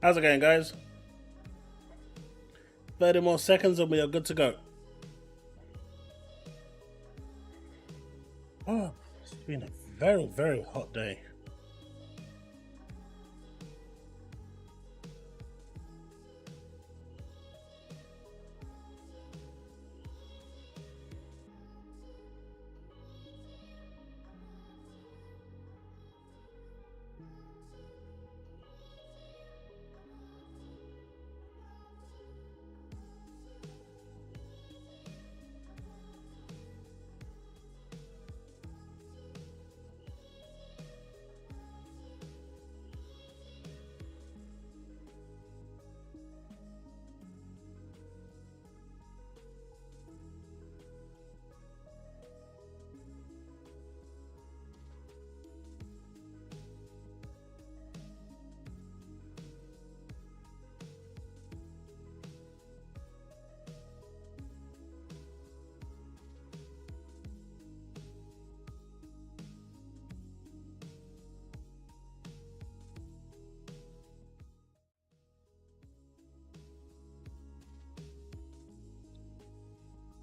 How's it going, guys? 30 more seconds and we are good to go. Oh, it's been a very, very hot day.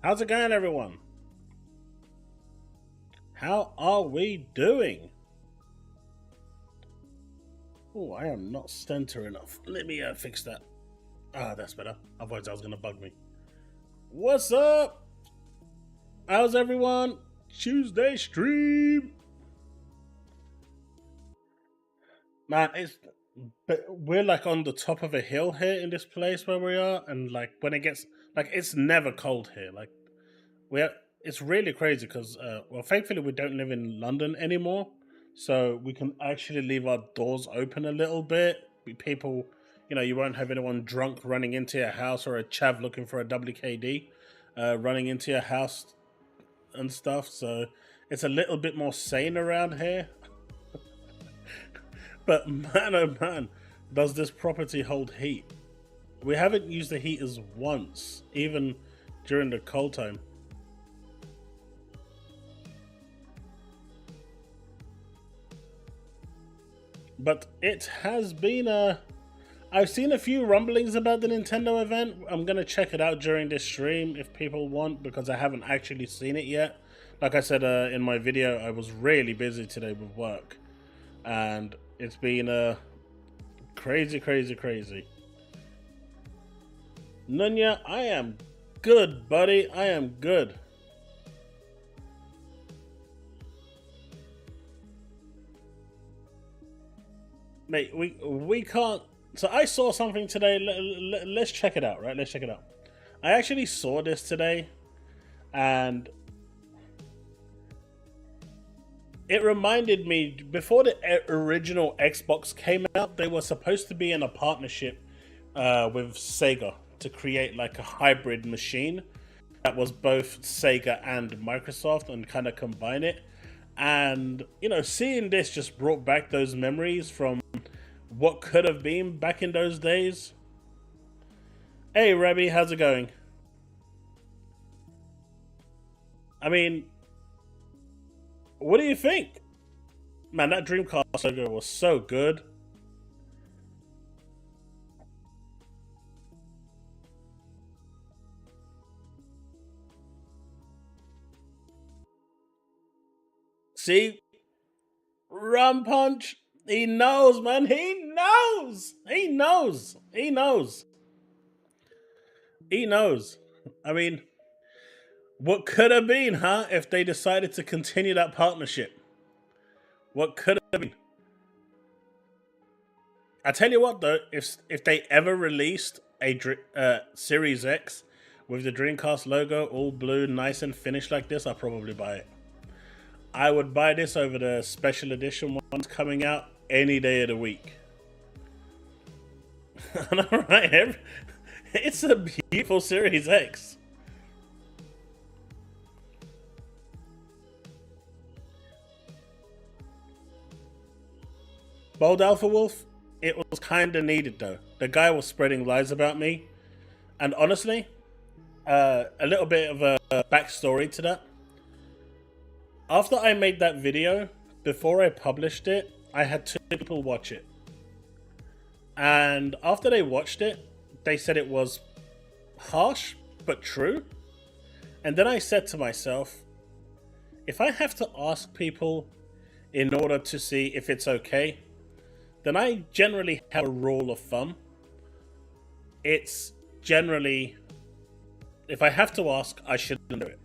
How's it going, everyone? How are we doing? Oh, I am not center enough. Let me fix that. Ah, that's better. Otherwise, that was gonna bug me. What's up? How's everyone? Tuesday stream. Man, we're like on the top of a hill here in this place where we are, and like when it gets like it's never cold here. Like it's really crazy because well, thankfully we don't live in London anymore, so we can actually leave our doors open a little bit. People, you won't have anyone drunk running into your house or a chav looking for a WKD running into your house and stuff. So it's a little bit more sane around here. But man, oh man, does this property hold heat? We haven't used the heaters once, even during the cold time. But it has been I've seen a few rumblings about the Nintendo event. I'm going to check it out during this stream if people want, because I haven't actually seen it yet. Like I said in my video, I was really busy today with work. And it's been crazy. Nunya, I am good, buddy. I am good. Mate, we can't. So I saw something today. Let's check it out, right? Let's check it out. I actually saw this today, and it reminded me, before the original Xbox came out, they were supposed to be in a partnership with Sega to create like a hybrid machine that was both Sega and Microsoft and kind of combine it. And, seeing this just brought back those memories from what could have been back in those days. Hey, Rabbi, how's it going? I mean, what do you think? Man, that Dreamcast logo was so good. See? Rum Punch. He knows, man. He knows. He knows. He knows. He knows. I mean, what could have been, huh, if they decided to continue that partnership? What could have been? I tell you what, though, if they ever released a Series X with the Dreamcast logo all blue, nice and finished like this, I'll probably buy it. I would buy this over the special edition ones coming out any day of the week. Alright, it's a beautiful Series X. Bold Alpha Wolf, it was kind of needed though. The guy was spreading lies about me. And honestly, a little bit of a backstory to that. After I made that video, before I published it, I had 2 people watch it. And after they watched it, they said it was harsh but true. And then I said to myself, if I have to ask people in order to see if it's okay, then I generally have a rule of thumb. It's generally, if I have to ask, I shouldn't do it.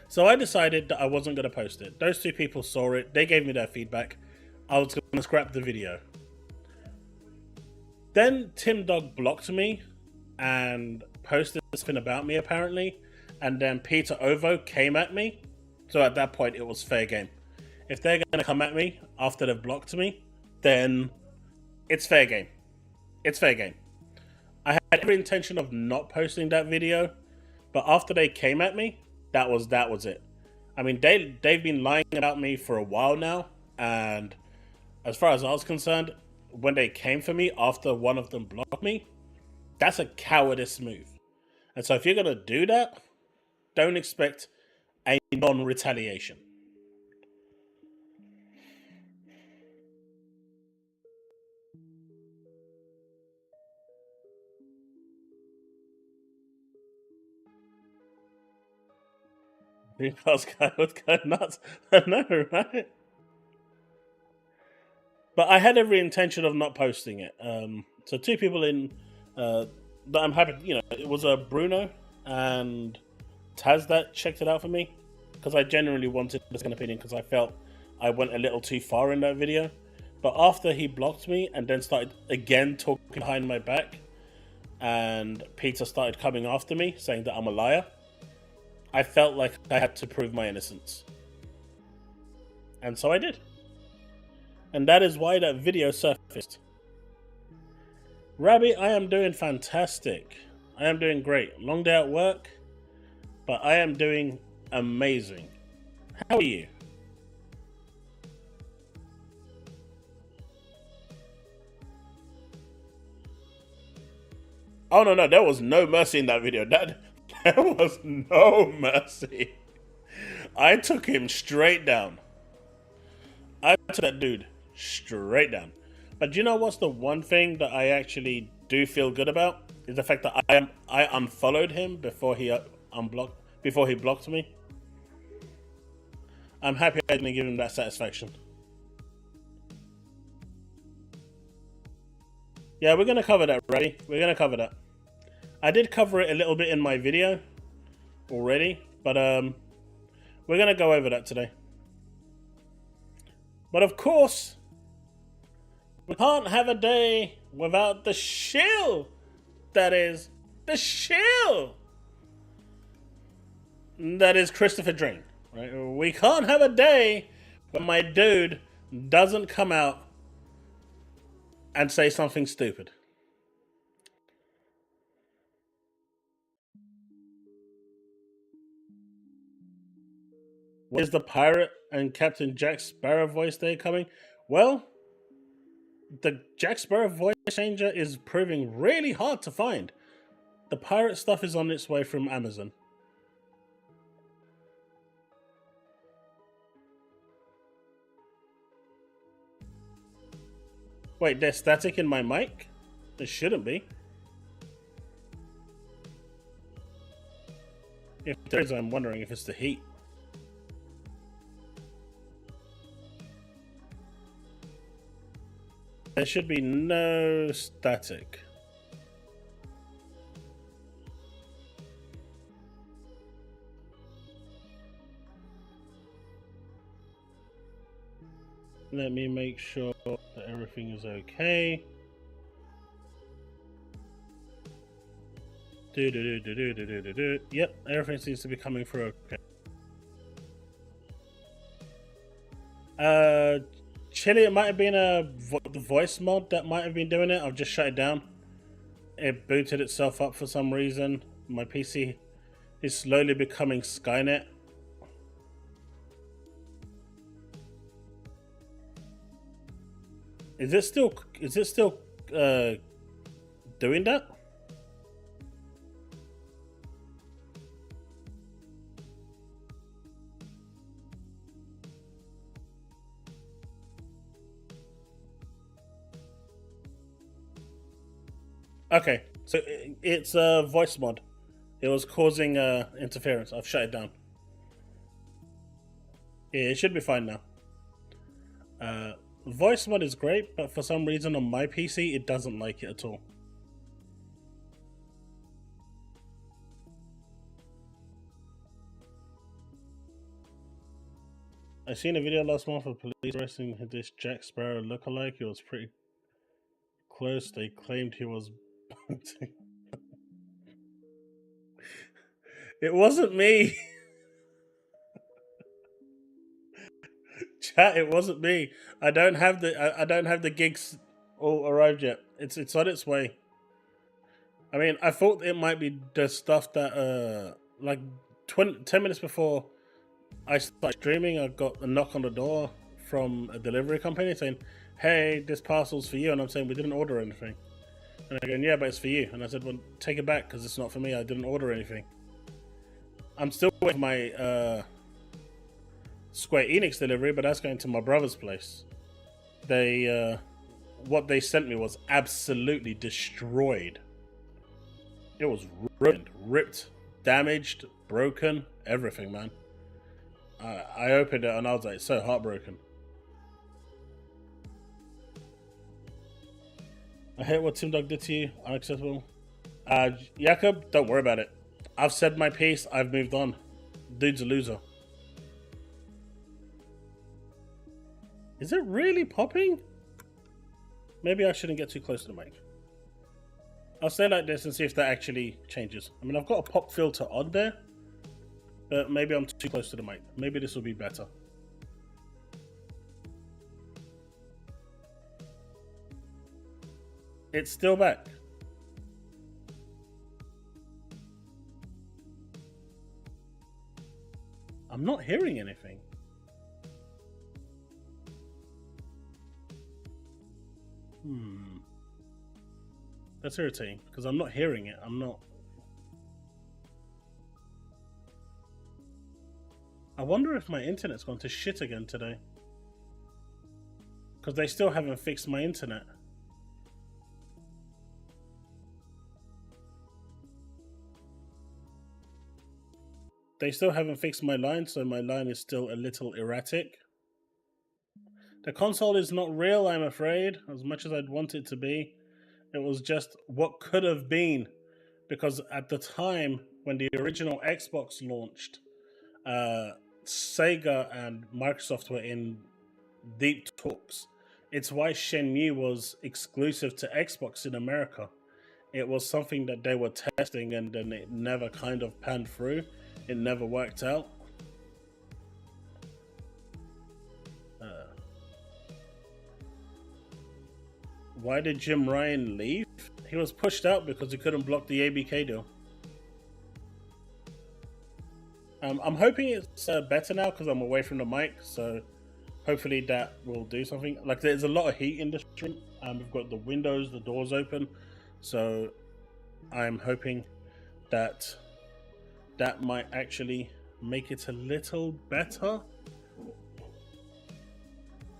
So I decided that I wasn't going to post it. Those two people saw it. They gave me their feedback. I was going to scrap the video. Then Tim Dog blocked me and posted something about me, apparently. And then Peter Ovo came at me. So at that point, it was fair game. If they're going to come at me after they've blocked me, then it's fair game. It's fair game. I had every intention of not posting that video, but after they came at me, that was it. I mean, they've been lying about me for a while now, and as far as I was concerned, when they came for me after one of them blocked me, that's a cowardice move. And so if you're gonna do that, don't expect a non-retaliation. Because I would go nuts. I know, right? But I had every intention of not posting it. So two people in that I'm happy, it was Bruno and Taz that checked it out for me, because I genuinely wanted a second opinion because I felt I went a little too far in that video. But after he blocked me and then started again talking behind my back, and Peter started coming after me saying that I'm a liar, I felt like I had to prove my innocence. And so I did. And that is why that video surfaced. Rabbi, I am doing fantastic. I am doing great. Long day at work, but I am doing amazing. How are you? Oh no, there was no mercy in that video. There was no mercy. I took him straight down. I took that dude straight down. But do you know what's the one thing that I actually do feel good about? Is the fact that I unfollowed him before he blocked me. I'm happy I didn't give him that satisfaction. Yeah, we're gonna cover that, ready? We're gonna cover that. I did cover it a little bit in my video already, but we're gonna go over that today. But of course, we can't have a day without the shill. That is the shill. That is Christopher Drain. Right? We can't have a day when my dude doesn't come out and say something stupid. Where's the pirate and Captain Jack Sparrow voice day coming? Well, the Jack Sparrow voice changer is proving really hard to find. The pirate stuff is on its way from Amazon. Wait, there's static in my mic? There shouldn't be. If there is, I'm wondering if it's the heat. There should be no static. Let me make sure that everything is okay. Yep, everything seems to be coming through okay. Chille, it might have been the voice mod that might have been doing it. I've just shut it down. It booted itself up for some reason. My PC is slowly becoming Skynet. Is it still doing that? Okay, so it's a voice mod. It was causing interference. I've shut it down. Yeah, it should be fine now. Uh, voice mod is great, but for some reason on my PC it doesn't like it at all. I seen a video last month of police arresting this Jack Sparrow lookalike. He was pretty close. They claimed he was. It wasn't me. Chat, it wasn't me. I don't have the gigs all arrived yet. It's on its way. I mean, I thought it might be the stuff that like 10 minutes before I started streaming, I got a knock on the door from a delivery company saying, "Hey, this parcel's for you," and I'm saying we didn't order anything. And they're going, "Yeah, but it's for you." And I said, "Well, take it back because it's not for me. I didn't order anything." I'm still waiting for my Square Enix delivery, but that's going to my brother's place. They what they sent me was absolutely destroyed. It was ruined, ripped, damaged, broken, everything, man. I opened it and I was like so heartbroken. I hate what Tim Dog did to you. Unacceptable. Jakob, don't worry about it. I've said my piece. I've moved on. Dude's a loser. Is it really popping? Maybe I shouldn't get too close to the mic. I'll stay like this and see if that actually changes. I mean, I've got a pop filter on there, but maybe I'm too close to the mic. Maybe this will be better. It's still back. I'm not hearing anything. That's irritating because I'm not hearing it. I'm not. I wonder if my internet's gone to shit again today. Because they still haven't fixed my internet. They still haven't fixed my line, so my line is still a little erratic. The console is not real, I'm afraid, as much as I'd want it to be. It was just what could have been. Because at the time when the original Xbox launched, Sega and Microsoft were in deep talks. It's why Shenmue was exclusive to Xbox in America. It was something that they were testing and then it never kind of panned through. It never worked out. Why did Jim Ryan leave? He was pushed out because he couldn't block the ABK deal. I'm hoping it's better now because I'm away from the mic, so hopefully that will do something. Like, there's a lot of heat in this room, and we've got the windows, the doors open, so I'm hoping that that might actually make it a little better.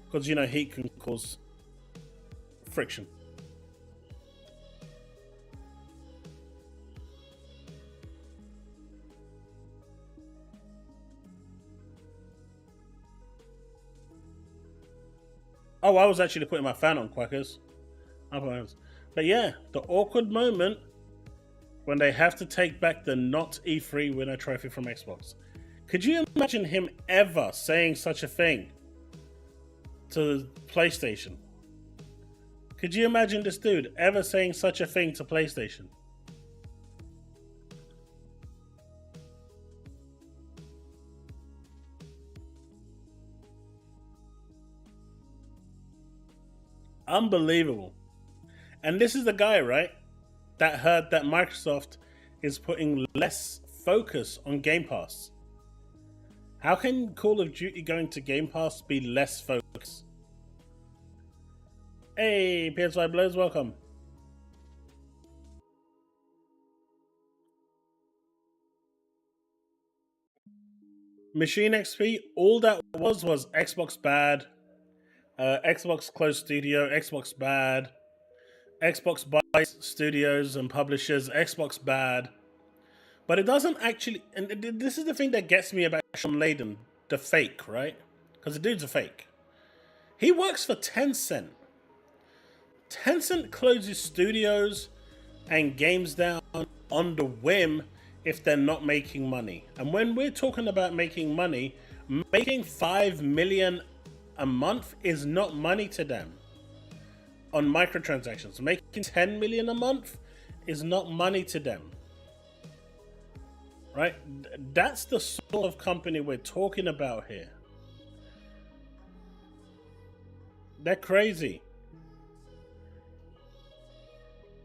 Because, you know, heat can cause friction. Oh, I was actually putting my fan on, Quackers. But yeah, the awkward moment when they have to take back the not E3 winner trophy from Xbox. Could you imagine him ever saying such a thing to PlayStation? Could you imagine this dude ever saying such a thing to PlayStation? Unbelievable. And this is the guy, right, that heard that Microsoft is putting less focus on Game Pass. How can Call of Duty going to Game Pass be less focus? Hey, PS5 Blows, welcome. Machine XP, all that was Xbox bad, Xbox closed studio, Xbox bad. Xbox buys studios and publishers. Xbox bad, but it doesn't actually. And this is the thing that gets me about Sean Layden, the fake, right? Because the dude's a fake. He works for Tencent. Tencent closes studios and games down on the whim if they're not making money. And when we're talking about making money, making 5 million a month is not money to them on microtransactions. Making 10 million a month is not money to them. Right? That's the sort of company we're talking about here. They're crazy.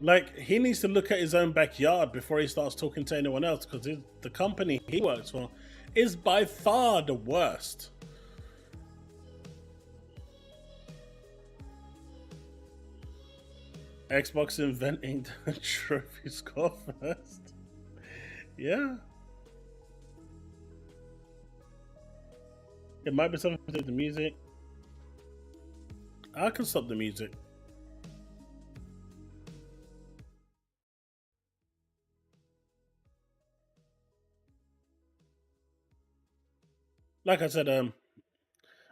Like, he needs to look at his own backyard before he starts talking to anyone else, because the company he works for is by far the worst. Xbox inventing the trophy score first. Yeah. It might be something to do with the music. I can stop the music. Like I said,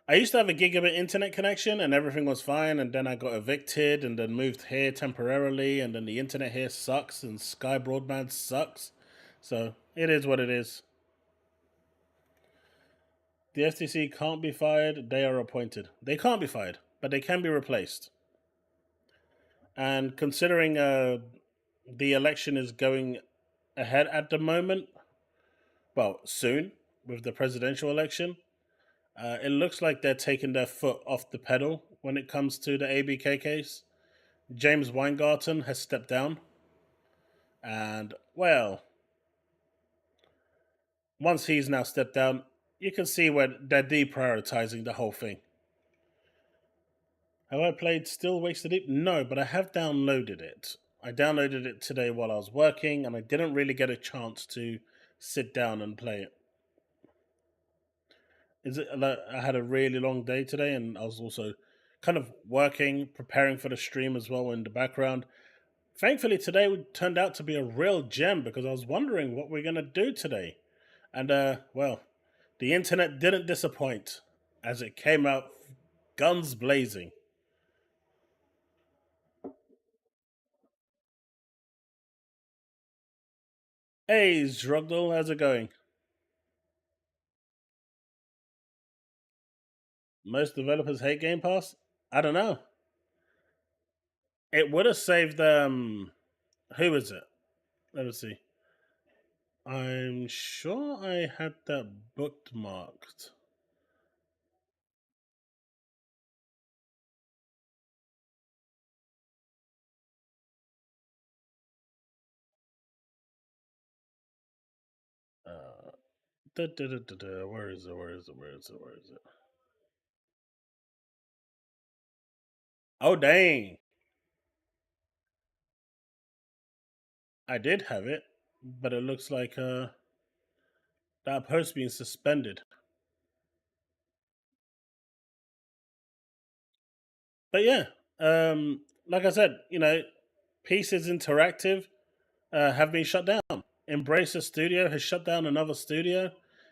I used to have a gigabit internet connection and everything was fine, and then I got evicted and then moved here temporarily, and then the internet here sucks and Sky Broadband sucks. So it is what it is. The FTC can't be fired, they are appointed. They can't be fired, but they can be replaced. And considering the election is going ahead at the moment, well, soon, with the presidential election, it looks like they're taking their foot off the pedal when it comes to the ABK case. James Weingarten has stepped down. And, well, once he's now stepped down, you can see where they're deprioritizing the whole thing. Have I played Still Wasted Deep? No, but I have downloaded it. I downloaded it today while I was working, and I didn't really get a chance to sit down and play it. I had a really long day today, and I was also kind of working, preparing for the stream as well in the background. Thankfully, today turned out to be a real gem because I was wondering what we're going to do today. And, well, the internet didn't disappoint as it came out guns blazing. Hey, Zrugdal, how's it going? Most developers hate Game Pass? I don't know. It would have saved who is it? Let me see. I'm sure I had that bookmarked. Where is it? Where is it? Where is it? Where is it? Oh dang! I did have it, but it looks like that post being suspended. But yeah, like I said, Pieces Interactive have been shut down. Embracer Studio has shut down another studio,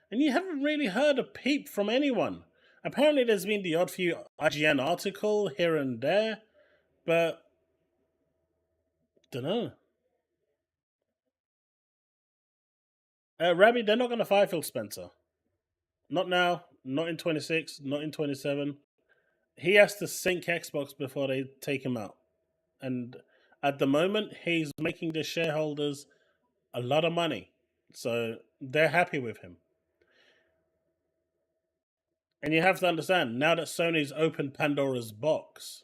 and you haven't really heard a peep from anyone. Apparently, there's been the odd few IGN article here and there, but don't know. Rabbi, they're not going to fire Phil Spencer. Not now. Not in 26. Not in 27. He has to sink Xbox before they take him out. And at the moment, he's making the shareholders a lot of money. So they're happy with him. And you have to understand, now that Sony's opened Pandora's box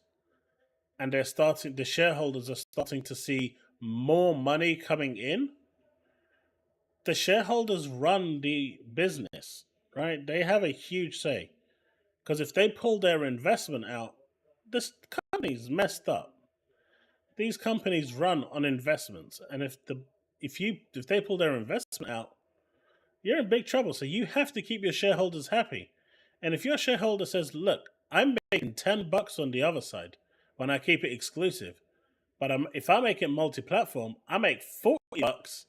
and the shareholders are starting to see more money coming in, the shareholders run the business, right? They have a huge say. Because if they pull their investment out, this company's messed up. These companies run on investments, and if they pull their investment out, you're in big trouble. So you have to keep your shareholders happy. And if your shareholder says, "Look, I'm making $10 on the other side when I keep it exclusive," But if I make it multi-platform, I make $40.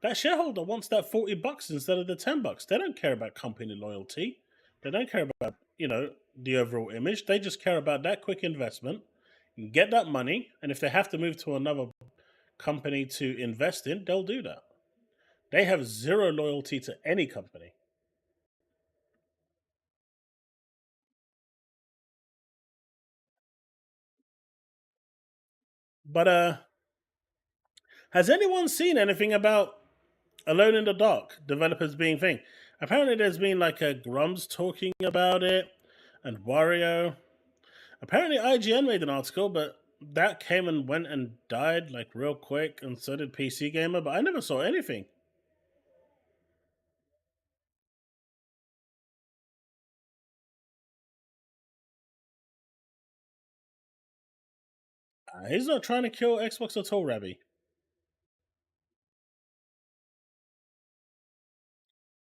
That shareholder wants that $40 instead of the $10. They don't care about company loyalty. They don't care about the overall image. They just care about that quick investment, get that money, and if they have to move to another company to invest in, they'll do that. They have zero loyalty to any company. But has anyone seen anything about Alone in the Dark developers being thing? Apparently, there's been like a Grums talking about it, and Wario. Apparently, IGN made an article, but that came and went and died like real quick, and so did PC Gamer. But I never saw anything. He's not trying to kill Xbox at all, Rabby.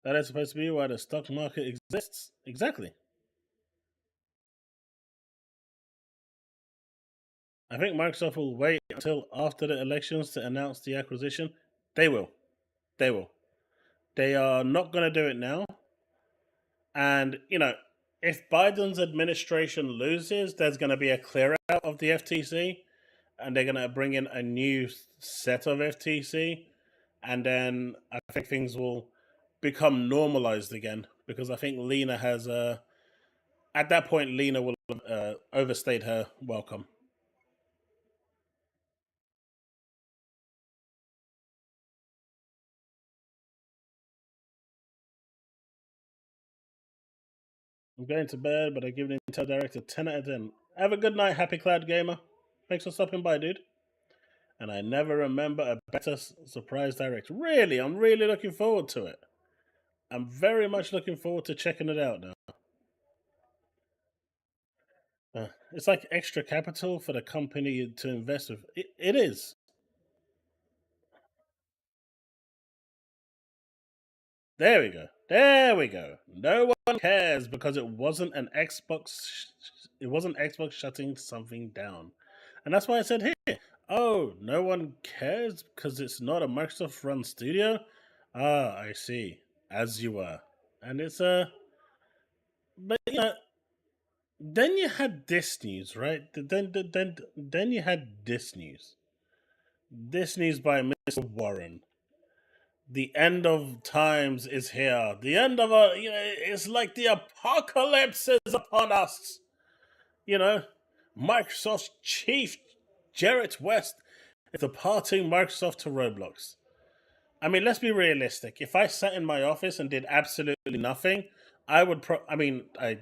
That is supposed to be why the stock market exists. Exactly. I think Microsoft will wait until after the elections to announce the acquisition. They will. They will. They are not going to do it now. And, if Biden's administration loses, there's going to be a clear out of the FTC and they're going to bring in a new set of FTC. And then I think things will become normalized again because I think Lena has, at that point, Lena will have overstayed her welcome. I'm going to bed, but I give the Intel Direct a 10 out of 10. Have a good night, Happy Cloud Gamer. Thanks for stopping by, dude. And I never remember a better surprise direct. Really, I'm really looking forward to it. I'm very much looking forward to checking it out now. It's like extra capital for the company to invest with. It is. There we go. There we go. No one cares because it wasn't an Xbox. It wasn't Xbox shutting something down, and that's why I said here. Oh, no one cares because it's not a Microsoft-run studio. Ah, I see. As you were, and it's a. But then you had this news, right? Then you had this news. This news by Mr. Warren. The end of times is here. The end of it's like the apocalypse is upon us. You know, Microsoft's chief Jarrett West is departing Microsoft to Roblox. I mean, let's be realistic. If I sat in my office and did absolutely nothing, I would. I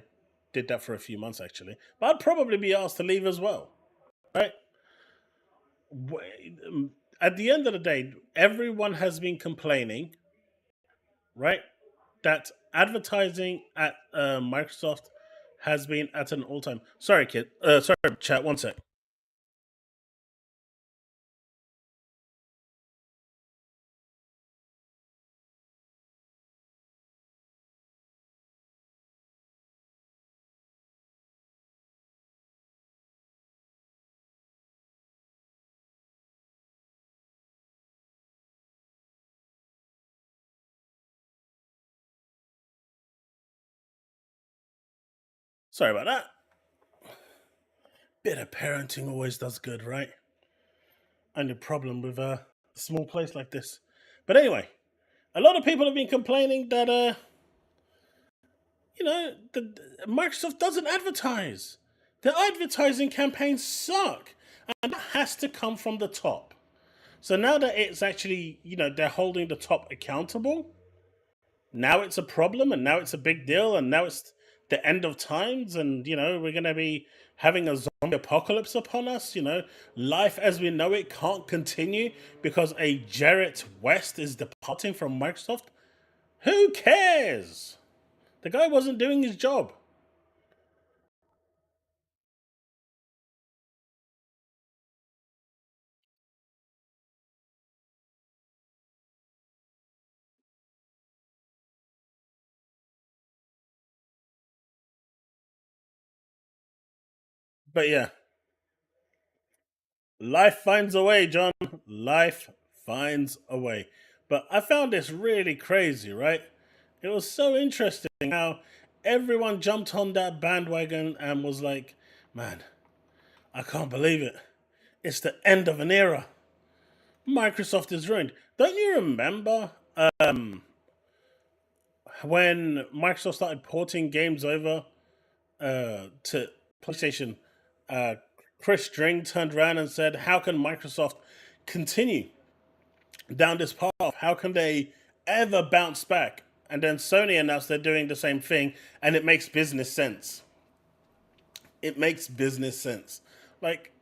did that for a few months actually, but I'd probably be asked to leave as well, right? At the end of the day, everyone has been complaining, right, that advertising at Microsoft has been at an all-time. Sorry, kid. Sorry, chat. One sec. Sorry about that. Bit of parenting always does good, right? Only problem with a small place like this. But anyway, a lot of people have been complaining that Microsoft doesn't advertise. Their advertising campaigns suck, and that has to come from the top. So now that it's actually, they're holding the top accountable, now it's a problem, and now it's a big deal, and now it's the end of times, and we're going to be having a zombie apocalypse upon us. Life as we know it can't continue because a Jarrett West is departing from Microsoft. Who cares? The guy wasn't doing his job. But yeah, Life finds a way, John. Life finds a way. But I found this really crazy, right? It was so interesting how everyone jumped on that bandwagon and was like, man, I can't believe it. It's the end of an era. Microsoft is ruined. Don't you remember when Microsoft started porting games over to PlayStation? Uh, Chris String turned around and said, how can Microsoft continue down this path? How can they ever bounce back? And then Sony announced they're doing the same thing, and it makes business sense. It makes business sense. Like,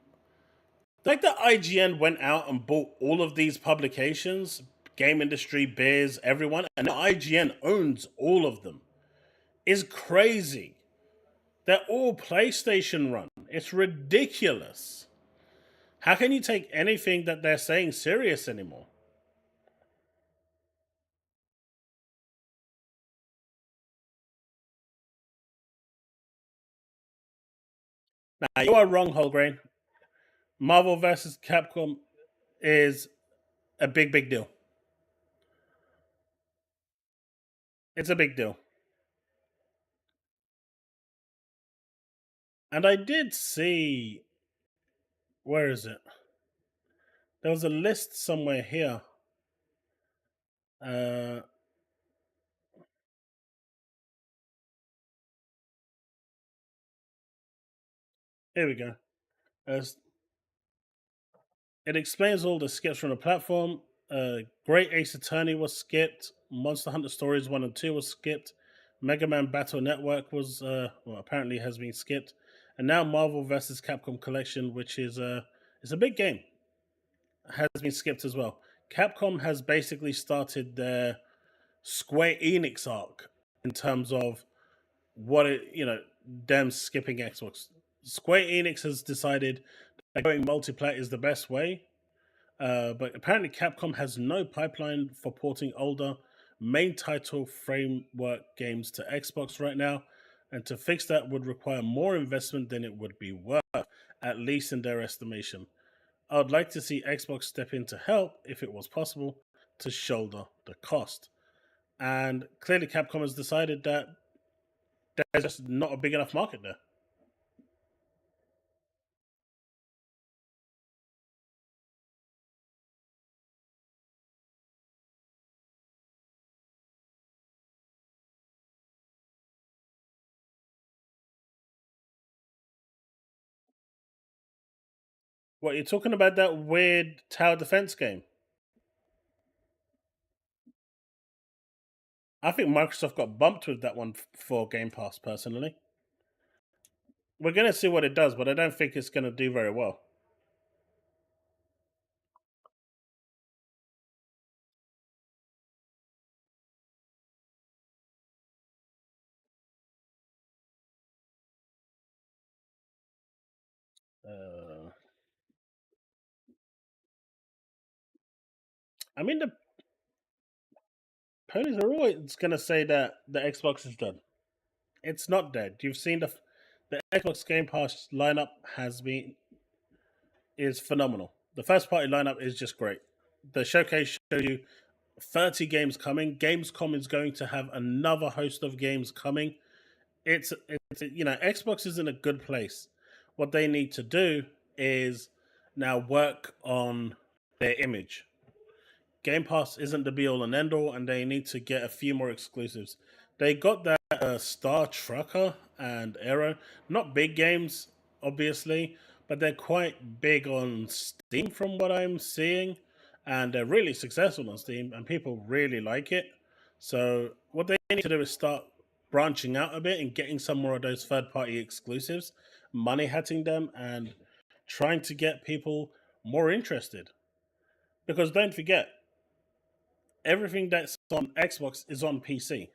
like the IGN went out and bought all of these publications, game industry, beers, everyone, and the IGN owns all of them. Is crazy. They're all PlayStation run. It's ridiculous. How can you take anything that they're saying serious anymore? Now you are wrong, Holgrain. Marvel versus Capcom is a big deal. It's a big deal. And I did see, where is it? There was a list somewhere here. Uh, Here we go. As it explains all the skips from the platform. Great Ace Attorney was skipped. Monster Hunter Stories 1 and 2 was skipped. Mega Man Battle Network was, well, apparently has been skipped. And now Marvel vs. Capcom Collection, which is it's a big game, has been skipped as well. Capcom has basically started their Square Enix arc in terms of what it, them skipping Xbox. Square Enix has decided that going multiplayer is the best way, but apparently Capcom has no pipeline for porting older main title framework games to Xbox right now, and to fix that would require more investment than it would be worth, at least in their estimation. I would like to see Xbox step in to help if it was possible to shoulder the cost. And clearly, Capcom has decided that there's just not a big enough market there. What, you're talking about that weird tower defense game? I think Microsoft got bumped with that one for Game Pass. Personally, we're gonna see what it does, but I don't think it's gonna do very well. Uh, I mean, the ponies are always gonna say that the Xbox is done. It's not dead. You've seen the Xbox Game Pass lineup has been is phenomenal. The first party lineup is just great. The showcase showed you 30 games coming. Gamescom is going to have another host of games coming. It's Xbox is in a good place. What they need to do is now work on their image. Game Pass isn't the be all and end all, and they need to get a few more exclusives. They got that Star Trucker and Arrow, not big games, obviously, but they're quite big on Steam from what I'm seeing, and they're really successful on Steam, and people really like it. So what they need to do is start branching out a bit and getting some more of those third party exclusives, money hatting them, and trying to get people more interested. Because don't forget, everything that's on Xbox is on PC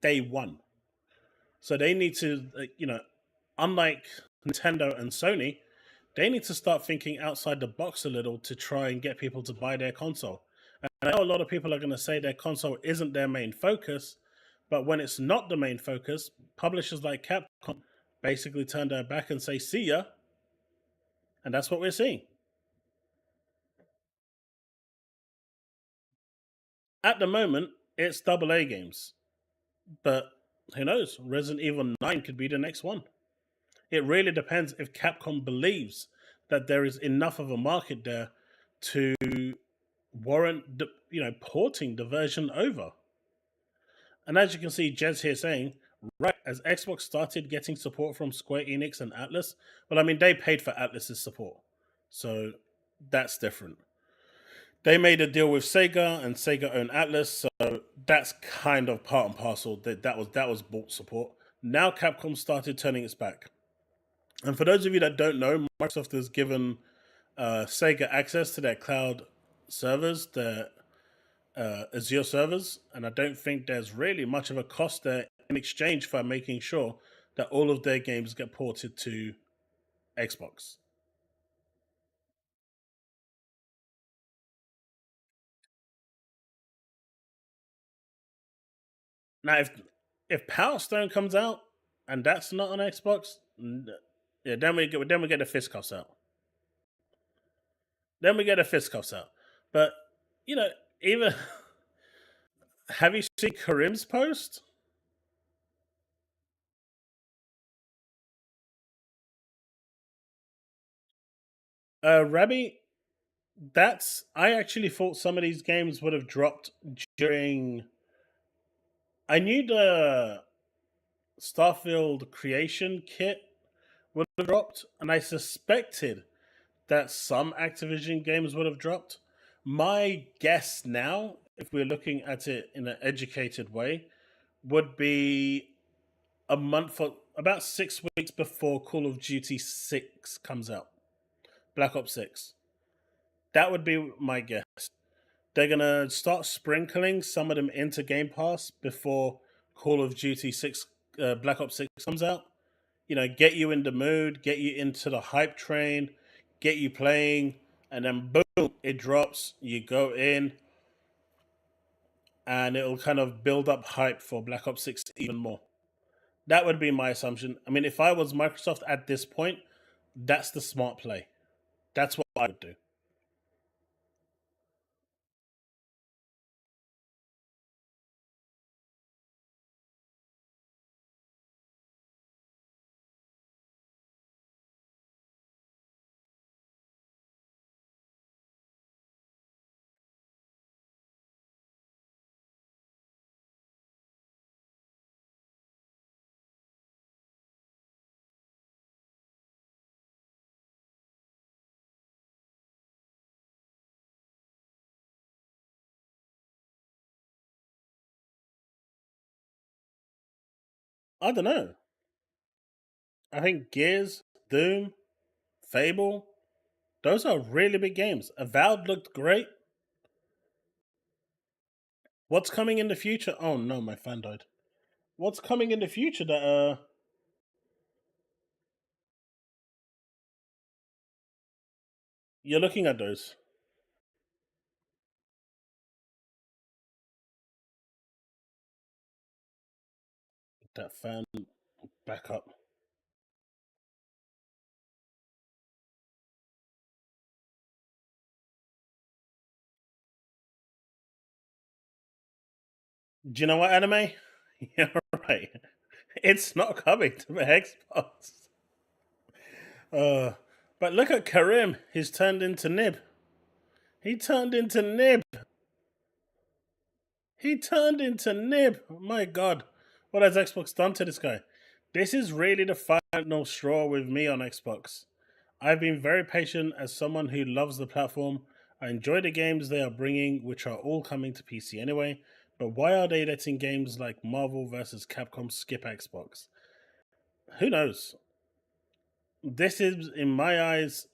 day one. So they need to, unlike Nintendo and Sony, they need to start thinking outside the box a little to try and get people to buy their console. And I know a lot of people are going to say their console isn't their main focus, but when it's not the main focus, publishers like Capcom basically turn their back and say, see ya. And that's what we're seeing. At the moment, it's AA games, but who knows? Resident Evil 9 could be the next one. It really depends if Capcom believes that there is enough of a market there to warrant, porting the version over. And as you can see, Jez here saying, right, as Xbox started getting support from Square Enix and Atlas, well, I mean, they paid for Atlas's support. So that's different. They made a deal with Sega, and Sega owned Atlas, so that's kind of part and parcel. That was bought support. Now Capcom started turning its back. And for those of you that don't know, Microsoft has given Sega access to their cloud servers, their Azure servers, and I don't think there's really much of a cost there in exchange for making sure that all of their games get ported to Xbox. Now, if Power Stone comes out and that's not on Xbox, yeah, then we get the fist out. Then we get the fist out. But you know, even have you seen Karim's post? Rabbi, that's I actually thought some of these games would have dropped during. I knew the Starfield creation kit would have dropped, and I suspected that some Activision games would have dropped. My guess now, if we're looking at it in an educated way, would be a month or about 6 weeks before Call of Duty 6 comes out. Black Ops 6. That would be my guess. They're going to start sprinkling some of them into Game Pass before Call of Duty 6, Black Ops 6 comes out. Get you in the mood, get you into the hype train, get you playing, and then boom, it drops. You go in, and it'll kind of build up hype for Black Ops 6 even more. That would be my assumption. I mean, if I was Microsoft at this point, that's the smart play. That's what I would do. I don't know. I think Gears, Doom, Fable, those are really big games. Avowed looked great. What's coming in the future? Oh no, my fan died. What's coming in the future that you're looking at those? That fan back up. Do you know what anime? Yeah, right. It's not coming to the Xbox. Uh, but look at Karim. He's turned into Nib. He turned into Nib. He turned into Nib. My God, what has Xbox done to this guy? This is really the final straw with me on Xbox. I've been very patient as someone who loves the platform. I enjoy the games they are bringing, which are all coming to PC anyway. But why are they letting games like Marvel vs. Capcom skip Xbox? Who knows? This is, in my eyes,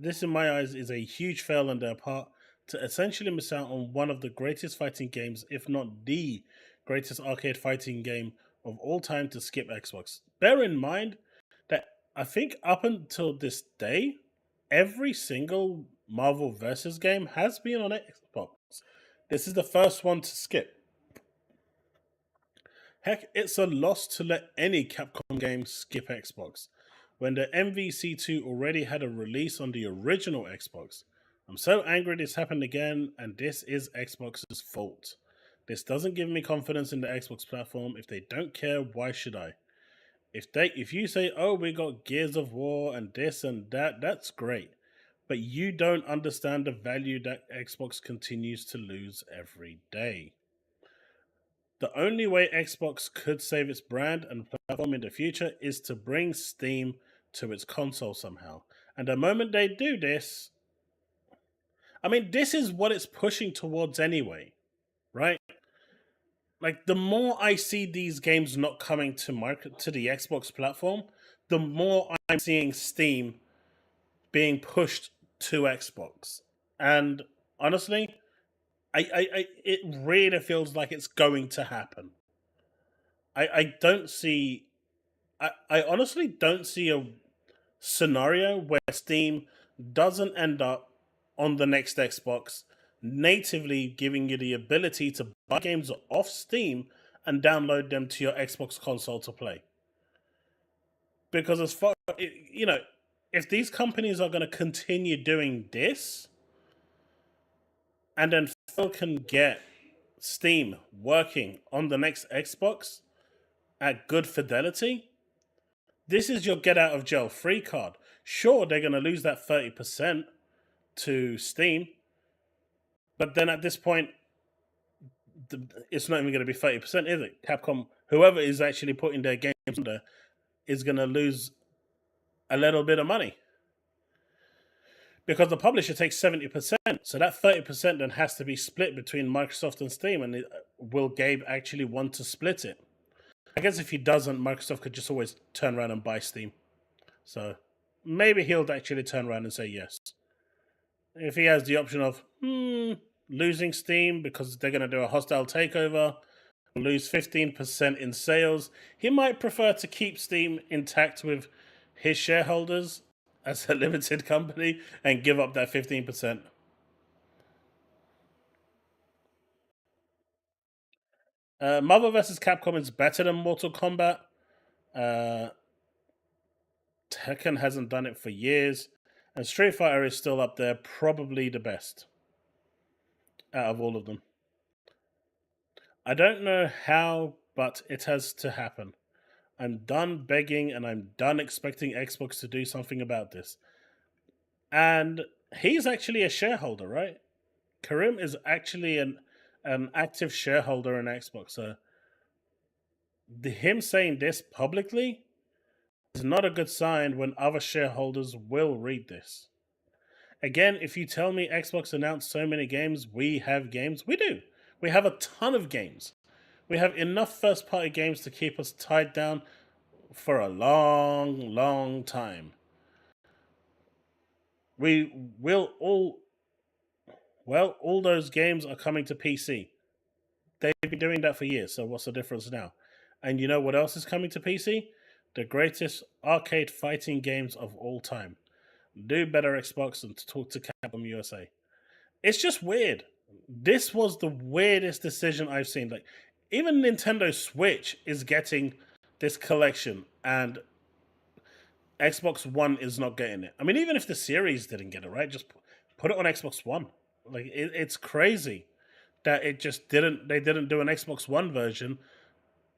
is a huge fail on their part to essentially miss out on one of the greatest fighting games, if not the greatest arcade fighting game of all time, to skip Xbox. Bear in mind that I think up until this day, every single Marvel versus game has been on Xbox. This is the first one to skip. Heck, it's a loss to let any Capcom game skip Xbox when the MVC2 already had a release on the original Xbox. I'm so angry this happened again, and this is Xbox's fault. This doesn't give me confidence in the Xbox platform. If they don't care, why should I? If you say, "Oh, we got Gears of War and this and that," that's great. But you don't understand the value that Xbox continues to lose every day. The only way Xbox could save its brand and platform in the future is to bring Steam to its console somehow. And the moment they do this, I mean, this is what it's pushing towards anyway, right? Like the more I see these games not coming to market to the Xbox platform, the more I'm seeing Steam being pushed to Xbox. And honestly, it really feels like it's going to happen. I don't see I honestly don't see a scenario where Steam doesn't end up on the next Xbox, natively giving you the ability to buy games off Steam and download them to your Xbox console to play. Because as far you know, if these companies are going to continue doing this, and then Phil can get Steam working on the next Xbox at good fidelity, this is your get out of jail free card. Sure, they're going to lose that 30% to Steam, but then at this point, it's not even going to be 30%, is it? Capcom, whoever is actually putting their games under, is going to lose a little bit of money because the publisher takes 70%. So that 30% then has to be split between Microsoft and Steam. And will Gabe actually want to split it? I guess if he doesn't, Microsoft could just always turn around and buy Steam. So maybe he'll actually turn around and say yes. If he has the option of losing Steam because they're going to do a hostile takeover, lose 15% in sales, he might prefer to keep Steam intact with his shareholders as a limited company and give up that 15%. Marvel vs. Capcom is better than Mortal Kombat. Uh, Tekken hasn't done it for years. And Street Fighter is still up there, probably the best out of all of them. I don't know how, but it has to happen. I'm done begging and I'm done expecting Xbox to do something about this. And he's actually a shareholder, right? Karim is actually an active shareholder in Xbox. So him saying this publicly is not a good sign when other shareholders will read this. Again, if you tell me Xbox announced so many games, we have games. We do. We have a ton of games. We have enough first party games to keep us tied down for a long, long time. We will all, well, all those games are coming to PC. They've been doing that for years, so what's the difference now? And you know what else is coming to PC? The greatest arcade fighting games of all time. Do better, Xbox, and talk to Capcom USA. It's just weird. This was the weirdest decision I've seen. Like, even Nintendo Switch is getting this collection, and Xbox One is not getting it. I mean, even if the series didn't get it, right? Just put it on Xbox One. Like, it's crazy that it just didn't. They didn't do an Xbox One version,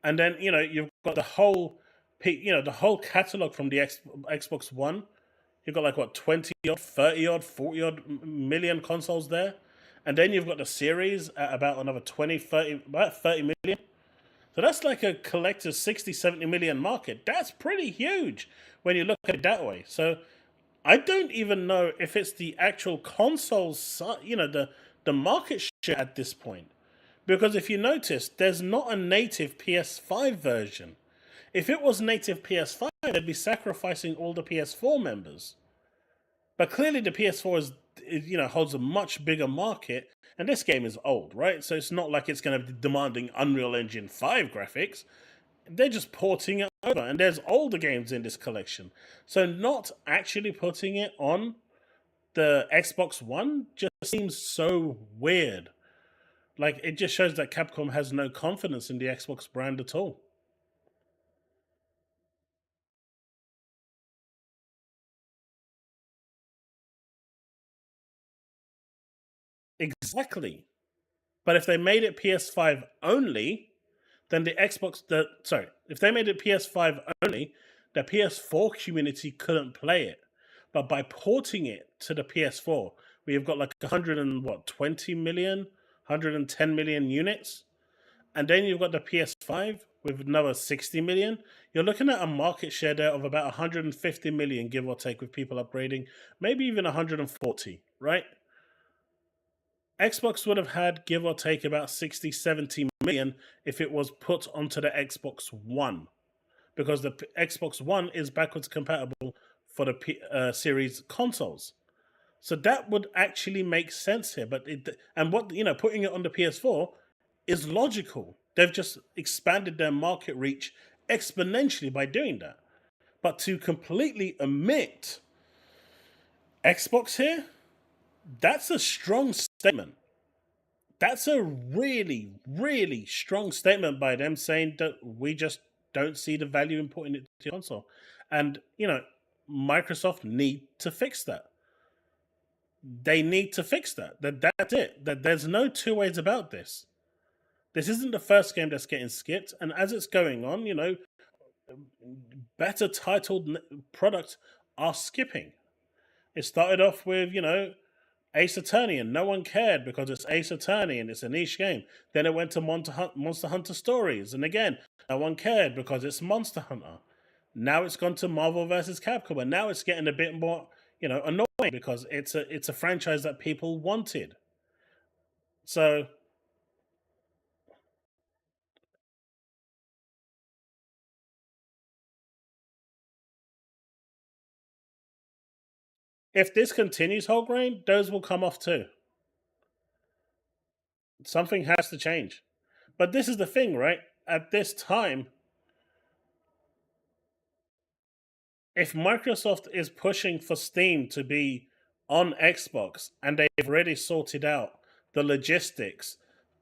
and then you've got the whole, the whole catalog from the Xbox One. You've got like what 20 odd, 30 odd, 40 odd million consoles there, and then you've got the series at about another 20, 30, about 30 million. So that's like a collector's 60, 70 million market. That's pretty huge when you look at it that way. So I don't even know if it's the actual consoles, the market share at this point. Because if you notice, there's not a native PS5 version. If it was native PS5, they'd be sacrificing all the PS4 members. But clearly, the PS4 holds a much bigger market, and this game is old, right? So it's not like it's going to be demanding Unreal Engine 5 graphics. They're just porting it over, and there's older games in this collection. So not actually putting it on the Xbox One just seems so weird. Like, it just shows that Capcom has no confidence in the Xbox brand at all. Exactly. But if they made it PS5 only, then if they made it PS5 only, the PS4 community couldn't play it. But by porting it to the PS4, we have got like 100 and what 20 million, 110 million units, and then you've got the PS5 with another 60 million. You're looking at a market share there of about 150 million, give or take, with people upgrading, maybe even 140, right? Xbox would have had, give or take, about 60, 70 million if it was put onto the Xbox One, because the Xbox One is backwards compatible for the series consoles. So that would actually make sense here. But putting it on the PS4 is logical. They've just expanded their market reach exponentially by doing that. But to completely omit Xbox here, that's a strong statement. That's a really, really strong statement by them, saying that we just don't see the value in putting it to the console. And, Microsoft need to fix that. They need to fix that. That's it. That there's no two ways about this. This isn't the first game that's getting skipped, and as it's going on, better titled products are skipping. It started off with, Ace Attorney, and no one cared because it's Ace Attorney and it's a niche game. Then it went to Monster Hunter Stories, and again, no one cared because it's Monster Hunter. Now it's gone to Marvel vs. Capcom, and now it's getting a bit more, annoying because it's a franchise that people wanted. So if this continues, whole grain, those will come off too. Something has to change. But this is the thing, right? At this time, if Microsoft is pushing for Steam to be on Xbox and they've already sorted out the logistics,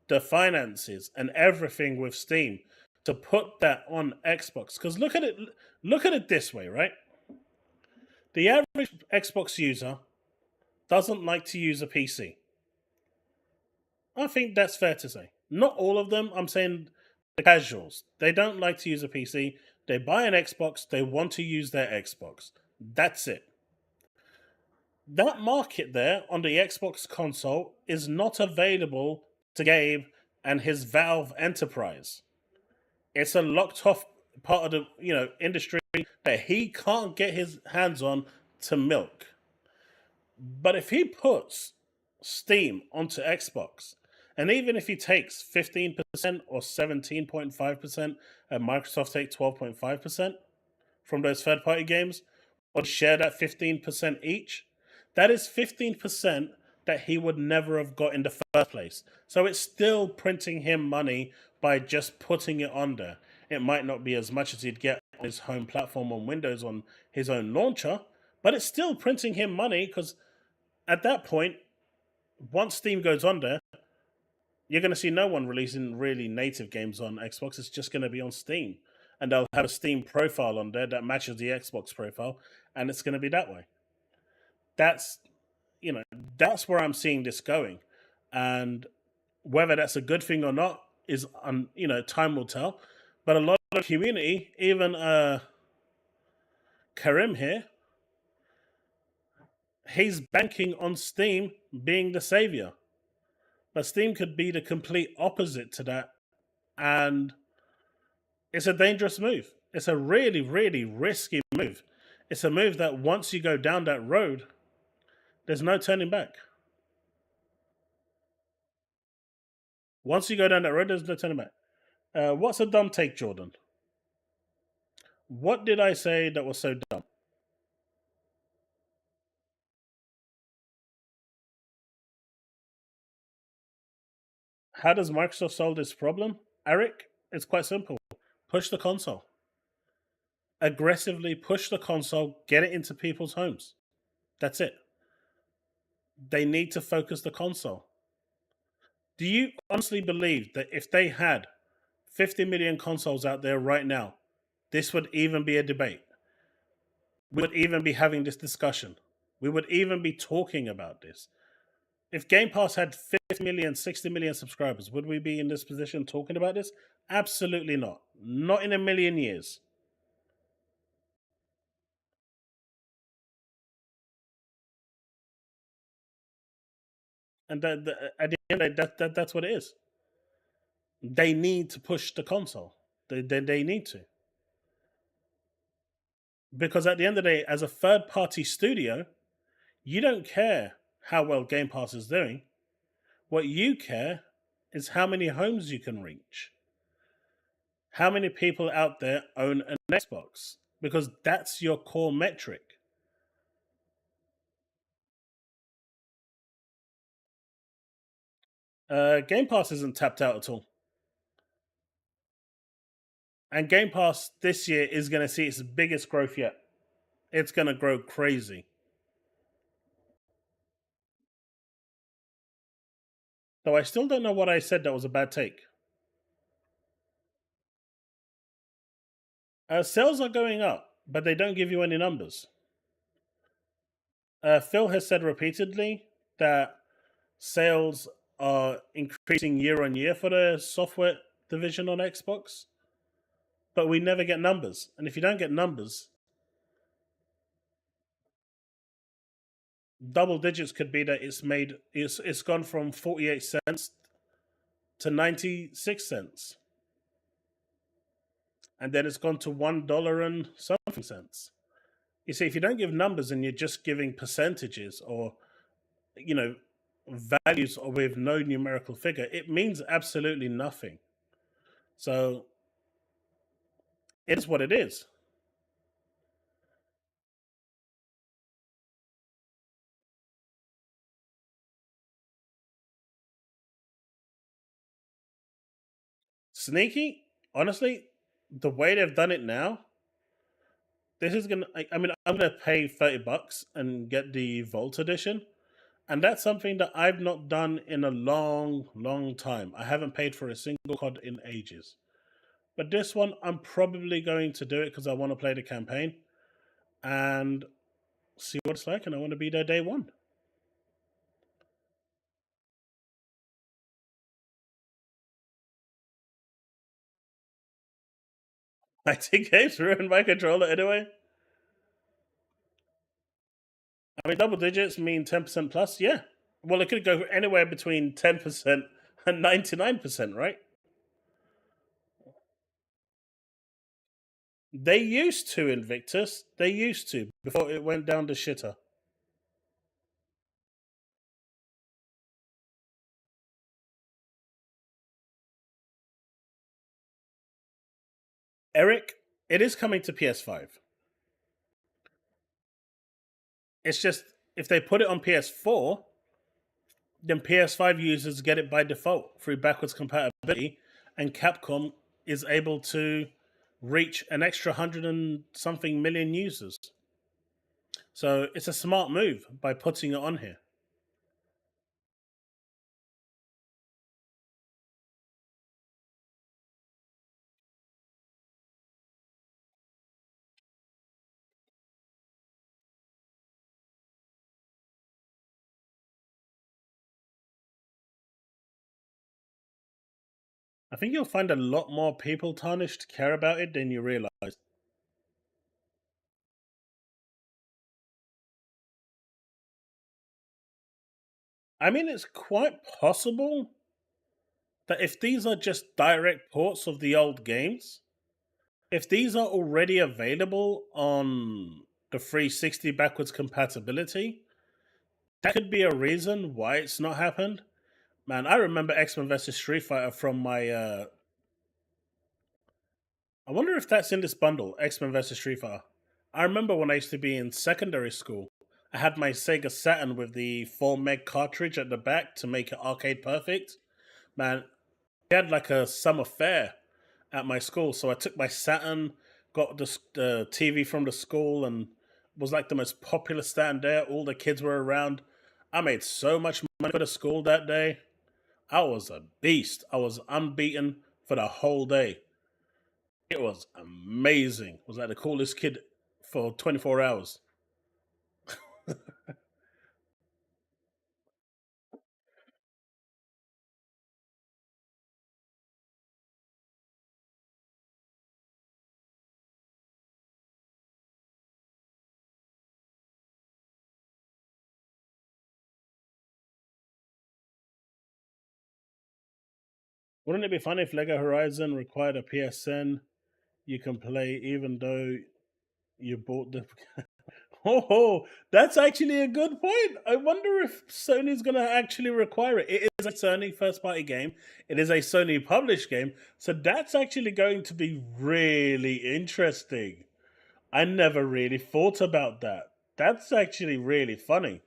the finances, and everything with Steam to put that on Xbox, because look at it this way, right? The average Xbox user doesn't like to use a PC. I think that's fair to say. Not all of them. I'm saying the casuals. They don't like to use a PC. They buy an Xbox. They want to use their Xbox. That's it. That market there on the Xbox console is not available to Gabe and his Valve Enterprise. It's a locked off part of the industry that he can't get his hands on to milk. But if he puts Steam onto Xbox, and even if he takes 15% or 17.5%, and Microsoft take 12.5% from those third party games, or share that 15% each, that is 15% that he would never have got in the first place. So it's still printing him money by just putting it on there. It might not be as much as he'd get on his home platform on Windows on his own launcher, but it's still printing him money because at that point, once Steam goes on there, you're going to see no one releasing really native games on Xbox. It's just going to be on Steam. And they'll have a Steam profile on there that matches the Xbox profile, and it's going to be that way. That's that's where I'm seeing this going. And whether that's a good thing or not is time will tell. But a lot of the community, even Karim here, he's banking on Steam being the savior. But Steam could be the complete opposite to that. And it's a dangerous move. It's a really, really risky move. It's a move that once you go down that road, there's no turning back. Once you go down that road, there's no turning back. What's a dumb take, Jordan? What did I say that was so dumb? How does Microsoft solve this problem? Eric, it's quite simple. Push the console. Aggressively push the console, get it into people's homes. That's it. They need to focus the console. Do you honestly believe that if they had 50 million consoles out there right now, this would even be a debate? We would even be having this discussion. We would even be talking about this. If Game Pass had 50 million, 60 million subscribers, would we be in this position talking about this? Absolutely not. Not in a million years. And at the end, that's what it is. They need to push the console. They need to. Because at the end of the day, as a third party studio, you don't care how well Game Pass is doing. What you care is how many homes you can reach. How many people out there own an Xbox? Because that's your core metric. Game Pass isn't tapped out at all. And Game Pass this year is going to see its biggest growth yet. It's going to grow crazy. Though I still don't know what I said that was a bad take. Sales are going up, but they don't give you any numbers. Phil has said repeatedly that sales are increasing year on year for the software division on Xbox, but we never get numbers. And if you don't get numbers, double digits could be that it's gone from 48 cents to 96 cents. And then it's gone to $1 and something cents. You see, if you don't give numbers and you're just giving percentages or, you know, values with no numerical figure, it means absolutely nothing. So it is what it is. Sneaky, honestly, the way they've done it now, this is gonna. I mean, I'm gonna pay $30 and get the Vault edition, and that's something that I've not done in a long, long time. I haven't paid for a single COD in ages. But this one, I'm probably going to do it because I want to play the campaign and see what it's like, and I want to be there day one. 90 games ruined my controller anyway. I mean, double digits mean 10% plus, yeah. Well, it could go anywhere between 10% and 99%, right? They used to Invictus. They used to before it went down the shitter. Eric, it is coming to PS5. It's just if they put it on PS4, then PS5 users get it by default through backwards compatibility, and Capcom is able to reach an extra 100 and something million users. So it's a smart move by putting it on here. I think you'll find a lot more people tarnished care about it than you realize. I mean, it's quite possible that if these are just direct ports of the old games, if these are already available on the 360 backwards compatibility, that could be a reason why it's not happened. Man, I remember X-Men vs Street Fighter from my. I wonder if that's in this bundle, X-Men vs Street Fighter. I remember when I used to be in secondary school, I had my Sega Saturn with the 4 meg cartridge at the back to make it arcade perfect. Man, we had like a summer fair at my school, so I took my Saturn, got the TV from the school, and was like the most popular stand there. All the kids were around. I made so much money for the school that day. I was a beast. I was unbeaten for the whole day. It was amazing. Was like the coolest kid for 24 hours. Wouldn't it be funny if Lego Horizon required a PSN you can play even though you bought the Oh, that's actually a good point. I wonder if Sony's going to actually require it. It is a Sony first party game, it is a Sony published game. So that's actually going to be really interesting. I never really thought about that. That's actually really funny.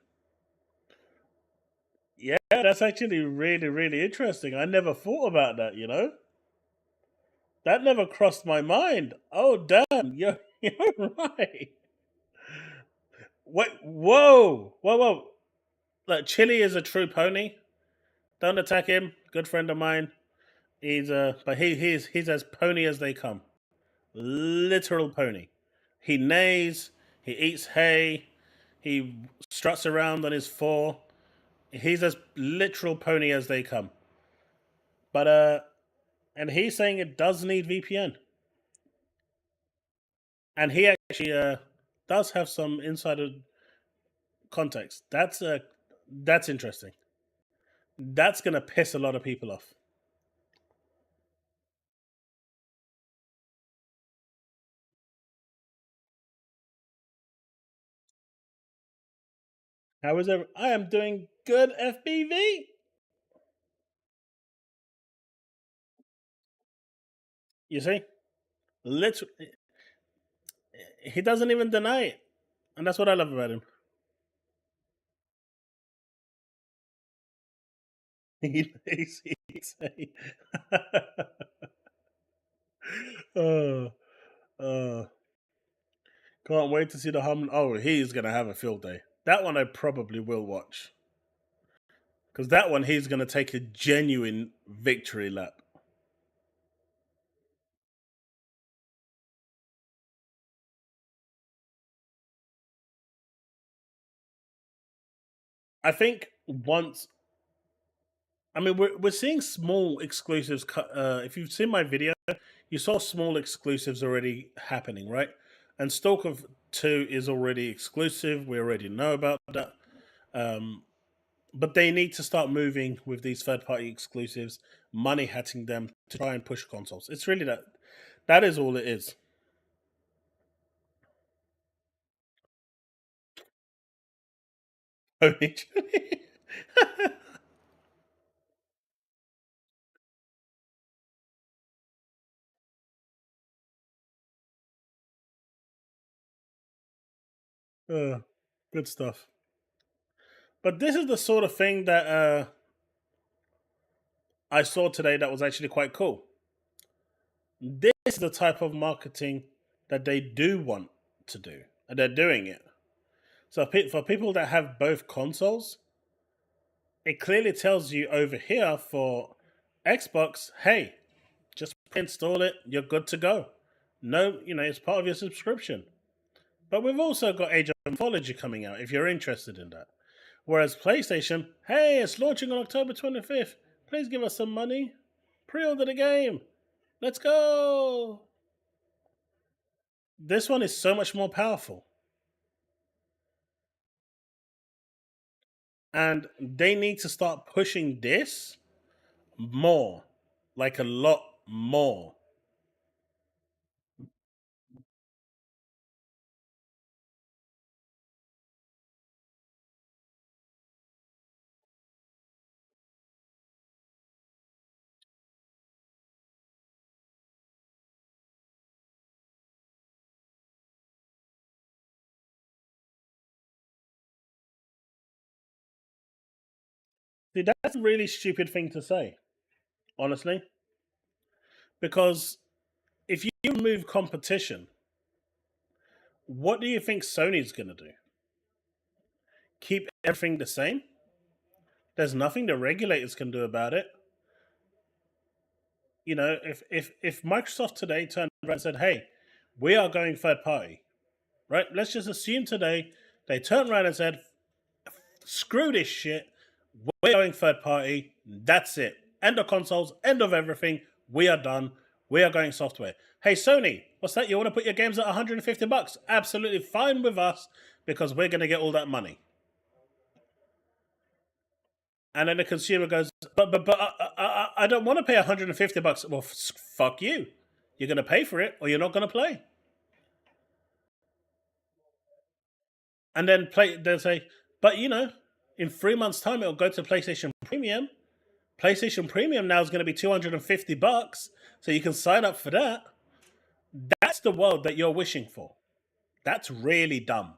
Yeah, that's actually really, really interesting. I never thought about that, you know? That never crossed my mind. Oh, damn. You're right. Wait, whoa. Look, Chille is a true pony. Don't attack him. Good friend of mine. But he's as pony as they come. Literal pony. He neighs. He eats hay. He struts around on his four. He's as literal pony as they come. But and he's saying it does need VPN, and he actually does have some insider context. That's interesting. That's gonna piss a lot of people off. How is it? I am doing good, FBV. You see, literally, he doesn't even deny it, and that's what I love about him. He's uh, uh, can't wait to see the hum. Oh, he's gonna have a field day. That one I probably will watch because that one he's gonna take a genuine victory lap. I think once. I mean, we're seeing small exclusives. If you've seen my video, you saw small exclusives already happening, right? And Stalker 2 is already exclusive. We already know about that. Um, but they need to start moving with these third party exclusives, money hatting them to try and push consoles. It's really that. That is all it is. uh, good stuff. But this is the sort of thing that I saw today that was actually quite cool. This is the type of marketing that they do want to do, and they're doing it. So for people that have both consoles, it clearly tells you over here for Xbox, hey, just install it, you're good to go. No, it's part of your subscription. But we've also got Age of Mythology coming out if you're interested in that. Whereas PlayStation, hey, it's launching on October 25th. Please give us some money. Pre-order the game. Let's go. This one is so much more powerful. And they need to start pushing this more. Like a lot more. See, that's a really stupid thing to say, honestly. Because if you remove competition, what do you think Sony's going to do? Keep everything the same? There's nothing the regulators can do about it. If Microsoft today turned around and said, "Hey, we are going third party," right? Let's just assume today they turned around and said, "Screw this shit. We're going third party. That's it. End of consoles. End of everything. We are done. We are going software." Hey, Sony, what's that? You want to put your games at $150? Absolutely fine with us because we're going to get all that money. And then the consumer goes, but I don't want to pay $150. Well, fuck you. You're going to pay for it, or you're not going to play. And then they'll say, but in 3 months' time, it'll go to PlayStation Premium. PlayStation Premium now is going to be $250, so you can sign up for that. That's the world that you're wishing for. That's really dumb.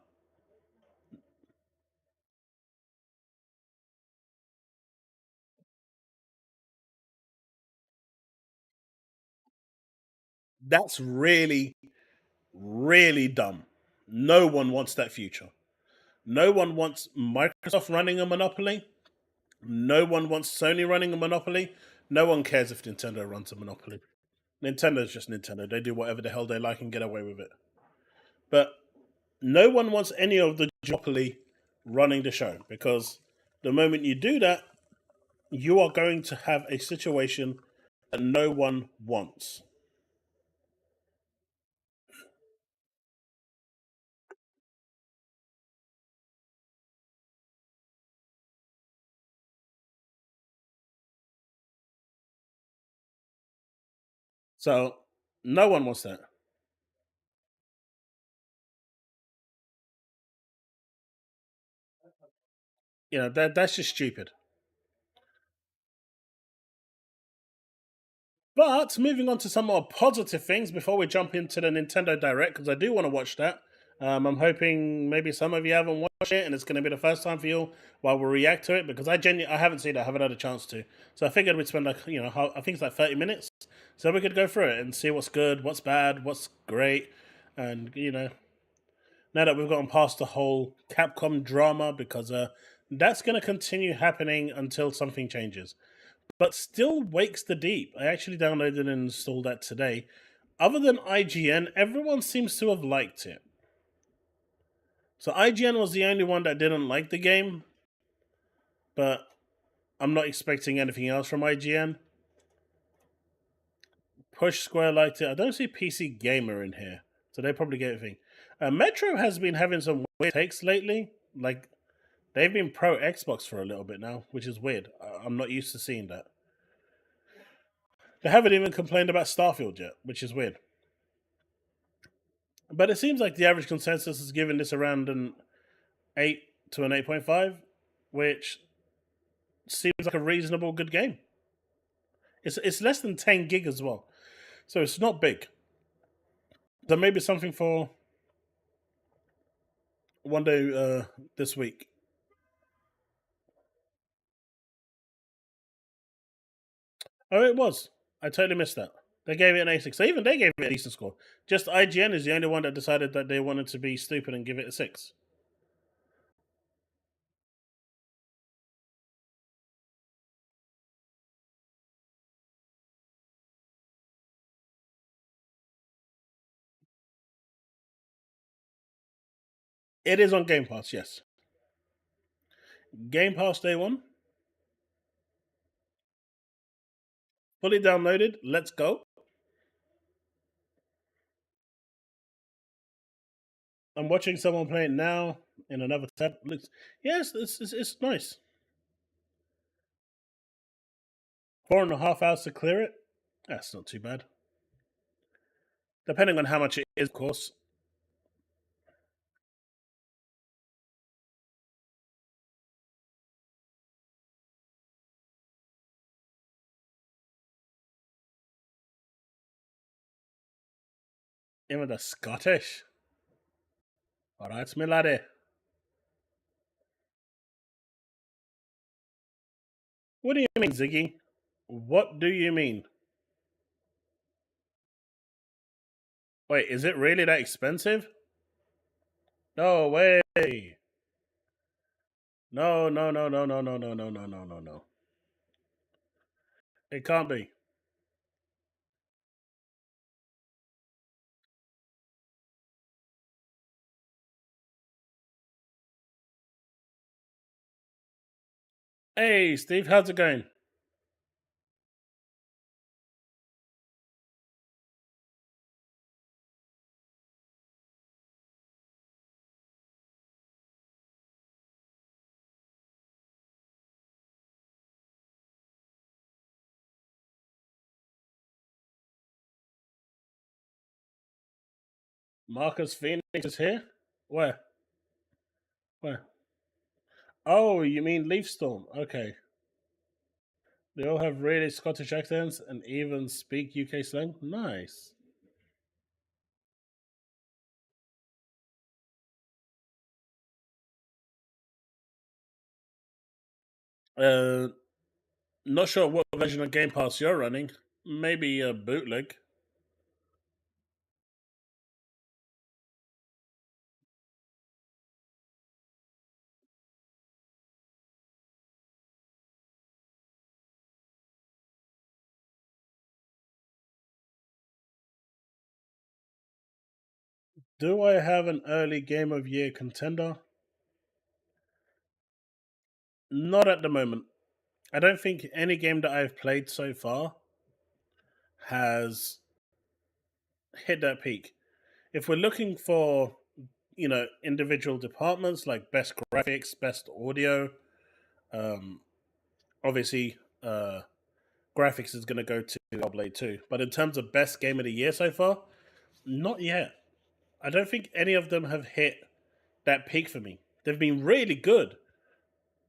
That's really, really dumb. No one wants that future. No one wants Microsoft running a monopoly. No one wants Sony running a monopoly. No one cares if Nintendo runs a monopoly. Nintendo's just Nintendo. They do whatever the hell they like and get away with it. But no one wants any of the monopoly running the show, because the moment you do that, you are going to have a situation that no one wants. So no one wants that. That's just stupid. But moving on to some more positive things before we jump into the Nintendo Direct, because I do want to watch that. I'm hoping maybe some of you haven't watched it, and it's going to be the first time for you while we react to it, because I haven't seen it, I haven't had a chance to. So I figured we'd spend I think it's like 30 minutes, so we could go through it and see what's good, what's bad, what's great, and now that we've gotten past the whole Capcom drama, because that's going to continue happening until something changes. But still Wakes the Deep. I actually downloaded and installed that today. Other than IGN, everyone seems to have liked it. So IGN was the only one that didn't like the game, but I'm not expecting anything else from IGN. Push Square liked it. I don't see PC Gamer in here, so they probably get everything. Metro has been having some weird takes lately. Like, they've been pro Xbox for a little bit now, which is weird. I'm not used to seeing that. They haven't even complained about Starfield yet, which is weird. But it seems like the average consensus is giving this around an 8 to an 8.5, which seems like a reasonable good game. It's less than 10 gig as well, so it's not big. So maybe something for one day this week. Oh, it was. I totally missed that. They gave it an A6. So even they gave it a decent score. Just IGN is the only one that decided that they wanted to be stupid and give it a 6. It is on Game Pass, yes. Game Pass day one. Fully downloaded. Let's go. I'm watching someone play it now in another tab. Looks, yes, it's nice. 4.5 hours to clear it. That's not too bad. Depending on how much it is, of course. Even the Scottish. Alright, me laddie. What do you mean, Ziggy? What do you mean? Wait, is it really that expensive? No way. No, no, no, no, no, no, no, no, no, no, no, no. It can't be. Hey, Steve, how's it going? Marcus Phoenix is here? Where? Where? Oh, you mean Leafstorm? Okay. They all have really Scottish accents and even speak UK slang? Nice. Uh, Not sure what version of Game Pass you're running. Maybe a bootleg. Do I have an early Game of Year contender? Not at the moment. I don't think any game that I've played so far has hit that peak. If we're looking for, individual departments like best graphics, best audio, um, obviously, graphics is going to go to Blade 2. But in terms of best game of the year so far, not yet. I don't think any of them have hit that peak for me. They've been really good,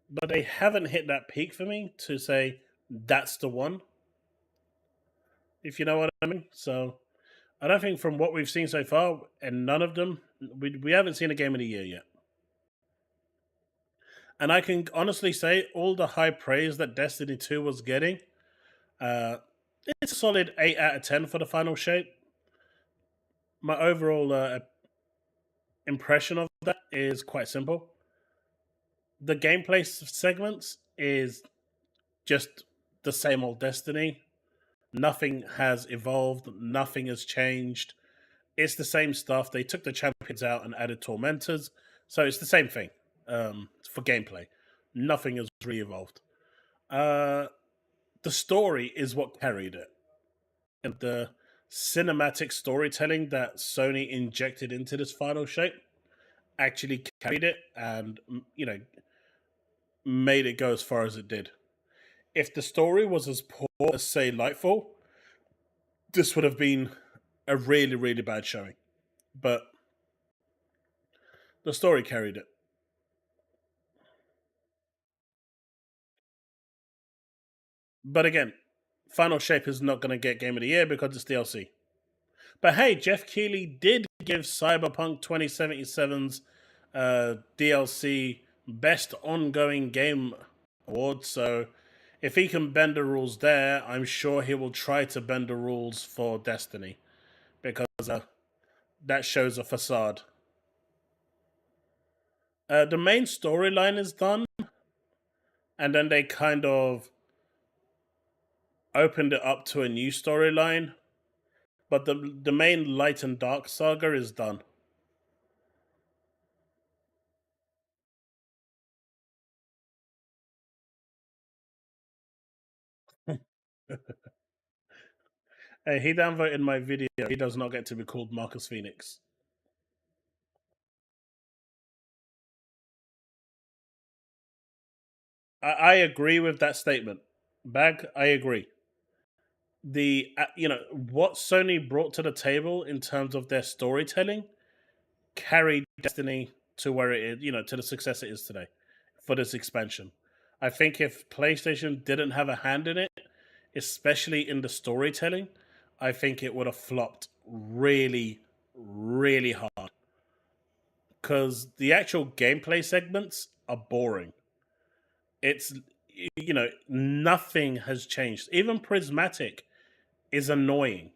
but they haven't hit that peak for me to say that's the one, if you know what I mean. So I don't think from what we've seen so far, and none of them, we haven't seen a game of the year yet. And I can honestly say all the high praise that Destiny 2 was getting, uh, it's a solid 8 out of 10 for the final shape. My overall impression of that is quite simple. The gameplay segments is just the same old Destiny. Nothing has evolved, nothing has changed. It's the same stuff. They took the champions out and added tormentors, so it's the same thing for gameplay. Nothing has re evolved. Uh, the story is what carried it. And the cinematic storytelling that Sony injected into this final shape actually carried it and, made it go as far as it did. If the story was as poor as, say, Lightfall, this would have been a really, really bad showing. But the story carried it. But again, Final Shape is not going to get Game of the Year because it's DLC. But hey, Jeff Keighley did give Cyberpunk 2077's DLC Best Ongoing Game Award, so if he can bend the rules there, I'm sure he will try to bend the rules for Destiny because that shows a facade. The main storyline is done, and then they kind of opened it up to a new storyline. But the main light and dark saga is done. Hey, he downvoted my video. He does not get to be called Marcus Phoenix. I agree with that statement. Bag, I agree. The what Sony brought to the table in terms of their storytelling carried Destiny to where it is, to the success it is today for this expansion. I think if PlayStation didn't have a hand in it, especially in the storytelling, I think it would have flopped really, really hard. Because the actual gameplay segments are boring. It's, nothing has changed. Even Prismatic is annoying.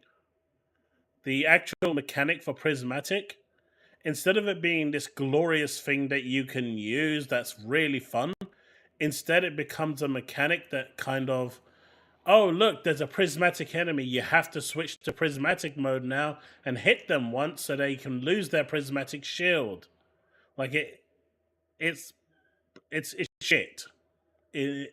The actual mechanic for Prismatic, instead of it being this glorious thing that you can use that's really fun, instead it becomes a mechanic that kind of, oh, look, there's a prismatic enemy. You have to switch to prismatic mode now and hit them once so they can lose their prismatic shield. Like it's it's shit. In,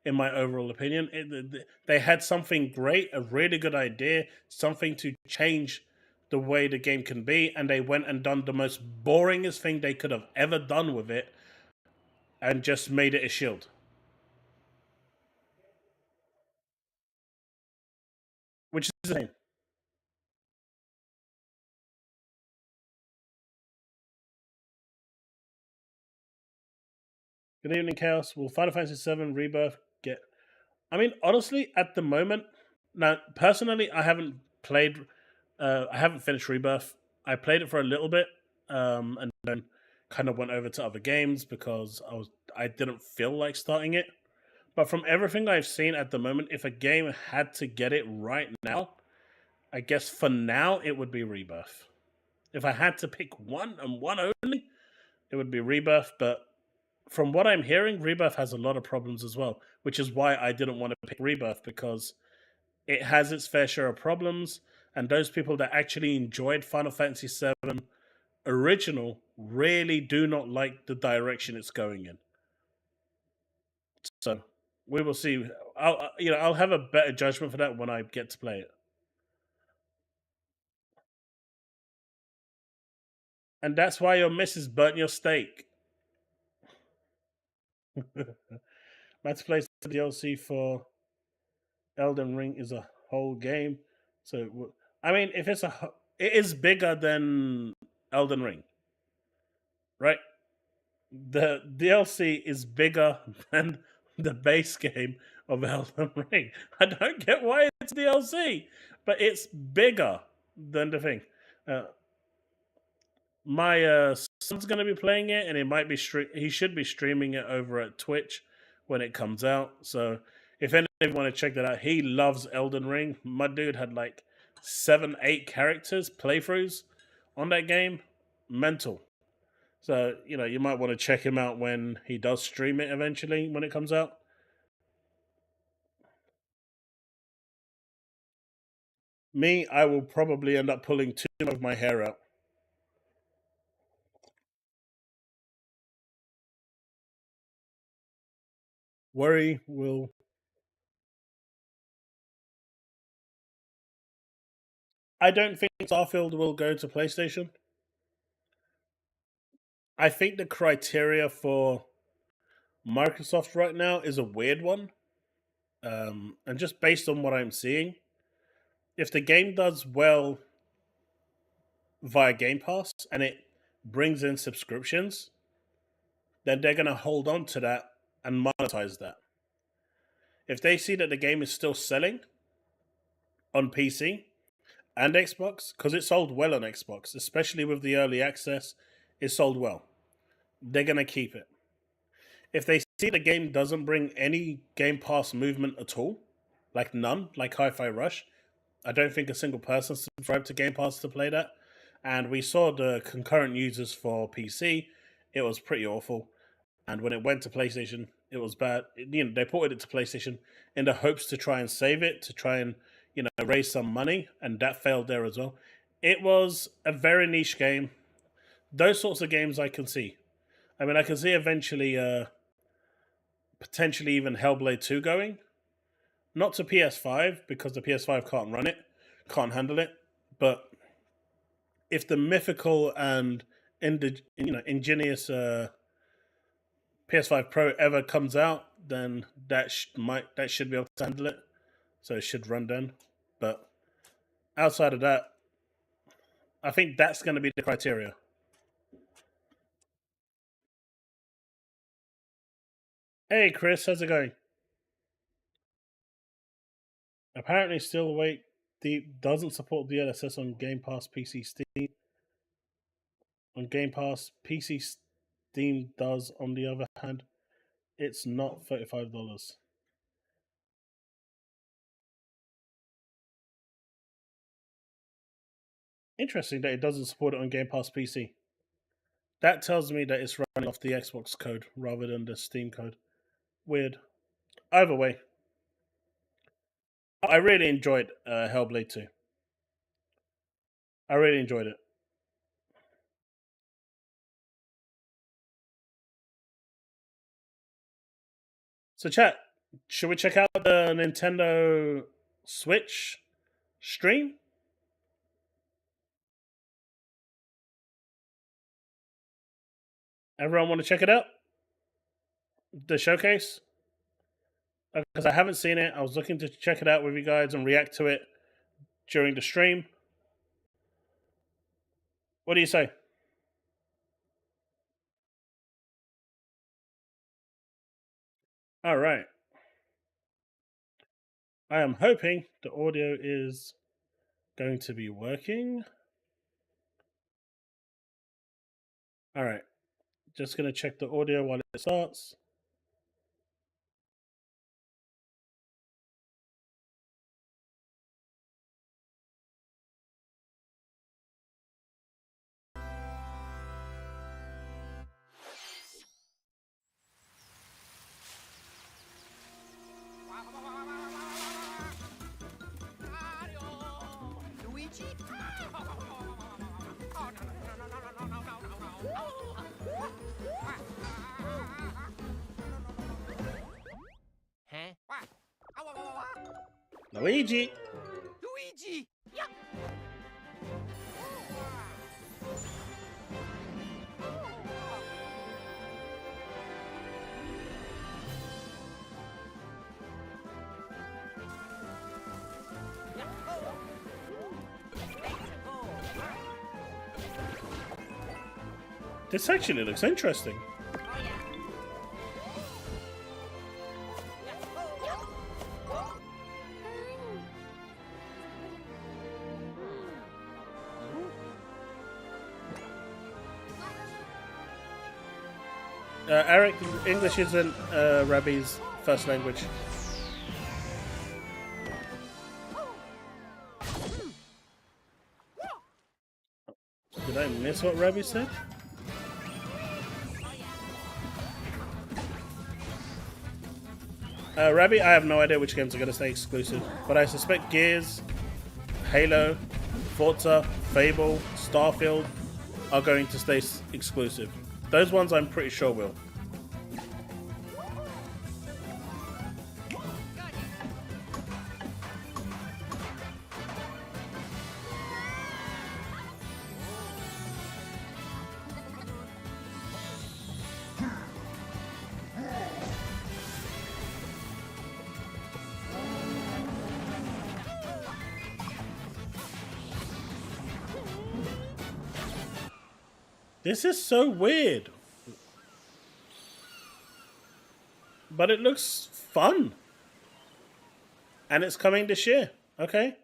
in my overall opinion, they had something great, a really good idea, something to change the way the game can be, and they went and done the most boringest thing they could have ever done with it, and just made it a shield. Which is the same. Good evening, Chaos. Will Final Fantasy VII Rebirth get? I mean, honestly, at the moment, now personally, I haven't played. I haven't finished Rebirth. I played it for a little bit, and then kind of went over to other games because I didn't feel like starting it. But from everything I've seen at the moment, if a game had to get it right now, I guess for now it would be Rebirth. If I had to pick one and one only, it would be Rebirth. But from what I'm hearing, Rebirth has a lot of problems as well, which is why I didn't want to pick Rebirth because it has its fair share of problems, and those people that actually enjoyed Final Fantasy VII original really do not like the direction it's going in. So we will see. I'll have a better judgment for that when I get to play it. And that's why your missus burnt your steak. Let's play the DLC for Elden Ring is a whole game. So I mean, if it is bigger than Elden Ring, right? The DLC is bigger than the base game of Elden Ring. I don't get why it's DLC, but it's bigger than the thing. Uh, my son's gonna be playing it, and he might be he should be streaming it over at Twitch when it comes out. So if anyone want to check that out, he loves Elden Ring. My dude had like 7, 8 characters playthroughs on that game. Mental. So you might want to check him out when he does stream it eventually when it comes out. Me, I will probably end up pulling too much of my hair out. Worry will. I don't think Starfield will go to PlayStation. I think the criteria for Microsoft right now is a weird one. And just based on what I'm seeing, if the game does well via Game Pass and it brings in subscriptions, then they're going to hold on to that and monetize that. If they see that the game is still selling on PC and Xbox, because it sold well on Xbox, especially with the early access, it sold well. They're going to keep it. If they see the game doesn't bring any Game Pass movement at all, like none, like Hi Fi Rush, I don't think a single person subscribed to Game Pass to play that. And we saw the concurrent users for PC, it was pretty awful. And when it went to PlayStation, it was bad. They ported it to PlayStation in the hopes to try and save it, to try and raise some money, and that failed there as well. It was a very niche game. Those sorts of games I can see. I mean, I can see eventually, potentially even Hellblade 2 going. Not to PS5 because the PS5 can't run it, can't handle it. But if the mythical and ingenious PS5 Pro ever comes out, then that should be able to handle it. So it should run then. But outside of that, I think that's going to be the criteria. Hey Chris, how's it going? Apparently, still awake. Doesn't support DLSS on Game Pass PC Steam. On Game Pass PC Steam does. On the other hand, it's not $35. Interesting that it doesn't support it on Game Pass PC. That tells me that it's running off the Xbox code rather than the Steam code. Weird. Either way, I really enjoyed Hellblade 2. I really enjoyed it. So, chat, should we check out the Nintendo Switch stream? Everyone want to check it out? The showcase? Because I haven't seen it. I was looking to check it out with you guys and react to it during the stream. What do you say? All right. I am hoping the audio is going to be working. All right. Just going to check the audio while it starts. Luigi? Huh? Luigi. Luigi! Yeah. This actually looks interesting. Eric, English isn't Rabbi's first language. Did I miss what Rabbi said? Rabbi, I have no idea which games are going to stay exclusive, but I suspect Gears, Halo, Forza, Fable, Starfield are going to stay exclusive. Those ones I'm pretty sure will. This is so weird. But it looks fun. And it's coming this year. Okay.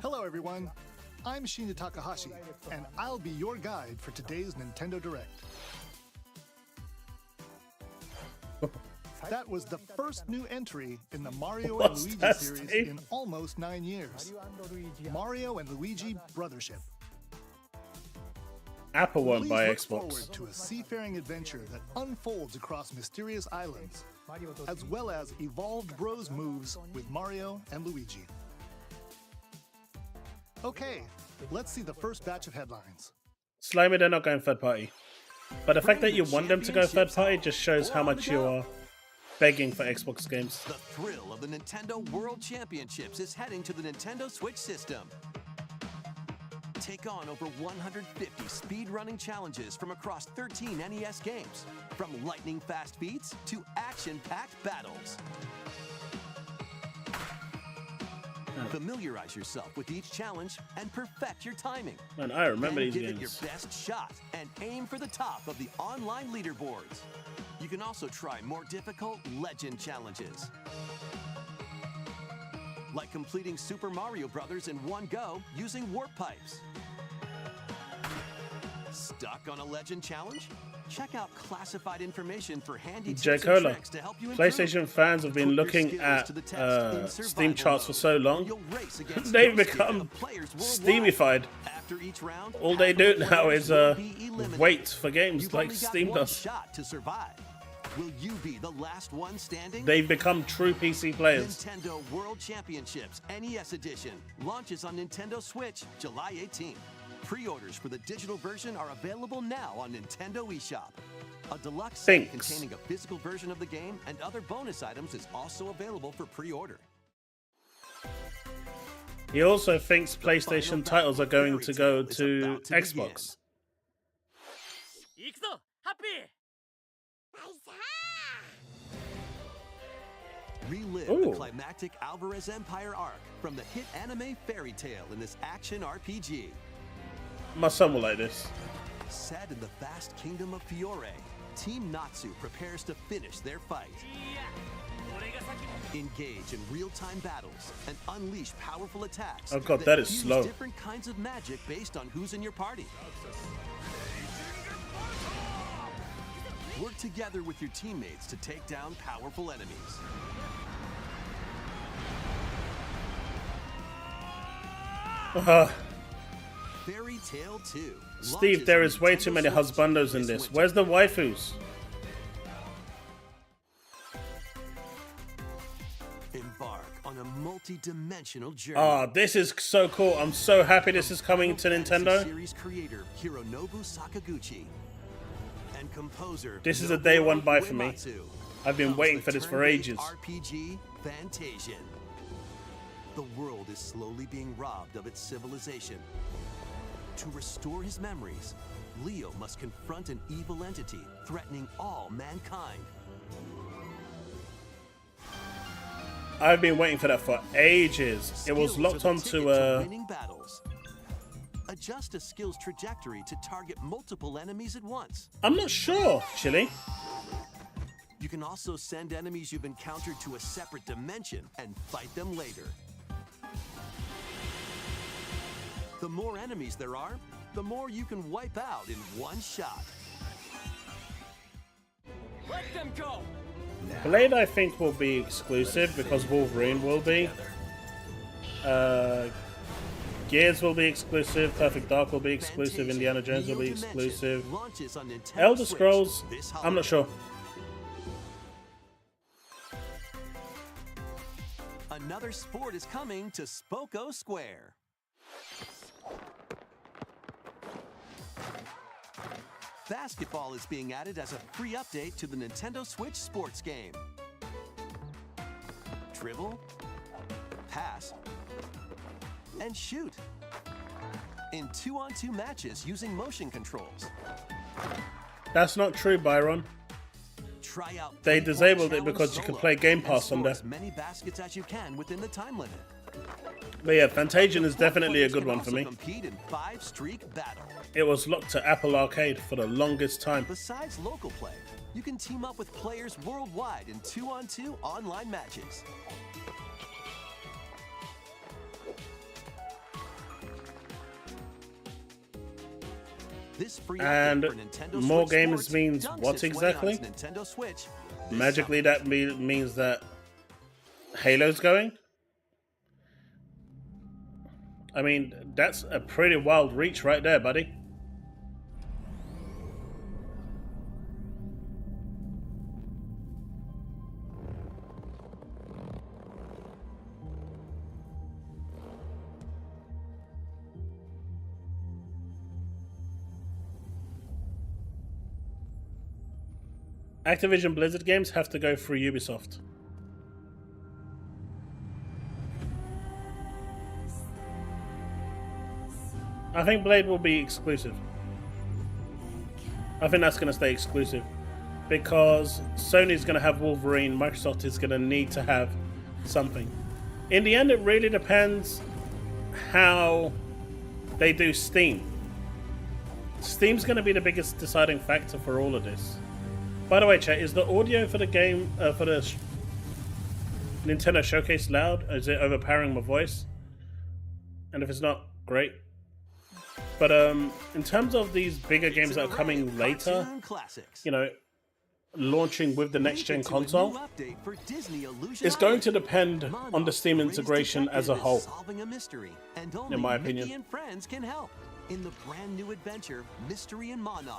Hello everyone, I'm Shinya Takahashi, and I'll be your guide for today's Nintendo Direct. That was the first new entry in the Mario and What's Luigi that, series Steve? in almost 9 years. Mario and Luigi Brothership. Apple won't Please buy look Xbox. forward to a seafaring adventure that unfolds across mysterious islands, as well as evolved bros moves with Mario and Luigi. Okay, let's see the first batch of headlines. Slimy, they're not going third party. But the fact that you want them to go third party just shows how much you are begging for Xbox games. The thrill of the Nintendo World Championships is heading to the Nintendo Switch system. Take on over 150 speedrunning challenges from across 13 NES games, from lightning-fast beats to action-packed battles. Familiarize yourself with each challenge and perfect your timing. Man, I remember Then these give it games. your best shot and aim for the top of the online leaderboards. You can also try more difficult legend challenges, like completing Super Mario Bros. In one go using warp pipes. Stuck on a legend challenge? Check out classified information for handy tips and J-Cola. tricks to help you improve. PlayStation fans have been Put your looking skills at to the test in Steam survival charts for mode, so where long. you'll race against They've no skill become of players worldwide. Steamified. After each round, All they do half of the now players is will be eliminated. wait for games You've like only got Steam one does. shot to survive. Will you be the last one standing? They've become true PC players. Nintendo World Championships NES Edition launches on Nintendo Switch July 18th. Pre-orders for the digital version are available now on Nintendo eShop. A deluxe set Thanks. containing a physical version of the game and other bonus items is also available for pre-order. He also thinks PlayStation titles are going to go Fairy Tail is to about to Xbox. Relive Ooh. the climactic Alvarez Empire arc from the hit anime Fairy Tail in this action RPG. My son will like this. Set in the vast kingdom of Fiore, Team Natsu prepares to finish their fight. Engage in real-time battles and unleash powerful attacks. Oh god, that is fuse slow. Different kinds of magic based on who's in your party. Work together with your teammates to take down powerful enemies. Fairy Tail 2. Steve, there is way too many husbandos in this. Where's the waifus? Embark on a multi-dimensional journey. Ah, this is so cool. I'm so happy this is coming to Nintendo. Series creator Hironobu Sakaguchi and composer. This is a day one buy for me. Uematsu I've been comes waiting with for this for turn-based ages. RPG Fantasian. The world is slowly being robbed of its civilization. To restore his memories, Leo must confront an evil entity threatening all mankind. I've been waiting for that for ages. It was Skills locked are the onto ticket to winning battles. Adjust a skill's trajectory to target multiple enemies at once. I'm not sure, Chille. You can also send enemies you've encountered to a separate dimension and fight them later. The more enemies there are, the more you can wipe out in one shot. Let them go! Blade, I think, will be exclusive because Wolverine will be. Gears will be exclusive. Perfect Dark will be exclusive. Fantasia Indiana Jones will be Neo Dimension exclusive. launches on Nintendo Elder Switch Scrolls, this I'm not sure. Another sport is coming to Spoko Square. Basketball is being added as a free update to the Nintendo Switch sports game. Dribble, pass, and shoot. In 2-on-2 matches using motion controls. That's not true, Byron. Try out They 3-point disabled it challenge because you can solo play Game and Pass on score there. as many baskets as you can within the time limit. But yeah, Fantasian is definitely a Players good can one for also me. compete in 5-streak battle. It was locked to Apple Arcade for the longest time. Besides local play, you can team up with players worldwide in 2-on-2 online matches. This free And update for Nintendo more Switch games Sports means dunks what its way exactly? onto Nintendo Switch this Magically, summer. that means that Halo's going? I mean, that's a pretty wild reach right there, buddy. Activision Blizzard games have to go through Ubisoft. I think Blade will be exclusive. I think that's going to stay exclusive. Because Sony's going to have Wolverine, Microsoft is going to need to have something. In the end, it really depends how they do Steam. Steam's going to be the biggest deciding factor for all of this. By the way, chat, is the audio for the game, for the Nintendo Showcase loud? Is it overpowering my voice? And if it's not, great. But in terms of these bigger games that are coming later, you know, launching with the next gen console, it's going to depend on the Steam integration as a whole, in my opinion. In the brand new adventure, Mystery in Mana,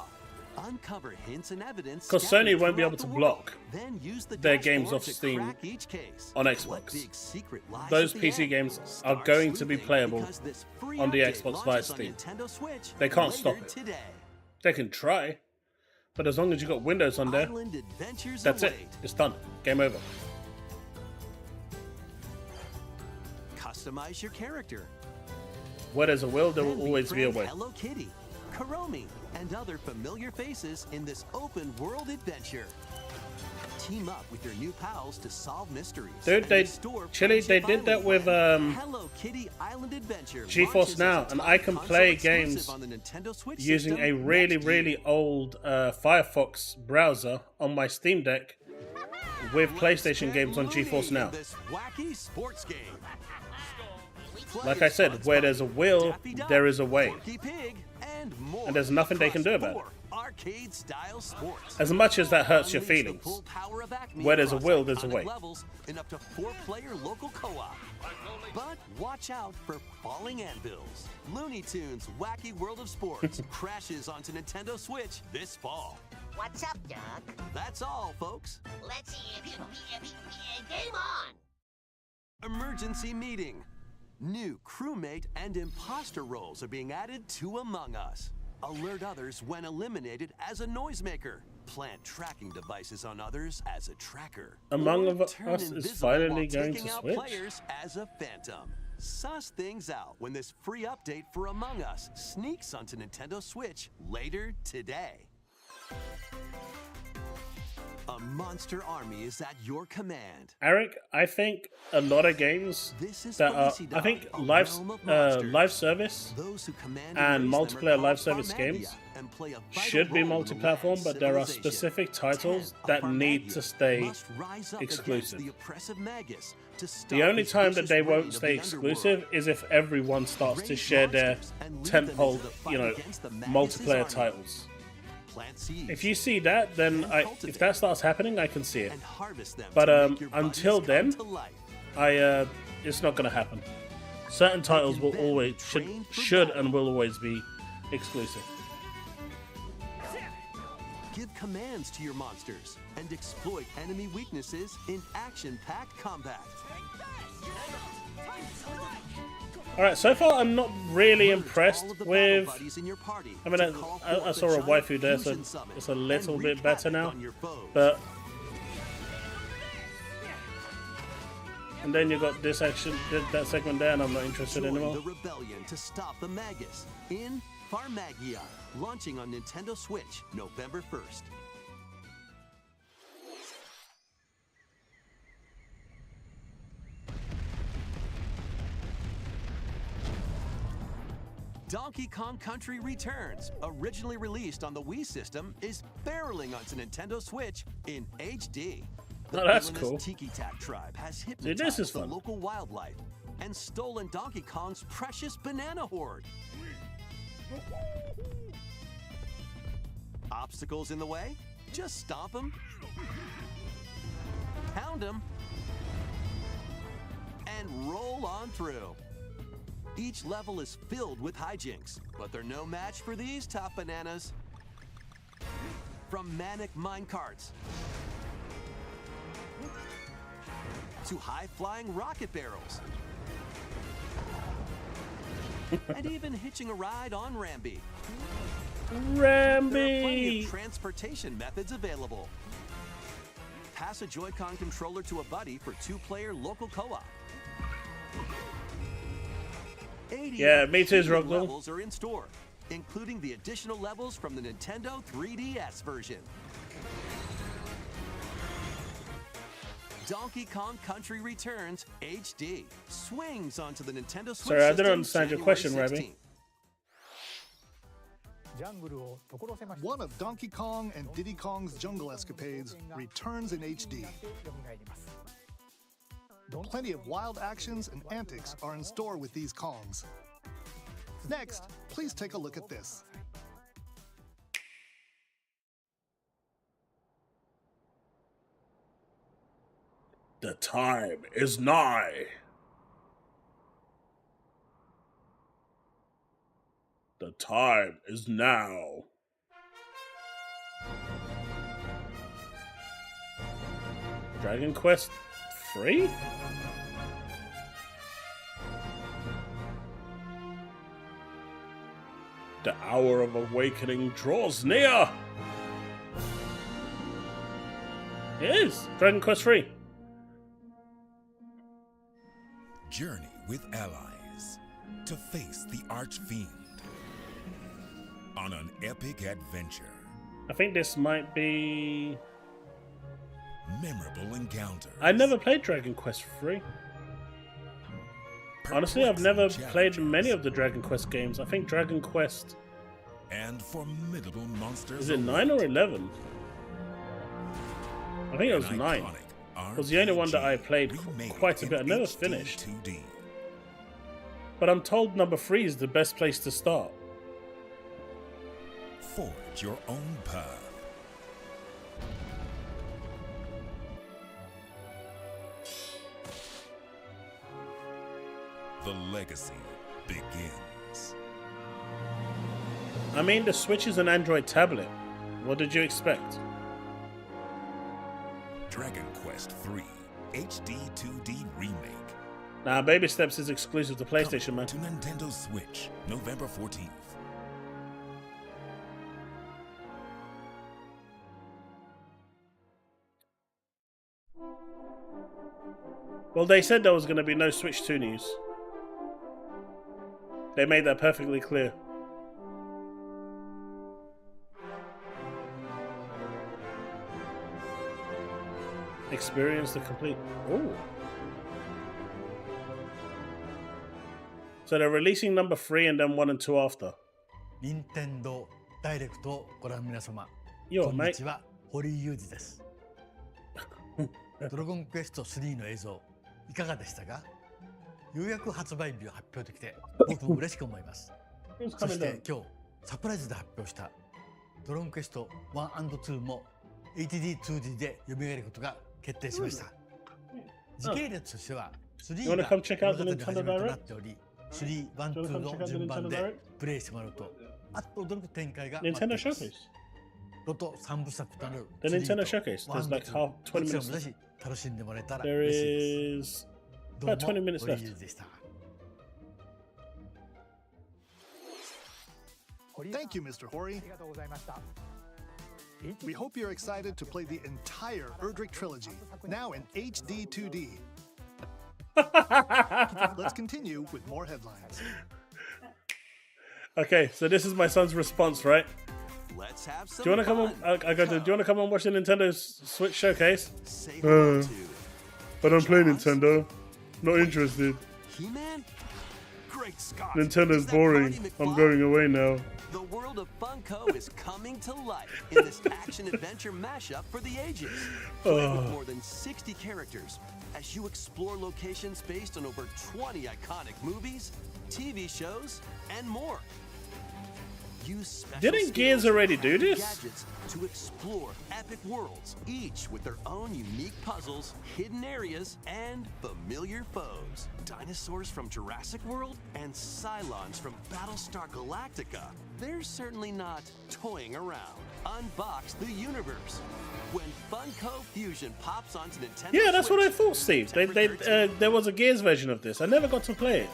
uncover hints and evidence. Because Sony won't be able to block their games off to Steam crack each case. on What Xbox. big secret lies Those at the PC end? games are Start going to be sleuthing playable because this free on the update Xbox via launches on Steam. Nintendo Switch They can't later stop it. Today. They can try, but as long as you got Windows on there, Island adventures that's it. await. It's done. Game over. Customize your character. Where there's a will, there will Then always be a befriend way. Hello Kitty, Kuromi, and other familiar faces in this open world adventure. Team up with your new pals to solve mysteries. Dude, and they restore Chille, they Friendship did that Island with when Hello Kitty Island Adventure GeForce launches Now, as a and top I can console play exclusive games on the Nintendo Switch using system a really, next year. really old Firefox browser on my Steam Deck with PlayStation games on GeForce Now. This wacky sports game. Like I said, where there's a will, there is a way. Porky Pig, and more. And there's nothing they can do about it. Across 4 arcade-style sports. As much as that hurts your Unleash the feelings, full power of Acme where there's a across will, there's a iconic way. levels in up to 4-player local co-op. But watch out for falling anvils. Looney Tunes Wacky World of Sports crashes onto Nintendo Switch this fall. What's up, Doc? That's all, folks. Let's game on. Emergency meeting. New crewmate and imposter roles are being added to Among Us. Alert others when eliminated as a noisemaker. Plant tracking devices on others as a tracker. Among Or Us turn is invisible finally while going taking to out Switch? players as a phantom. Suss things out when this free update for Among Us sneaks onto Nintendo Switch later today. A monster army is at your command. Eric, I think a lot of games This is that are, Felicity I think Dog, a live realm of monsters. live service Those who command and race them are multiplayer called live service Farmagia games and play a vital should be role in the multi-platform, land but there are civilization. specific titles 10 that of need Farmagia to stay must rise up exclusive. against the oppressive Magus to stop The only his time that vicious they reign won't of stay the underworld. exclusive is if everyone starts to Raise share their monsters and lead them into tentpole, the fight you know, against the Magus' multiplayer army. titles. Plant seeds If you see that, then and if cultivate that starts happening, I can see it. and harvest them But to make your until buddies come then, to life. it's not gonna happen. Certain titles will then always train for should battle. and will always be exclusive. Give commands to your monsters and exploit enemy weaknesses in action-packed combat. All right, so far I'm not really Merge impressed all of the with. battle buddies in your party I mean, to call I forth saw a giant waifu there, so fusion summon it's a little and bit wreak better havoc now. on your foes. But and then you got this action, that segment there, and I'm not interested Join anymore. the rebellion to stop the Magus in Farmagia, launching on Nintendo Switch November 1st. Donkey Kong Country Returns, originally released on the Wii system, is barreling onto Nintendo Switch in HD. The Oh, that's villainous cool. Tiki Tak tribe has this hypnotized is the fun. local wildlife and stolen Donkey Kong's precious banana hoard. Obstacles in the way? Just stomp them, pound them, and roll on through. Each level is filled with hijinks, but they're no match for these top bananas. From manic minecarts to high-flying rocket barrels, and even hitching a ride on Rambi. There are plenty Rambi! of transportation methods available. Pass a Joy-Con controller to a buddy for 2-player local co-op. 80 Yeah, me too, hidden Rogdal. levels are in store, including the additional levels from the Nintendo 3DS version. Donkey Kong Country Returns HD swings onto the Nintendo Switch Sorry, I didn't system understand your January question, Rabbi. 16th. ジャングルを所狭しと One of Donkey Kong and Diddy Kong's jungle escapades returns in HD. 蘇ります。 Plenty of wild actions and antics are in store with these Kongs. Next, please take a look at this. The time is nigh. The time is now. Dragon Quest 3? The hour of awakening draws near. It is Dragon Quest 3. Journey with allies to face the Archfiend on an epic adventure. I think this might be memorable encounters. I never played Dragon Quest 3. Honestly, I've never played many of the Dragon Quest games. I think Dragon Quest... And formidable monsters. Is it 9 or 11? I think it was 9. It was the only one that I played quite a bit. I never finished. 2D. But I'm told number 3 is the best place to start. Forge your own path. The legacy begins. I mean, the Switch is an Android tablet. What did you expect? Dragon Quest 3 HD 2D Remake. Nah, Baby Steps is exclusive to PlayStation, man. To Nintendo Switch, November 14th. Well, they said there was going to be no Switch 2 news. They made that perfectly clear. Experience the complete... Ooh. So they're releasing number 3 and then 1 and 2 after. 任天堂ダイレクトをご覧の皆様、 Yo, こんに mate. ちは、堀井裕二です。ドラゴンクエスト3の映像、いかがでしたか？ようやく発売日を発表できて、僕も嬉しく思います。そして今日、サプライズで発表したドラゴンクエスト1 & 2も HD2D で蘇ることが決定しました。時系列としては3が物語の始まりとなっており、3、1、2の順番でプレイしてもらうと、あっと驚く展開が待ってい Nintendo ます。 Showcase. ロト3部作となる The Nintendo Showcase. There's like half 20 minutes. ぜひ楽しんでもらえたら There 嬉しいです。 is どう about 20 minutes も堀井 left. 裕二でした。 Thank you, Mr. Hori. ありがとうございました。 We hope you're excited to play the entire Erdrick trilogy, now in HD 2D. Let's continue with more headlines. Okay, so this is my son's response, right? Let's have some Do you want to come on? fun. I got. Do you want to come and watch the Nintendo Switch showcase? Say hello to I don't play Nintendo. Not interested. He-Man? Great Scott! Nintendo's Is that boring. Marty I'm McFly? going away now. The world of Funko is coming to life in this action-adventure mashup for the ages. Play with more than 60 characters as you explore locations based on over 20 iconic movies, TV shows, and more. Use special Didn't Gears skills already and do this? gadgets to explore epic worlds, each with their own unique puzzles, hidden areas, and familiar foes. Dinosaurs from Jurassic World and Cylons from Battlestar Galactica. They're certainly not toying around. Unbox the universe. When Funko Fusion pops onto Nintendo Yeah, that's what I Switch, thought, Steve. September 13th, There was a Gears version of this. I never got to play it,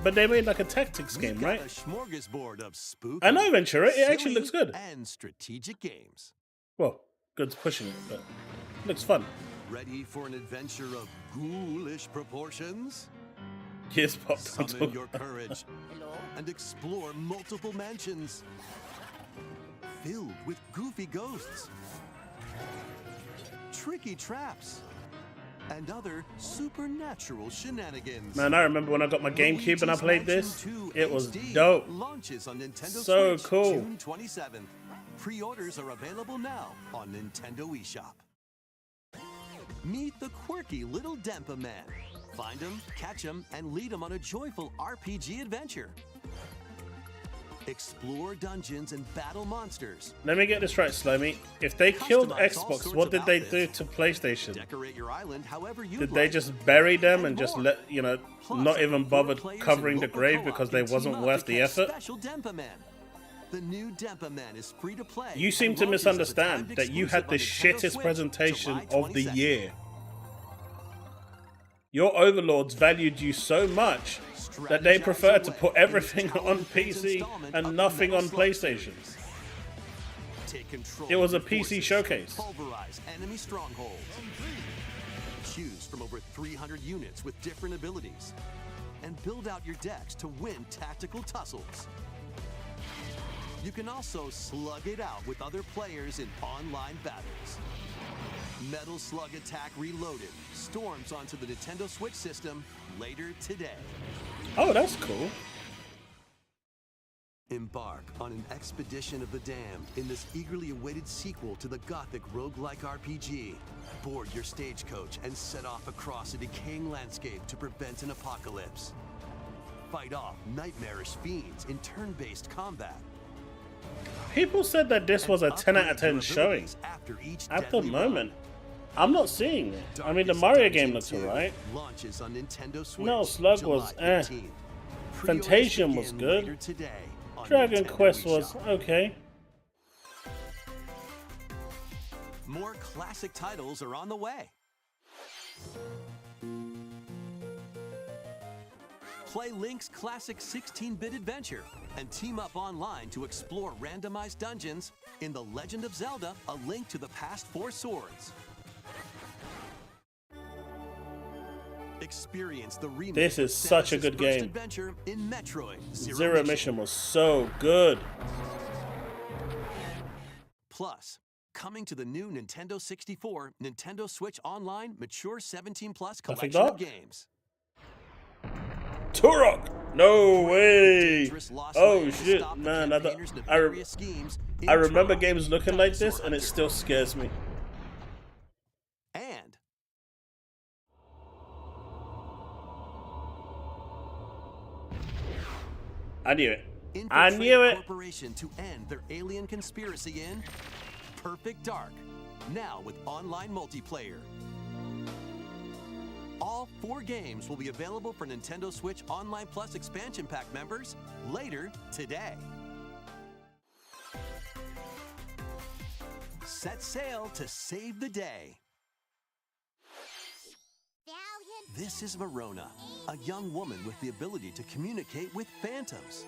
but they made like a tactics we've game, got right? a smorgasbord of spooky, I know, Ventura. It actually silly, looks good. and strategic games. Well, good's pushing it, but it looks fun. Ready for an adventure of ghoulish proportions? Gears popped Summon onto your courage Hello? and explore multiple mansions filled with goofy ghosts, tricky traps, and other supernatural shenanigans. Man, I remember when I got my GameCube and I Luigi's played this. Mansion 2 It was HD dope. Launches on Nintendo So Switch cool. June 27th. Pre-orders are available now on Nintendo eShop. Meet the quirky little Dempa Man. Find him, catch him, and lead him on a joyful RPG adventure. Explore dungeons and battle monsters. Let me get this right, Slimy. If they killed Customize all Xbox, sorts what of did they do outfits. to PlayStation? Decorate your island however you Did like. they just bury them and And just more. let, you know, Plus, not even bother four players covering in the local grave co-op because they can team wasn't up worth to the catch effort? Special Dempa Man. The new Dempa Man is free to play. You seem and to launches as a misunderstand timed that you had the exclusive on Nintendo shittest Switch, presentation July of the 22nd. year. Your overlords valued you so much that they preferred to put everything on PC and nothing on PlayStation. Take control It was of a your PC forces, showcase. Pulverize enemy strongholds. Choose from over 300 units with different abilities. And build out your decks to win tactical tussles. You can also slug it out with other players in online battles. Metal Slug Attack Reloaded storms onto the Nintendo Switch system later today. Oh, that's cool. Embark on an expedition of the damned in this eagerly awaited sequel to the gothic roguelike RPG. Board your stagecoach and set off across a decaying landscape to prevent an apocalypse. Fight off nightmarish fiends in turn-based combat. People said that this was a 10 out of 10 showing. At the moment, I'm not seeing it. I mean, the Mario game looks alright. Launches on Nintendo Switch. No, Slug was eh. Fantasium was good. Dragon Quest was okay. More classic titles are on the way. Play Link's classic 16-bit adventure and team up online to explore randomized dungeons in The Legend of Zelda: A Link to the Past 4 Swords. Experience the remake. This is such a good game. Adventure in Metroid Zero Mission was so good. Plus, coming to the new Nintendo 64, Nintendo Switch Online Mature 17+ collection of games. Turok! No way! Oh shit, man! I remember games looking like this, and it still scares me. And I knew it. I knew it. Corporation to end their alien conspiracy in Perfect Dark, now with online multiplayer. All 4 games will be available for Nintendo Switch Online Plus expansion pack members later today. Set sail to save the day. This is Marona, a young woman with the ability to communicate with phantoms.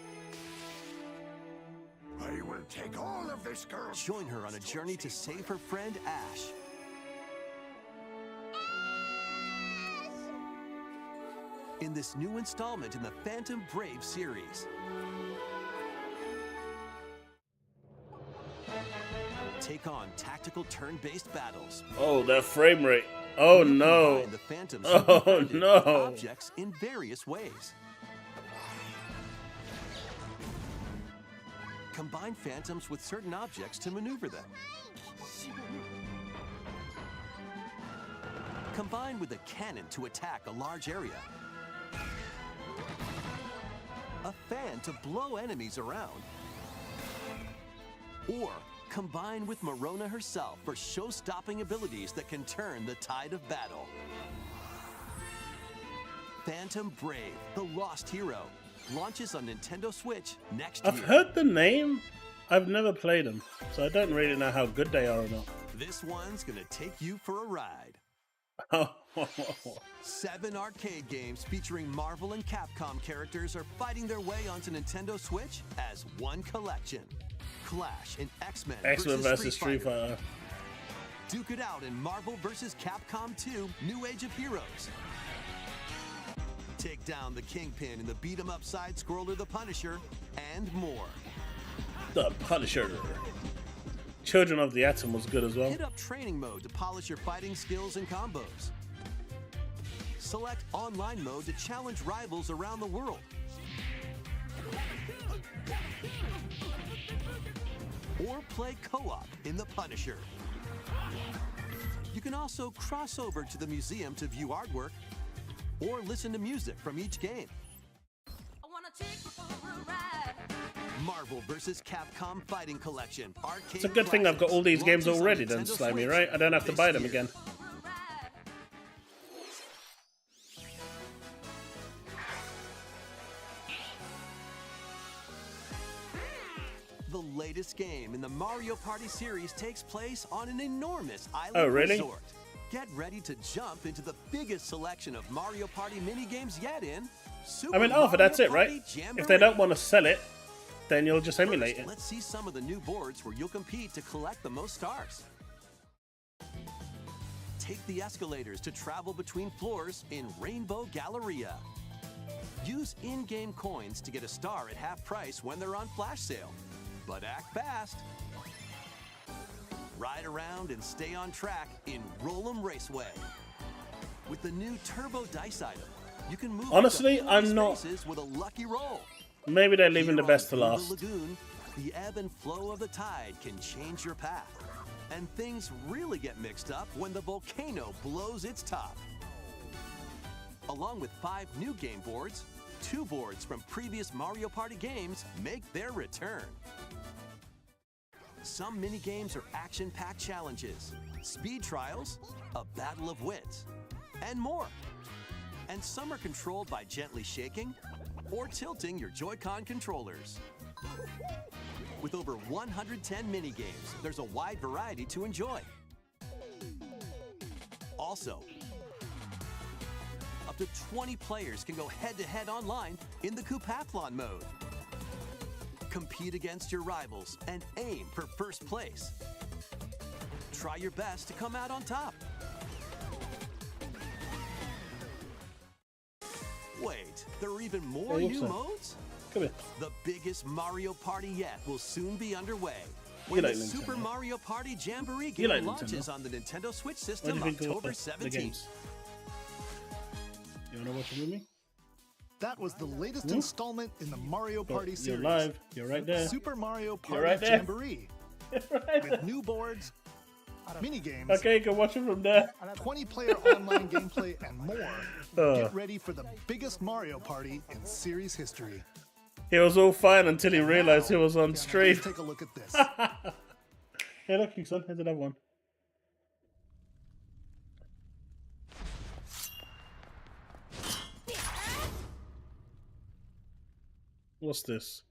I will take all of this girl. Join her on a journey to save her friend Ash. In this new installment in the Phantom Brave series. Take on tactical turn-based battles. Oh, that frame rate. Oh no. Combine the Phantom's Oh no. objects in various ways. Combine Phantoms with certain objects to maneuver them. Combine with a cannon to attack a large area. A fan to blow enemies around. Or combine with Marona herself for show-stopping abilities that can turn the tide of battle. Phantom Brave, the Lost Hero, launches on Nintendo Switch next year. I've heard the name. I've never played them, so I don't really know how good they are or not. This one's gonna take you for a ride. 7 arcade games featuring Marvel and Capcom characters are fighting their way onto Nintendo Switch as one collection. Clash in X-Men versus Street Fighter. Duke it out in Marvel vs. Capcom 2 New Age of Heroes. Take down the Kingpin in the beat-em-up side-scroller The Punisher, and more. The Punisher. Children of the Atom was good as well. Hit up training mode to polish your fighting skills and combos. Select online mode to challenge rivals around the world. Or play co-op in The Punisher. You can also cross over to the museum to view artwork or listen to music from each game. Marvel vs. Capcom Fighting Collection. Arcade It's a good thing I've got all these games launches on already then, Nintendo Slimy, Switch right? I don't have to this buy them year. again. The latest game in the Mario Party series takes place on an enormous island really? resort. Get ready to jump into the biggest selection of Mario Party minigames yet in Super I mean, Mario that's it, Party right? Jamboree. If they don't want to sell it, then you'll just emulate First, it. let's see some of the new boards where you'll compete to collect the most stars. Take the escalators to travel between floors in Rainbow Galleria. Use in-game coins to get a star at half price when they're on flash sale. But act fast. ride around and stay on track in Roll'em Raceway. With the new Turbo Dice item, you can move Honestly, up to 40 I'm not- spaces with a lucky roll. Maybe they're leaving the Here best to on Blue last. Lagoon, the ebb and flow of the tide can change your path. And things really get mixed up when the volcano blows its top. Along with 5 new game boards, 2 boards from previous Mario Party games make their return. Some mini-games are action-packed challenges, speed trials, a battle of wits, and more. And some are controlled by gently shaking or tilting your Joy-Con controllers. With over 110 mini-games, there's a wide variety to enjoy. Also, up to 20 players can go head-to-head online in the Coupathlon mode. Compete against your rivals and aim for first place. Try your best to come out on top. Wait, there are even more Hey, new what's that? modes? Come here. The biggest Mario Party yet will soon be underway You when like the Nintendo. Super Mario Party Jamboree game like launches Nintendo. on the Nintendo Switch What do system you think of October the 17th. games? You wanna watch it with me? That was the latest installment in the Mario Party You're series. live. You're right there. Super Mario Party right there. Jamboree. Right With new boards, mini games, Okay, you can watch it from there. 20-player online gameplay, and more. Uh. Get ready for the biggest Mario Party in series history. He was all fine until he realized he was on stream. Please take a look at this. Hey, look, son. Here's another one. What's this?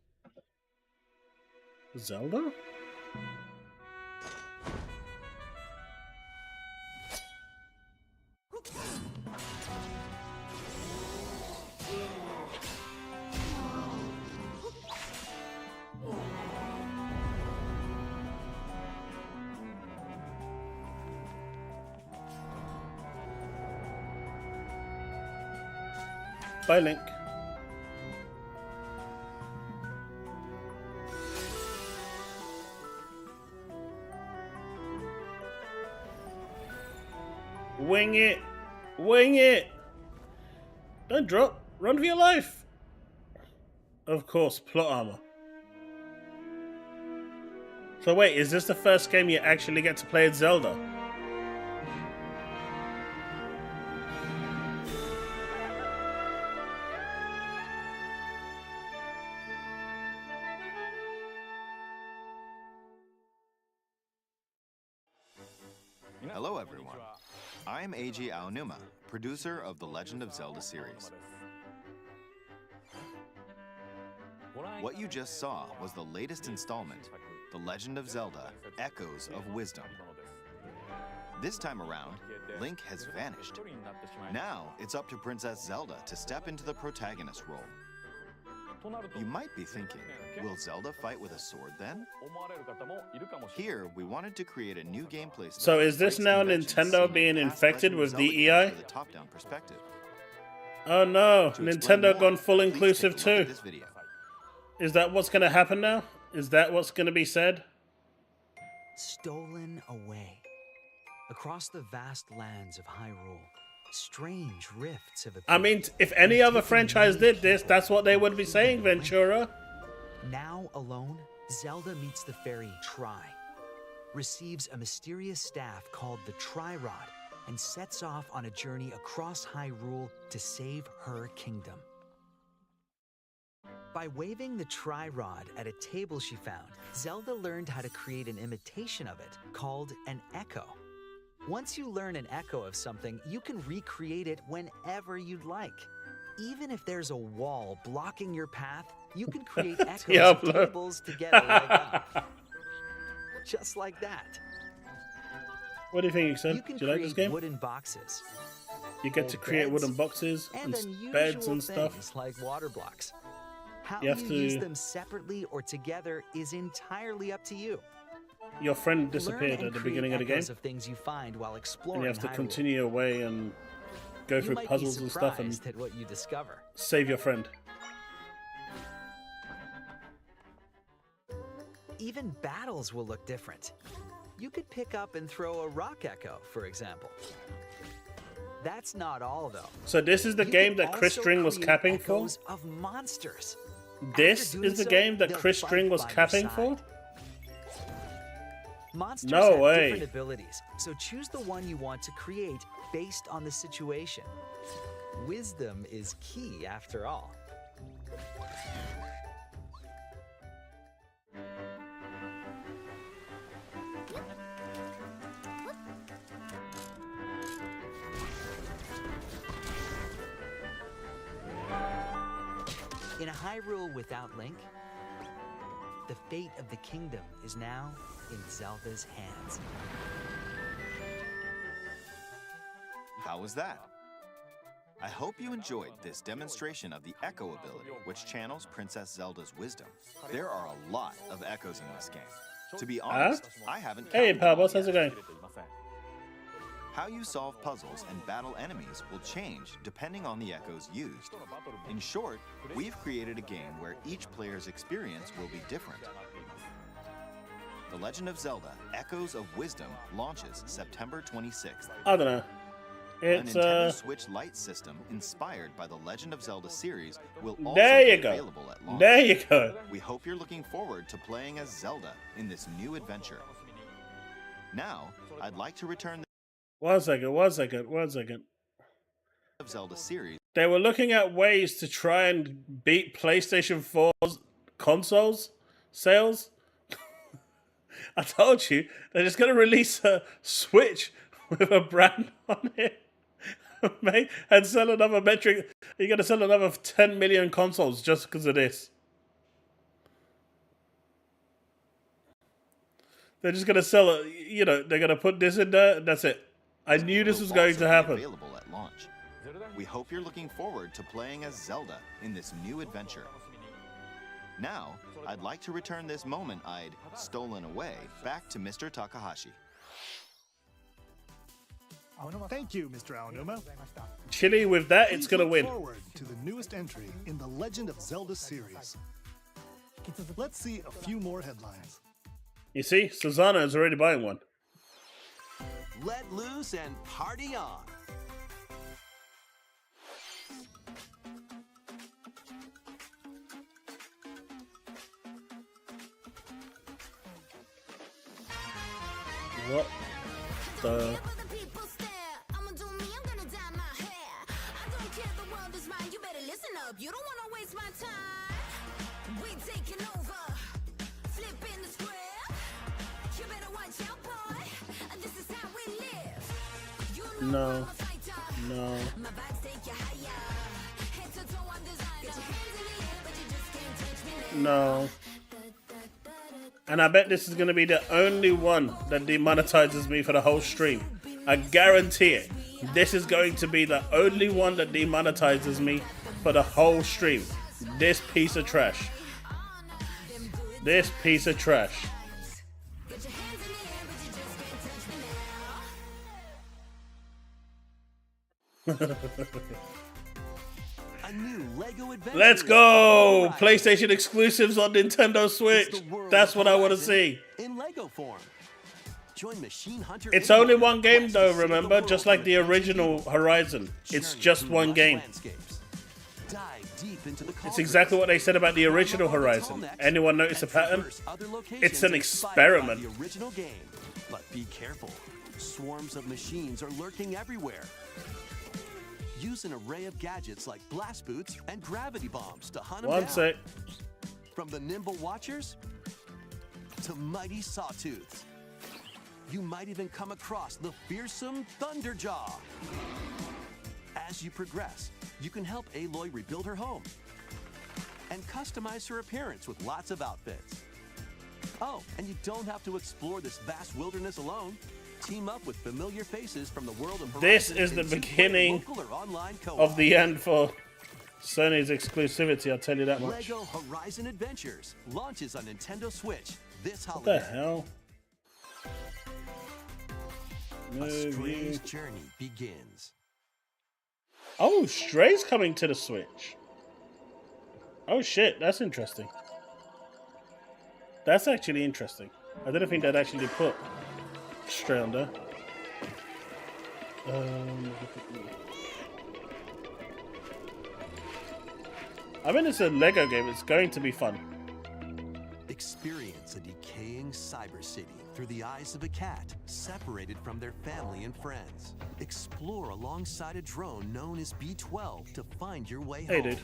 Zelda? Bye, Link. Wing it! Wing it! Don't drop! Run for your life! Of course, plot armor. So wait, is this the first game you actually get to play as Zelda? Hello everyone, I'm Eiji Aonuma, producer of the Legend of Zelda series. What you just saw was the latest installment, The Legend of Zelda: Echoes of Wisdom. This time around, Link has vanished. Now it's up to Princess Zelda to step into the protagonist role. You might be thinking, will Zelda fight with a sword then? Here, we wanted to create a new gameplay style So is this that now breaks Nintendo convention being and past infected Legend of with Zelda games DEI? with a top-down perspective. Oh no, To explain Nintendo more, gone full please take a inclusive look too. at this video. Is that what's gonna happen now? Is that what's gonna be said? Stolen away. Across the vast lands of Hyrule, strange rifts have appeared. I mean, if any other franchise did this, that's what they would be saying, Ventura. Now alone, Zelda meets the fairy Tri, receives a mysterious staff called the Tri-Rod, and sets off on a journey across Hyrule to save her kingdom. By waving the Tri-Rod at a table she found, Zelda learned how to create an imitation of it, called an echo. Once you learn an echo of something, you can recreate it whenever you'd like. Even if there's a wall blocking your path, you can create echoes of Diablo. tables together like that. Just like that. What do you think, son? You can Do you like this create game? wooden boxes You get to old create beds, wooden boxes and and unusual beds and stuff. things like water blocks. How You you, have use to- them separately or together is entirely up to you. Your friend Learn disappeared and at the create beginning of the game, echoes of things you find while exploring and you have to Hyrule. continue your way and go You through might puzzles be and stuff and surprised at what you discover. save your friend. Even battles will look different. You could pick up and throw a rock echo, for example. That's not all, though. So this is the game that Chris String was capping for? Of monsters. This is the game that Chris String was capping for? Monsters No have way. different abilities, so choose the one you want to create based on the situation. Wisdom is key, after all. In a Hyrule without Link, the fate of the kingdom is now in Zelda's hands. How was that? I hope you enjoyed this demonstration of the Echo ability, which channels Princess Zelda's wisdom. There are a lot of echoes in this game. To be honest, I haven't Hey, counted them all Powerboss, how's it yet. going? How you solve puzzles and battle enemies will change depending on the echoes used. In short, we've created a game where each player's experience will be different. The Legend of Zelda Echoes of Wisdom launches September 26th. I don't know. It's a Nintendo Switch Lite system inspired by the Legend of Zelda series will also there you be go. available at launch. There you go. We hope you're looking forward to playing as Zelda in this new adventure. Now, I'd like to return One second. the Zelda series. They were looking at ways to try and beat PlayStation 4's consoles sales. I told you, they're just going to release a Switch with a brand on it. Mate, and sell another metric. You're going to sell another 10 million consoles just because of this. They're just going to sell it. You know, they're going to put this in there. And that's it. I knew this was going to happen. Available at launch. We hope you're looking forward to playing as Zelda in this new adventure. Now, I'd like to return this moment I'd stolen away back to Mr. Takahashi. Thank you, Mr. Aonuma. Chille, with that, it's Please going to look win. forward to the newest entry in the Legend of Zelda series. Let's see a few more headlines. You see, Susanna is already buying one. Let loose and party on. What the... You don't want to waste my time. We taking over, flipping the script. You better watch out, boy. This is how we live. You know I'm a fighter. No. My vibes take you higher. Head to toe, I'm designer. Get your hands in the air, but you just can't touch me now. No. And I bet this is going to be the only one that demonetizes me for the whole stream. I guarantee it. This is going to be the only one that demonetizes me for the whole stream. This piece of trash. This piece of trash. Get your hands in the air, but you just can't touch me now. A new Lego adventure. Let's go! PlayStation exclusives on Nintendo Switch. That's what I want to see. In Lego form. Join Machine Hunter. It's only one game though, remember? Just like the original Horizon. It's just one game. Dive deep into the It's exactly what they said about the original Horizon. Anyone notice a pattern? It's an experiment. The original game. But be careful. Swarms of machines are lurking everywhere. Use an array of gadgets like blast boots and gravity bombs to hunt them One down. sec. From the nimble watchers to mighty sawtooths. You might even come across the fearsome Thunderjaw. As you progress, you can help Aloy rebuild her home and customize her appearance with lots of outfits. Oh, and you don't have to explore this vast wilderness alone. Team up with familiar faces from the world of Horizon. This is the and play beginning local or online co-op. of the end for Sony's exclusivity, I'll tell you that much. Lego Horizon Adventures launches on Nintendo Switch this What the holiday. hell? A strange journey begins. Oh, Stray's coming to the Switch. Oh shit, that's interesting. That's actually interesting. I didn't think they'd actually put Straight under. I mean, it's a Lego game. It's going to be fun. Experience a decaying cyber city through the eyes of a cat separated from their family and friends. Explore alongside a drone known as B-12 to find your way home. Hey, dude.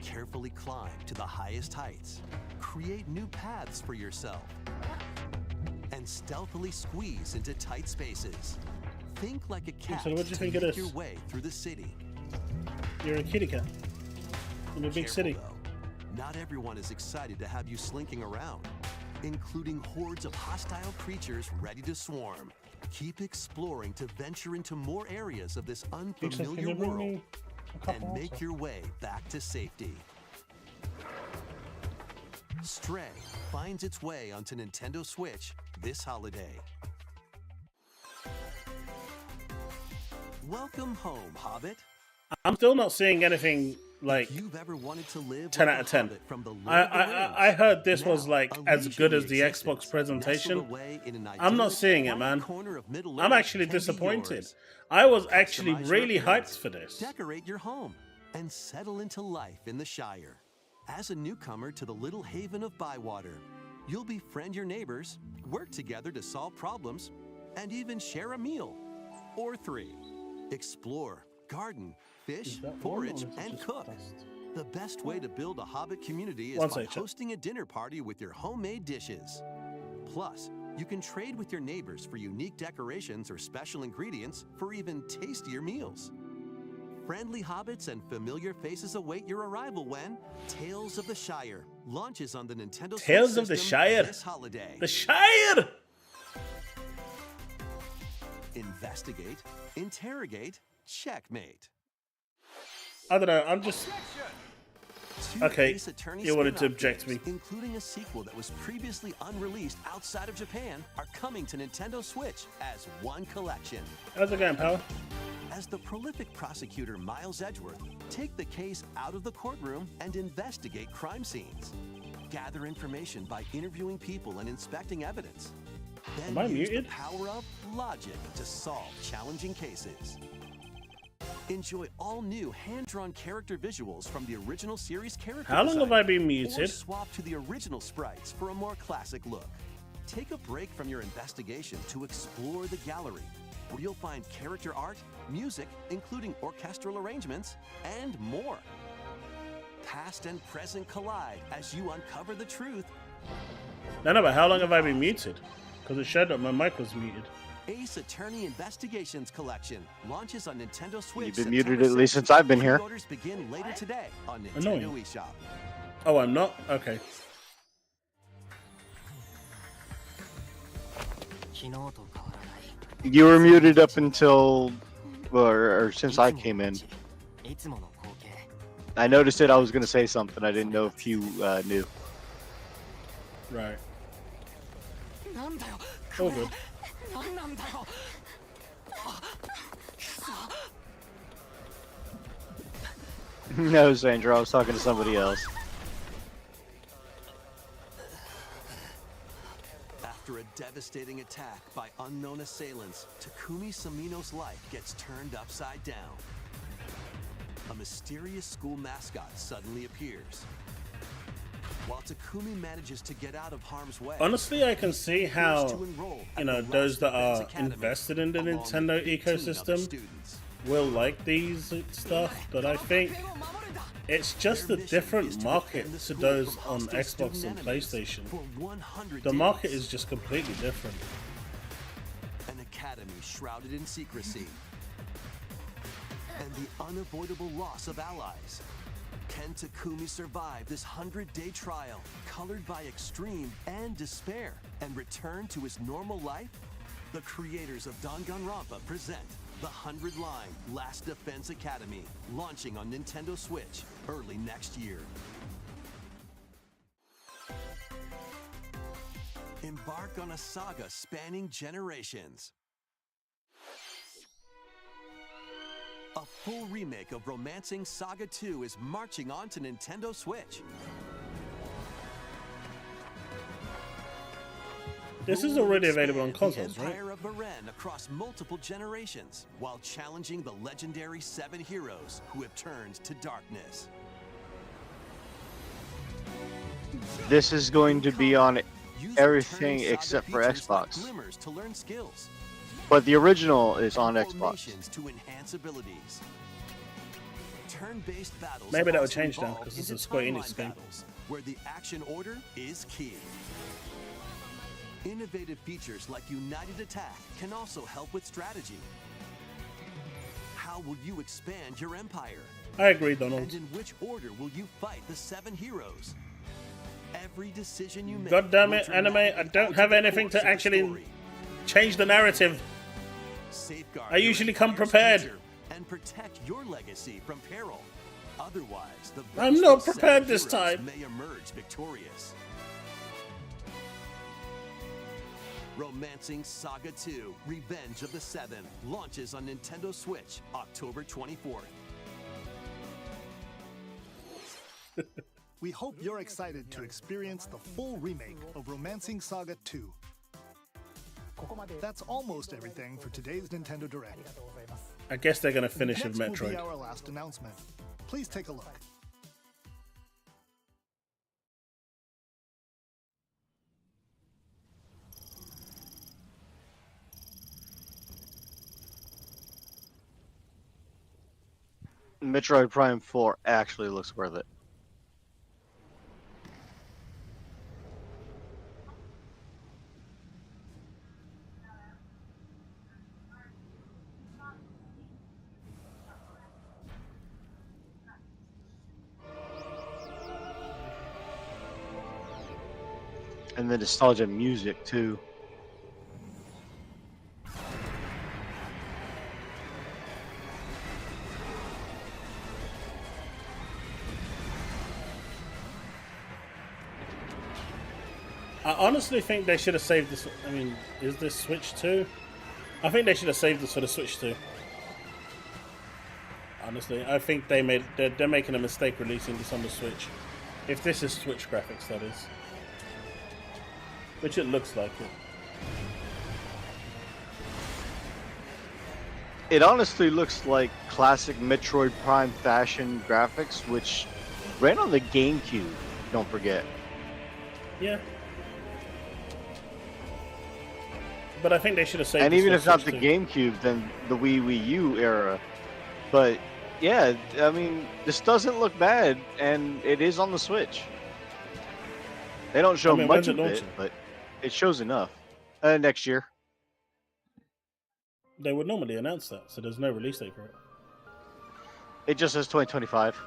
Carefully climb to the highest heights. Create new paths for yourself. And stealthily squeeze into tight spaces. Think like a cat So what do you to think make it is? your way through the city. You're a kitty cat in a big Careful, city. though. Not everyone is excited to have you slinking around, including hordes of hostile creatures ready to swarm. Keep exploring to venture into more areas of this unfamiliar world and make your way back to safety. Stray finds its way onto Nintendo Switch this holiday. Welcome home, Hobbit. I'm still not seeing anything like If you've ever wanted to live 10 like out of a 10. hobbit from the Lord I, of the Rings, I heard this was now like a as good as leisurely the existence Xbox presentation. nestled away in an I'm not idyllic seeing it, one man. corner of I'm Middle-earth actually can be disappointed. yours. I was actually Customize your really appearance, hyped for this. Decorate your home and settle into life in the Shire. As a newcomer to the little haven of Bywater, you'll befriend your neighbors, work together to solve problems, and even share a meal or three. Explore, garden, fish, forage, and cook. The best way to build a Hobbit community is One by second. hosting a dinner party with your homemade dishes. Plus, you can trade with your neighbors for unique decorations or special ingredients for even tastier meals. Friendly hobbits and familiar faces await your arrival when Tales of the Shire launches on the Nintendo Tales Switch of the system Shire. this holiday. The Shire! Investigate, interrogate, checkmate. I don't know, I'm just... Two Okay, Ace Attorney you wanted to spin-off object games, me. including a sequel that was previously unreleased outside of Japan, are coming to Nintendo Switch as one collection. How's it going, pal? As the prolific prosecutor Miles Edgeworth, take the case out of the courtroom and investigate crime scenes. Gather information by interviewing people and inspecting evidence. Then Am I use muted? the power of logic to solve challenging cases. Enjoy all new hand-drawn character visuals from the original series character How long have design, I been or muted? swap to the original sprites for a more classic look. Take a break from your investigation to explore the gallery, where you'll find character art, music, including orchestral arrangements, and more. Past and present collide as you uncover the truth. No, but how long have I been muted? Because it showed that my mic was muted. Ace Attorney Investigations Collection launches on Nintendo Switch. You've been September muted at least 6th. since I've been here. Pre-orders begin later today on Nintendo Annoying. eShop. Oh, I'm not? Okay. You were muted up until, or since I came in. I noticed it. I was going to say something. I didn't know if you knew. Right. All good. No, Sandra, I was talking to somebody else. After a devastating attack by unknown assailants, Takumi Samino's life gets turned upside down. A mysterious school mascot suddenly appears. While Takumi manages to get out of harm's way, Honestly, I can see how, to enroll you at know, the those that Lost are Defense Academy, invested in the along with Nintendo 15 other ecosystem students. will like these stuff, but I think it's just a different market to those on Xbox and PlayStation. For 100 The market days. is just completely different. An academy shrouded in secrecy. And the unavoidable loss of allies. Can Takumi survive this 100-day trial, colored by extreme and despair, and return to his normal life? The creators of Danganronpa present the 100-line Last Defense Academy, launching on Nintendo Switch early next year. Embark on a saga spanning generations. A full remake of Romancing Saga 2 is marching on to Nintendo Switch. This is Who will already available on expand consoles, the right? Empire of Beren across multiple generations while challenging the legendary 7 heroes who have turned to darkness. This is going to be on Use everything returning Saga except for features like Xbox. glimmers to learn skills, But the original is on and Xbox. formations to enhance abilities. Turn-based battles Maybe that have would also change now, evolved 'cause it's into a Square Enix timeline game. battles, where the action order is key. Innovative features like United Attack can also help with strategy. How will you expand your empire? I agree, Donald. And in which order will you fight the 7 heroes? Every decision you make. God damn will it, anime! dramatically I don't alter have the anything course to of the actually story. change the narrative. Safeguard I your usually come empire's prepared. future and protect your legacy from peril. Otherwise, the I'm not vengeful prepared 7 this heroes time. may emerge victorious. Romancing Saga 2: Revenge of the 7 launches on Nintendo Switch October 24th. We hope you're excited to experience the full remake of Romancing Saga 2. That's almost everything for today's Nintendo Direct. I guess they're gonna finish with Next will be Metroid. our last announcement. Please take a look. Metroid Prime 4 actually looks worth it. And the nostalgia music too. I honestly think they should have saved this. I mean, is this Switch 2? I think they should have saved this for the Switch 2. Honestly, I think they're making a mistake releasing this on the Switch. If this is Switch graphics, that is. Which it looks like it. It honestly looks like classic Metroid Prime fashion graphics, which ran on the GameCube, don't forget. Yeah. But I think they should have saved And this even for if not the Switch 2. GameCube, then the Wii U era. But yeah, I mean, this doesn't look bad, and it is on the Switch. They don't show I mean, much when's it of it, launching? but it shows enough. Next year. They would normally announce that, so there's no release date for it. It just says 2025.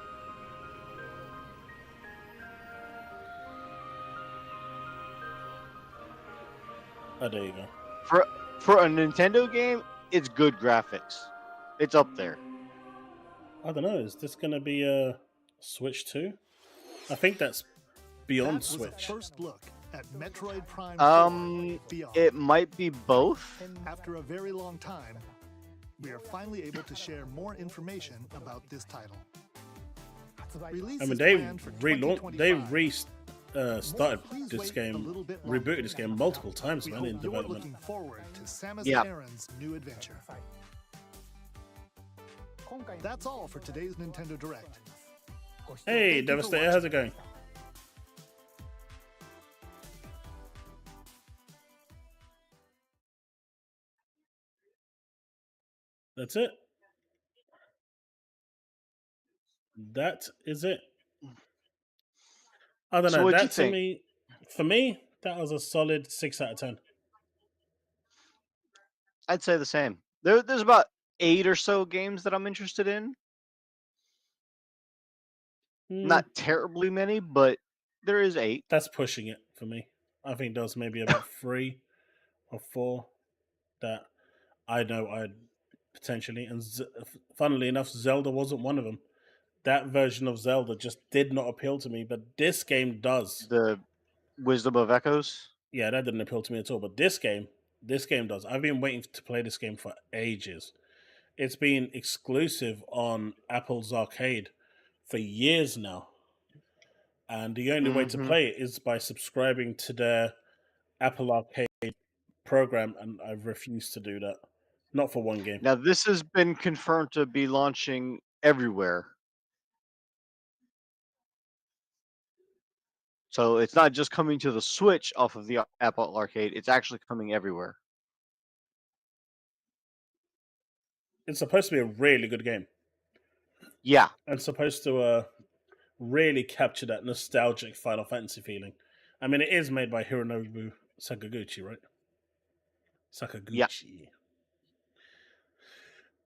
Oh, there you go. For a Nintendo game, it's good graphics. It's up there. I don't know. Is this going to be a Switch 2? I think that's beyond That was Switch. a first look at Metroid Prime 4 Beyond. It might be both. After a very long time, we are finally able to share more information about this title. Release I mean, is they planned for relaunched, they 2025. started Please this wait a game, little bit longer. rebooted this game multiple times, We man, hope in you're development. looking forward to Samus Yeah. Aran's new adventure. That's all for today's Nintendo Direct. Hey, Thank you for Devastator, how's it going? That's it. That is it. I don't So know. what'd you That to think? me, for me, that was a solid 6 out of 10. I'd say the same. There's about 8 or so games that I'm interested in. Not terribly many, but there is 8. That's pushing it for me. I think there was maybe about 3 or 4 that I know I'd potentially. And funnily enough, Zelda wasn't one of them. That version of Zelda just did not appeal to me, but this game does. The Wisdom of Echoes. Yeah, that didn't appeal to me at all. But this game does. I've been waiting to play this game for ages. It's been exclusive on Apple's Arcade for years now. And the only way to play it is by subscribing to their Apple Arcade program, and I've refused to do that. Not for one game. Now, this has been confirmed to be launching everywhere. So it's not just coming to the Switch off of the Apple Arcade, it's actually coming everywhere. It's supposed to be a really good game. Yeah. And supposed to really capture that nostalgic Final Fantasy feeling. I mean, it is made by Hironobu Sakaguchi, right? Sakaguchi. Yeah.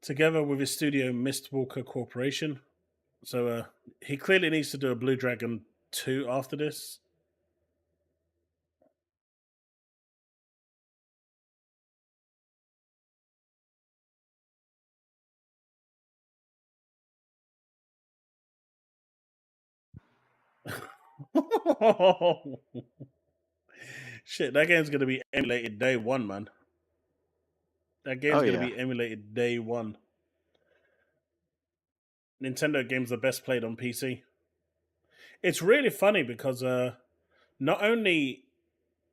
Together with his studio Mistwalker Corporation. So he clearly needs to do a Blue Dragon 2 after this. Shit, that game's gonna be emulated day one, man. That game's gonna be emulated day one. Nintendo games are best played on PC. It's really funny because not only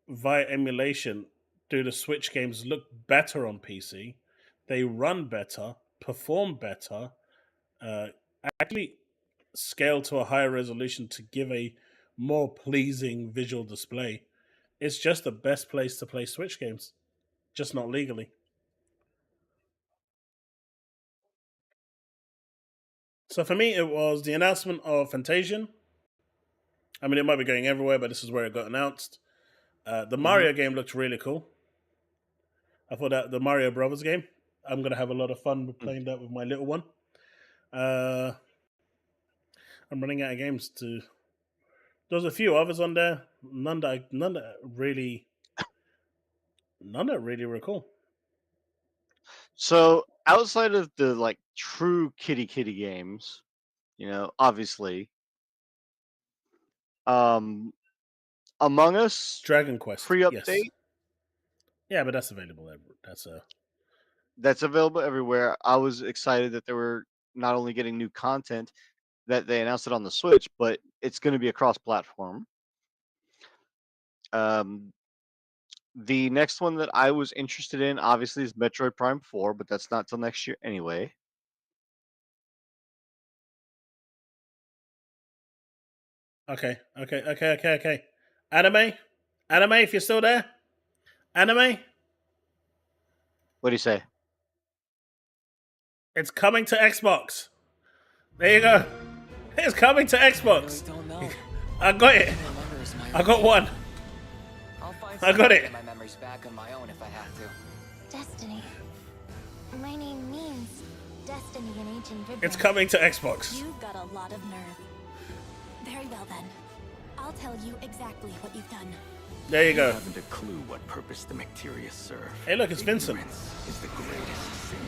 via emulation do the Switch games look better on PC, they run better, perform better, actually scale to a higher resolution to give a more pleasing visual display. It's just the best place to play Switch games, just not legally. So for me, it was the announcement of Fantasian. I mean, it might be going everywhere, but this is where it got announced. The Mario game looked really cool. I thought that the Mario Brothers game, I'm going to have a lot of fun playing that with my little one. I'm running out of games to... There's a few others on there. None that really recall. So outside of the like true kitty games, obviously, Among Us, Dragon Quest, free update. Yes. Yeah, but that's available. That's available everywhere. I was excited that they were not only getting new content, that they announced it on the Switch, but it's going to be across platform. The next one that I was interested in, obviously, is Metroid Prime 4, but that's not till next year anyway. Okay. Anime, if you're still there. Anime. What do you say? It's coming to Xbox. There you go. It's coming to Xbox. I got it. I got one. I got it. My memories back on my own if I have to. Destiny. My name means destiny in ancient Vibram. It's coming to Xbox. You've got a lot of nerve. Very well then. I'll tell you exactly what you've done. There you go. You haven't a clue what purpose the Bacteria serve. Hey, look, it's Vincent. Is the greatest sin.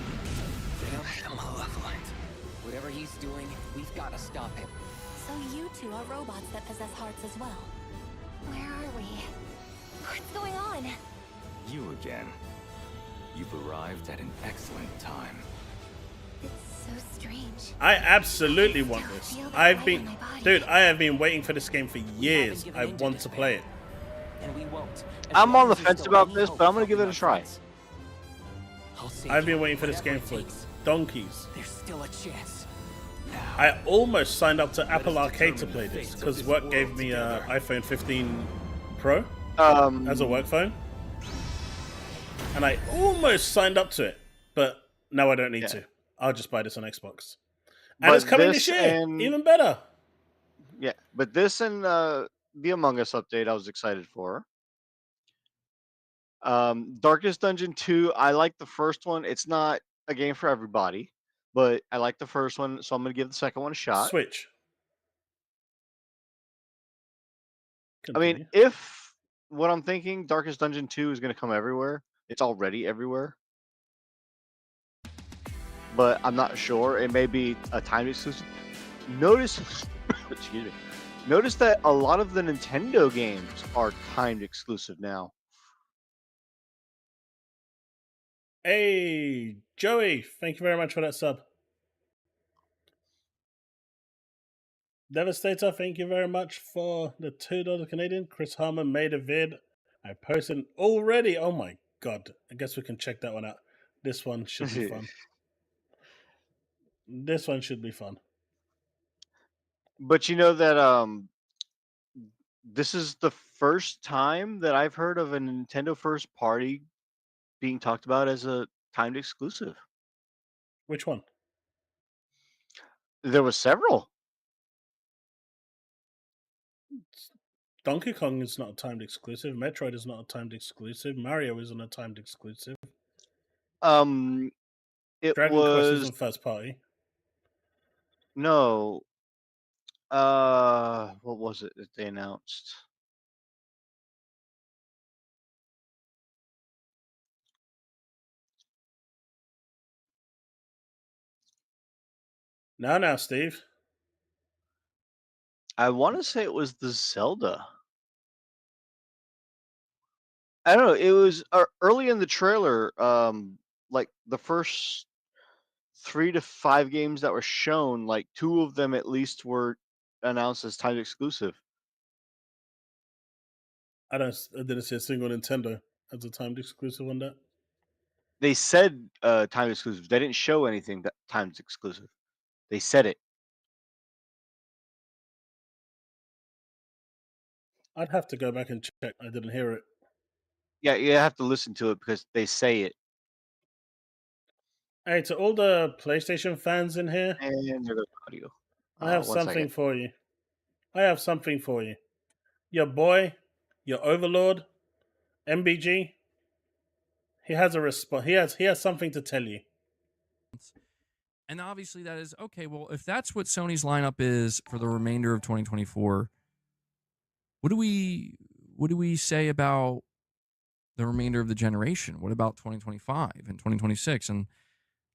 They're malevolent. Whatever he's doing, we've got to stop him. So you two are robots that possess hearts as well. Where are we? What's going on? You again. You've arrived at an excellent time. It's so strange. I absolutely want this. I have been waiting for this game for years. I want to play it. And we won't. I'm on the fence about this, but I'm going to give it a try. I've been waiting for this game for donkeys. There's still a chance. I almost signed up to Apple Arcade to play this because work gave me an iPhone 15 Pro as a work phone, and I almost signed up to it, but now I don't need to. I'll just buy this on Xbox, and it's coming this year. Even better. Yeah, but this and the Among Us update, I was excited for. Darkest Dungeon 2, I like the first one. It's not a game for everybody, but I like the first one, so I'm going to give the second one a shot. Switch. Continue. I mean, if what I'm thinking, Darkest Dungeon 2 is going to come everywhere. It's already everywhere. But I'm not sure. It may be a time exclusive. Notice, excuse me. Notice that a lot of the Nintendo games are timed exclusive now. Hey, Joey, thank you very much for that sub. Devastator, thank you very much for the $2 Canadian. Chris Harmon made a vid. I posted already. Oh my God, I guess we can check that one out. This one should be fun. This one should be fun. But you know that this is the first time that I've heard of a Nintendo first party being talked about as a timed exclusive. Which one? There was several. Donkey Kong is not a timed exclusive. Metroid is not a timed exclusive. Mario isn't a timed exclusive. It Dragon Quest isn't first party. No. What was it that they announced? Now, Steve. I want to say it was the Zelda. I don't know. It was early in the trailer. Like the first 3 to 5 games that were shown, like 2 of them at least were announced as timed exclusive. I didn't see a single Nintendo as a timed exclusive on that. They said timed exclusive. They didn't show anything that timed exclusive. They said it. I'd have to go back and check. I didn't hear it. Yeah, you have to listen to it because they say it. Hey, to all the PlayStation fans in here, and there goes audio. I have something for you. I have something for you. Your boy, your overlord, MBG. He has a response. He has something to tell you. And obviously that is okay. Well, if that's what Sony's lineup is for the remainder of 2024, what do we say about the remainder of the generation? What about 2025 and 2026? And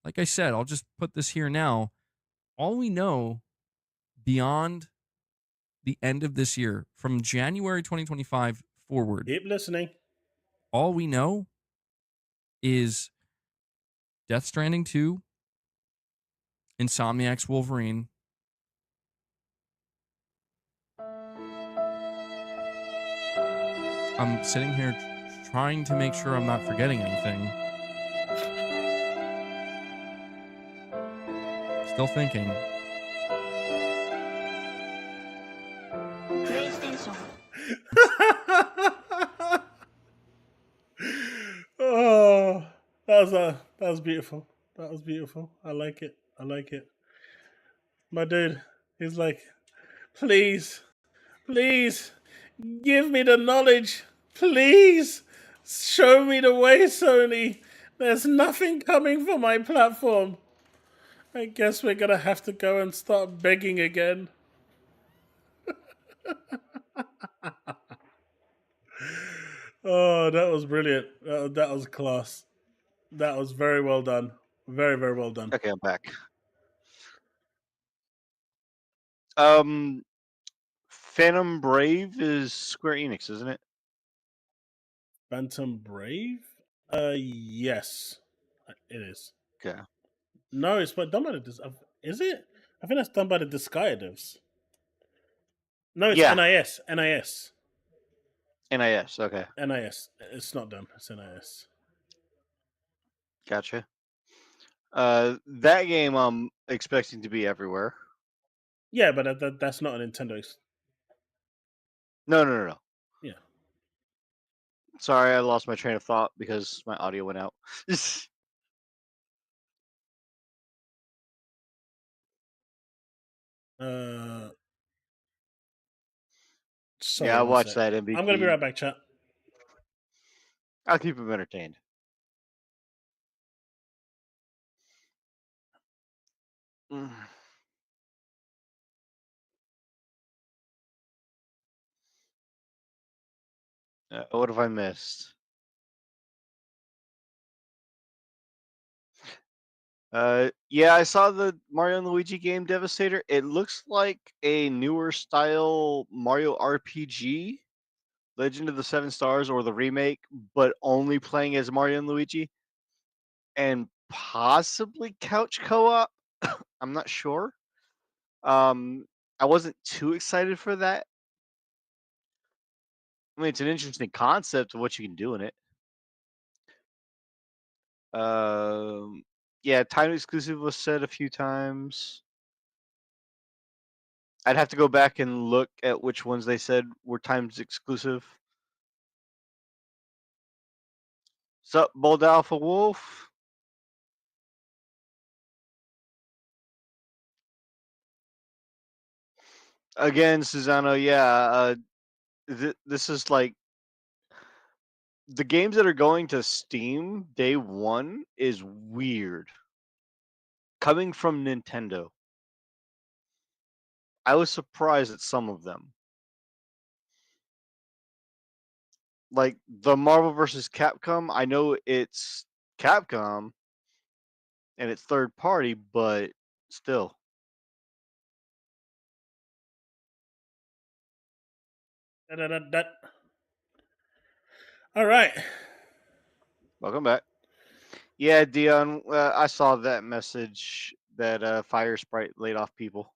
like I said, I'll just put this here now. All we know beyond the end of this year, from January 2025 forward, keep listening. All we know is Death Stranding 2, Insomniac's Wolverine, I'm sitting here trying to make sure I'm not forgetting anything. Still thinking. Oh, that was beautiful. That was beautiful. I like it. I like it. My dude, he's like, please, give me the knowledge. Please, show me the way, Sony. There's nothing coming for my platform. I guess we're gonna have to go and start begging again. Oh, that was brilliant. That was class. That was very well done. Very, very well done. Okay, I'm back. Phantom Brave is Square Enix, isn't it? Phantom Brave? Yes, it is. Okay. No, it's done by the. Is it? I think that's done by the Disgaea devs. No, it's NIS. NIS. NIS. Okay. NIS. It's not them. It's NIS. Gotcha. That game I'm expecting to be everywhere. Yeah, but that's not a Nintendo. No. Yeah. Sorry, I lost my train of thought because my audio went out. Sorry, yeah, I watched that MVP. I'm gonna be right back, chat. I'll keep him entertained. What have I missed? Yeah, I saw the Mario and Luigi game Devastator. It looks like a newer style Mario RPG, Legend of the Seven Stars, or the remake, but only playing as Mario and Luigi, and possibly couch co-op. I'm not sure. I wasn't too excited for that. I mean, it's an interesting concept of what you can do in it. Yeah, time exclusive was said a few times. I'd have to go back and look at which ones they said were times exclusive. Sup, Bold Alpha Wolf? Again, Susano, yeah, this is like the games that are going to Steam day one is weird. Coming from Nintendo. I was surprised at some of them. Like the Marvel vs. Capcom, I know it's Capcom and it's third party, but still. All right. Welcome back. Yeah, Dion, I saw that message that Firesprite laid off people.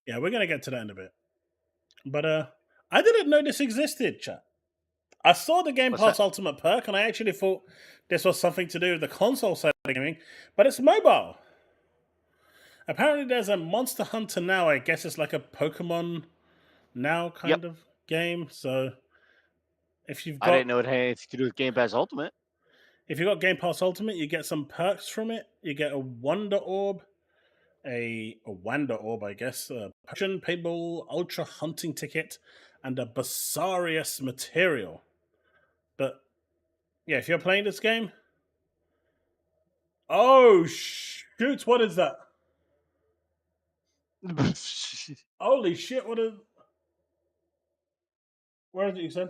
Yeah, we're gonna get to that in a bit. But I didn't know this existed, chat. I saw the Game What's Pass that? Ultimate perk, and I actually thought this was something to do with the console side of gaming, but it's mobile. Apparently, there's a Monster Hunter now. I guess it's like a Pokemon Now kind of game. So, if you've I got didn't know it had anything to do with Game Pass Ultimate. if you got Game Pass Ultimate, you get some perks from it. You get a Wonder Orb, a Wanda Orb, I guess, a Potion Paintball Ultra Hunting Ticket, and a Basarius material. But yeah, if you're playing this game, oh shoot, what is that? Holy shit! What is? Where is it? You said?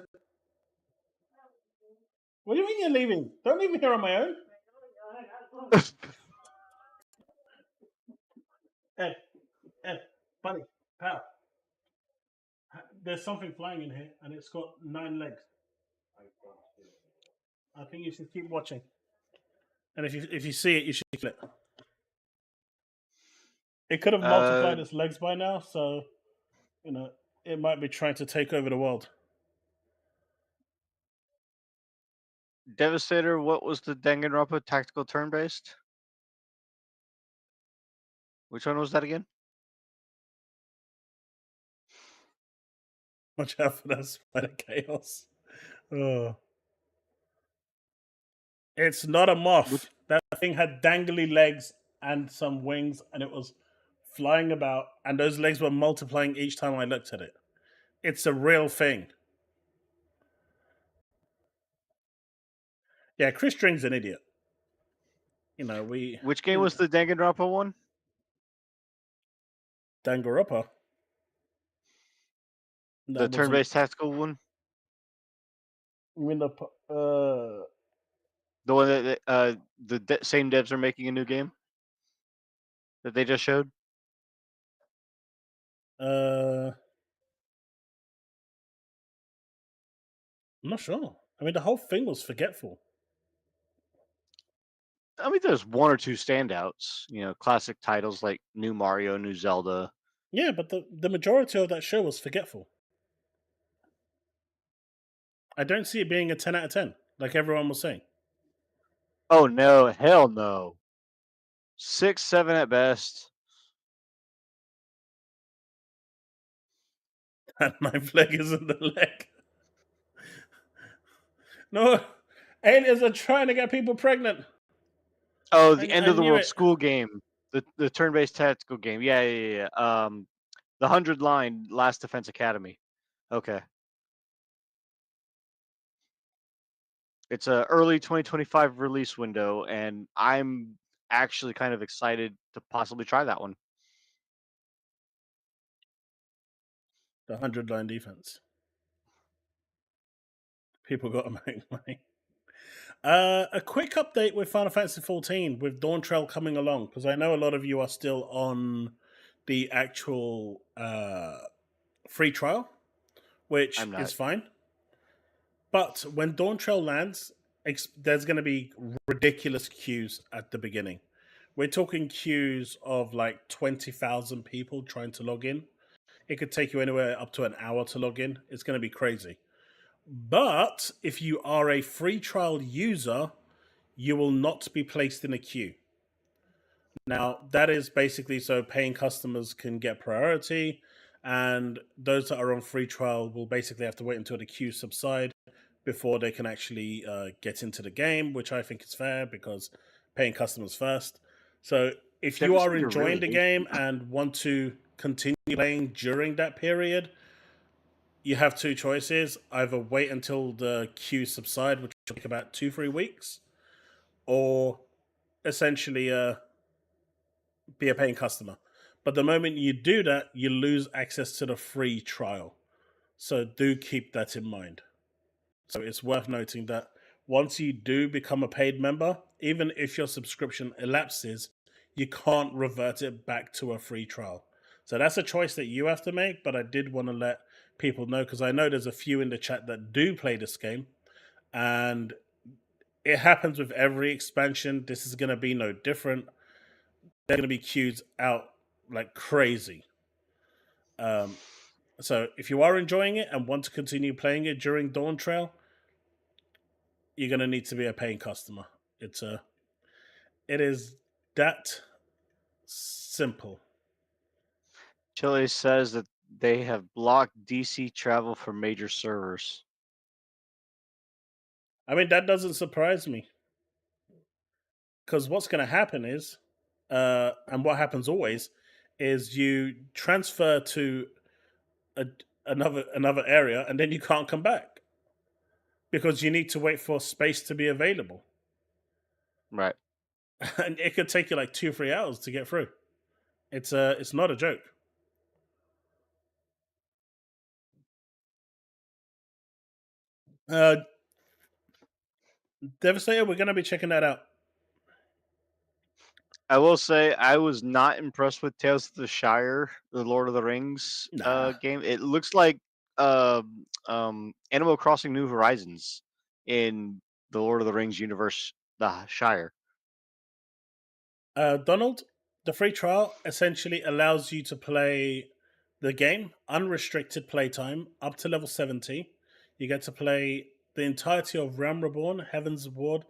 What do you mean you're leaving? Don't leave me here on my own. Ed, Ed, buddy, pal. There's something flying in here, and it's got 9 legs. I think you should keep watching. And if you see it, you should kill it. It could have multiplied its legs by now, so it might be trying to take over the world. Devastator, what was the Danganronpa tactical turn based? Which one was that again? Watch out for that spider chaos. Oh. It's not a moth. That thing had dangly legs and some wings, and it was flying about, and those legs were multiplying each time I looked at it. It's a real thing. Yeah, Chris String's an idiot. Which game was the Danganronpa one? Danganronpa. The turn-based tactical one. You mean the one that the same devs are making a new game that they just showed? I'm not sure. I mean, the whole thing was forgetful. I mean, there's one or two standouts. Classic titles like New Mario, New Zelda. Yeah, but the majority of that show was forgetful. I don't see it being a 10 out of 10, like everyone was saying. Oh, no. Hell no. 6, 7 at best. That 9th leg isn't the leg. No, aliens are trying to get people pregnant. Oh, the end of the world school game. The turn-based tactical game. Yeah. The 100 line Last Defense Academy. Okay. It's a early 2025 release window, and I'm actually kind of excited to possibly try that one. The 100 line defense. People got to make money. A quick update with Final Fantasy XIV with Dawn Trail coming along, because I know a lot of you are still on the actual free trial, which is fine. But when Dawn Trail lands, there's going to be ridiculous queues at the beginning. We're talking queues of like 20,000 people trying to log in. It could take you anywhere up to an hour to log in. It's going to be crazy. But if you are a free trial user, you will not be placed in a queue. Now, that is basically so paying customers can get priority, and those that are on free trial will basically have to wait until the queue subside before they can actually get into the game, which I think is fair because paying customers first. So if you are Devastator enjoying really the hates game and want to continue playing during that period, you have two choices. Either wait until the queue subside, which will take about 2-3 weeks, or essentially be a paying customer. But the moment you do that, you lose access to the free trial. So do keep that in mind. So it's worth noting that once you do become a paid member, even if your subscription elapses, you can't revert it back to a free trial. So that's a choice that you have to make, but I did want to let people know because I know there's a few in the chat that do play this game, and it happens with every expansion. This is going to be no different. They're going to be queued out like crazy. So if you are enjoying it and want to continue playing it during Dawn Trail, you're going to need to be a paying customer. It is that simple. Chille says that they have blocked DC travel for major servers. I mean, that doesn't surprise me. Because what's going to happen is, and what happens always, is you transfer to another area and then you can't come back because you need to wait for space to be available. Right. And it could take you like 2-3 hours to get through. It's not a joke. Devastator, we're gonna be checking that out. I will say I was not impressed with Tales of the Shire, the Lord of the Rings game. It looks like Animal Crossing New Horizons in the Lord of the Rings universe, the Shire. Donald, the free trial essentially allows you to play the game, unrestricted playtime, up to level 70. You get to play the entirety of Realm Reborn, Heaven's Ward,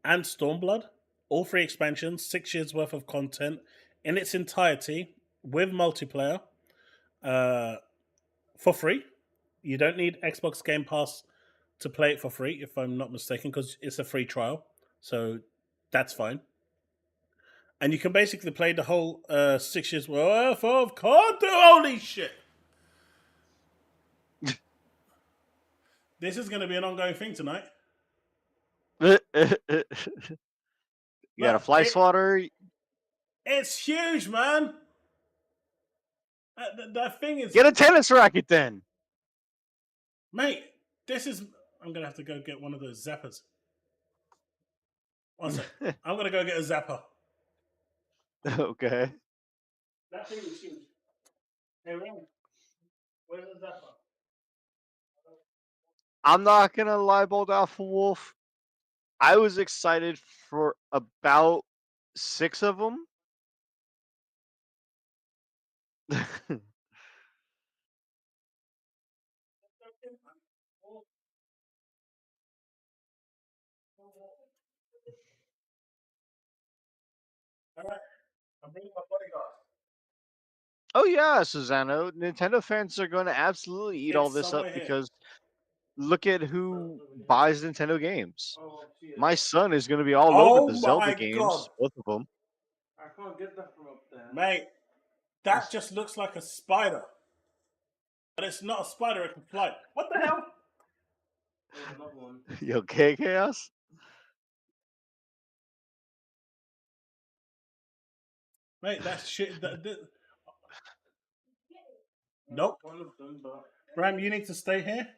and Stormblood. All 3 expansions, 6 years worth of content in its entirety with multiplayer for free. You don't need Xbox Game Pass to play it for free, if I'm not mistaken, because it's a free trial. So that's fine. And you can basically play the whole 6 years worth of content. Holy shit! This is going to be an ongoing thing tonight. You got a fly swatter. It's huge, man. That thing is. Get a tennis racket then, mate. This is. I'm gonna have to go get one of those zappers. One sec. I'm gonna go get a zapper. Okay. That thing is huge. Hey, Ren, where's the zapper? I'm not gonna lie, Bold Alpha Wolf. I was excited for about 6 of them. All right, I'm bringing my bodyguard. Oh yeah, Susano. Nintendo fans are going to absolutely eat all It's this up somewhere here. because look at who buys Nintendo games. My son is going to be all over the Zelda games, God. both of them. I can't get that from up there. Mate, that just looks like a spider. But it's not a spider, it can fly. What the hell? There's another one. You okay, Chaos? Mate, that's shit. Nope. Bram, you need to stay here.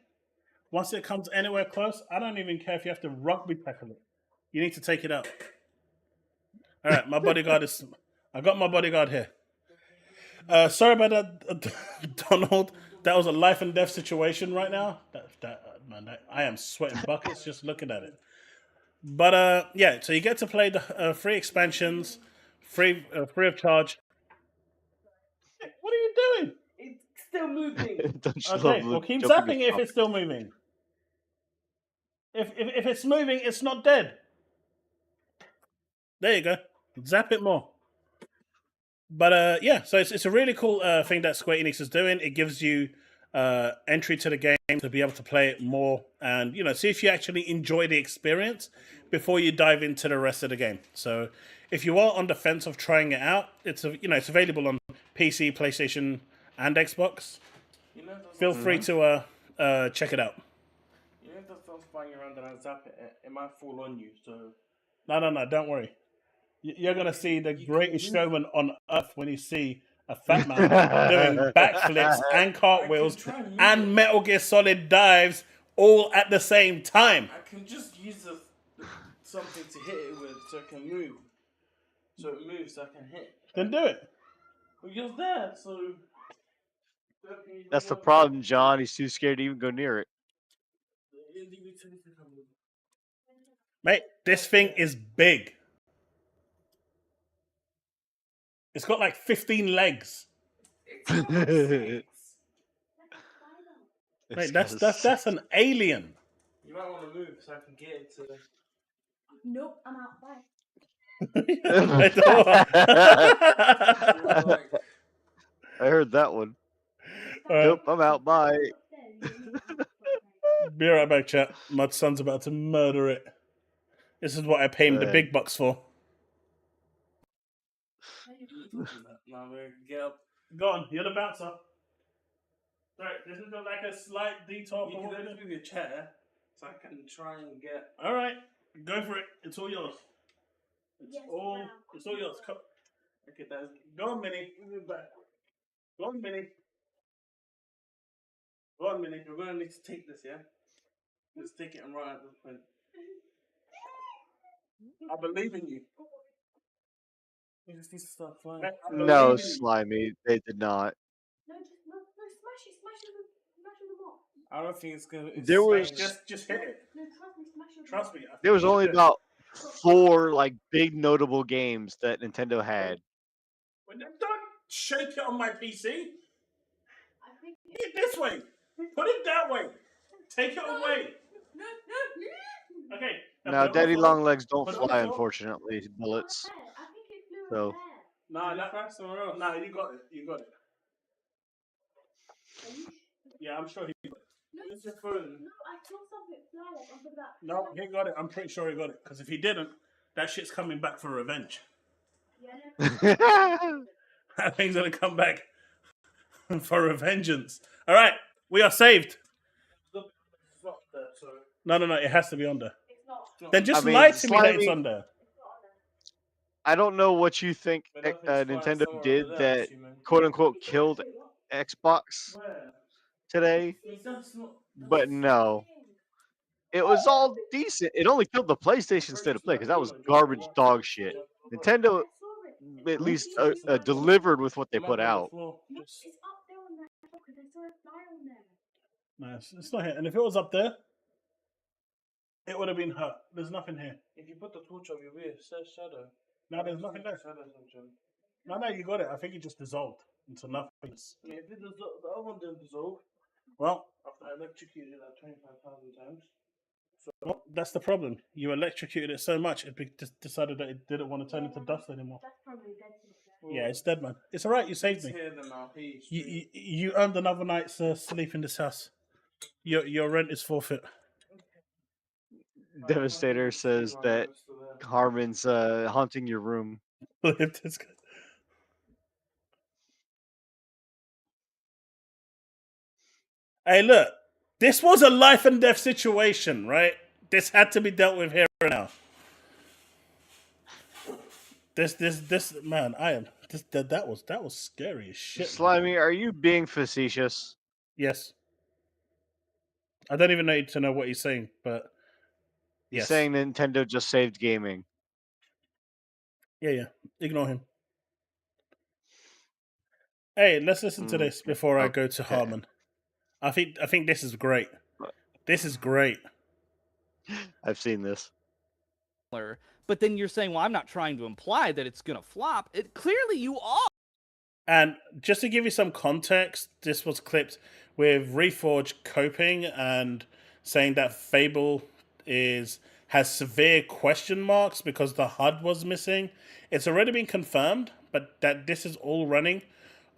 Once it comes anywhere close, I don't even care if you have to rugby tackle it. You need to take it out. All right, my bodyguard is. I got my bodyguard here. Sorry about that, Donald. That was a life and death situation right now. I am sweating buckets just looking at it. But yeah, so you get to play the free expansions, free of charge. What are you doing? It's still moving. Okay, well keep zapping it if it's still moving. If it's moving, it's not dead. There you go. Zap it more. But yeah, so it's a really cool thing that Square Enix is doing. It gives you entry to the game to be able to play it more and see if you actually enjoy the experience before you dive into the rest of the game. So if you are on the fence of trying it out, it's available on PC, PlayStation, and Xbox. Feel free to check it out. You know, if that starts flying around and I zap it might fall on you. So No, don't worry. You're gonna see the greatest showman on earth when you see a fat man doing backflips and cartwheels and Metal Gear Solid dives all at the same time. I can just use something to hit it with so it can move. So it moves so I can hit. Then do it. Well, you're there, so... That's the problem, John. He's too scared to even go near it. Mate, this thing is big. It's got like 15 legs. Mate, that's an alien. You might want to move so I can get it to... Nope, I'm out. Bye. I heard that one. Right. Nope, I'm out. Bye. Be right back, chat. My son's about to murder it. This is what I pay him the big bucks for. Now we get up. Go on, you're the bouncer. Sorry, this is like a slight detour. You can move your chair so I can try and get... Alright, go for it. It's all yours. It's all yours. Come. Okay, that's... Go on, Minnie. Go on, Minnie. Go on, Minnie. We're going to need to take this, yeah? Let's take it and run at this point. I believe in you. You just need to start flying. No, Slimy, they did not. No, smash it them off. I don't think it's gonna. There was just hit it. No, trust me, smash it. Trust me. There was only about 4 big notable games that Nintendo had. Don't shake it on my PC. I think Put it this way. Put it that way. Take it away. No. Okay. Now, Daddy Longlegs don't Put it on fly, the floor. unfortunately, bullets. I think it flew So. No, somewhere else. No, you got it. You got it. Yeah, I'm sure he got it. Where's your phone? No, I saw something fly onto that. No, he got it. I'm pretty sure he got it. Because if he didn't, that shit's coming back for revenge. That thing's gonna come back for revengeance. All right, we are saved. No, it has to be on there. Then just lie to me that it's on there. I don't know what you think Nintendo did that quote-unquote killed Xbox today, but no. It was all decent. It only killed the PlayStation State of Play because that was garbage dog shit. Nintendo at least delivered with what they put out. It's up there on that top because I saw a fly on there. No, it's not here. And if it was up there, it would have been hurt. There's nothing here. If you put the torch over your ear, it says shadow. No, there's nothing there. No, you got it. I think it just dissolved into nothingness. I mean, if it the other one didn't dissolve, well, after I electrocuted it like 25,000 times. So, well, that's the problem. You electrocuted it so much, it decided that it didn't want to turn into dust anymore. That's probably dead. Yeah, it's dead, man. It's all right. You saved me. You earned another night's sleep in this house. Your rent is forfeit. Devastator says that Harmon's haunting your room. Hey, look. This was a life and death situation, right? This had to be dealt with here and now. This man, that was scary as shit. Slimy, man. are you being facetious? Yes. I don't even need to know what he's saying, but He's yes. saying Nintendo just saved gaming. Yeah. Ignore him. Hey, let's listen to this before I go to Harmon. I think this is great. This is great. I've seen this. But then you're saying, well, I'm not trying to imply that it's going to flop. Clearly you are. And just to give you some context, this was clipped with Reforge coping and saying that Fable is has severe question marks because the HUD was missing. It's already been confirmed, but that this is all running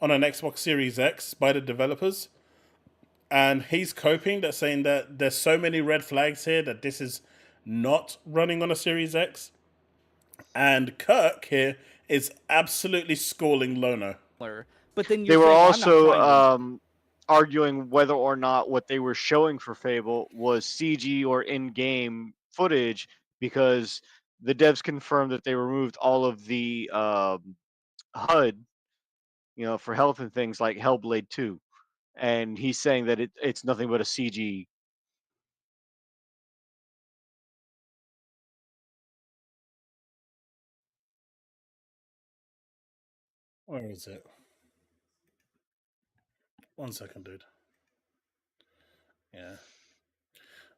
on an Xbox Series X by the developers. And he's coping that saying that there's so many red flags here that this is not running on a Series X. And Kirk here is absolutely schooling Lono. But then They were saying, well, I'm not also trying to... arguing whether or not what they were showing for Fable was CG or in-game footage, because the devs confirmed that they removed all of the HUD, for health and things like Hellblade 2. And he's saying that it's nothing but a CG. Where is it? 1 second, dude. Yeah.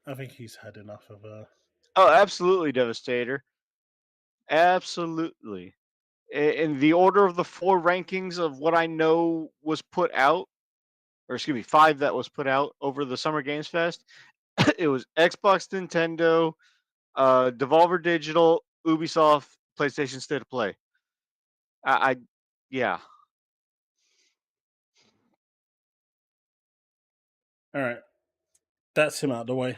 I think he's had enough of Oh, absolutely, Devastator. Absolutely. In the order of the 4 rankings of what I know was put out, or excuse me, 5 that was put out over the Summer Games Fest, it was Xbox, Nintendo, Devolver Digital, Ubisoft, PlayStation State of Play. Yeah. All right. That's him out of the way.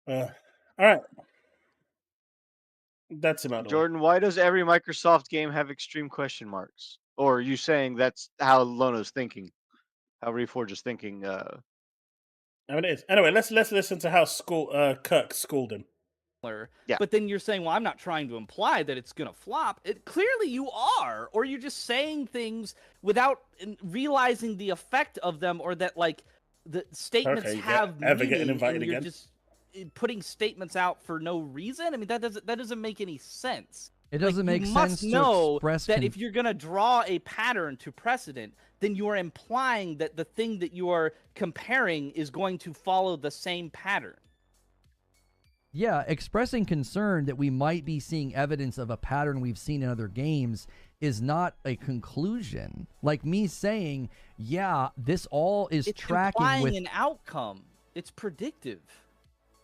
All right. That's him out of the way. Jordan, why does every Microsoft game have extreme question marks? Or are you saying that's how Lono's thinking? How Reforge is thinking? I mean, it is. Anyway, let's listen to how Kirk schooled him. Yeah. But then you're saying, well, I'm not trying to imply that it's going to flop. Clearly you are. Or you're just saying things without realizing the effect of them, or that, like, the statements have ever meaning, getting invited and you're again? just putting statements out for no reason. I mean, that doesn't make any sense. It doesn't make you sense must to know express that if you're going to draw a pattern to precedent, then you are implying that the thing that you are comparing is going to follow the same pattern. Yeah, expressing concern that we might be seeing evidence of a pattern we've seen in other games is not a conclusion. Like me saying, yeah, this all is It's tracking implying with an outcome. It's predictive.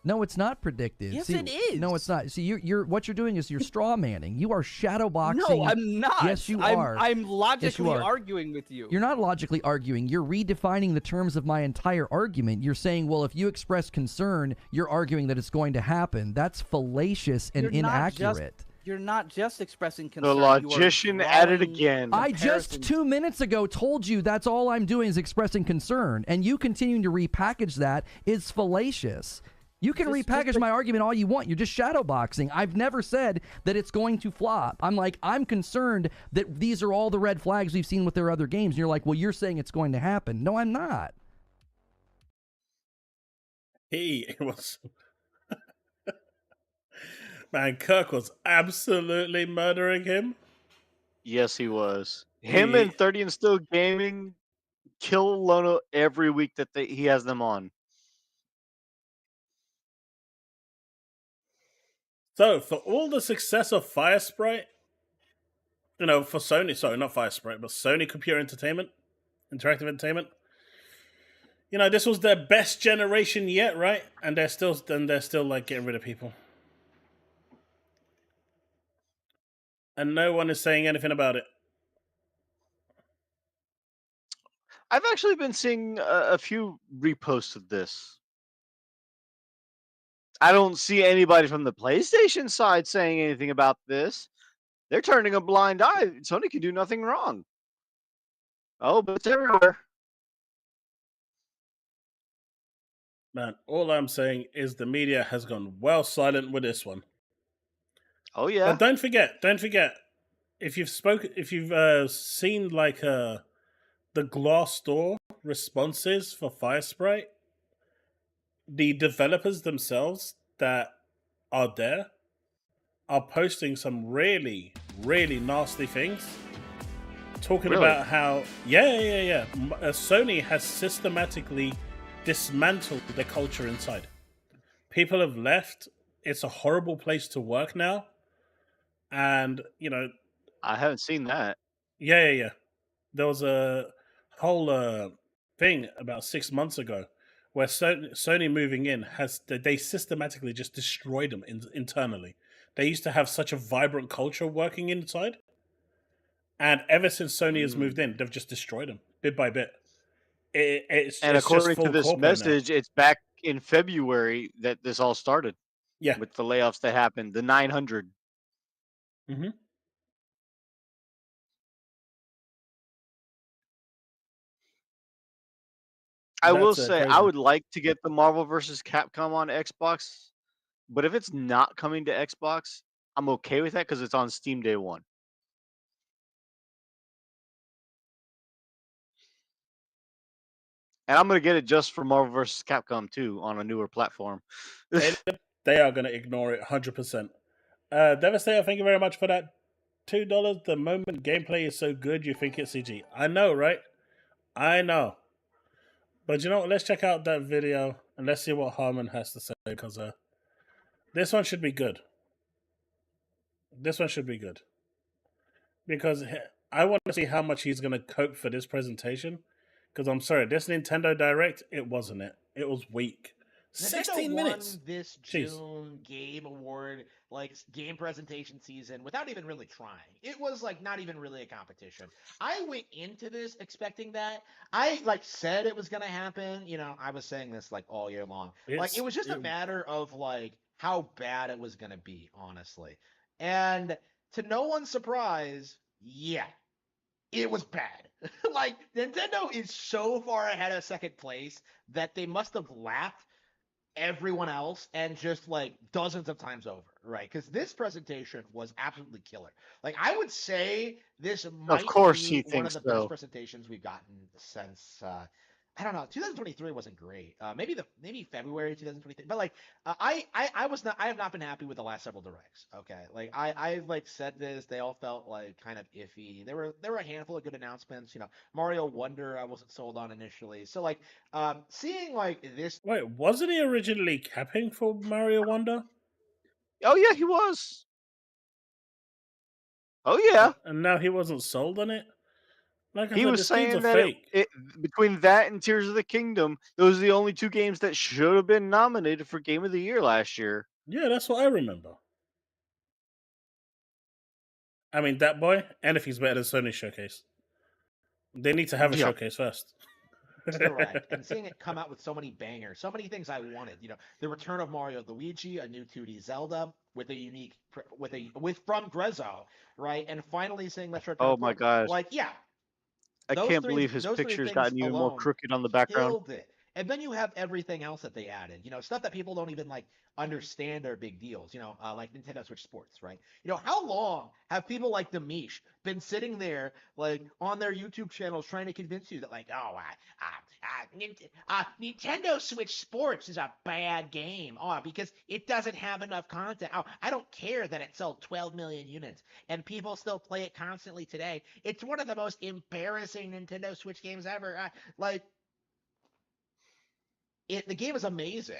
No, it's not predictive. Yes, See, it is. No, it's not. See, you're what you're doing is you're straw manning. You are shadow boxing. No, I'm not. Yes, you are. I'm Yes, logically you are. arguing with you. You're not logically arguing. You're redefining the terms of my entire argument. You're saying, well, if you express concern, you're arguing that it's going to happen. That's fallacious and inaccurate. You're not just expressing concern. The logician at it again. I just 2 minutes ago told you that's all I'm doing is expressing concern, and you continuing to repackage that is fallacious. You can repackage my argument all you want. You're just shadowboxing. I've never said that it's going to flop. I'm concerned that these are all the red flags we've seen with their other games. And you're like, well, you're saying it's going to happen. No, I'm not. He was... Man, Kirk was absolutely murdering him. Yes, he was. Him and 30 and Still Gaming kill Lono every week that he has them on. So, for all the success of Firesprite, for Sony, sorry, not Firesprite, but Sony Computer Entertainment, Interactive Entertainment, this was their best generation yet, right? And they're still like getting rid of people. And no one is saying anything about it. I've actually been seeing a few reposts of this. I don't see anybody from the PlayStation side saying anything about this. They're turning a blind eye. Sony can do nothing wrong. Oh, but it's everywhere. Man, all I'm saying is the media has gone well silent with this one. Oh yeah. But don't forget, if you've seen like the Glassdoor responses for Firesprite, the developers themselves that are there are posting some really, really nasty things. Talking about how, Sony has systematically dismantled the culture inside. People have left. It's a horrible place to work now. And, I haven't seen that. Yeah. There was a whole thing about 6 months ago where Sony moving in they systematically just destroyed them internally. They used to have such a vibrant culture working inside, and ever since Sony has moved in, they've just destroyed them bit by bit. It's And just according to full this corporate now. message, it's back in February that this all started. Yeah. With the layoffs that happened, the 900. Mm-hmm. I will That's say, I crazy. would like to get the Marvel vs. Capcom on Xbox, but if it's not coming to Xbox, I'm okay with that because it's on Steam day one. And I'm going to get it just for Marvel vs. Capcom 2 on a newer platform. They are going to ignore it 100%. Devastator, thank you very much for that $2. The moment gameplay is so good, you think it's CG. I know, right? I know. But you know what? Let's check out that video and let's see what Harmon has to say, because this one should be good. This one should be good. Because I want to see how much he's going to cope for this presentation. Because I'm sorry, this Nintendo Direct, it wasn't it. It was weak. 16 Nintendo minutes. won this June Game Award, like game presentation season, without even really trying. It was like not even really a competition. I went into this expecting that. I like said it was gonna happen. You know, I was saying this like all year long. Like it was just a matter of like how bad it was gonna be, honestly. And to no one's surprise, yeah, it was bad. Like Nintendo is so far ahead of second place that they must have lapped everyone else and just like dozens of times over, right? Because this presentation was absolutely killer. Like I would say this might be one of the best presentations we've gotten since I don't know, 2023 wasn't great. Maybe February 2023, but like I have not been happy with the last several directs. Okay, like I've like said this, they all felt like kind of iffy. There were a handful of good announcements. You know, Mario Wonder I wasn't sold on initially. So like seeing like this. Wait, wasn't he originally capping for Mario Wonder? Oh yeah, he was. Oh yeah. And now he wasn't sold on it? Like I he said, was this dude's saying a that fake. Between that and Tears of the Kingdom, those are the only two games that should have been nominated for Game of the Year last year. Yeah, that's what I remember. I mean, that boy, and if he's better than Sony Showcase. They need to have a showcase first. Correct. And seeing it come out with so many bangers, so many things I wanted. You know, the return of Mario Luigi, a new 2D Zelda with a unique with from Grezzo, right? And finally seeing Metroid. Oh my gosh! Like yeah, I can't believe his picture's gotten even more crooked on the background. Killed it. And then you have everything else that they added. You know, stuff that people don't even like understand are big deals. You know, like Nintendo Switch Sports, right? You know, how long have people like Demish been sitting there, like on their YouTube channels, trying to convince you that, like, oh, Nintendo Switch Sports is a bad game, because it doesn't have enough content. Oh, I don't care that it sold 12 million units and people still play it constantly today. It's one of the most embarrassing Nintendo Switch games ever. The game is amazing.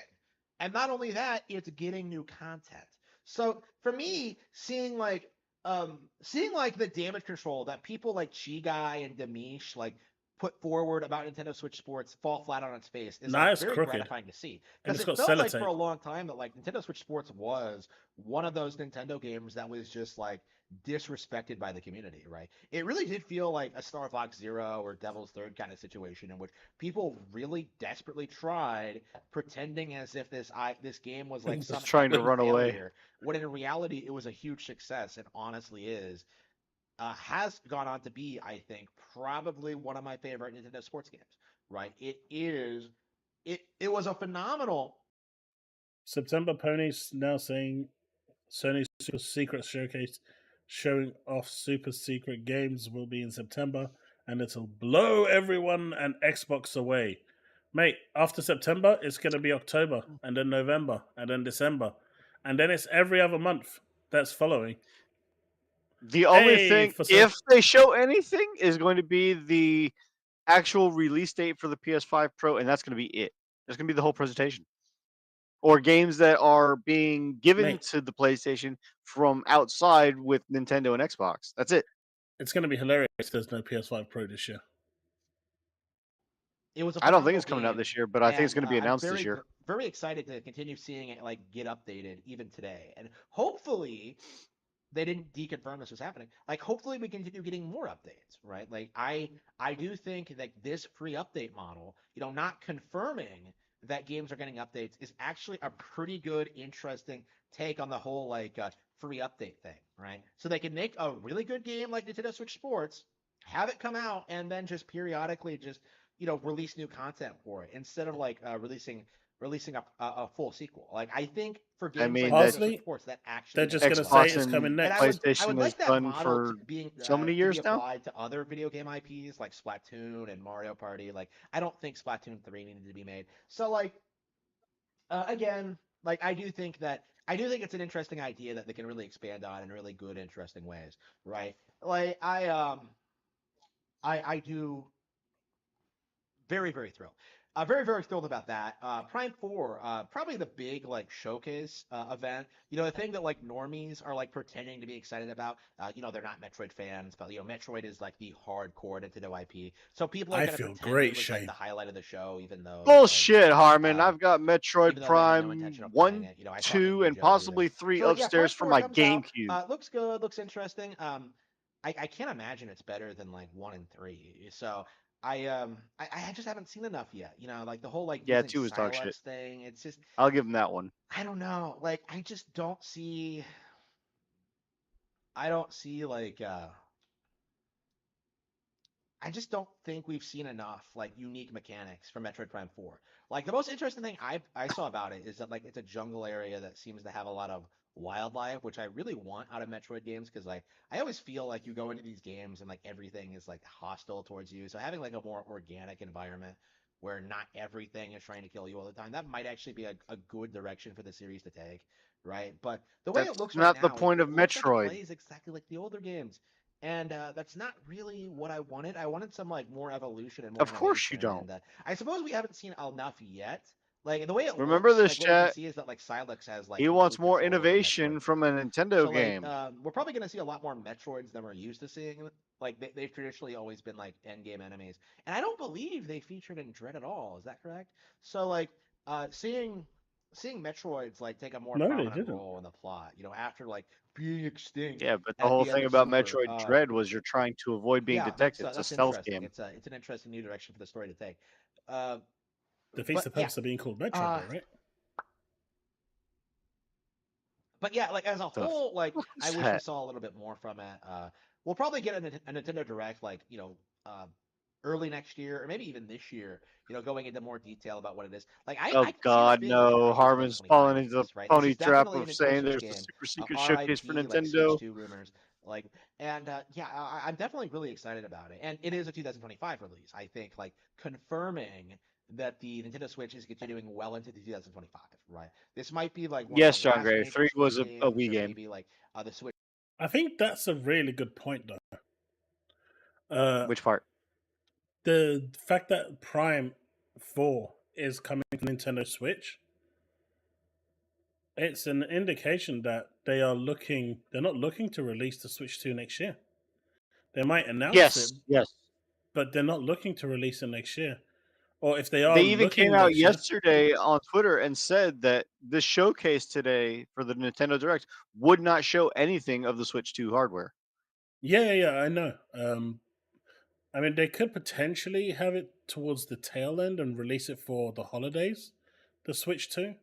And not only that, it's getting new content. So for me, seeing like the damage control that people like Chigai and Demish like put forward about Nintendo Switch Sports fall flat on its face is like, very gratifying to see. Because it felt like for a long time that like Nintendo Switch Sports was one of those Nintendo games that was just like disrespected by the community, right? It really did feel like a Star Fox Zero or Devil's Third kind of situation in which people really desperately tried pretending as if this game was like some trying to run away, when in reality it was a huge success and honestly is. Has gone on to be, I think, probably one of my favorite Nintendo sports games. Right? It was a phenomenal. September Pony's now saying Sony's Super Secret Showcase showing off super secret games will be in September, and it'll blow everyone and Xbox away. Mate, after September, it's going to be October, and then November, and then December, and then it's every other month that's following. The only thing, if they show anything, is going to be the actual release date for the PS5 Pro, and that's going to be it. That's going to be the whole presentation. Or games that are being given to the PlayStation from outside with Nintendo and Xbox. That's it. It's going to be hilarious if there's no PS5 Pro this year. It was a I don't think phenomenal it's coming out game, this year, but I think it's and going to be I'm announced this very, year. very excited to continue seeing it like get updated even today. And hopefully, they didn't deconfirm this was happening. Like, hopefully, we continue getting more updates, right? Like, I do think that this free update model, not confirming that games are getting updates, is actually a pretty good, interesting take on the whole like free update thing, right? So they can make a really good game like Nintendo Switch Sports, have it come out, and then just periodically just release new content for it instead of like releasing a full sequel. Like, I think for I games mean, like that Nintendo Switch Sports, that actually they're just makes gonna a lot say of Xbox it's sense. coming and next. And I PlayStation would has like that done model for being so many to years be now. applied to other video game IPs like Splatoon and Mario Party. Like, I don't think Splatoon 3 needed to be made. So like again, like I do think it's an interesting idea that they can really expand on in really good, interesting ways, right? Like I do very, very thrilled. Very, very thrilled about that. Prime 4, probably the big like showcase event. The thing that like normies are like pretending to be excited about. They're not Metroid fans, but Metroid is like the hardcore Nintendo IP. So people are I gonna feel pretend great it was like shame. the highlight of the show, even though Bullshit, Harmon. I've got even Metroid though they had no Prime intention of playing 1, it. I saw it in 2, the and Ninja video. possibly 3 So like, yeah, Prime upstairs for 4 my comes out. GameCube. Looks good, looks interesting. I can't imagine it's better than like 1 and 3. So I just haven't seen enough yet. Like the whole like Yeah, using 2 is dog shit. Silex thing. It's just I'll give him that one. I don't know. Like I just don't see. I don't see like. I just don't think we've seen enough like unique mechanics from Metroid Prime 4. Like the most interesting thing I saw about it is that like it's a jungle area that seems to have a lot of wildlife, which I really want out of Metroid games because like I always feel like you go into these games and like everything is like hostile towards you. So having like a more organic environment where not everything is trying to kill you all the time, that might actually be a good direction for the series to take, right? But the way it That's looks right not the now, point of it looks like it Metroid. plays exactly like the older games. And that's not really what I wanted. I wanted some like more evolution and more Of course you innovation. don't. And I suppose we haven't seen enough yet. Like the way it Remember looks, this, like what we can chat. see is that like Silex has like He wants complete more control over innovation Metroid from a form. Nintendo So like game. we're probably gonna see a lot more Metroids than we're used to seeing. Like they've traditionally always been like end game enemies, and I don't believe they featured in Dread at all. Is that correct? So like seeing Metroids like take a more No, they prominent didn't. role in the plot, after like being extinct Yeah, but the at whole the end thing of about Super. Metroid Dread was you're trying to avoid being Yeah, detected. It's a that's stealth interesting. game. It's an interesting new direction for the story to take. Uh, Defeats but the yeah, purpose of being called Metroid, uh, though, right? but yeah, like as a The whole, like fuck I is wish we that? saw a little bit more from it. We'll probably get a Nintendo Direct, like uh, early next year or maybe even this year. Going into more detail about what it is. Like Oh I can see this God, being like an no! early Harmon's 2025 falling into the release, right? This pony is trap definitely a of Nintendo saying Switch there's a game. super secret showcase for RIP, like Switch Nintendo. 2 rumors. Like, and yeah, I'm definitely really excited about it. And it is a 2025 release. I think like confirming that the Nintendo Switch is continuing well into the 2025, right? This might be like one of Yes, the John last Gray. major 3 Switch was a games, Wii or game. maybe like the Switch. I think that's a really good point, though. Uh, Which part? the fact that Prime 4 is coming from Nintendo Switch, it's an indication that they're not looking to release the Switch 2 next year. They might announce it, Yes. but they're not looking to release it next year. Or if they are They even came looking out next year, yesterday on Twitter and said that the showcase today for the Nintendo Direct would not show anything of the Switch 2 hardware. yeah, I know. I mean, they could potentially have it towards the tail end and release it for the holidays, the Switch 2.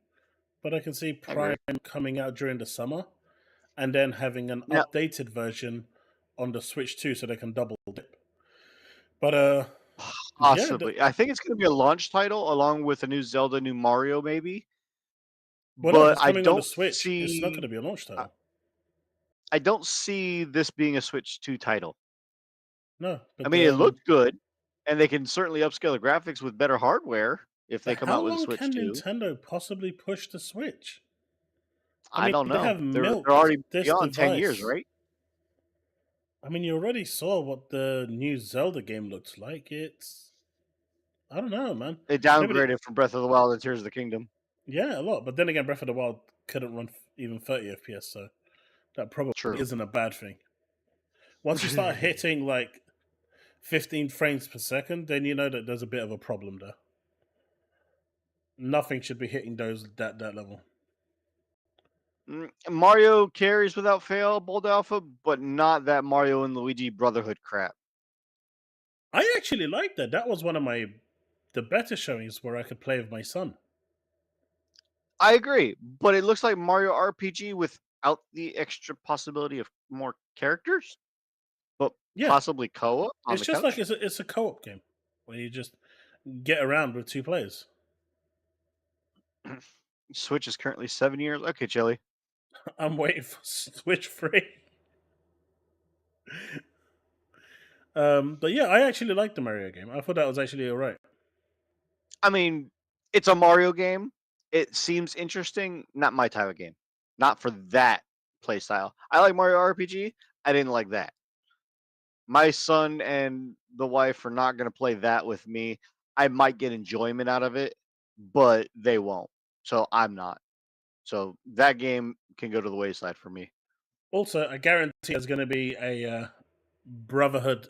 But I can see Prime coming out during the summer and then having an Now, updated version on the Switch 2 so they can double dip. But yeah, possibly. I think it's going to be a launch title along with a new Zelda, new Mario, maybe. well, no, if But it's I coming on the don't Switch, it's not going see. to be a launch title. I don't see this being a Switch 2 title. No, but I mean, it looked good, and they can certainly upscale the graphics with better hardware if they come how out with a long Switch can 2. Nintendo possibly push the Switch? I I mean, don't they know. have They're milked already this beyond 10 years, device. right? I mean, you already saw what the new Zelda game looks like. I don't know, man. They downgraded from Breath of the Wild and Tears of the Kingdom. Yeah, a lot. But then again, Breath of the Wild couldn't run even 30 FPS, so that probably isn't a bad thing. Once you start hitting like 15 frames per second, then you know that there's a bit of a problem there. Nothing should be hitting that level. Mario carries without fail, Bold Alpha, but not that Mario and Luigi Brotherhood crap. I actually like that. That was one of the better showings where I could play with my son. I agree, but it looks like Mario RPG without the extra possibility of more characters, but possibly co-op on It's the just couch. like it's a co-op game where you just get around with 2 players. Switch is currently 7 years. Okay, Chille. I'm waiting for Switch free. But yeah, I actually liked the Mario game. I thought that was actually alright. I mean, it's a Mario game. It seems interesting. Not my type of game. Not for that playstyle. I like Mario RPG. I didn't like that. My son and the wife are not going to play that with me. I might get enjoyment out of it, but they won't. So I'm not. So that game can go to the wayside for me. Also, I guarantee there's going to be a Brotherhood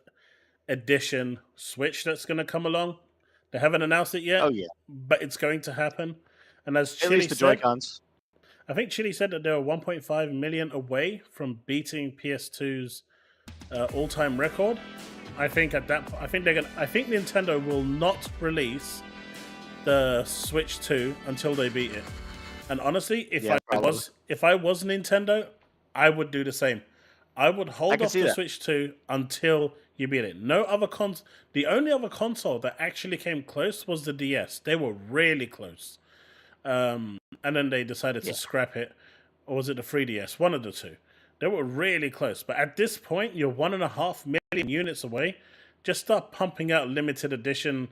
Edition Switch that's going to come along. They haven't announced it yet. Oh yeah, but it's going to happen. And as at least the Joy-Cons. I think Chille said that they were 1.5 million away from beating PS2's all-time record. I think I think Nintendo will not release the Switch 2 until they beat it. And honestly, if I was Nintendo, I would do the same. I would hold off the Switch 2 until you beat it. The only other console that actually came close was the DS. They were really close. And then they decided to scrap it. Or was it the 3DS? One of the two. They were really close. But at this point, you're 1.5 million units away. Just start pumping out limited edition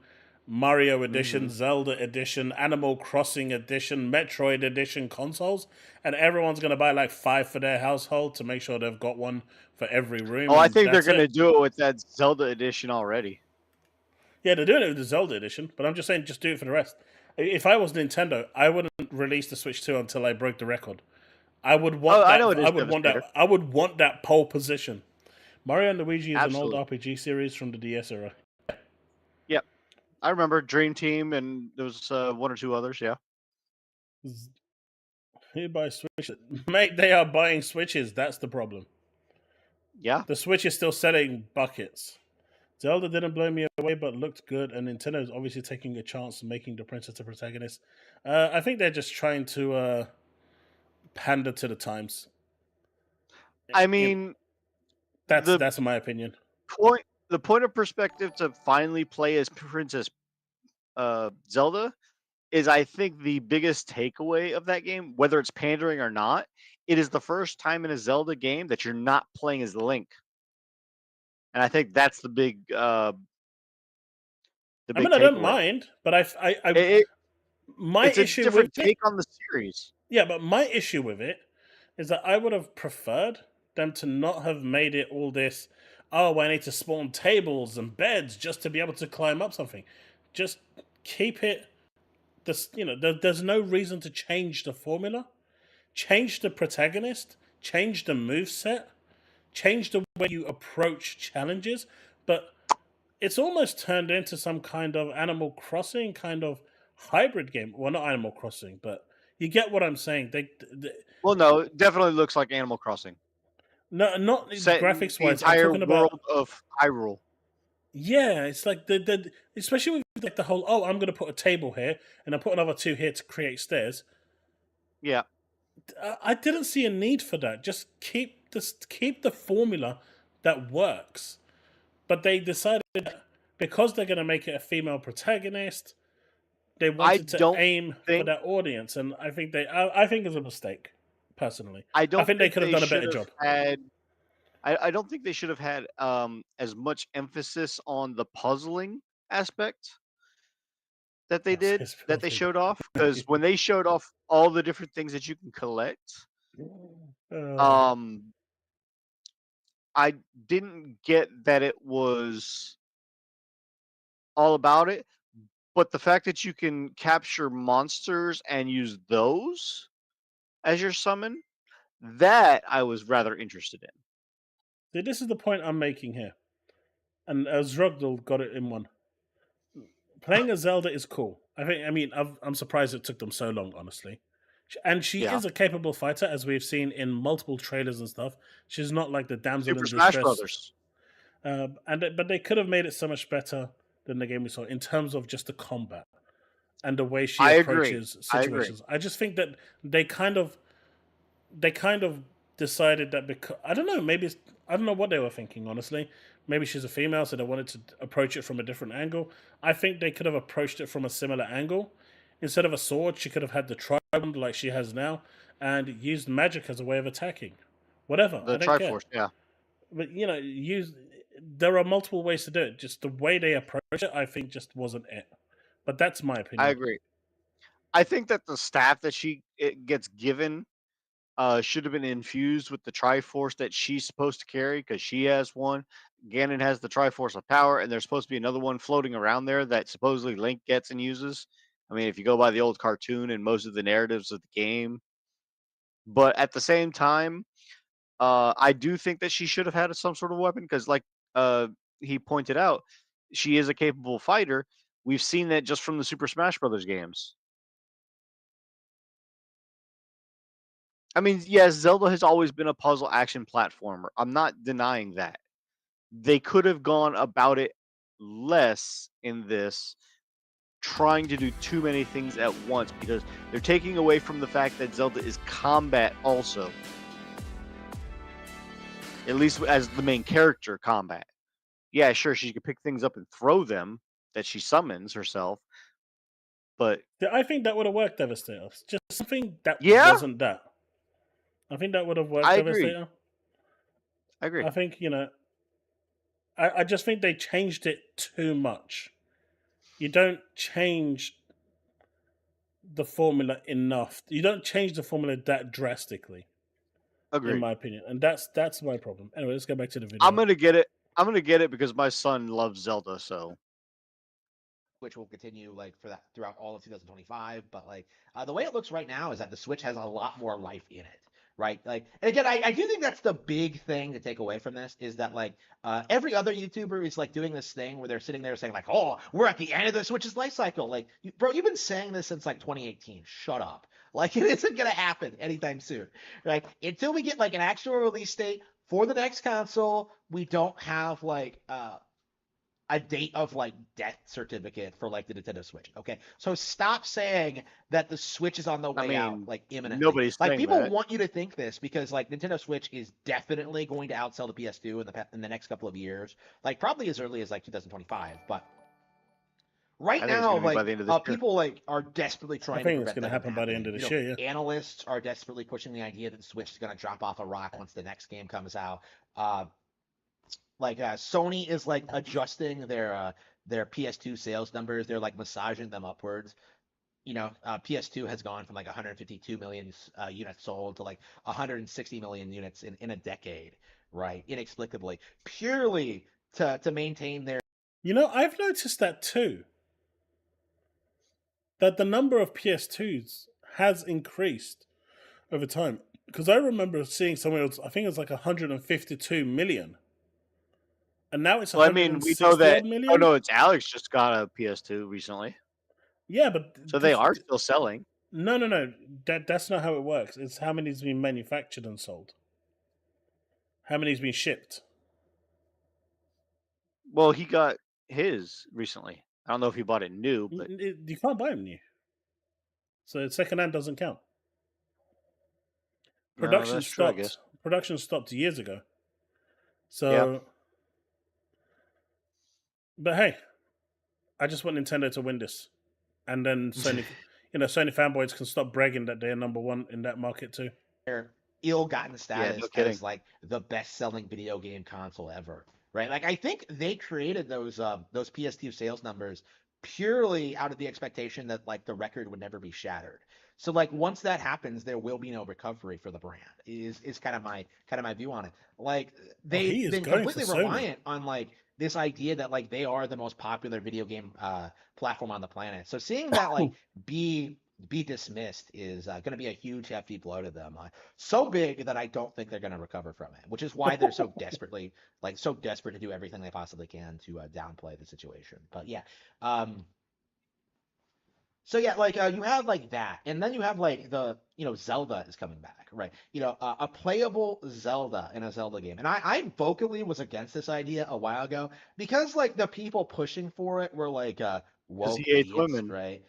Mario Edition, Zelda Edition, Animal Crossing Edition, Metroid Edition consoles, and everyone's going to buy like 5 for their household to make sure they've got one for every room. Oh, I think they're going to do it with that Zelda Edition already. Yeah, they're doing it with the Zelda Edition, but I'm just saying, just do it for the rest. If I was Nintendo, I wouldn't release the Switch 2 until I broke the record. I would want I would want that pole position. Mario and Luigi is an old RPG series from the DS era. Yep. I remember Dream Team, and there was 1 or 2 others, yeah. Who buys Switches? Mate, they are buying Switches. That's the problem. Yeah. The Switch is still selling buckets. Zelda didn't blow me away, but looked good, and Nintendo is obviously taking a chance on making the princess the protagonist. I think they're just trying to pander to the times. I mean, that's my opinion. The point of perspective to finally play as Princess Zelda is, I think, the biggest takeaway of that game, whether it's pandering or not. It is the first time in a Zelda game that you're not playing as Link, and I think that's the big. I don't mind, but my issue different take on the series. Yeah, but my issue with it is that I would have preferred them to not have made it all this. Oh, I need to spawn tables and beds just to be able to climb up something. Just keep it. There's no reason to change the formula. Change the protagonist. Change the moveset. Change the way you approach challenges. But it's almost turned into some kind of Animal Crossing kind of hybrid game. Well, not Animal Crossing, but you get what I'm saying. Well, no, it definitely looks like Animal Crossing. No, not graphics wise. The entire world of Hyrule. Yeah, it's like especially with like the whole. Oh, I'm going to put a table here, and I put another 2 here to create stairs. Yeah, I didn't see a need for that. Just keep the formula that works. But they decided that because they're going to make it a female protagonist, they wanted to aim for that audience, and I think I think it's a mistake. Personally, I think they could have done a better job. I don't think they should have had as much emphasis on the puzzling aspect that they did, that they showed off. Because when they showed off all the different things that you can collect, I didn't get that it was all about it. But the fact that you can capture monsters and use those as your summon, that I was rather interested in. This is the point I'm making here. and Zrogdal got it in one. Playing as Zelda is cool. I'm surprised it took them so long, honestly. And she Yeah. is a capable fighter, as we've seen in multiple trailers and stuff. She's not like the damsel Super in Smash distress. Brothers. But they could have made it so much better than the game we saw in terms of just the combat and the way she approaches situations. I just think that they kind of decided that because I don't know, I don't know what they were thinking, honestly. Maybe she's a female, so they wanted to approach it from a different angle. I think they could have approached it from a similar angle. Instead of a sword, she could have had the Triwand like she has now and used magic as a way of attacking. Whatever. The Triforce, yeah. But there are multiple ways to do it. Just the way they approach it, I think just wasn't it. But that's my opinion. I agree. I think that the staff that it gets given should have been infused with the Triforce that she's supposed to carry, because she has one. Ganon has the Triforce of Power, and there's supposed to be another one floating around there that supposedly Link gets and uses. I mean, if you go by the old cartoon and most of the narratives of the game. But at the same time, I do think that she should have had some sort of weapon, because like he pointed out, she is a capable fighter. We've seen that just from the Super Smash Brothers games. I mean, yes, Zelda has always been a puzzle action platformer. I'm not denying that. They could have gone about it less in this, trying to do too many things at once, because they're taking away from the fact that Zelda is combat also. At least as the main character combat. Yeah, sure, she could pick things up and throw them that she summons herself. But I think that would have worked, Devastator. Just something that wasn't that. I think that would have worked, Devastator. I agree. I think, I just think they changed it too much. You don't change the formula enough. You don't change the formula that drastically. Agreed. In my opinion. And that's my problem. Anyway, let's go back to the video. I'm gonna get it because my son loves Zelda, so which will continue for that throughout all of 2025. But the way it looks right now is that the Switch has a lot more life in it, right? And again, I do think that's the big thing to take away from this is that every other YouTuber is doing this thing where they're sitting there saying oh, we're at the end of the Switch's life cycle. Bro, you've been saying this since 2018. Shut up. It isn't gonna happen anytime soon, right? Until we get an actual release date for the next console, we don't have a date of death certificate for the Nintendo Switch. Okay, so stop saying that the Switch is on the way out imminently. Nobody's saying people that. want you to think this because Nintendo Switch is definitely going to outsell the PS2 in the next couple of years, probably as early as 2025. But right now, people are desperately trying. I think it's going to happen by the end of this year. Yeah. Analysts are desperately pushing the idea that the Switch is going to drop off a rock once the next game comes out. Sony is adjusting their PS2 sales numbers. They're massaging them upwards. PS2 has gone from 152 million units sold to 160 million units in a decade, right? Inexplicably, purely to maintain their. I've noticed that too. That the number of PS2s has increased over time. Because I remember seeing somewhere else, I think it was 152 million. And now it's 160 we know that. million? Oh no, it's Alex just got a PS2 recently. Yeah, but so they are still selling. No. That's not how it works. It's how many's been manufactured and sold. How many's been shipped? Well, he got his recently. I don't know if he bought it new, but you can't buy them new. So secondhand doesn't count. Production stopped. True, Production stopped years ago. So. Yeah. But hey, I just want Nintendo to win this, and then Sony, Sony fanboys can stop bragging that they're number one in that market too. Their ill-gotten status as the best-selling video game console ever, right? I think they created those PS2 sales numbers purely out of the expectation that the record would never be shattered. So once that happens, there will be no recovery for the brand. Is kind of my view on it. They've been completely reliant on this idea that they are the most popular video game platform on the planet. So seeing that be be dismissed is going to be a huge, hefty blow to them. So big that I don't think they're going to recover from it, which is why they're so so desperate to do everything they possibly can to downplay the situation. But yeah, so yeah, you have like that, and then you have like Zelda is coming back, right? A playable Zelda in a Zelda game, and I vocally was against this idea a while ago because like the people pushing for it were like Because woke he hates idiots, women. right?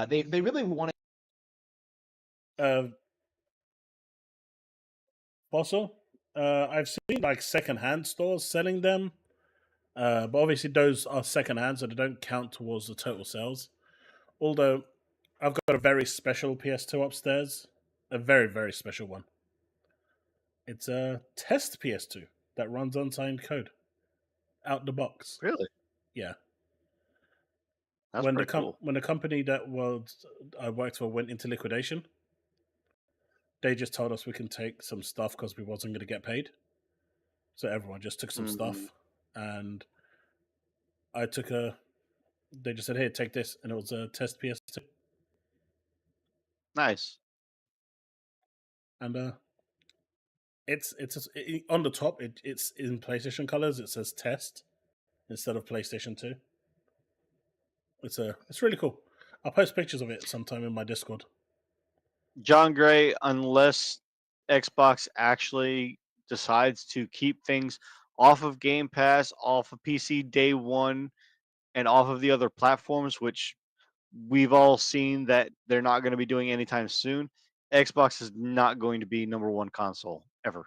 They really wanted. Fossil. I've seen like secondhand stores selling them, but obviously those are secondhand, so they don't count towards the total sales. Although I've got a very special PS2 upstairs, a very very special one. It's a test PS2 that runs unsigned code out the box. Really? Yeah. That's when pretty cool. When the company that I worked for went into liquidation, they just told us we can take some stuff because we wasn't going to get paid. So everyone just took some stuff, and I took a. They just said, "Hey, take this," and it was a test PS2. Nice. And on the top. It's in PlayStation colors. It says test instead of PlayStation 2. It's really cool. I'll post pictures of it sometime in my Discord. John Gray, unless Xbox actually decides to keep things off of Game Pass, off of PC day one, and off of the other platforms, which we've all seen that they're not going to be doing anytime soon, Xbox is not going to be number one console ever.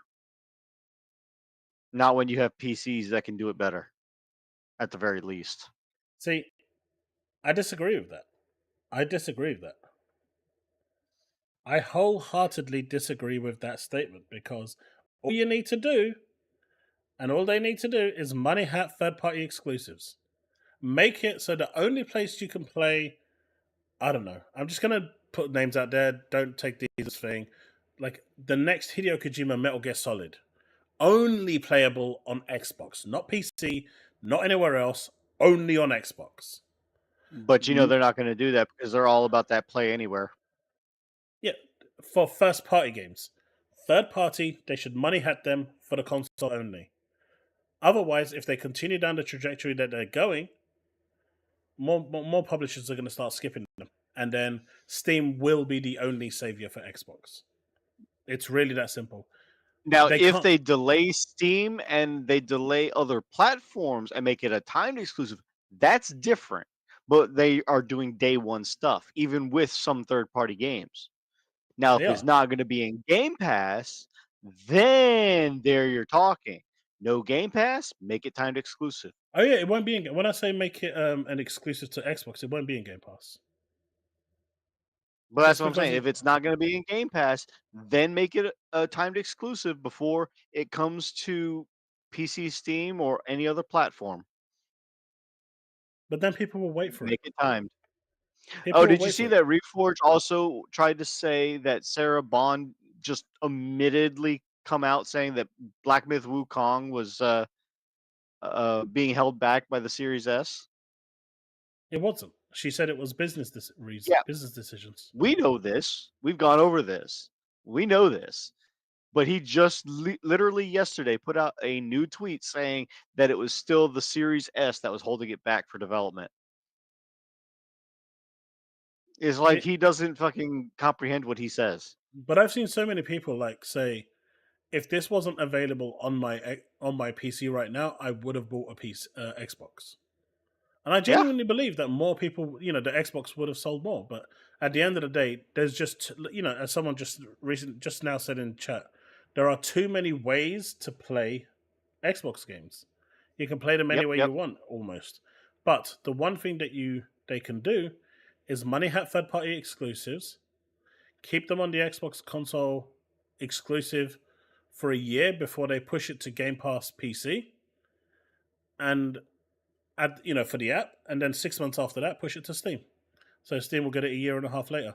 Not when you have PCs that can do it better, at the very least. See, I disagree with that. I wholeheartedly disagree with that statement because all you need to do, and all they need to do, is money hat third-party exclusives. Make it so the only place you can play, I don't know, I'm just going to put names out there, don't take these as thing, like the next Hideo Kojima Metal Gear Solid, only playable on Xbox, not PC, not anywhere else, only on Xbox. But they're not going to do that because they're all about that play anywhere. Yeah, for first party games. Third party, they should money hat them for the console only. Otherwise, if they continue down the trajectory that they're going, more publishers are going to start skipping them. And then Steam will be the only savior for Xbox. It's really that simple. Now, if they delay Steam and they delay other platforms and make it a timed exclusive, that's different. But they are doing day one stuff, even with some third-party games. Now, if it's not going to be in Game Pass, then there you're talking. No Game Pass, make it timed exclusive. Oh yeah, it won't be in. When I say make it an exclusive to Xbox, it won't be in Game Pass. But that's what I'm saying. If it's not going to be in Game Pass, then make it a timed exclusive before it comes to PC, Steam, or any other platform. But then people will wait for Make it timed. People did you see that Reforge also tried to say that Sarah Bond just admittedly come out saying that Black Myth Wukong was being held back by the Series S? It wasn't. She said it was business reasons, business decisions. We know this. We've gone over this. We know this. But he just literally yesterday put out a new tweet saying that it was still the Series S that was holding it back for development. It's like he doesn't fucking comprehend what he says. But I've seen so many people like say, if this wasn't available on my PC right now, I would have bought a Xbox. And I genuinely believe that more people, the Xbox would have sold more. But at the end of the day, there's just, as someone just now said in chat, there are too many ways to play Xbox games. You can play them any way you want, almost. But the one thing that they can do is money hat third party exclusives, keep them on the Xbox console exclusive for a year before they push it to Game Pass PC, and add, for the app, and then 6 months after that, push it to Steam. So Steam will get it a year and a half later.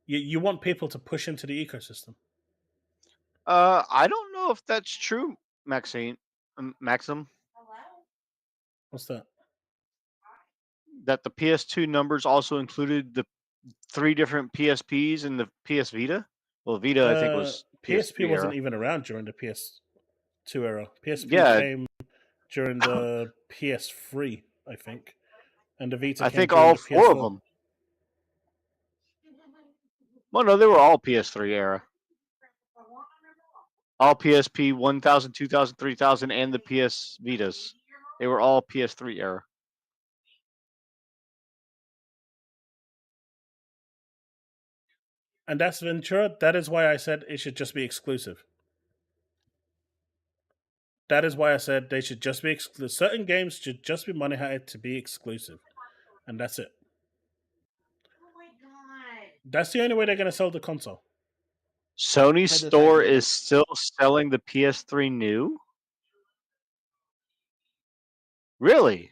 You want people to push into the ecosystem. I don't know if that's true, Maxim. What's that? That the PS2 numbers also included the 3 different PSPs and the PS Vita. Well, Vita I think was PSP PS3 wasn't era. even around during the PS2 era. PSP Yeah. came during the PS3, I think, and the Vita I came think during all the 4 of PS4. them. Well, no, they were all PS3 era. All PSP 1000, 2000, 3000, and the PS Vitas. They were all PS3 era. And that's Ventura. That is why I said it should just be exclusive. That is why I said they should just be exclusive. Certain games should just be money high to be exclusive. And that's it. That's the only way they're going to sell the console. Sony's Had this store idea. is still selling the PS3 new? Really?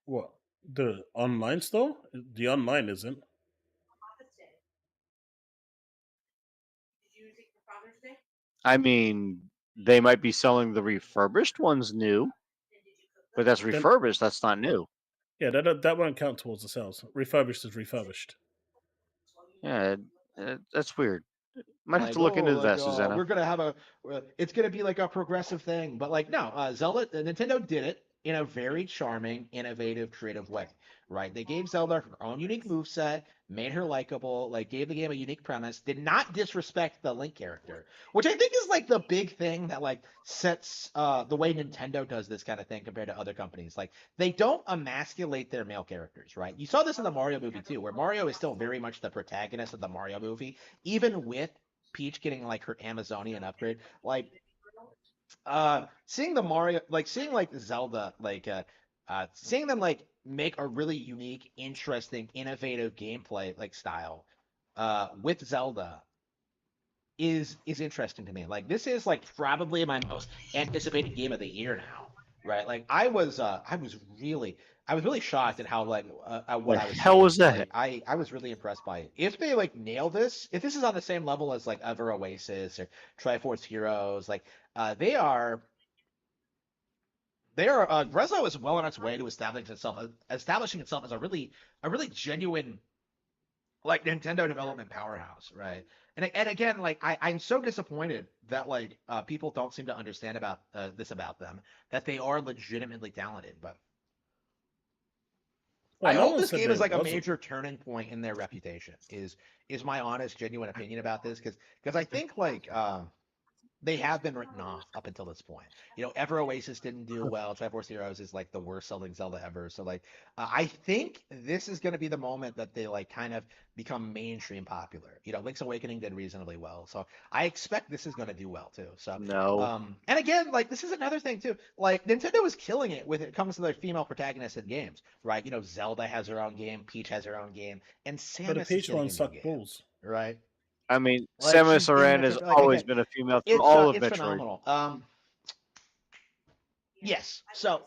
What? The online store? The online isn't. I mean, they might be selling the refurbished ones new, but that's Then- refurbished. That's not new. Yeah, that won't count towards the sales. Refurbished is refurbished. Yeah, that's weird. Might have Like, to look into that, we're Susanna. gonna have it's gonna be like a progressive thing, but like no, Zelda, Nintendo did it in a very charming, innovative, creative way, right? They gave Zelda her own unique moveset, made her likable, like gave the game a unique premise, did not disrespect the Link character, which I think is like the big thing that like sets the way Nintendo does this kind of thing compared to other companies. Like they don't emasculate their male characters, right? You saw this in the Mario movie too, where Mario is still very much the protagonist of the Mario movie, even with Peach getting like her Amazonian upgrade, like seeing the Mario, like seeing like Zelda, like seeing them like make a really unique, interesting, innovative gameplay like style with Zelda is interesting to me. Like this is like probably my most anticipated game of the year now, right? Like I was really shocked at how like at what The I was hell seeing. was that? Like, I was really impressed by it. If they like nail this, if this is on the same level as like Ever Oasis or Triforce Heroes, like they are Grezzo is well on its way to establishing itself as a really genuine like Nintendo development powerhouse, right? And again, like I'm so disappointed that like people don't seem to understand about this about them, that they are legitimately talented. But Well, I no hope one this said game they is like a wasn't. major turning point in their reputation. Is my honest, genuine opinion about this? Because I think like they have been written off up until this point. You know, Ever Oasis didn't do well. Triforce Heroes is like the worst selling Zelda ever. So like, I think this is going to be the moment that they like kind of become mainstream popular. You know, Link's Awakening did reasonably well, so I expect this is going to do well too. So No. and again, like this is another thing too. Like Nintendo is killing it when it comes to their female protagonists in games, right? You know, Zelda has her own game, Peach has her own game, and But the Samus is Peach getting one a new sucked game, balls. right? I mean, Like Samus she's getting Aran a has like always again, been a female through all of it's Metroid. phenomenal. Yes. So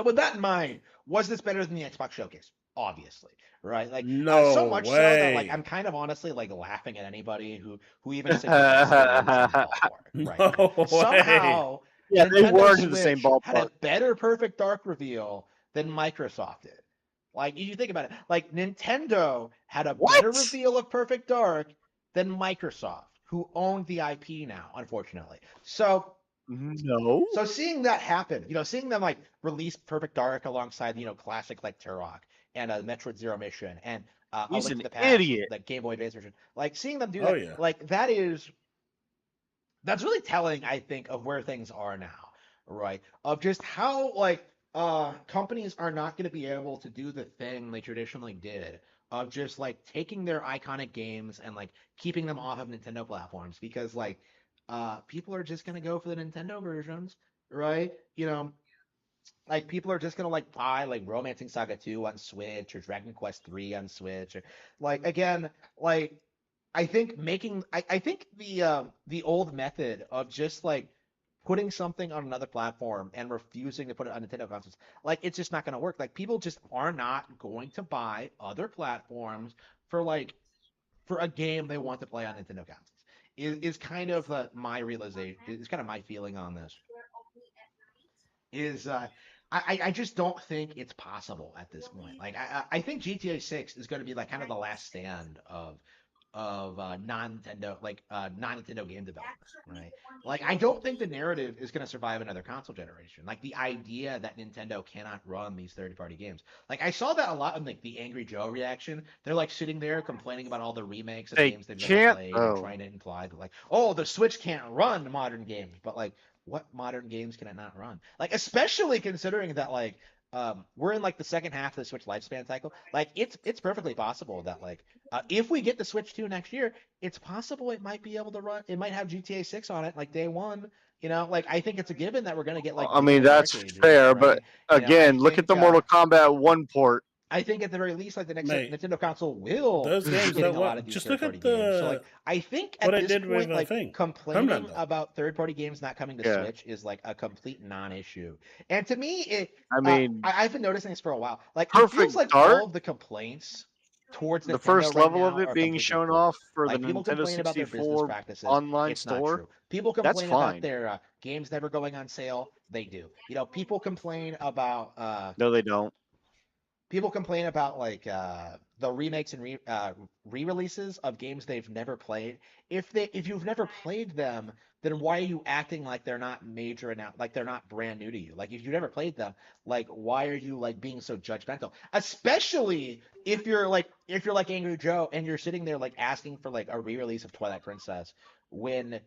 with that in mind, was this better than the Xbox Showcase? Obviously, right? Like No so much so that like way. I'm kind of honestly like laughing at anybody who even suggests that they were in the same ballpark, right? No way. Somehow Yeah, they Nintendo weren't in the same Switch had a ballpark. better Perfect Dark reveal than Microsoft did. Like you think about it, like Nintendo had a better reveal of Perfect Dark than Microsoft, who owned the IP now, unfortunately. So No. so seeing that happen, you know, seeing them like release Perfect Dark alongside, you know, classic like Turok and Metroid Zero Mission and A He's Link an to the Past, idiot. that Game Boy Advance version, like seeing them do Oh that, yeah. like that's really telling, I think, of where things are now, right? Of just how like companies are not going to be able to do the thing they traditionally did of just like taking their iconic games and like keeping them off of Nintendo platforms because like people are just going to go for the Nintendo versions, right? You know, like people are just gonna like buy like Romancing Saga 2 on Switch or Dragon Quest 3 on Switch or like again, like I think the old method of just like putting something on another platform and refusing to put it on Nintendo consoles, like it's just not gonna work. Like people just are not going to buy other platforms for like for a game they want to play on Nintendo consoles. Is kind of my realization. Is kind of my feeling on this. Is I just don't think it's possible at this point. Like I think GTA 6 is going to be like kind of the last stand of non-Nintendo game development, right? Like I don't think the narrative is going to survive another console generation. Like the idea that Nintendo cannot run these third-party games. Like I saw that a lot in like the Angry Joe reaction. They're like sitting there complaining about all the remakes of They games they've never can't played and though. trying to imply that like, oh, the Switch can't run modern games, but like what modern games can it not run? Like especially considering that like we're in like the second half of the Switch lifespan cycle. Like it's perfectly possible that like if we get the Switch 2 next year, it's possible it might be able to run. It might have GTA 6 on it like day one. You know, like I think it's a given that we're gonna get like I mean, regular that's arcade, fair, right? but You know, I again, look at think the Mortal Kombat 1 port. I think at the very least, like the next Mate, Nintendo console will those be games getting that a lot were of these just look third-party at games. So like, the I think what at I this did point, with like thing complaining Homelander. about third-party games not coming to Yeah. Switch is like a complete non-issue. And to me, it I mean, I've been noticing this for a while. Like it Perfect feels like Dark, all of the complaints towards the Nintendo first right level of now it are being completely shown full. off for the Like people Nintendo complain about their business 64 practices. online It's not store. true. People That's complain about fine. their games never going on sale. They do. You know, people complain about No, they don't. people complain about like the remakes and re-releases of games they've never played. If you've never played them, then why are you acting like they're not major and like they're not brand new to you? Like if you've never played them, like why are you like being so judgmental? Especially if you're like Angry Joe and you're sitting there like asking for like a re-release of Twilight Princess when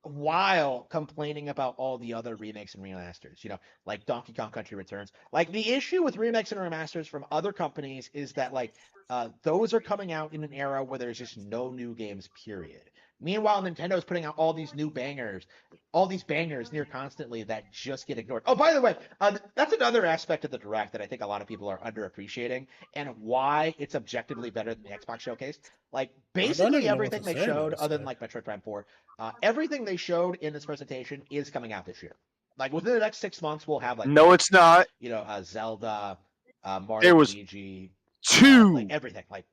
while complaining about all the other remakes and remasters, you know, like Donkey Kong Country Returns. Like the issue with remakes and remasters from other companies is that like those are coming out in an era where there's just no new games, period. Meanwhile, Nintendo's putting out all these bangers near constantly that just get ignored. Oh, by the way, that's another aspect of the Direct that I think a lot of people are underappreciating and why it's objectively better than the Xbox Showcase. Like I don't basically even know what everything to they say about showed, this other than guy. like Metroid Prime 4, everything they showed in this presentation is coming out this year. Like within the next 6 months, we'll have like No, it's not. you know, Zelda, Mario There and was Luigi, like 2. everything. Like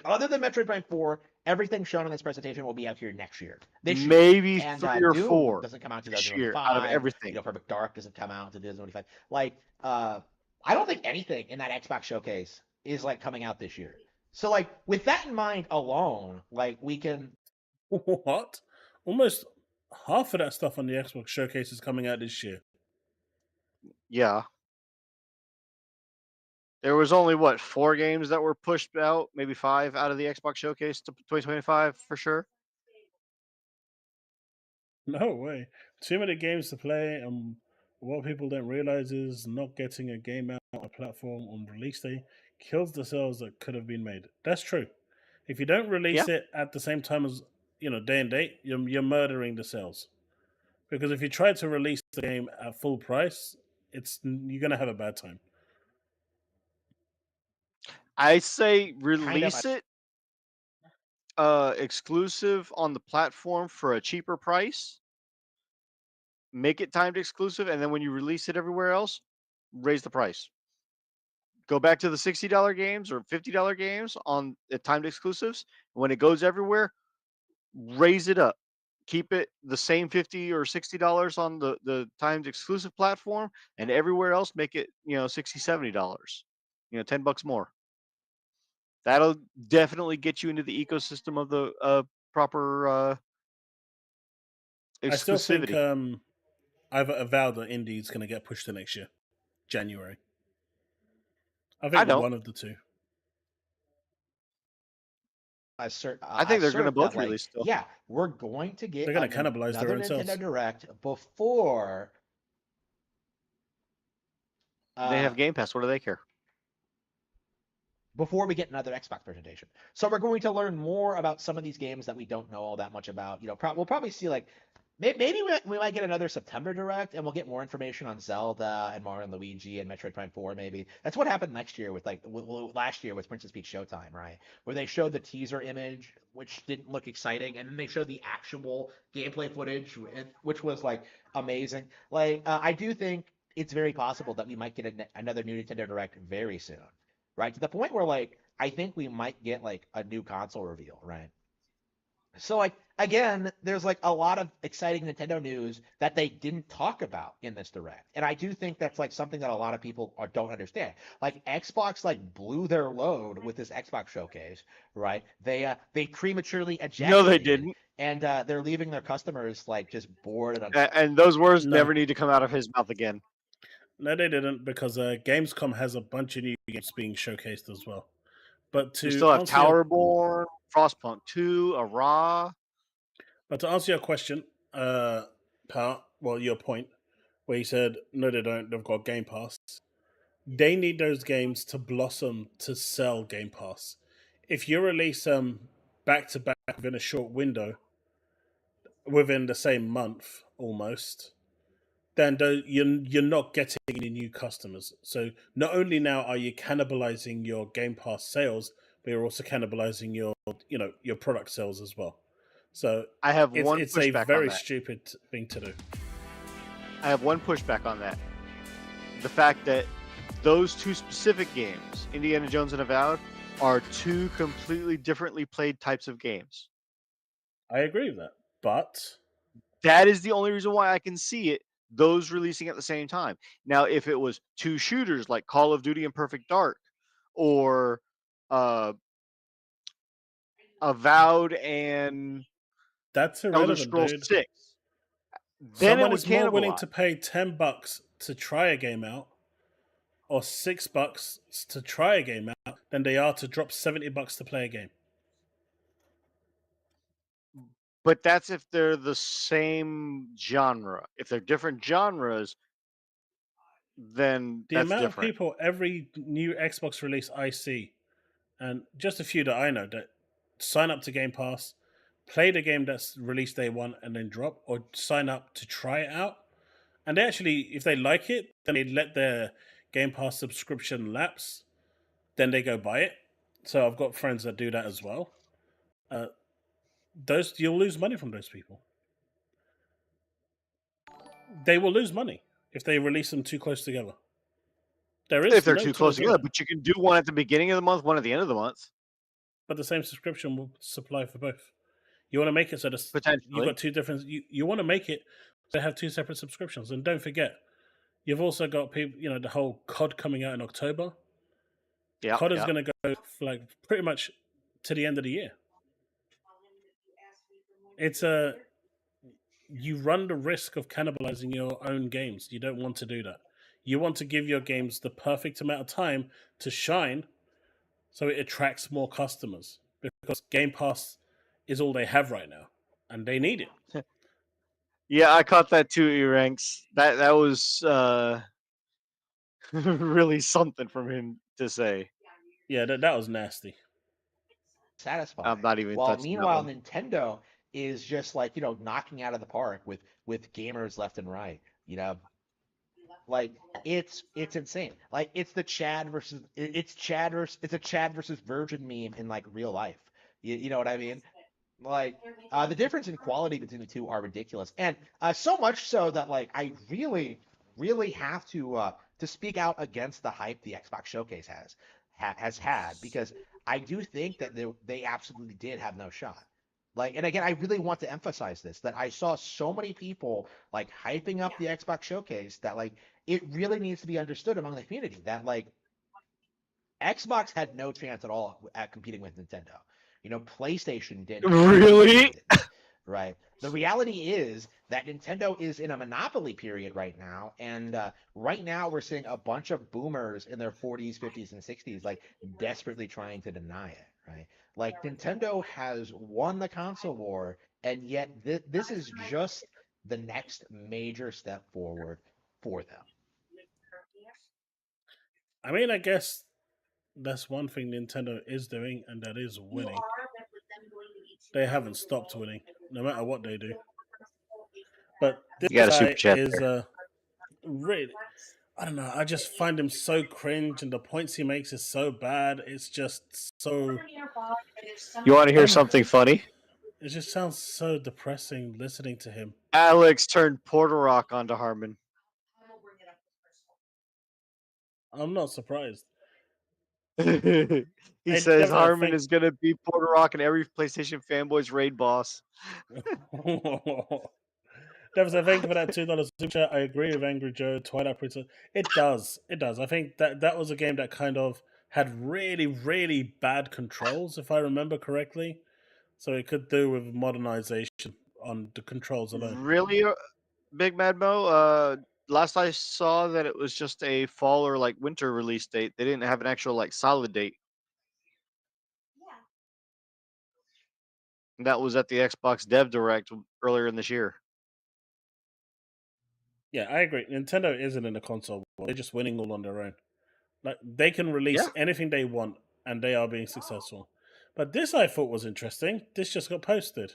other than Metroid Prime 4, everything shown in this presentation will be out here next year, this year. Maybe And 3 or Doom 4 doesn't come out this year out of 2025. everything. You know, Perfect Dark doesn't come out until 2025. Like, I don't think anything in that Xbox showcase is like coming out this year. So like with that in mind alone, like we can What? Almost half of that stuff on the Xbox showcase is coming out this year. Yeah. There was only what 4 games that were pushed out, maybe 5 out of the Xbox showcase to 2025 for sure. No way. Too many games to play, and what people don't realize is not getting a game out on a platform on release day kills the sales that could have been made. That's true. If you don't release Yeah. it at the same time as day and date, you're murdering the sales. Because if you try to release the game at full price, you're gonna have a bad time. I say kind of release it exclusive on the platform for a cheaper price. Make it timed exclusive, and then when you release it everywhere else, raise the price. Go back to the $60 games or $50 games on the timed exclusives. When it goes everywhere, raise it up. Keep it the same $50 or $60 on the timed exclusive platform, and everywhere else make it $60, $70. $10 more. That'll definitely get you into the ecosystem of the proper I still think exclusivity. I've avowed that Indie's gonna get pushed to next year, January. I I think don't. one of the two. assert I think they're going to assert that both like release still. yeah, we're going to get They're gonna cannibalize their another own Nintendo sales. Direct before They have Game Pass. What do they care? before we get another Xbox presentation. So we're going to learn more about some of these games that we don't know all that much about. You know, we'll probably see like maybe we might get another September Direct, and we'll get more information on Zelda and Mario and Luigi and Metroid Prime 4. Maybe that's what happened next year with last year with Princess Peach Showtime, right? Where they showed the teaser image, which didn't look exciting, and then they showed the actual gameplay footage, which was like amazing. Like I do think it's very possible that we might get another new Nintendo Direct very soon, right? To the point where like I think we might get like a new console reveal, right? So like again, there's like a lot of exciting Nintendo news that they didn't talk about in this direct, and I do think that's like something that a lot of people don't understand. Like Xbox like blew their load with this Xbox showcase, right? They prematurely ejaculated, No, they didn't. and they're leaving their customers like just bored and And those words No. never need to come out of his mouth again. No, they didn't, because Gamescom has a bunch of new games being showcased as well. But You to still have answer your, Towerborn, Frostpunk 2, a Raw. but to answer your question, your point, where you said no, they don't. They've got Game Pass. They need those games to blossom to sell Game Pass. If you release them back to back within a short window, within the same month almost, then you're not getting any new customers. So not only now are you cannibalizing your Game Pass sales, but you're also cannibalizing your product sales as well. So I have it's one a pushback on very that. stupid thing to do. I have one pushback on that. The fact that those two specific games, Indiana Jones and Avowed, are two completely differently played types of games. I agree with that, but that is the only reason why I can see it, those releasing at the same time. Now, if it was two shooters like Call of Duty and Perfect Dark, or Avowed and that's Elder irrelevant, Scrolls dude. 6, then Someone it would is more willing cannibalize. to pay $10 to try a game out, or $6 to try a game out, than they are to drop $70 to play a game. But that's if they're the same genre. If they're different genres, then The that's amount different. of people, every new Xbox release I see, and just a few that I know, that sign up to Game Pass, play the game that's released day one and then drop, or sign up to try it out. And they actually, if they like it, then they let their Game Pass subscription lapse, then they go buy it. So I've got friends that do that as well. You'll lose money from those people. They will lose money if they release them too close together. There is If they're no too to close avoid together, it. but you can do one at the beginning of the month, one at the end of the month. But the same subscription will supply for both. You want to make it so that you've got two different. You want to make it so they have two separate subscriptions, and don't forget, you've also got people. The whole COD coming out in October. Yeah, COD is going to go for like pretty much to the end of the year. You run the risk of cannibalizing your own games. You don't want to do that. You want to give your games the perfect amount of time to shine, so it attracts more customers, because Game Pass is all they have right now, and they need it. Yeah, I caught that too, E-Ranks. That was really something from him to say. Yeah, that was nasty. Satisfying. I'm not even While touching that meanwhile, one. Nintendo is just like knocking out of the park with gamers left and right. Like it's insane. Like it's a Chad versus Virgin meme in like real life. You know what I mean? Like the difference in quality between the two are ridiculous, and so much so that like I really have to speak out against the hype the Xbox Showcase has had, because I do think that they absolutely did have no shot. Like, and again, I really want to emphasize this, that I saw so many people like hyping up the Xbox Showcase that like it really needs to be understood among the community that like Xbox had no chance at all at competing with Nintendo. PlayStation didn't. Really? Right. The reality is that Nintendo is in a monopoly period right now, and right now we're seeing a bunch of boomers in their 40s, 50s, and 60s like desperately trying to deny it. Right. Like Nintendo has won the console war, and yet this is just the next major step forward for them. I mean, I guess that's one thing Nintendo is doing, and that is winning. They haven't stopped winning, no matter what they do. But this guy is really, I don't know. I just find him so cringe, and the points he makes is so bad. It's just so. You want to hear something funny? It just sounds so depressing listening to him. Alex turned Porter Rock onto Harmon. I'm not surprised. He says Harmon is gonna be Puerto Rock and every PlayStation fanboy's raid boss. Devin said, thank you for that $2 super chat. I agree with Angry Joe, Twilight Princess. It does. I think that was a game that kind of had really, really bad controls, if I remember correctly. So it could do with modernization on the controls alone. Really, Big Mad Mo? Last I saw that it was just a fall or like winter release date. They didn't have an actual like solid date. And that was at the Xbox Dev Direct earlier in this year. Yeah, I agree. Nintendo isn't in the console war. They're just winning all on their own. Like they can release anything they want, and they are being successful. But this I thought was interesting. This just got posted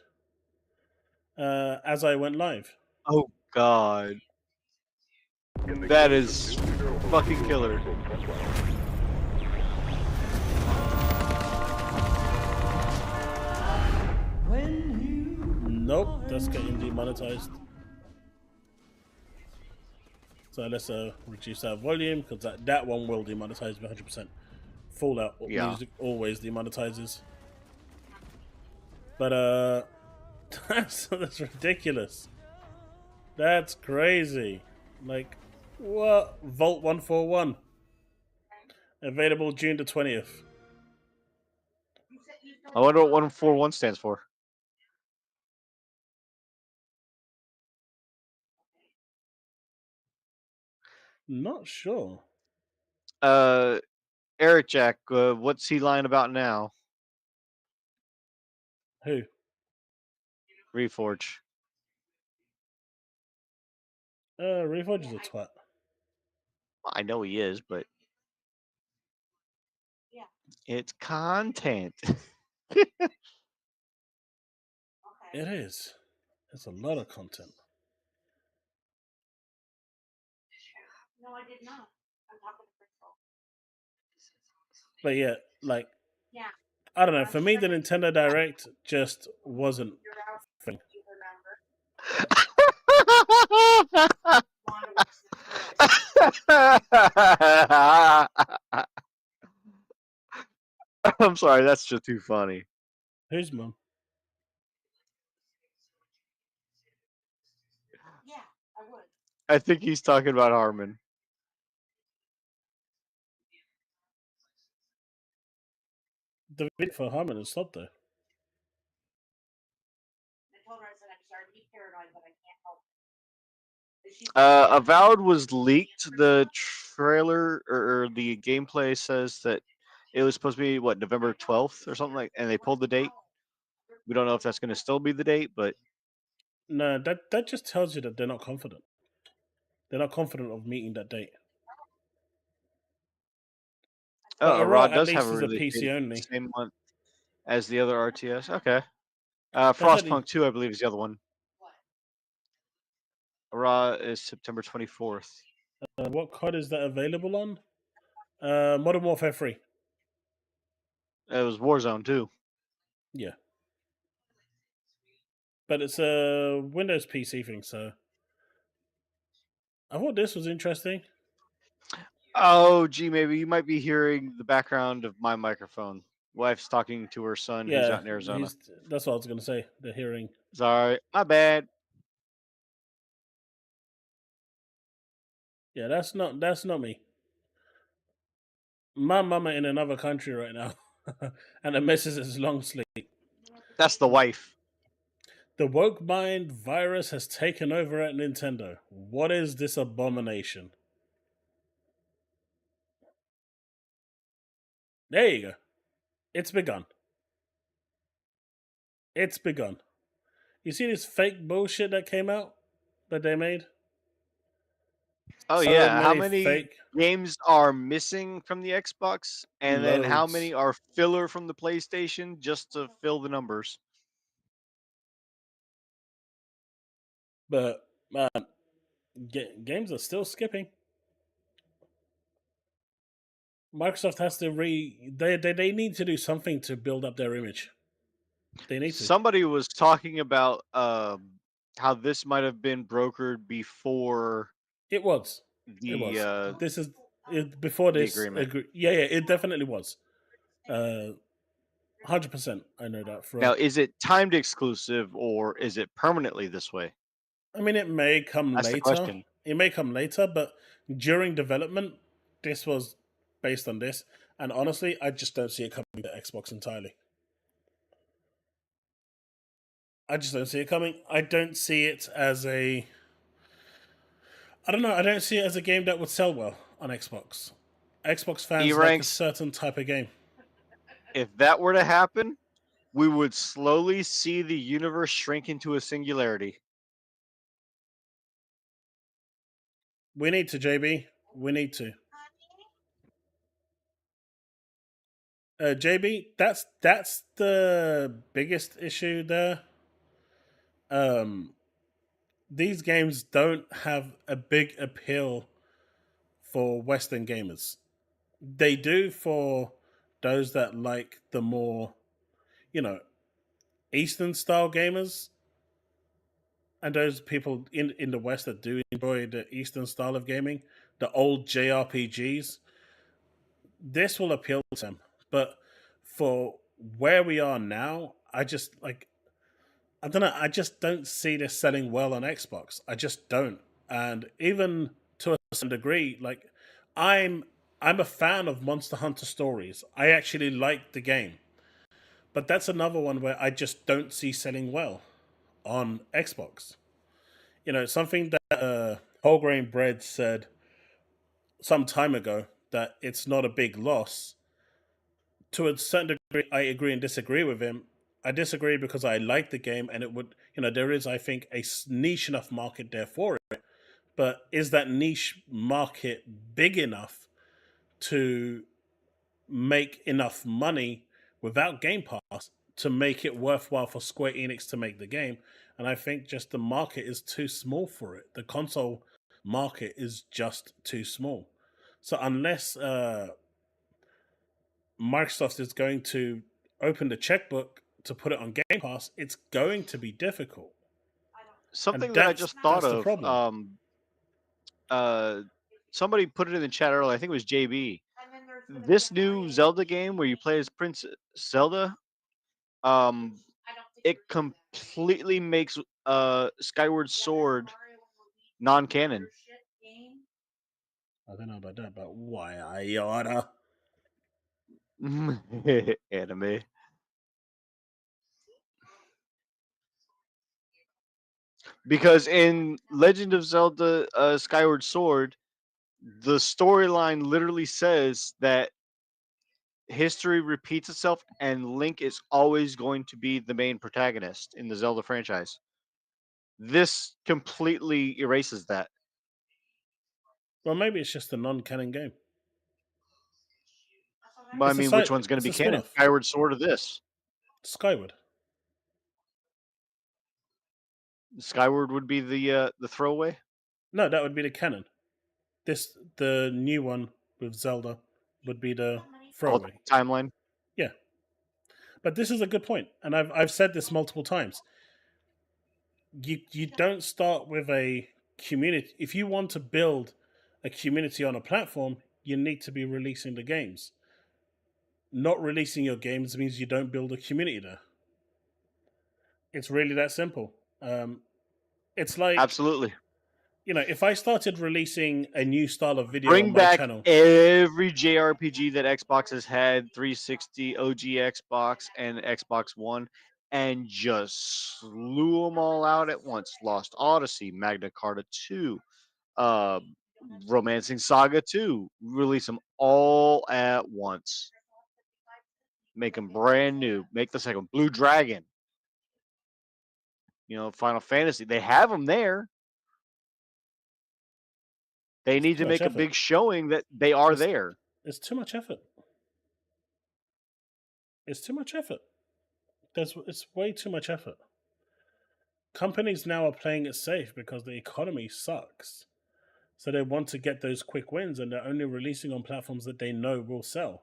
as I went live. Oh God, that is fucking killer. Nope, that's getting demonetized. So let's reduce our volume because that one will demonetize 100%. Fallout music always demonetizes. But that's ridiculous. That's crazy. Like what? Vault 141 available June the 20th. I wonder what 141 stands for. Not sure. Eric Jack, what's he lying about now? Who? Reforge. Reforge is a twat. I know he is, but it's content. It is. It's a lot of content. No, I did not. I'm talking to Crystal. But yeah, like, I don't know. For me, the Nintendo Direct just wasn't. Thing. I'm sorry, that's just too funny. Who's mom? Yeah, I would. I think he's talking about Harmon. The video for Harmon is stopped though. I told her, I said, I'm sorry to be paranoid, but I can't help it. Avowed was leaked. The trailer or the gameplay says that it was supposed to be what, November 12th or something like, and they pulled the date. We don't know if that's going to still be the date, but no, that just tells you that they're not confident. They're not confident of meeting that date. Oh, Rod does have a release PC only. Same month as the other RTS. Okay. Frostpunk 2, I believe, is the other one. Raw is September 24th. What COD is that available on? Modern Warfare 3. It was Warzone 2. Yeah. But it's a Windows PC thing, so I thought this was interesting. Oh, gee, maybe you might be hearing the background of my microphone. Wife's talking to her son who's out in Arizona. That's what I was going to say. The hearing. Sorry, my bad. Yeah, that's not me. My mama in another country right now, and the missus is long sleep. That's the wife. The woke mind virus has taken over at Nintendo. What is this abomination? There you go. It's begun. It's begun. You see this fake bullshit that came out that they made? Oh So yeah, how many fake games are missing from the Xbox, and then how Loads. many are filler from the PlayStation just to fill the numbers? But games are still skipping. Microsoft has to they need to do something to build up their image. They need to. Somebody was talking about how this might have been brokered before It was. the It was. Before The this, agreement. yeah, it definitely was. 100%. I know that for. Now, is it timed exclusive or is it permanently this way? I mean, it may come That's the later. question. It may come later, but during development, this was based on this. And honestly, I just don't see it coming to Xbox entirely. I just don't see it coming. I don't see it as a. I don't know. I don't see it as a game that would sell well on Xbox. Xbox fans like a E-ranks, certain type of game. if that were to happen, we would slowly see the universe shrink into a singularity. We need to, JB. We need to. JB, that's the biggest issue there. These games don't have a big appeal for Western gamers. They do for those that like the more, you know, Eastern style gamers, and those people in the West that do enjoy the Eastern style of gaming, the old JRPGs. This will appeal to them, but for where we are now, I just like I don't know. I just don't see this selling well on Xbox. I just don't. And even to a certain degree, like I'm I'm a fan of Monster Hunter Stories. I actually like the game. But that's another one where I just don't see selling well on Xbox. You know, something that Whole Grain Bread said some time ago, that it's not a big loss. To a certain degree, I agree and disagree with him. I disagree because I like the game, and it would, you know, there is, I think, a niche enough market there for it. But is that niche market big enough to make enough money without Game Pass to make it worthwhile for Square Enix to make the game? And I think just the market is too small for it. The console market is just too small. So unless Microsoft is going to open the checkbook to put it on Game Pass, it's going to be difficult. Something that I just thought that's the of. problem. Somebody put it in the chat earlier. I think it was JB. This new Zelda game where you play as Prince Zelda, it completely makes Skyward Sword non-canon. I don't know about that, but why I oughta. Anime. Because in Legend of Zelda Skyward Sword, the storyline literally says that history repeats itself and Link is always going to be the main protagonist in the Zelda franchise. This completely erases that. Well, maybe it's just a non-canon game. But I mean, which one's going to be canon? Spin-off. Skyward Sword or this? Skyward. Skyward would be the throwaway. No, that would be the canon. The new one with Zelda would be the throwaway timeline. Yeah, but this is a good point, and I've said this multiple times. You don't start with a community. If you want to build a community on a platform, you need to be releasing the games. Not releasing your games means you don't build a community there. It's really that simple. It's like, absolutely. You know, if I started releasing a new style of video Bring on my back channel, every JRPG that Xbox has had, 360, OG Xbox, and Xbox One, and just slew them all out at once. Lost Odyssey, Magna Carta 2, Romancing Saga 2. Release them all at once. Make them brand new. Make the second Blue Dragon. You know, Final Fantasy. They have them there. They need to make a big showing that they are there. It's too much effort. It's too much effort. It's way too much effort. Companies now are playing it safe because the economy sucks. So they want to get those quick wins, and they're only releasing on platforms that they know will sell.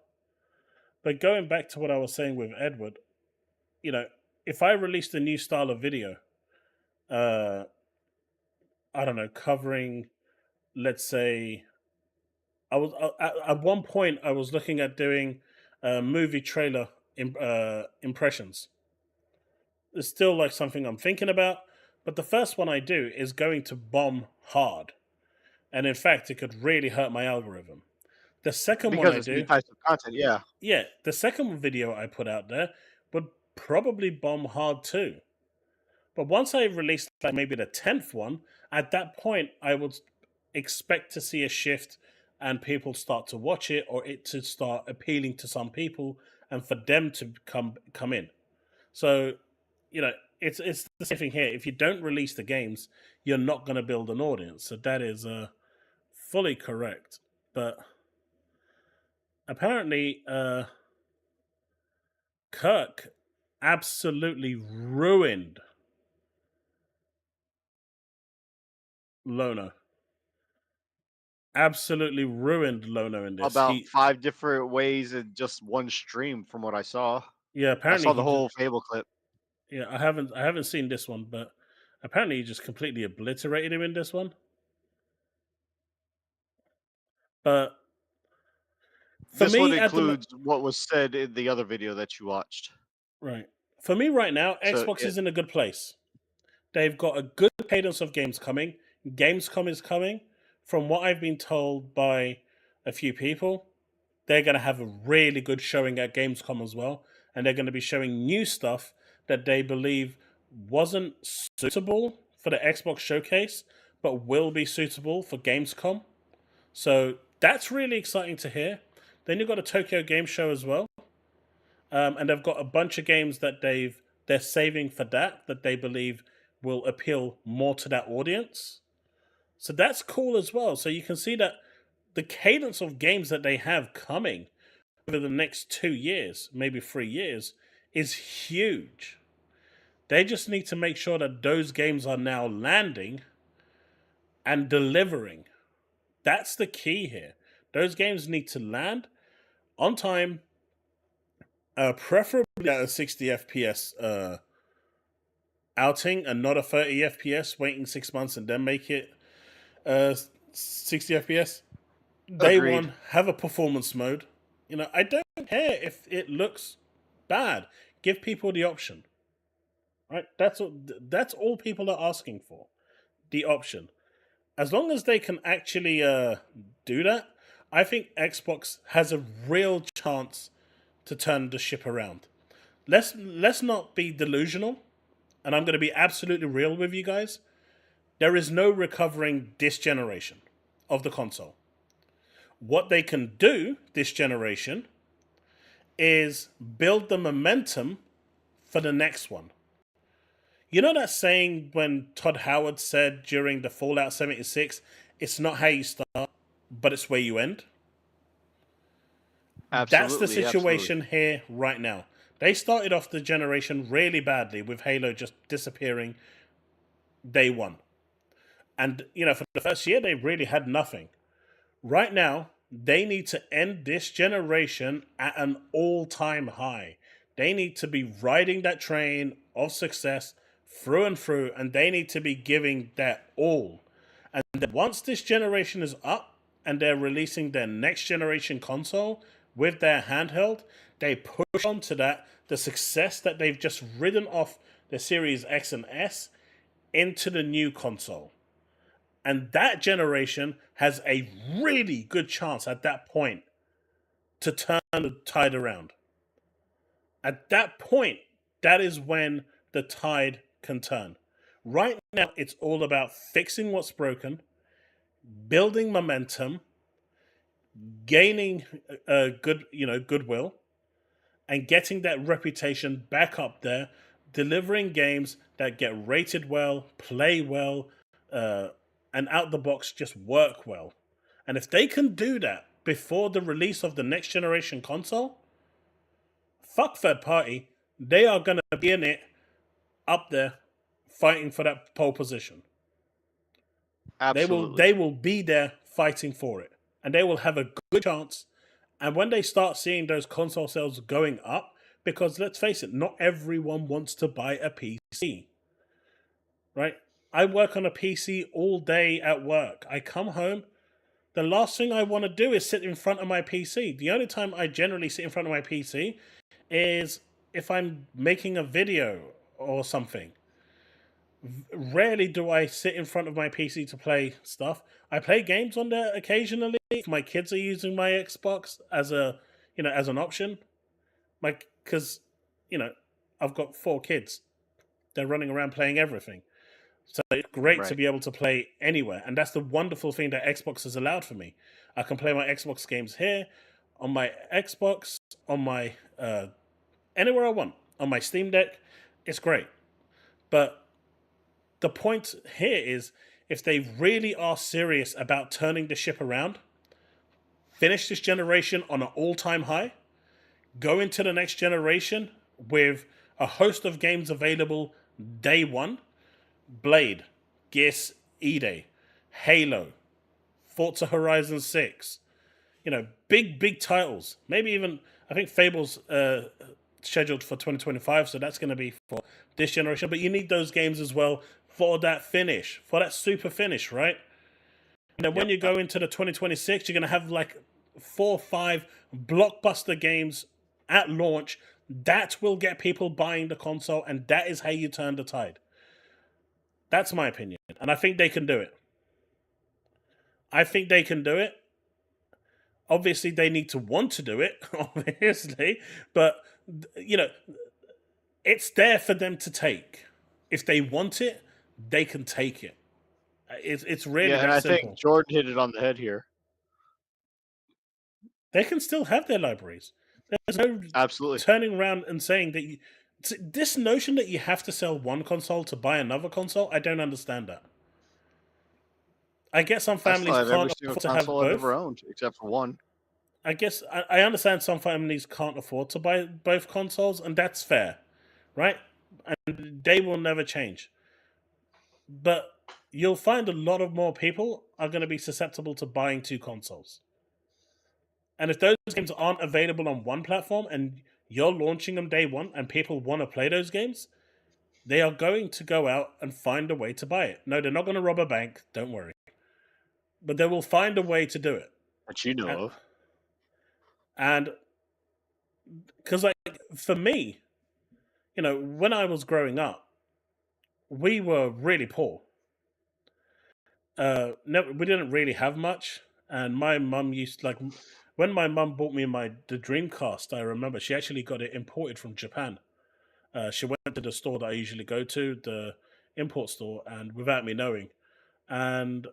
But going back to what I was saying with Edward, you know, if I released a new style of video, I don't know, covering, let's say, I was at one point I was looking at doing movie trailer impressions. It's still like something I'm thinking about, but the first one I do is going to bomb hard, and in fact, it could really hurt my algorithm. The second one Because I it's new do, types of content, yeah. yeah, the second video I put out there would probably bomb hard too. But once I released like maybe the 10th one, at that point I would expect to see a shift and people start to watch it, or it to start appealing to some people and for them to come in. So, you know, it's the same thing here. If you don't release the games, you're not going to build an audience. So that is fully correct. But apparently Kirk absolutely ruined Lono. Absolutely ruined Lono in this. About 5 different ways in just one stream, from what I saw. Yeah, I apparently saw the whole Fable clip. Yeah, I haven't seen this one, but apparently he just completely obliterated him in this one. But for This me, one includes what was said in the other video that you watched. Right. For me right now, Xbox is in a good place. They've got a good cadence of games coming. Gamescom is coming. From what I've been told by a few people, they're going to have a really good showing at Gamescom as well. And they're going to be showing new stuff that they believe wasn't suitable for the Xbox showcase, but will be suitable for Gamescom. So that's really exciting to hear. Then you've got a Tokyo Game Show as well. And they've got a bunch of games that they're saving for that they believe will appeal more to that audience. So that's cool as well. So you can see that the cadence of games that they have coming over the next 2 years, maybe 3 years, is huge. They just need to make sure that those games are now landing and delivering. That's the key here. Those games need to land on time, preferably at a 60 FPS outing and not a 30 FPS, waiting 6 months and then make it 60 FPS. Day Agreed. one, have a performance mode. You know, I don't care if it looks bad. Give people the option. Right? That's all people are asking for. The option. As long as they can actually do that, I think Xbox has a real chance to turn the ship around. Let's not be delusional, and I'm going to be absolutely real with you guys. There is no recovering this generation of the console. What they can do this generation is build the momentum for the next one. You know that saying when Todd Howard said during the Fallout 76, it's not how you start, but it's where you end? That's the situation here right now. They started off the generation really badly with Halo just disappearing day one. And, you know, for the first year, they really had nothing. Right now, they need to end this generation at an all-time high. They need to be riding that train of success through and through, and they need to be giving their all. And then once this generation is up and they're releasing their next generation console with their handheld, they push on to that, the success that they've just ridden off the Series X and S into the new console. And that generation has a really good chance at that point to turn the tide around. At that point, that is when the tide can turn. Right now, it's all about fixing what's broken, building momentum, gaining goodwill, and getting that reputation back up there, delivering games that get rated well, play well, and out the box just work well. And if they can do that before the release of the next generation console, fuck third party, they are going to be in it up there fighting for that pole position. Absolutely. They will be there fighting for it. And they will have a good chance. And when they start seeing those console sales going up, because let's face it, not everyone wants to buy a PC. Right? I work on a PC all day at work. I come home, the last thing I want to do is sit in front of my PC. The only time I generally sit in front of my PC is if I'm making a video or something. Rarely do I sit in front of my PC to play stuff. I play games on there occasionally. If my kids are using my Xbox as as an option, because I've got 4 kids. They're running around playing everything. So it's great to be able to play anywhere. And that's the wonderful thing that Xbox has allowed for me. I can play my Xbox games here, on my Xbox, on my anywhere I want, on my Steam Deck. It's great. But the point here is, if they really are serious about turning the ship around, finish this generation on an all-time high, go into the next generation with a host of games available day one: Blade, Gears E-Day, Halo, Forza Horizon 6. Big titles. Maybe even, I think Fable's scheduled for 2025, so that's going to be for this generation. But you need those games as well for that finish, for that super finish, right? And then when you go into the 2026, you're going to have like 4 or 5 blockbuster games at launch. That will get people buying the console, and that is how you turn the tide. That's my opinion. And I think they can do it. Obviously, they need to want to do it, obviously. But, it's there for them to take. If they want it, they can take it. It's really that and I simple. think Jordan hit it on the head here. They can still have their libraries. There's no absolutely turning around and saying that this notion that you have to sell one console to buy another console. I don't understand that. I guess some families can't afford to have both. I've ever owned, except for one. I guess I understand some families can't afford to buy both consoles, and that's fair, right? And they will never change. But you'll find a lot of more people are going to be susceptible to buying 2 consoles. And if those games aren't available on one platform and you're launching them day one and people want to play those games, they are going to go out and find a way to buy it. No, they're not going to rob a bank, don't worry. But they will find a way to do it. Which you know of. And because, for me, when I was growing up, we were really poor. We didn't really have much. And my mum used, when my mum bought me the Dreamcast, I remember she actually got it imported from Japan. She went to the store that I usually go to, the import store, and without me knowing. And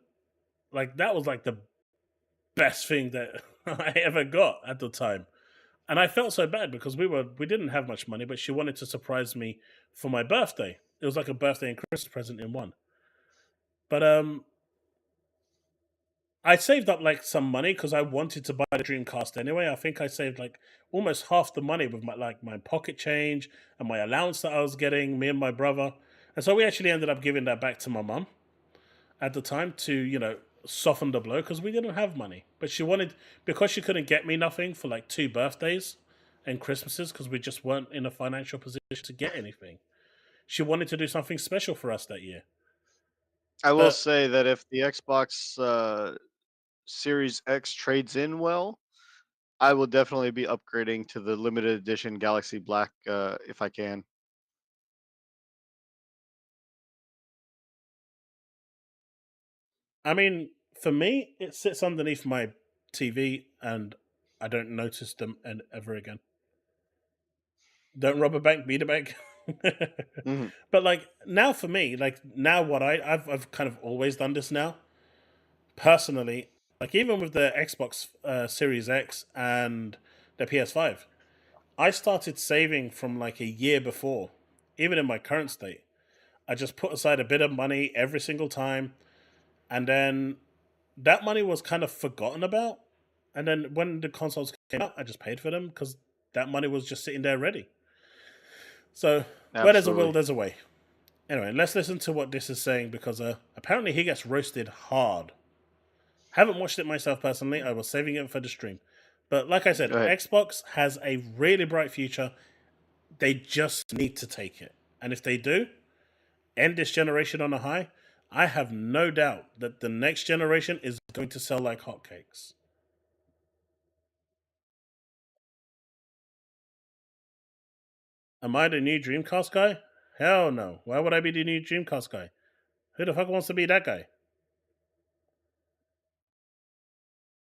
that was the best thing that I ever got at the time. And I felt so bad because we didn't have much money, but she wanted to surprise me for my birthday. It was like a birthday and Christmas present in one. But I saved up some money because I wanted to buy the Dreamcast anyway. I think I saved almost half the money with my pocket change and my allowance that I was getting, me and my brother. And so we actually ended up giving that back to my mum at the time to, soften the blow because we didn't have money. But she wanted, because she couldn't get me nothing for 2 birthdays and Christmases because we just weren't in a financial position to get anything. She wanted to do something special for us that year. I will say that if the Xbox Series X trades in well, I will definitely be upgrading to the limited edition Galaxy Black if I can. I mean, for me, it sits underneath my TV and I don't notice them ever again. Don't rob a bank, beat a bank. Mm-hmm. But now for me, now what I've kind of always done this now. Personally, even with the Xbox Series X and the PS5, I started saving from a year before, even in my current state. I just put aside a bit of money every single time, and then that money was kind of forgotten about. And then when the consoles came out, I just paid for them because that money was just sitting there ready. So where there's a will, there's a way. Anyway, let's listen to what this is saying because apparently he gets roasted hard. Haven't watched it myself personally. I was saving it for the stream. But like I said, Xbox has a really bright future. They just need to take it. And if they do, end this generation on a high, I have no doubt that the next generation is going to sell like hotcakes. Am I the new Dreamcast guy? Hell no. Why would I be the new Dreamcast guy? Who the fuck wants to be that guy?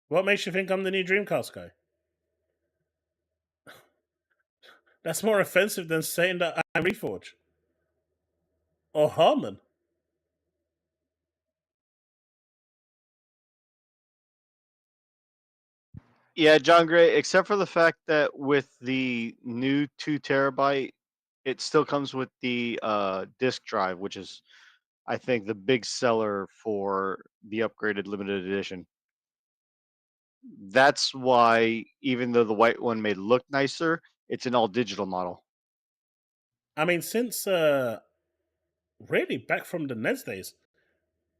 What makes you think I'm the new Dreamcast guy? That's more offensive than saying that I'm Reforge. Or Harmon. Yeah, John Gray, except for the fact that with the new 2 terabyte, it still comes with the disk drive, which is, I think, the big seller for the upgraded limited edition. That's why, even though the white one may look nicer, it's an all digital model. I mean, since really back from the NES days,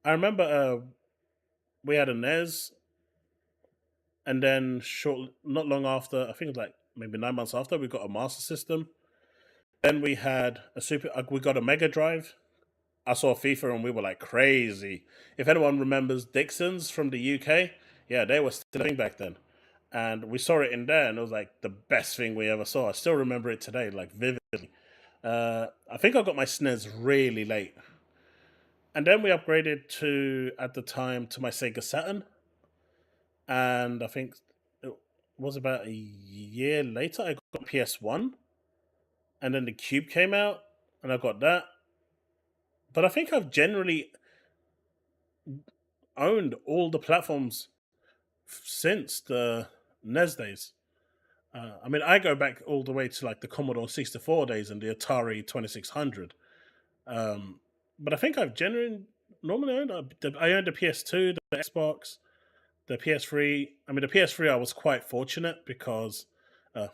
I remember we had a NES, and then not long after, I think it was like maybe 9 months after, we got a Master System. Then we had we got a Mega Drive. I saw FIFA and we were like crazy. If anyone remembers Dixon's from the UK, yeah, they were still a thing back then. And we saw it in there, and it was like the best thing we ever saw. I still remember it today, like vividly. I think I got my SNES really late. And then we upgraded at the time, to my Sega Saturn. And I think it was about a year later, I got PS1. And then the Cube came out, and I got that. But I think I've generally owned all the platforms since the NES days. I mean, I go back all the way to like the Commodore 64 days and the Atari 2600. But I think I've generally normally owned. I owned the PS2, the Xbox, the PS3. I mean, the PS3 I was quite fortunate because,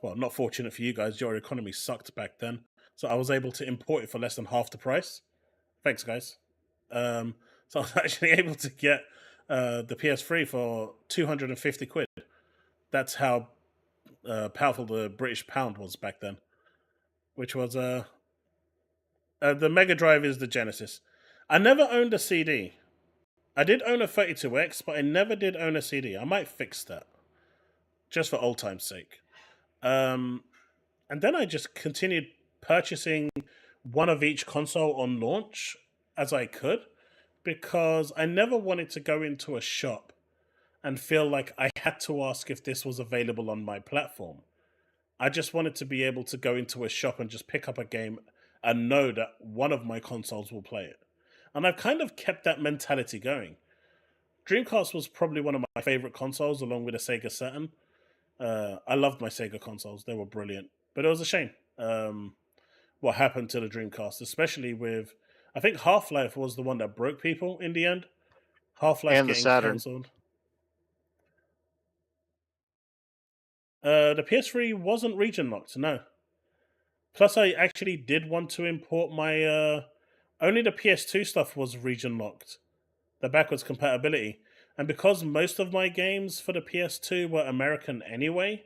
well, not fortunate for you guys. Your economy sucked back then, so I was able to import it for less than half the price. Thanks, guys. So I was actually able to get the PS3 for 250 quid. That's how powerful the British pound was back then. Which was the Mega Drive is the Genesis. I never owned a CD. I did own a 32X, but I never did own a CD. I might fix that, just for old time's sake. And then I just continued purchasing one of each console on launch as I could, because I never wanted to go into a shop and feel like I had to ask if this was available on my platform. I just wanted to be able to go into a shop and just pick up a game and know that one of my consoles will play it. And I've kind of kept that mentality going. Dreamcast was probably one of my favorite consoles, along with the Sega Saturn. I loved my Sega consoles; they were brilliant. But it was a shame what happened to the Dreamcast, especially with, I think Half Life was the one that broke people in the end. Half Life And the getting Saturn. cancelled. The PS3 wasn't region locked, no. Plus, I actually did want to import my. Only the PS2 stuff was region locked, the backwards compatibility. And because most of my games for the PS2 were American anyway,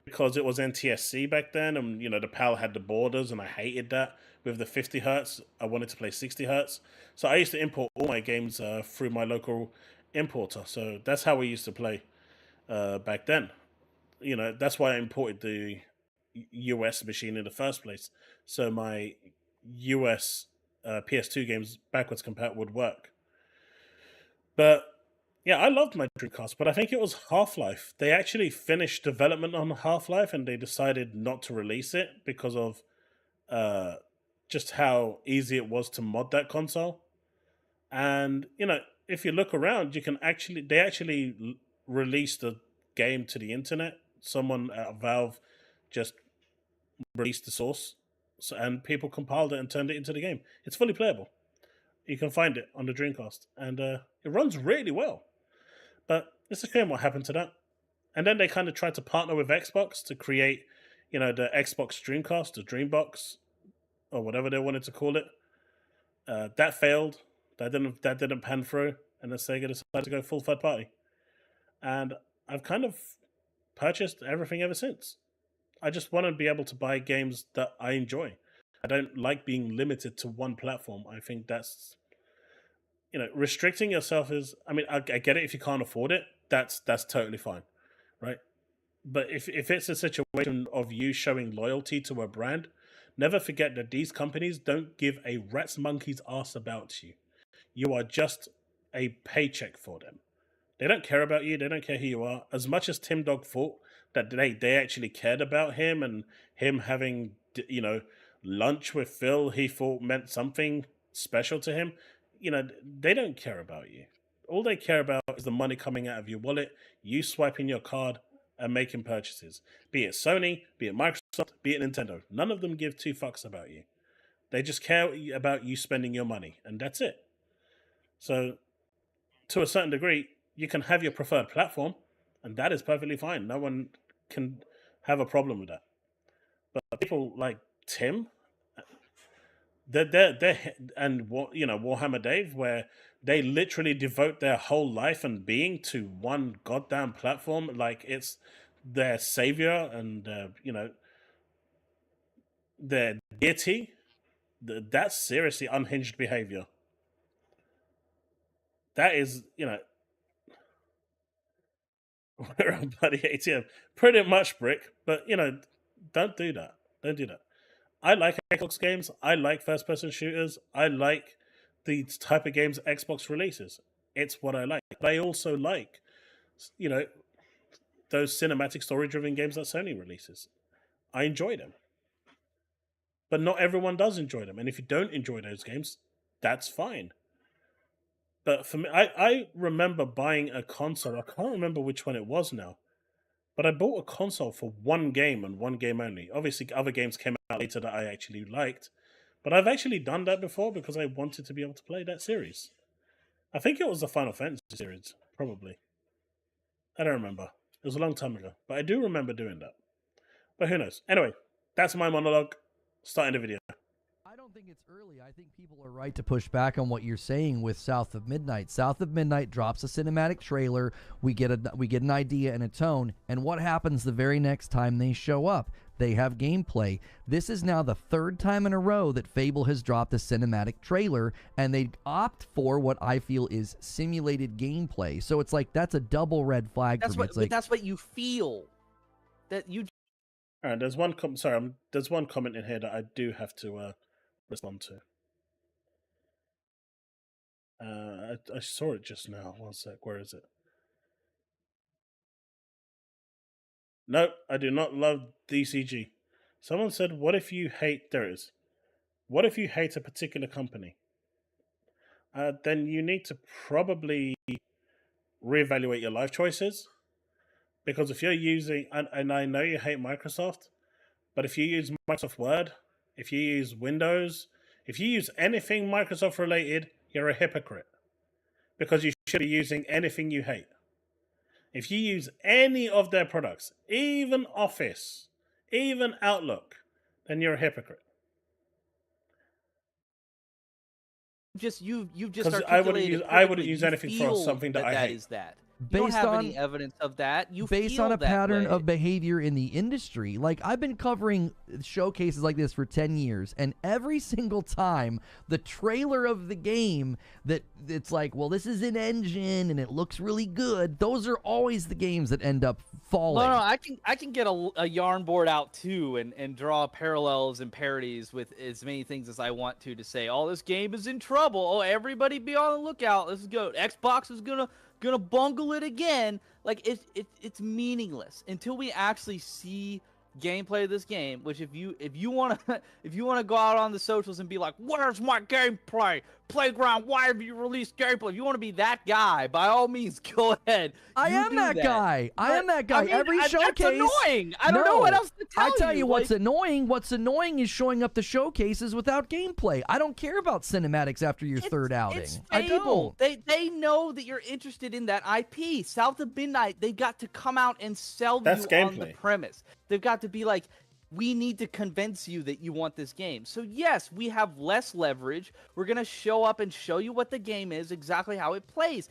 because it was NTSC back then, and the PAL had the borders, and I hated that. With the 50 hertz, I wanted to play 60 hertz. So I used to import all my games through my local importer. So that's how we used to play back then. That's why I imported the US machine in the first place, so my US PS2 games backwards compat would work. But yeah, I loved my Dreamcast, but I think it was Half-Life. They actually finished development on Half-Life, and they decided not to release it because of just how easy it was to mod that console. And if you look around, they actually released the game to the internet. Someone at Valve just released the source, and people compiled it and turned it into the game. It's fully playable. You can find it on the Dreamcast, and it runs really well. But it's a shame what happened to that. And then they kind of tried to partner with Xbox to create, the Xbox Dreamcast, the Dreambox, or whatever they wanted to call it. That failed. That didn't pan through, and then Sega decided to go full third party. And I've kind of purchased everything ever since. I just want to be able to buy games that I enjoy. I don't like being limited to one platform. I think that's restricting yourself is. I mean, I get it if you can't afford it. That's totally fine, right? But if it's a situation of you showing loyalty to a brand, never forget that these companies don't give a rat's monkey's ass about you. You are just a paycheck for them. They don't care about you. They don't care who you are. As much as Tim Dog thought that they actually cared about him and him having, lunch with Phil, he thought meant something special to him. They don't care about you. All they care about is the money coming out of your wallet, you swiping your card and making purchases. Be it Sony, be it Microsoft, be it Nintendo. None of them give two fucks about you. They just care about you spending your money, and that's it. So, to a certain degree, you can have your preferred platform, and that is perfectly fine. No one can have a problem with that. But people like Tim, they're and Warhammer Dave, where they literally devote their whole life and being to one goddamn platform, like it's their savior and their deity. That's seriously unhinged behavior. That is, we're on bloody ATM. Pretty much, Brick. But, don't do that. Don't do that. I like Xbox games. I like first-person shooters. I like the type of games Xbox releases. It's what I like. But I also like, those cinematic story-driven games that Sony releases. I enjoy them. But not everyone does enjoy them. And if you don't enjoy those games, that's fine. But for me, I remember buying a console. I can't remember which one it was now. But I bought a console for one game and one game only. Obviously, other games came out later that I actually liked. But I've actually done that before because I wanted to be able to play that series. I think it was the Final Fantasy series, probably. I don't remember. It was a long time ago. But I do remember doing that. But who knows? Anyway, that's my monologue. Starting the video. I don't think it's early. I think people are right to push back on what you're saying with South of Midnight. South of Midnight drops a cinematic trailer. We get an idea and a tone. And what happens the very next time they show up? They have gameplay. This is now the third time in a row that Fable has dropped a cinematic trailer, and they opt for what I feel is simulated gameplay. So it's like that's a double red flag for me. But that's what you feel. That you. All right, there's one there's one comment in here that I do have to respond to. I saw it just now. One sec, where is it? No, I do not love DCG. Someone said, what if you hate... There it is. What if you hate a particular company? Then you need to probably reevaluate your life choices. Because if you're using... And I know you hate Microsoft, but if you use Microsoft Word, if you use Windows, if you use anything Microsoft related, you're a hypocrite. Because you should be using anything you hate. If you use any of their products, even Office, even Outlook, then you're a hypocrite. You've just articulated I wouldn't use anything for something that I hate. Is that. You don't have any evidence of that. Based on a pattern of behavior in the industry. Like, I've been covering showcases like this for 10 years, and every single time the trailer of the game that it's like, well, this is an engine and it looks really good, those are always the games that end up falling. No, I can get a yarn board out too and draw parallels and parodies with as many things as I want to say, oh, this game is in trouble. Oh, everybody be on the lookout. Let's go. Xbox is gonna bungle it again. Like it's meaningless until we actually see gameplay of this game. Which if you want to go out on the socials and be like, where's my gameplay? Playground, why have you released gameplay? If you want to be that guy, by all means, go ahead. I am that guy. I am that guy. Every showcase. That's annoying. I don't know what else to tell you. I tell you what's annoying. What's annoying is showing up to showcases without gameplay. I don't care about cinematics after your third outing. It's I don't. They know that you're interested in that IP. South of Midnight, they've got to come out and sell you on the premise. They've got to be like, we need to convince you that you want this game. So yes, we have less leverage. We're going to show up and show you what the game is, exactly how it plays.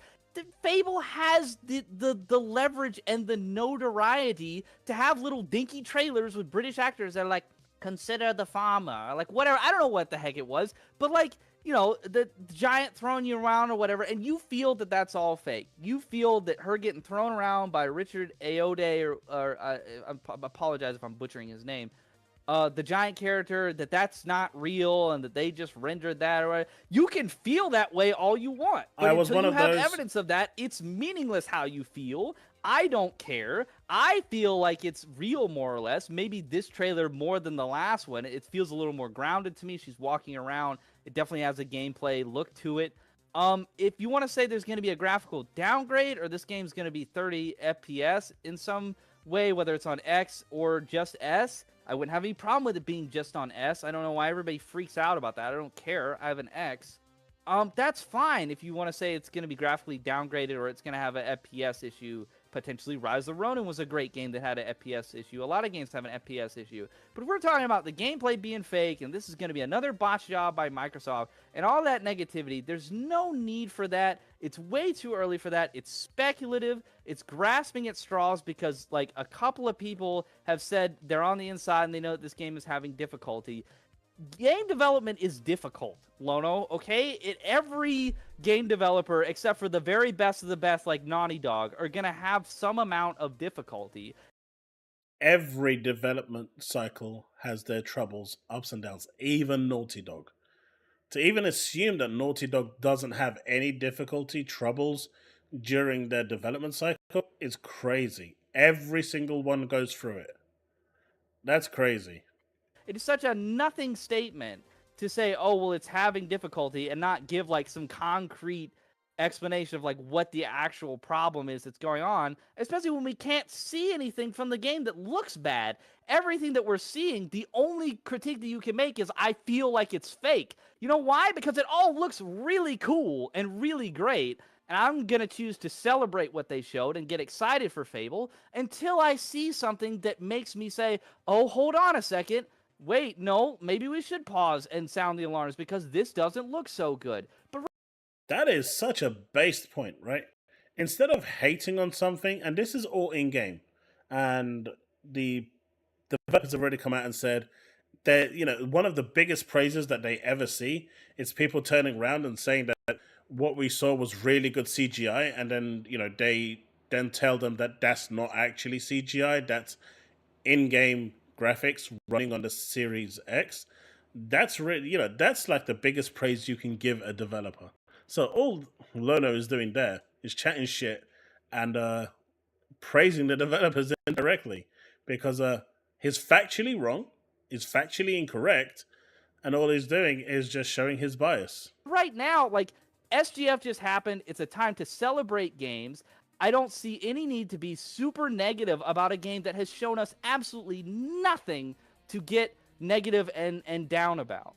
Fable has the leverage and the notoriety to have little dinky trailers with British actors that are like, consider the farmer. Like, whatever. I don't know what the heck it was. But, like, you know, the giant throwing you around or whatever, and you feel that that's all fake. You feel that her getting thrown around by Richard Ayoade, or I apologize if I'm butchering his name, the giant character, that's not real and that they just rendered that, or you can feel that way all you want. But until you have evidence of that, it's meaningless how you feel. I don't care. I feel like it's real, more or less. Maybe this trailer more than the last one. It feels a little more grounded to me. She's walking around. It definitely has a gameplay look to it. If you want to say there's going to be a graphical downgrade or this game's going to be 30 FPS in some way, whether it's on X or just S, I wouldn't have any problem with it being just on S. I don't know why everybody freaks out about that. I don't care. I have an X. That's fine if you want to say it's going to be graphically downgraded or it's going to have an FPS issue. Potentially, Rise of the Ronin was a great game that had an FPS issue. A lot of games have an FPS issue. But if we're talking about the gameplay being fake and this is going to be another botch job by Microsoft and all that negativity, there's no need for that. It's way too early for that. It's speculative. It's grasping at straws because, like, a couple of people have said they're on the inside and they know that this game is having difficulty. Game development is difficult, Lono, okay? Every game developer, except for the very best of the best, like Naughty Dog, are going to have some amount of difficulty. Every development cycle has their troubles, ups and downs, even Naughty Dog. To even assume that Naughty Dog doesn't have any difficulty, troubles during their development cycle is crazy. Every single one goes through it. That's crazy. It is such a nothing statement to say, oh, well, it's having difficulty and not give like some concrete explanation of like what the actual problem is that's going on, especially when we can't see anything from the game that looks bad. Everything that we're seeing, the only critique that you can make is I feel like it's fake. You know why? Because it all looks really cool and really great. And I'm going to choose to celebrate what they showed and get excited for Fable until I see something that makes me say, oh, hold on a second. Wait, no, maybe we should pause and sound the alarms because this doesn't look so good. But that is such a based point, right? Instead of hating on something, and this is all in-game, and the developers have already come out and said that, you know, one of the biggest praises that they ever see is people turning around and saying that what we saw was really good CGI, and then, you know, they then tell them that that's not actually CGI, that's in-game graphics running on the Series X. That's really, you know, that's like the biggest praise you can give a developer. So all Lono is doing there is chatting shit and praising the developers indirectly because he's factually wrong, he's factually incorrect, and all he's doing is just showing his bias. Right now, like, SGF just happened. It's a time to celebrate games. I don't see any need to be super negative about a game that has shown us absolutely nothing to get negative and down about.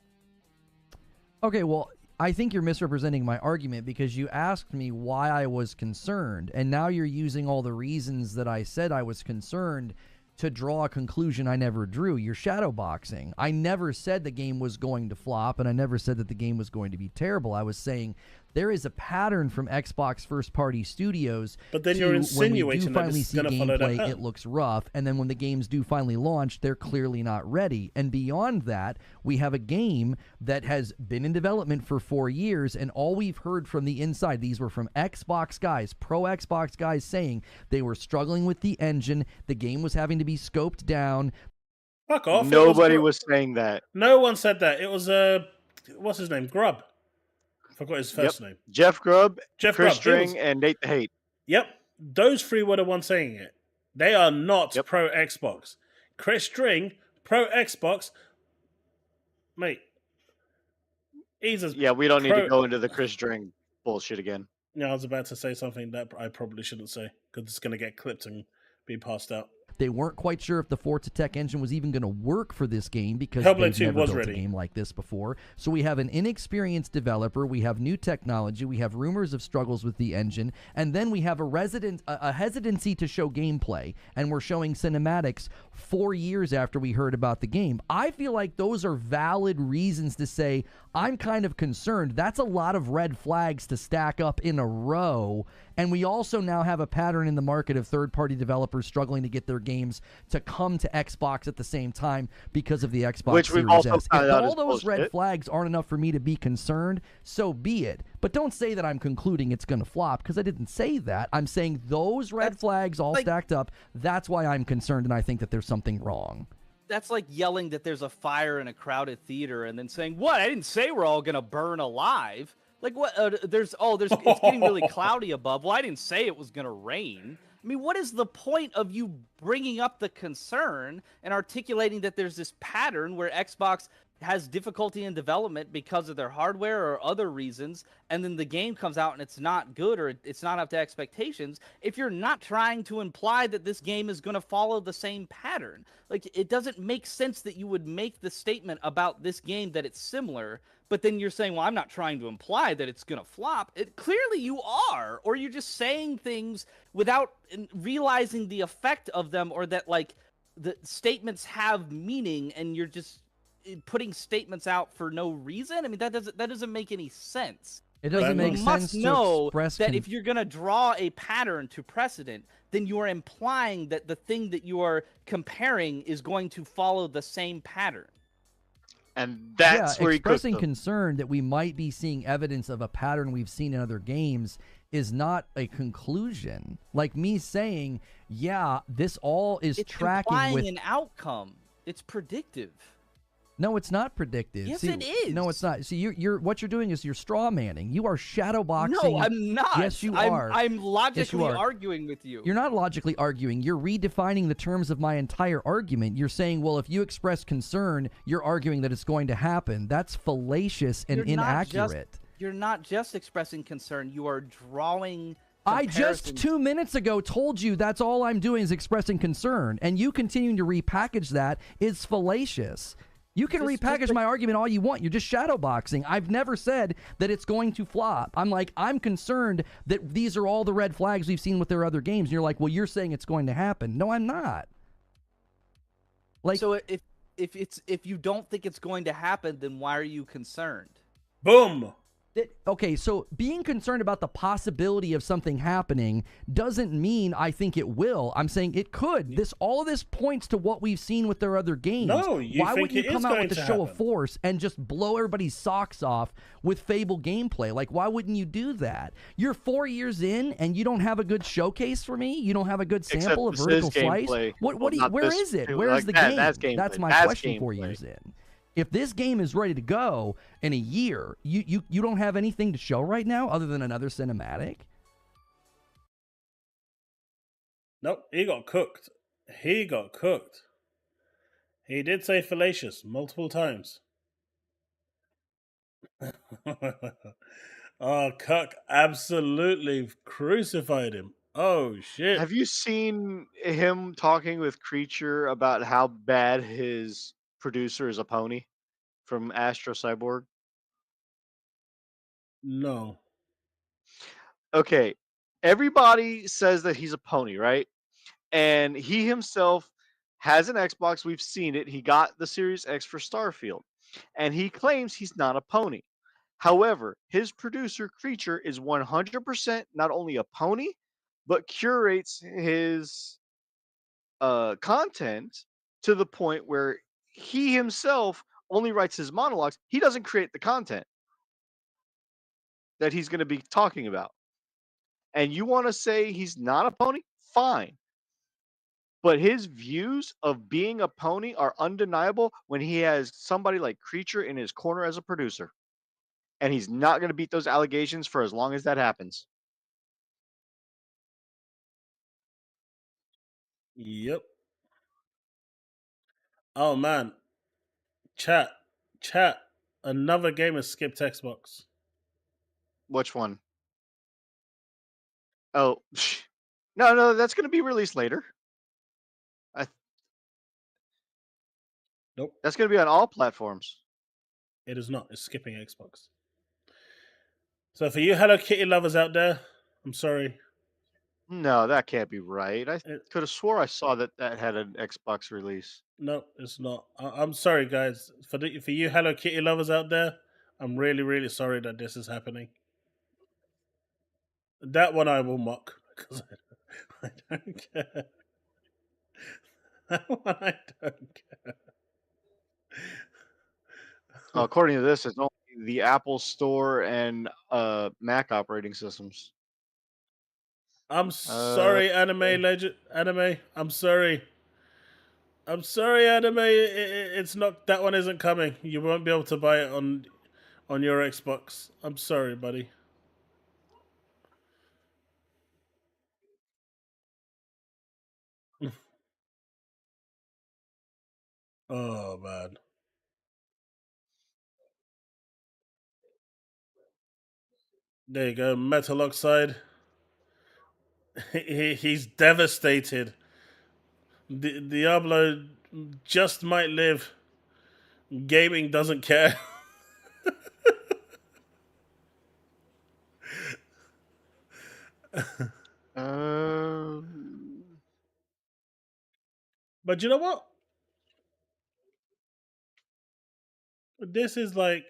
Okay, well, I think you're misrepresenting my argument because you asked me why I was concerned, and now you're using all the reasons that I said I was concerned to draw a conclusion I never drew. You're shadowboxing. I never said the game was going to flop, and I never said that the game was going to be terrible. I was saying there is a pattern from Xbox first-party studios. But then you're insinuating that it's going to follow that up. It looks rough, and then when the games do finally launch, they're clearly not ready. And beyond that, we have a game that has been in development for 4 years, and all we've heard from the inside, these were from Xbox guys, pro Xbox guys, saying they were struggling with the engine, the game was having to be scoped down. Fuck off. Nobody was saying that. No one said that. It was, what's his name? Grub. I forgot his first name. Jeff Grubb, Jeff Chris Grubb. String, and Nate the Hate. Yep. Those three were the ones saying it. They are not pro Xbox. Chris String, pro Xbox. Mate. He's we don't need to go into the Chris String bullshit again. Yeah, I was about to say something that I probably shouldn't say because it's going to get clipped and be passed out. They weren't quite sure if the Forza Tech engine was even going to work for this game because Hellblade they've 2 never was built ready. a game like this before. So we have an inexperienced developer, we have new technology, we have rumors of struggles with the engine, and then we have a hesitancy to show gameplay, and we're showing cinematics 4 years after we heard about the game. I feel like those are valid reasons to say, I'm kind of concerned. That's a lot of red flags to stack up in a row, and we also now have a pattern in the market of third-party developers struggling to get their games to come to Xbox at the same time because of the Xbox Which we've Series also S. found If out all is those red bullshit. flags aren't enough for me to be concerned, so be it. But don't say that I'm concluding it's going to flop, because I didn't say that. I'm saying those red flags all stacked up, that's why I'm concerned, and I think that there's something wrong. That's like yelling that there's a fire in a crowded theater and then saying, "What? I didn't say we're all gonna burn alive." Like what? There's it's getting really cloudy above. Well, I didn't say it was gonna rain. I mean, what is the point of you bringing up the concern and articulating that there's this pattern where Xbox has difficulty in development because of their hardware or other reasons, and then the game comes out and it's not good or it's not up to expectations, if you're not trying to imply that this game is going to follow the same pattern? Like, it doesn't make sense that you would make the statement about this game that it's similar, but then you're saying, well, I'm not trying to imply that it's going to flop. Clearly you are, or you're just saying things without realizing the effect of them, or that, like, the statements have meaning and you're just putting statements out for no reason. I mean, that doesn't make any sense. It doesn't make you sense must to know express that if you're going to draw a pattern to precedent, then you are implying that the thing that you are comparing is going to follow the same pattern. And that's where expressing he cooked them. concern that we might be seeing evidence of a pattern we've seen in other games is not a conclusion. Like me saying, yeah, this all is It's tracking implying with an outcome. It's predictive. No, it's not predictive. Yes, See, it is. No, it's not. See, you're what you're doing is you're straw manning. You are shadow boxing. No, I'm not. Yes, you are. I'm logically Yes, you are. arguing with you. You're not logically arguing. You're redefining the terms of my entire argument. You're saying, well, if you express concern, you're arguing that it's going to happen. That's fallacious and inaccurate. You're not just expressing concern. You are drawing. I just 2 minutes ago told you that's all I'm doing is expressing concern, and you continuing to repackage that is fallacious. You can repackage my argument all you want. You're just shadow boxing. I've never said that it's going to flop. I'm concerned that these are all the red flags we've seen with their other games. And you're like, well, you're saying it's going to happen. No, I'm not. Like, so if you don't think it's going to happen, then why are you concerned? Boom. Okay, so being concerned about the possibility of something happening doesn't mean I think it will. I'm saying it could. All of this points to what we've seen with their other games. No, you Why think wouldn't you it come is out going with a to show of happen? force and just blow everybody's socks off with Fable gameplay? Like, why wouldn't you do that? You're 4 years in and you don't have a good showcase for me? You don't have a good sample of this vertical is slice? gameplay. Where Well, is it? Where is like the that, game? that's gameplay. That's my That's question 4 gameplay. years in. If this game is ready to go in a year, you don't have anything to show right now other than another cinematic? Nope, he got cooked. He got cooked. He did say fallacious multiple times. Oh, Cuck absolutely crucified him. Oh, shit. Have you seen him talking with Creature about how bad his producer is a pony from Astro Cyborg? No. Okay, everybody says that he's a pony, right? And he himself has an Xbox. We've seen it. He got the Series X for Starfield, and he claims he's not a pony. However, his producer Creature is 100% not only a pony, but curates his content to the point where he himself only writes his monologues. He doesn't create the content that he's going to be talking about. And you want to say he's not a pony? Fine. But his views of being a pony are undeniable when he has somebody like Creature in his corner as a producer. And he's not going to beat those allegations for as long as that happens. Yep. Oh, man. Chat. Another game has skipped Xbox. Which one? Oh, no, that's going to be released later. Nope. That's going to be on all platforms. It is not. It's skipping Xbox. So for you Hello Kitty lovers out there, I'm sorry. No, that can't be right. I could have swore I saw that had an Xbox release. No, it's not. I'm sorry, guys. For you Hello Kitty lovers out there, I'm really, really sorry that this is happening. That one I will mock because I don't care. That one I don't care. According to this, it's only the Apple Store and Mac operating systems. I'm sorry, anime. I'm sorry. I'm sorry, anime. It's not, that one isn't coming. You won't be able to buy it on your Xbox. I'm sorry, buddy. Oh man. There you go, Metal Oxide. He's devastated. Diablo just might live. Gaming doesn't care. But you know what? This is like,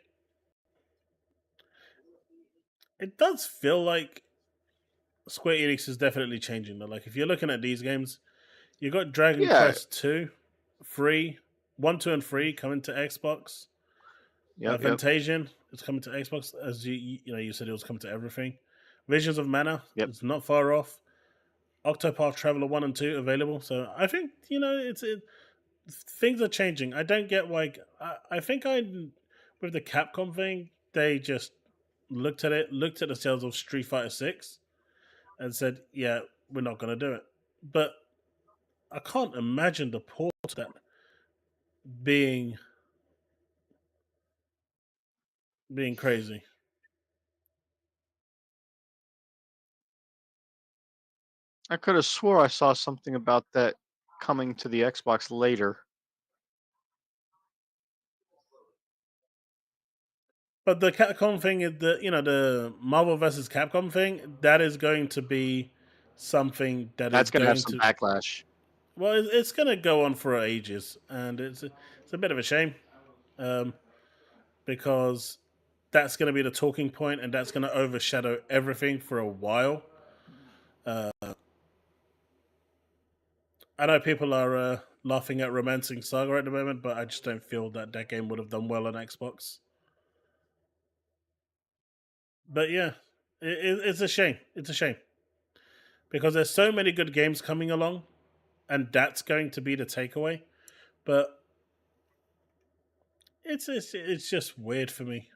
it does feel like Square Enix is definitely changing. Though, like if you're looking at these games, you got Dragon Yeah. Quest 2, 3, 1, 2, and 3 coming to Xbox. Yep. Fantasian is coming to Xbox, as you said it was coming to everything. Visions of Mana is not far off. Octopath Traveler 1 and 2 available. So I think, things are changing. I don't get why. I think with the Capcom thing, they just looked at the sales of Street Fighter 6 and said, yeah, we're not going to do it. But I can't imagine the port that being crazy. I could have swore I saw something about that coming to the Xbox later. But the Capcom thing is the Marvel versus Capcom thing, that is going to be something That's going to have some backlash. Well, it's going to go on for ages, and it's a bit of a shame, because that's going to be the talking point, and that's going to overshadow everything for a while. I know people are laughing at Romancing Saga at the moment, but I just don't feel that game would have done well on Xbox. But yeah, it's a shame. It's a shame because there's so many good games coming along, and that's going to be the takeaway. But it's just weird for me.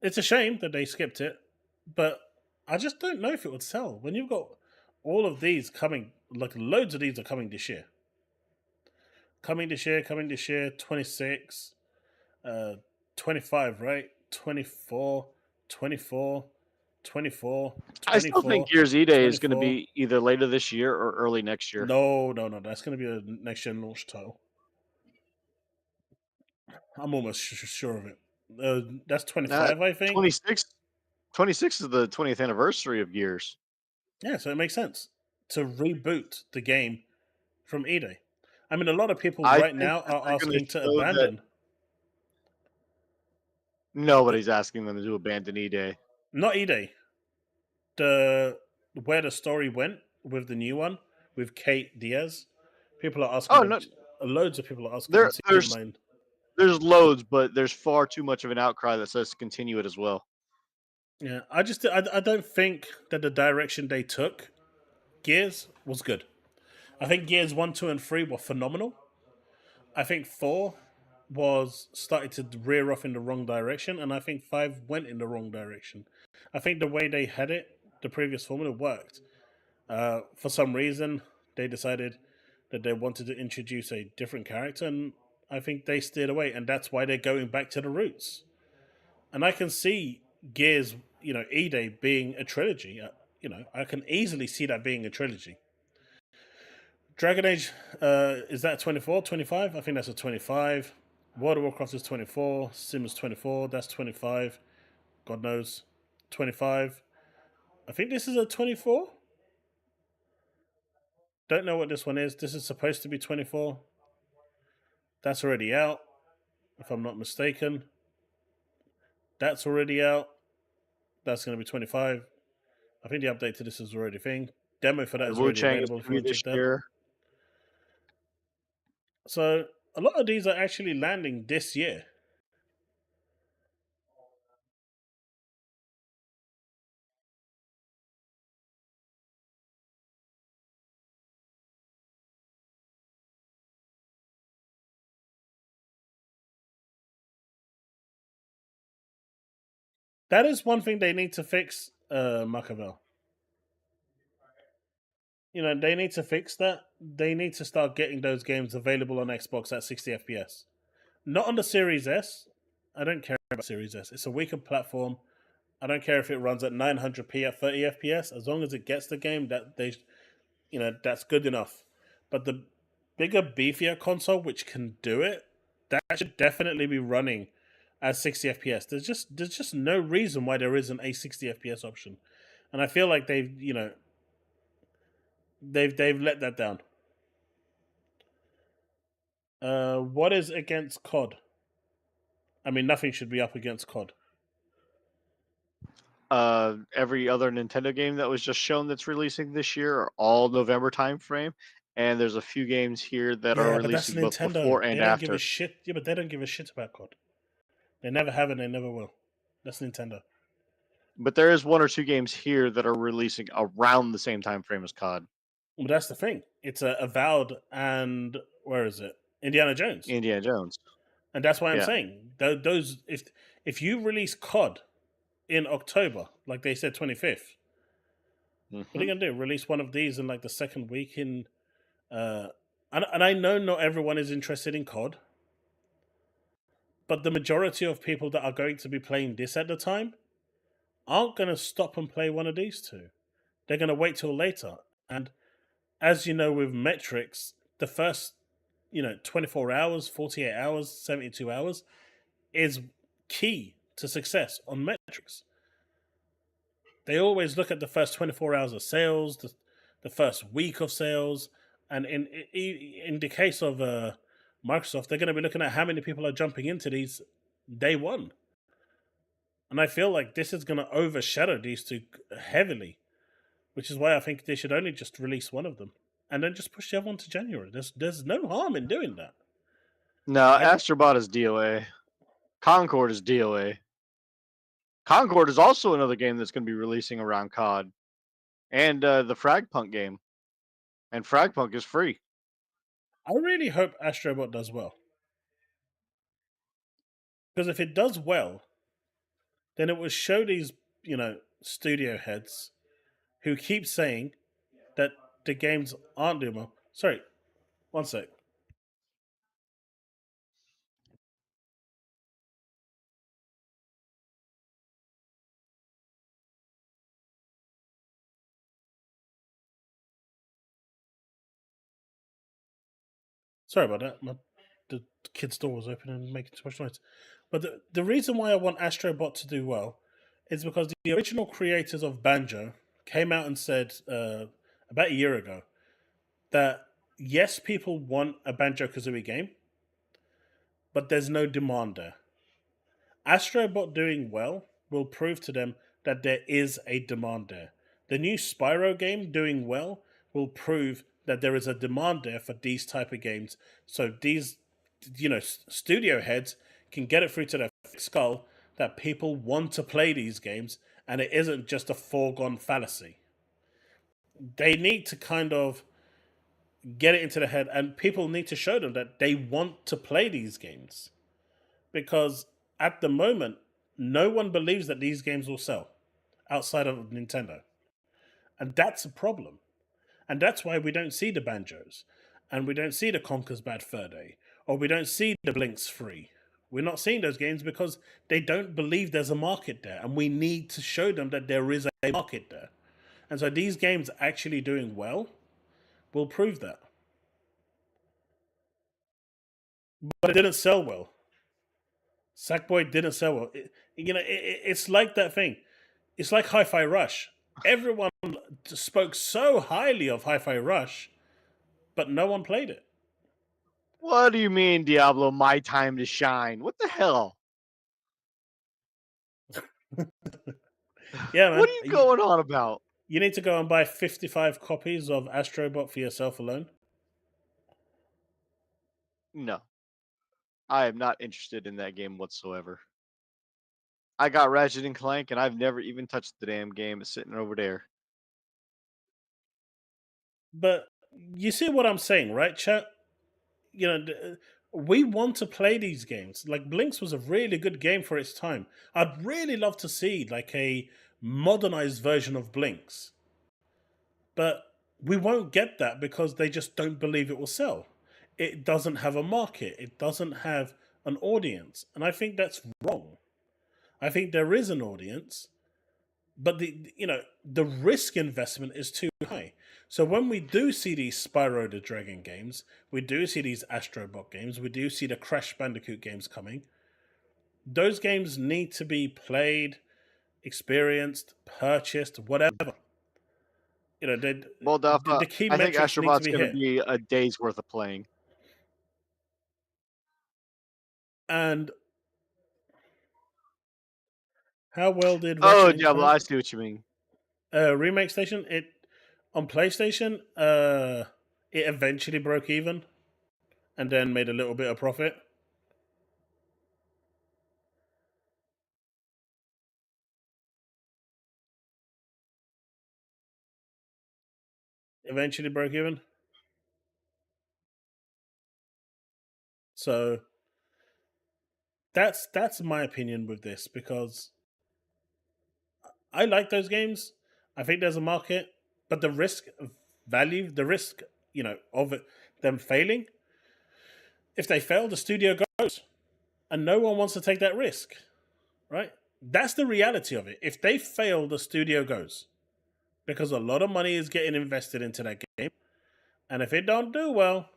It's a shame that they skipped it, but I just don't know if it would sell when you've got all of these coming. Like loads of these are coming this year. Coming this year. 26, 25, right? 24, 24, 24, 24. I still think Gears E-Day is going to be either later this year or early next year. No. That's going to be a next gen launch title. I'm almost sure of it. That's 25, I think. 26 is the 20th anniversary of Gears. Yeah, so it makes sense to reboot the game from E-Day. I mean, a lot of people now are asking to abandon. Nobody's asking them to abandon E-Day. Not E-Day. Where the story went with the new one with Kate Diaz. People are asking. Loads of people are asking. There's loads, but there's far too much of an outcry that says continue it as well. Yeah, I don't think that the direction they took, Gears, was good. I think Gears 1, 2, and 3 were phenomenal. I think 4 was started to rear off in the wrong direction, and I think 5 went in the wrong direction. I think the way they had it, the previous formula, worked. For some reason, they decided that they wanted to introduce a different character, and I think they steered away, and that's why they're going back to the roots. And I can see Gears, E-Day being a trilogy. I can easily see that being a trilogy. Dragon Age, is that 24, 25? I think that's a 25. World of Warcraft is 24. Sims 24, that's 25. God knows. 25. I think this is a 24. Don't know what this one is. This is supposed to be 24. That's already out, if I'm not mistaken. That's already out. That's going to be 25. I think the update to this is already a thing. Demo for that is already available if you want to check that. So a lot of these are actually landing this year. That is one thing they need to fix, Machiavel. They need to fix that. They need to start getting those games available on Xbox at 60 FPS. Not on the Series S. I don't care about Series S. It's a weaker platform. I don't care if it runs at 900p at 30 FPS. As long as it gets the game, that's good enough. But the bigger, beefier console, which can do it, that should definitely be running at 60 FPS. There's just no reason why there isn't a 60 FPS option, and I feel like they've let that down. What is against COD? I mean, nothing should be up against COD. Every other Nintendo game that was just shown that's releasing this year are all November timeframe, and there's a few games here that are but that's releasing both Nintendo. before They and don't after. give a shit. Yeah, but they don't give a shit about COD. They never have and they never will. That's Nintendo. But there is one or two games here that are releasing around the same time frame as COD. Well, that's the thing. It's Avowed and where is it? Indiana Jones. Indiana Jones. And that's why I'm Yeah. saying those. If you release COD in October, like they said, 25th, what are you gonna do? Release one of these in like the second week in? And I know not everyone is interested in COD, but the majority of people that are going to be playing this at the time aren't going to stop and play one of these two. They're going to wait till later. And as you know, with metrics, the first 24 hours, 48 hours, 72 hours is key to success on metrics. They always look at the first 24 hours of sales, the first week of sales, and in the case of Microsoft, they're going to be looking at how many people are jumping into these day one. And I feel like this is going to overshadow these two heavily, which is why I think they should only just release one of them and then just push the other one to January. There's no harm in doing that. No, Astrobot is DOA. Concord is DOA. Concord is also another game that's going to be releasing around COD. And the Fragpunk game. And Fragpunk is free. I really hope Astrobot does well. Because if it does well, then it will show these, studio heads who keep saying that the games aren't doing well. Sorry, one sec. Sorry about that. The kid's door was open and making too much noise. But the reason why I want Astrobot to do well is because the original creators of Banjo came out and said about a year ago that yes, people want a Banjo-Kazooie game, but there's no demand there. Astrobot doing well will prove to them that there is a demand there. The new Spyro game doing well will prove that there is a demand there for these type of games. So these, studio heads can get it through to their skull that people want to play these games, and it isn't just a foregone fallacy. They need to kind of get it into the head, and people need to show them that they want to play these games. Because at the moment, no one believes that these games will sell outside of Nintendo. And that's a problem. And that's why we don't see the Banjos, and we don't see the Conker's Bad Fur Day, or we don't see the Blinks Free. We're not seeing those games because they don't believe there's a market there, and we need to show them that there is a market there. And so these games actually doing well will prove that. But it didn't sell well. Sackboy didn't sell well. It's like that thing. It's like Hi-Fi Rush. Everyone spoke so highly of Hi-Fi Rush, but no one played it. What do you mean, Diablo? My time to shine. What the hell? Yeah, man. What are you going on about? You need to go and buy 55 copies of Astrobot for yourself alone. No. I am not interested in that game whatsoever. I got Ratchet and Clank, and I've never even touched the damn game. It's sitting over there. But you see what I'm saying, right, chat? You know, we want to play these games. Like Blinks was a really good game for its time. I'd really love to see like a modernized version of Blinks. But we won't get that because they just don't believe it will sell. It doesn't have a market. It doesn't have an audience. And I think that's wrong. I think there is an audience, but the risk investment is too high. So when we do see these Spyro the Dragon games, we do see these Astrobot games, we do see the Crash Bandicoot games coming, those games need to be played, experienced, purchased, whatever. You know, Well, Duff, the key I think metrics need to Astrobot's be going to hit. be a day's worth of playing. And how well did Oh, Ratchet and Diablo, I Clank see what you mean. Remake Station? It on PlayStation, it eventually broke even and then made a little bit of profit. Eventually broke even. So that's my opinion with this, because I like those games. I think there's a market, but the risk value, the risk, of them failing. If they fail, the studio goes, and no one wants to take that risk, right? That's the reality of it. If they fail, the studio goes, because a lot of money is getting invested into that game, and if it don't do well,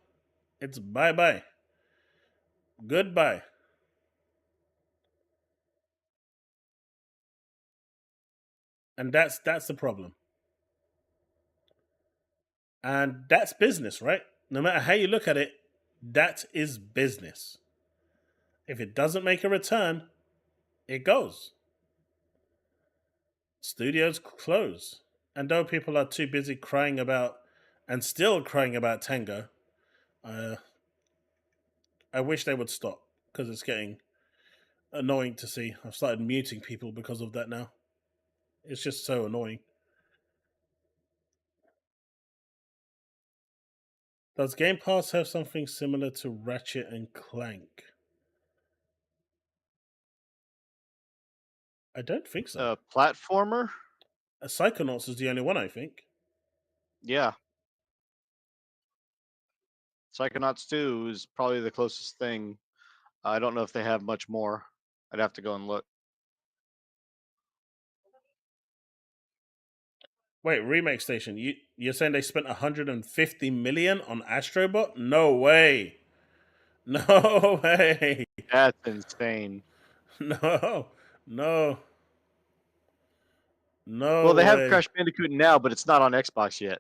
it's bye bye, goodbye. And that's the problem. And that's business, right? No matter how you look at it, that is business. If it doesn't make a return, it goes. Studios close. And though people are too busy crying about, and still crying about Tango, I wish they would stop, because it's getting annoying to see. I've started muting people because of that now. It's just so annoying. Does Game Pass have something similar to Ratchet and Clank? I don't think so. A platformer? Psychonauts is the only one, I think. Yeah. Psychonauts 2 is probably the closest thing. I don't know if they have much more. I'd have to go and look. Wait, Remake Station, you're saying they spent 150 million on Astrobot? No way. No way. That's insane. No. No. No. Well, they have way. Crash Bandicoot now, but it's not on Xbox yet.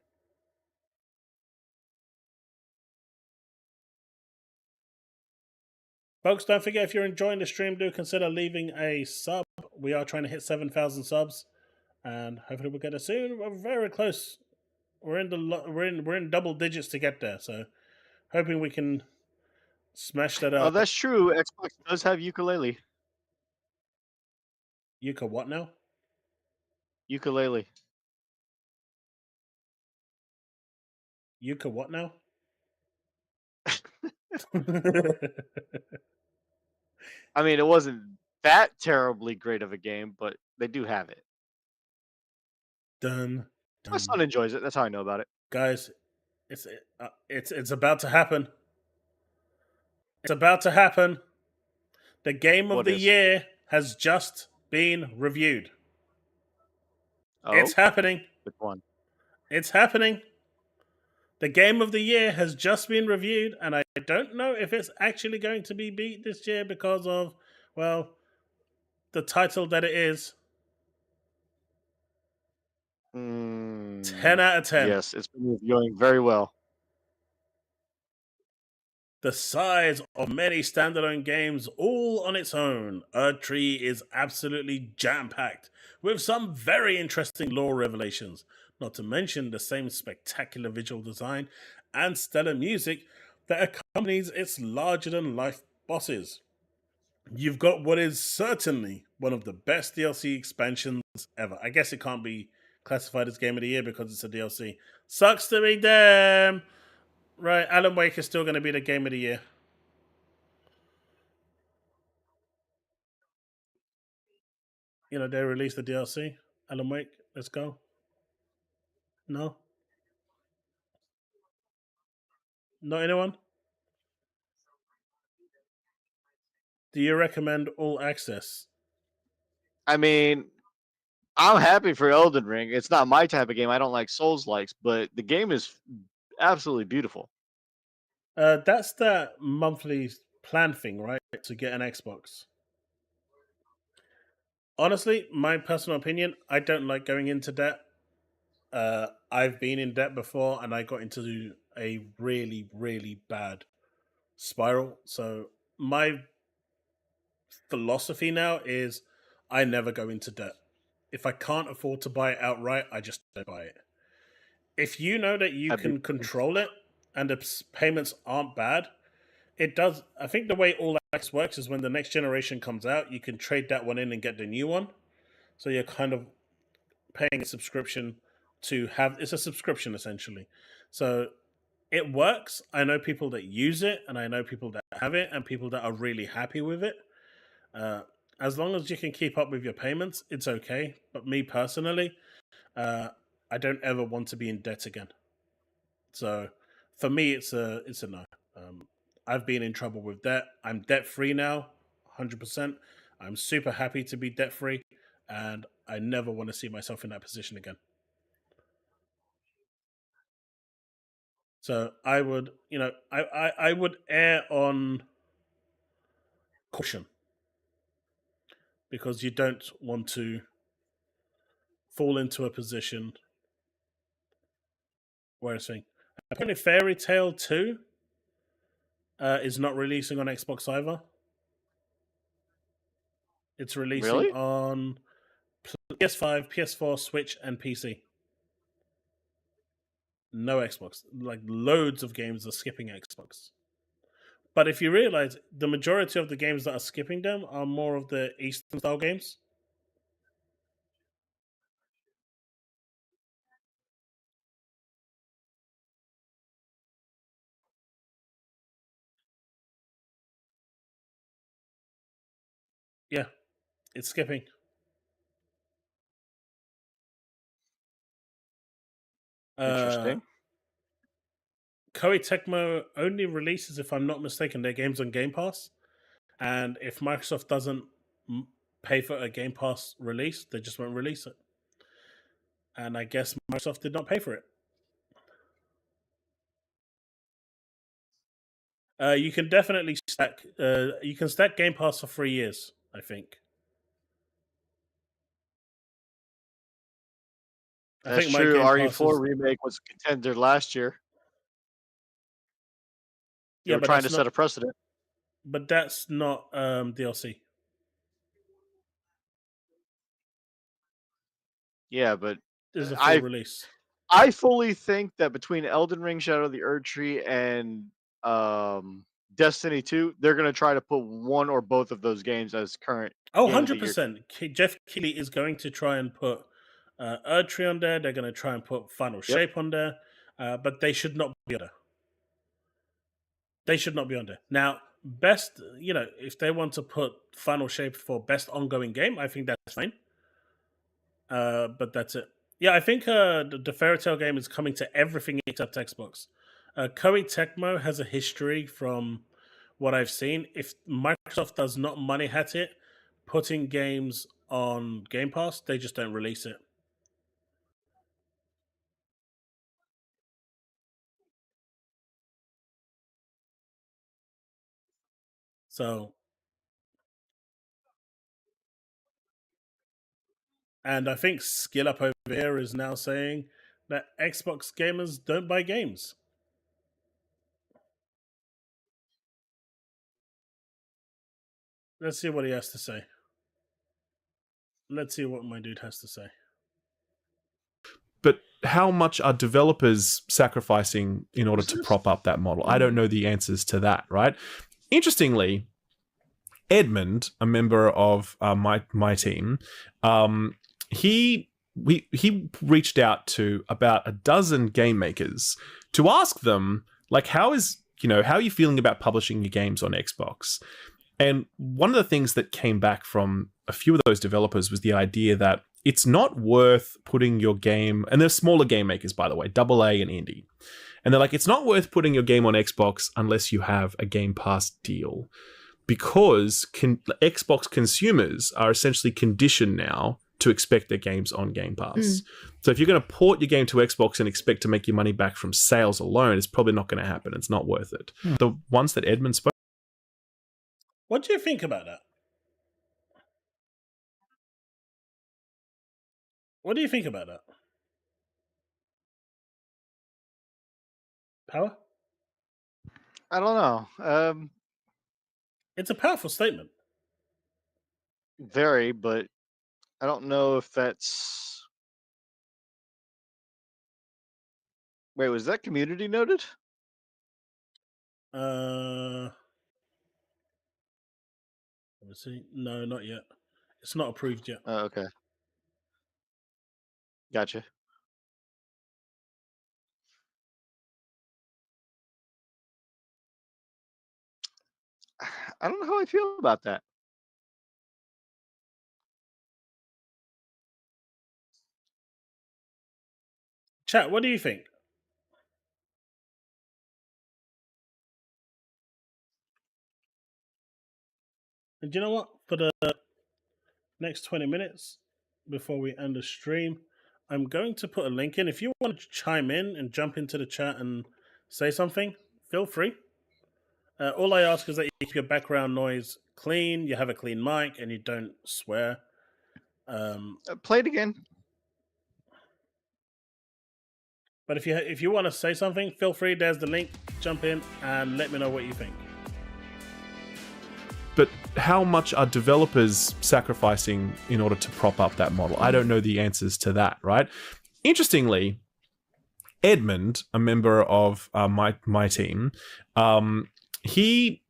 Folks, don't forget, if you're enjoying the stream, do consider leaving a sub. We are trying to hit 7,000 subs, and hopefully we'll get it soon. We're very close. We're in double digits to get there, so hoping we can smash that up. Oh, that's true. Xbox does have ukulele. What now? Ukulele. What now? I mean, it wasn't that terribly great of a game, but they do have it. Done. My son enjoys it. That's how I know about it. Guys, it's about to happen. It's about to happen. The game of What the is? year has just been reviewed. Oh? It's happening. Which one? It's happening. The game of the year has just been reviewed, and I don't know if it's actually going to be beat this year because of, well, the title that it is. 10 out of 10. Yes, it's been reviewing very well. The size of many standalone games all on its own, Erdtree is absolutely jam-packed with some very interesting lore revelations, not to mention the same spectacular visual design and stellar music that accompanies its larger than life bosses. You've got what is certainly one of the best DLC expansions ever. I guess it can't be classified as Game of the Year because it's a DLC. Sucks to be them. Right, Alan Wake is still going to be the Game of the Year. You know, they released the DLC. Alan Wake, let's go. No? Not anyone? Do you recommend all access? I mean, I'm happy for Elden Ring. It's not my type of game. I don't like Souls likes, but the game is absolutely beautiful. That's that monthly plan thing, right? To get an Xbox. Honestly, my personal opinion, I don't like going into debt. I've been in debt before and I got into a really, really bad spiral. So my philosophy now is I never go into debt. If I can't afford to buy it outright, I just don't buy it. If you know that you can control it and the payments aren't bad, it does. I think the way all access works is when the next generation comes out, you can trade that one in and get the new one. So you're kind of paying a subscription to have. It's a subscription essentially. So it works. I know people that use it, and I know people that have it, and people that are really happy with it. As long as you can keep up with your payments, it's okay. But me personally, I don't ever want to be in debt again. So for me, it's a no. I've been in trouble with debt. I'm debt free now, 100%. I'm super happy to be debt free, and I never want to see myself in that position again. So I would, I would err on caution because you don't want to fall into a position where it's saying apparently Fairy Tale 2 is not releasing on Xbox either. It's releasing Really? on PS5, PS4, Switch, and PC. No Xbox. Like loads of games are skipping Xbox. But if you realize the majority of the games that are skipping them are more of the Eastern style games. Yeah, it's skipping. Interesting. Koei Tecmo only releases, if I'm not mistaken, their games on Game Pass. And if Microsoft doesn't pay for a Game Pass release, they just won't release it. And I guess Microsoft did not pay for it. You can definitely stack. You can stack Game Pass for 3 years, I think. That's think my true. Game Pass RE4 is. remake was a contender last year. They Yeah, were but trying that's to set not. a precedent. But that's not DLC. Yeah, but This is a full I release. I fully think that between Elden Ring, Shadow of the Erd Tree, and Destiny 2, they're going to try to put one or both of those games as current Oh, game of the year. 100%. Jeff Keighley is going to try and put Erd Tree on there. They're going to try and put Final Shape on there. But they should not be on there. They should not be on there. Now, best, if they want to put Final Shape for best ongoing game, I think that's fine. But that's it. Yeah, I think the Fairy Tail game is coming to everything except Xbox. Koei Tecmo has a history from what I've seen. If Microsoft does not money hat it, putting games on Game Pass, they just don't release it. So, and I think Skill Up over here is now saying that Xbox gamers don't buy games. Let's see what he has to say. Let's see what my dude has to say. But how much are developers sacrificing in order to prop up that model? I don't know the answers to that, right? Interestingly, Edmund, a member of my team, he reached out to about a dozen game makers to ask them, like, how are you feeling about publishing your games on Xbox? And one of the things that came back from a few of those developers was the idea that it's not worth putting your game, and they're smaller game makers, by the way, AA and indie. And they're like, it's not worth putting your game on Xbox unless you have a Game Pass deal, because Xbox consumers are essentially conditioned now to expect their games on Game Pass. So if you're going to port your game to Xbox and expect to make your money back from sales alone, it's probably not going to happen. It's not worth it. The ones that Edmund spoke. What do you think about that? What do you think about that? Power? I don't know. It's a powerful statement. Very, but I don't know if that's. Wait, was that community noted? Let me see. No, not yet. It's not approved yet. Oh, okay. Gotcha. I don't know how I feel about that. Chat, what do you think? And do you know what? For the next 20 minutes before we end the stream, I'm going to put a link in. If you want to chime in and jump into the chat and say something, feel free. All I ask is that you keep your background noise clean, you have a clean mic, and you don't swear. Play it again. But if you want to say something, feel free. There's the link. Jump in and let me know what you think. But how much are developers sacrificing in order to prop up that model? I don't know the answers to that, right? Interestingly, Edmund, a member of my team, he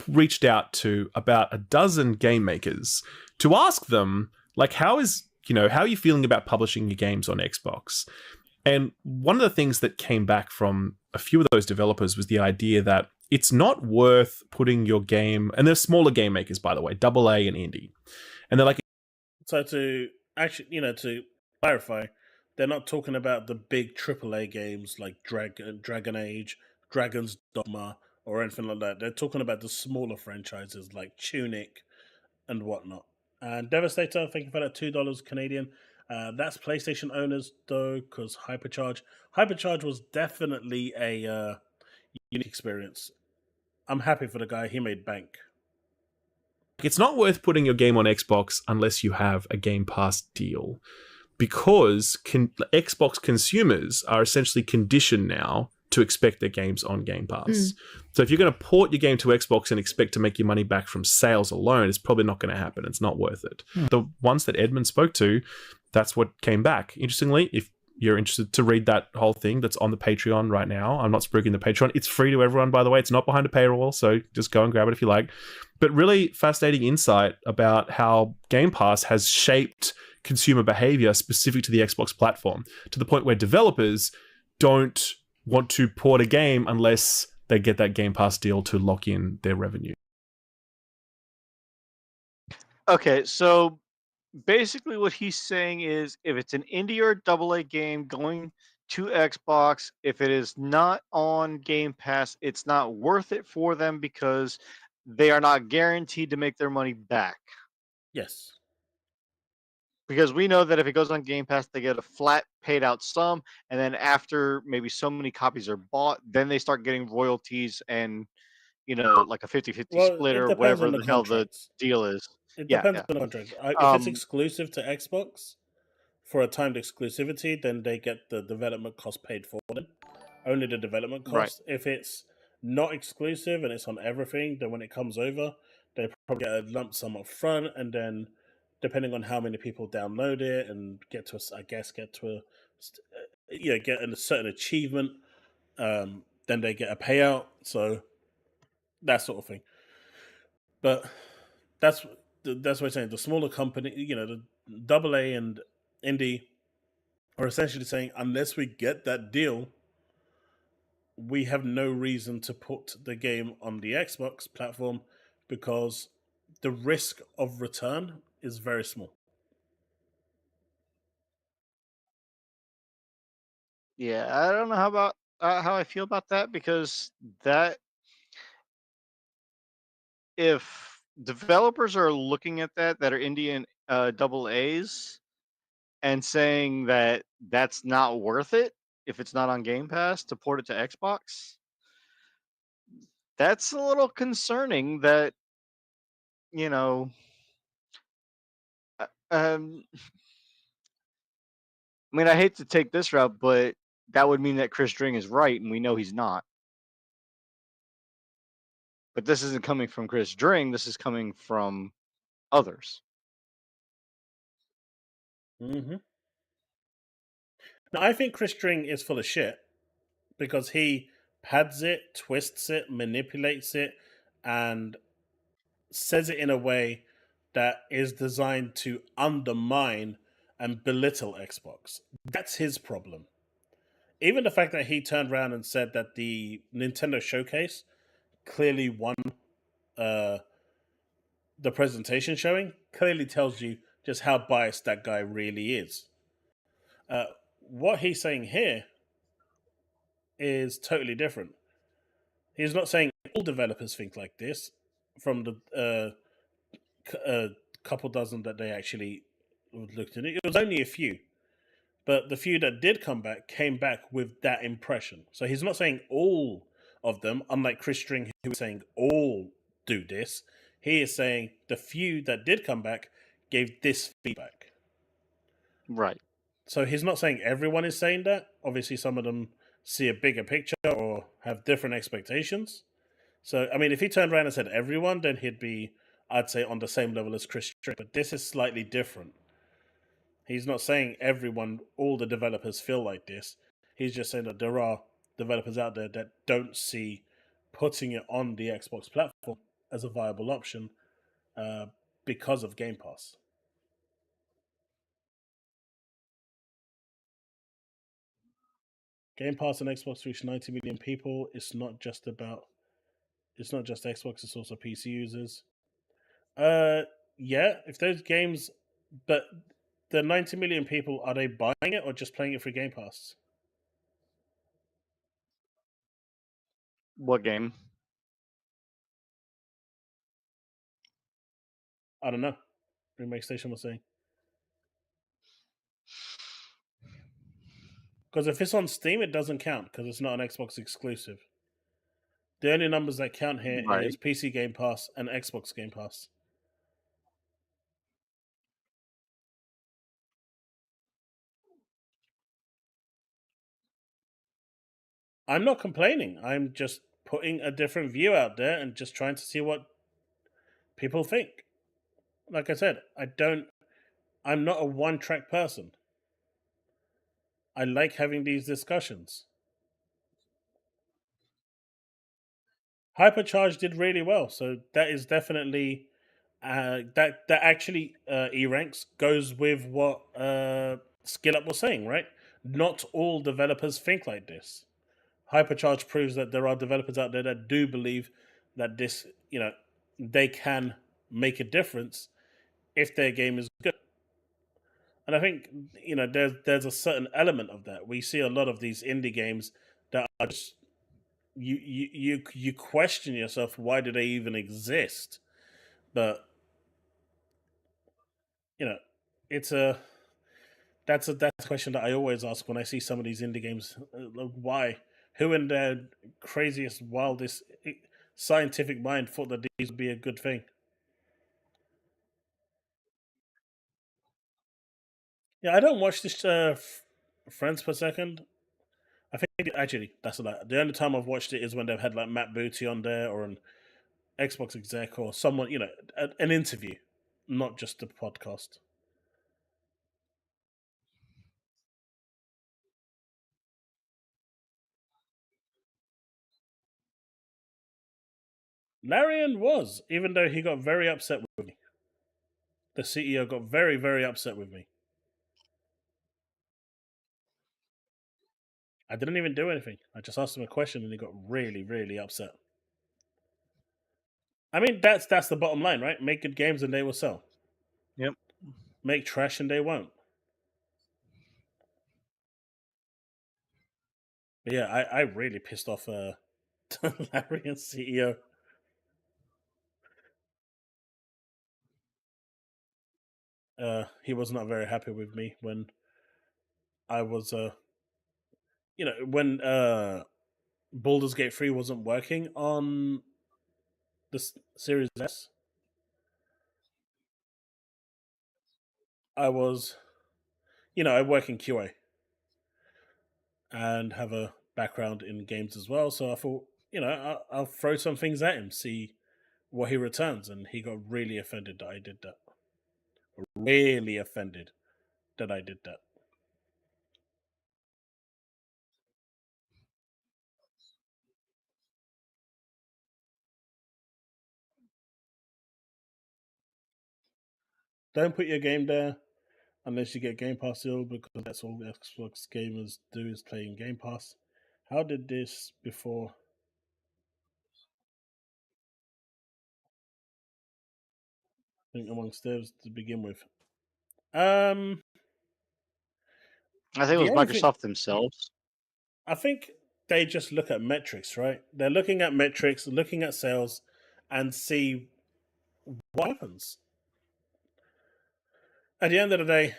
reached out to about a dozen game makers to ask them, like, how are you feeling about publishing your games on Xbox? And one of the things that came back from a few of those developers was the idea that it's not worth putting your game, and they're smaller game makers, by the way, AA and indie. And they're like... So to actually, to clarify, they're not talking about the big AAA games like Dragon Age, Dragon's Dogma, or anything like that. They're talking about the smaller franchises like Tunic and whatnot. And Devastator, thank you for that $2 Canadian. That's PlayStation owners, though, because Hypercharge was definitely a unique experience. I'm happy for the guy. He made bank. It's not worth putting your game on Xbox unless you have a Game Pass deal, because Xbox consumers are essentially conditioned now to expect their games on Game Pass. So if you're going to port your game to Xbox and expect to make your money back from sales alone, it's probably not going to happen. It's not worth it. The ones that Edmund spoke to, that's what came back. Interestingly, if you're interested to read that whole thing, that's on the Patreon right now. I'm not spruiking the Patreon. It's free to everyone, by the way. It's not behind a paywall, so just go and grab it if you like. But really fascinating insight about how Game Pass has shaped consumer behavior specific to the Xbox platform, to the point where developers don't want to port a game unless they get that Game Pass deal to lock in their revenue. Okay, so basically what he's saying is if it's an indie or AA game going to Xbox, if it is not on Game Pass, it's not worth it for them because they are not guaranteed to make their money back. Yes. Because we know that if it goes on Game Pass, they get a flat paid out sum, and then after maybe so many copies are bought, then they start getting royalties and, like a 50-50 split or whatever the hell the deal is. It depends on the contract. If it's exclusive to Xbox for a timed exclusivity, then they get the development cost paid for them. Only the development cost. Right. If it's not exclusive and it's on everything, then when it comes over, they probably get a lump sum up front, and then depending on how many people download it and get to get a certain achievement, then they get a payout. So that sort of thing. But that's what I'm saying. The smaller company, the AA and indie are essentially saying, unless we get that deal, we have no reason to put the game on the Xbox platform because the risk of return is very small. Yeah, I don't know how I feel about that, because that if developers are looking at that are Indian double A's and saying that that's not worth it if it's not on Game Pass to port it to Xbox, that's a little concerning. That you know, um, I mean, I hate to take this route, but that would mean that Chris Dring is right, and we know he's not. But this isn't coming from Chris Dring. This is coming from others. Mm-hmm. Now, I think Chris Dring is full of shit because he pads it, twists it, manipulates it, and says it in a way that is designed to undermine and belittle Xbox. That's his problem. Even the fact that he turned around and said that the Nintendo Showcase clearly won the presentation showing clearly tells you just how biased that guy really is. What he's saying here is totally different. He's not saying all developers think like this from the couple dozen that they actually looked at it. It was only a few. But the few that did come back came back with that impression. So he's not saying all of them, unlike Chris String, who was saying all do this. He is saying the few that did come back gave this feedback. Right. So he's not saying everyone is saying that. Obviously, some of them see a bigger picture or have different expectations. So, I mean, if he turned around and said everyone, then he'd be, I'd say, on the same level as Chris String. But this is slightly different. He's not saying everyone, all the developers feel like this. He's just saying that there are developers out there that don't see putting it on the Xbox platform as a viable option because of Game Pass. Game Pass and Xbox reach 90 million people. It's not just Xbox, it's also PC users. Yeah, if those games, but the 90 million people, are they buying it or just playing it for Game Pass? What game? I don't know. Remake Station was saying. Because if it's on Steam, it doesn't count because it's not an Xbox exclusive. The only numbers that count here is PC Game Pass and Xbox Game Pass. I'm not complaining. I'm just putting a different view out there and just trying to see what people think. Like I said, I'm not a one-track person. I like having these discussions. Hypercharge did really well, so that is definitely that actually E ranks goes with what Skill Up was saying, right? Not all developers think like this. Hypercharge proves that there are developers out there that do believe that this, they can make a difference if their game is good. And I think there's a certain element of that. We see a lot of these indie games that are just you question yourself, why do they even exist? But it's that's a question that I always ask when I see some of these indie games. Why? Who in their craziest, wildest scientific mind thought that these would be a good thing? Yeah, I don't watch this Friends per second. I think actually that's a lie. The only time I've watched it is when they've had like Matt Booty on there or an Xbox exec or someone, an interview. not just the podcast. Larian was, even though he got very upset with me. The CEO got very, very upset with me. I didn't even do anything. I just asked him a question and he got really, really upset. I mean, that's the bottom line, right? Make good games and they will sell. Yep. Make trash and they won't. But yeah, I really pissed off Larian CEO. He was not very happy with me when I was when Baldur's Gate 3 wasn't working on the Series S. I was, I work in QA and have a background in games as well. So I thought, I'll throw some things at him, see what he returns. And he got really offended that I did that. Really offended that I did that. Don't put your game there unless you get Game Pass deal, because that's all Xbox gamers do is play in Game Pass. How did this before? I think amongst devs to begin with. I think it was Microsoft themselves. I think they just look at metrics, right? They're looking at metrics, looking at sales, and see what happens. At the end of the day,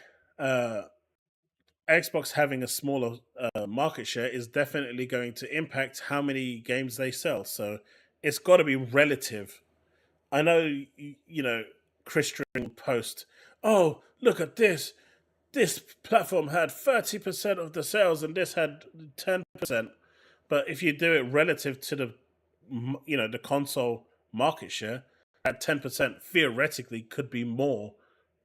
Xbox having a smaller market share is definitely going to impact how many games they sell. So it's got to be relative. I know, Christian post, oh, look at this. This platform had 30% of the sales and this had 10%. But if you do it relative to the console market share, that 10% theoretically could be more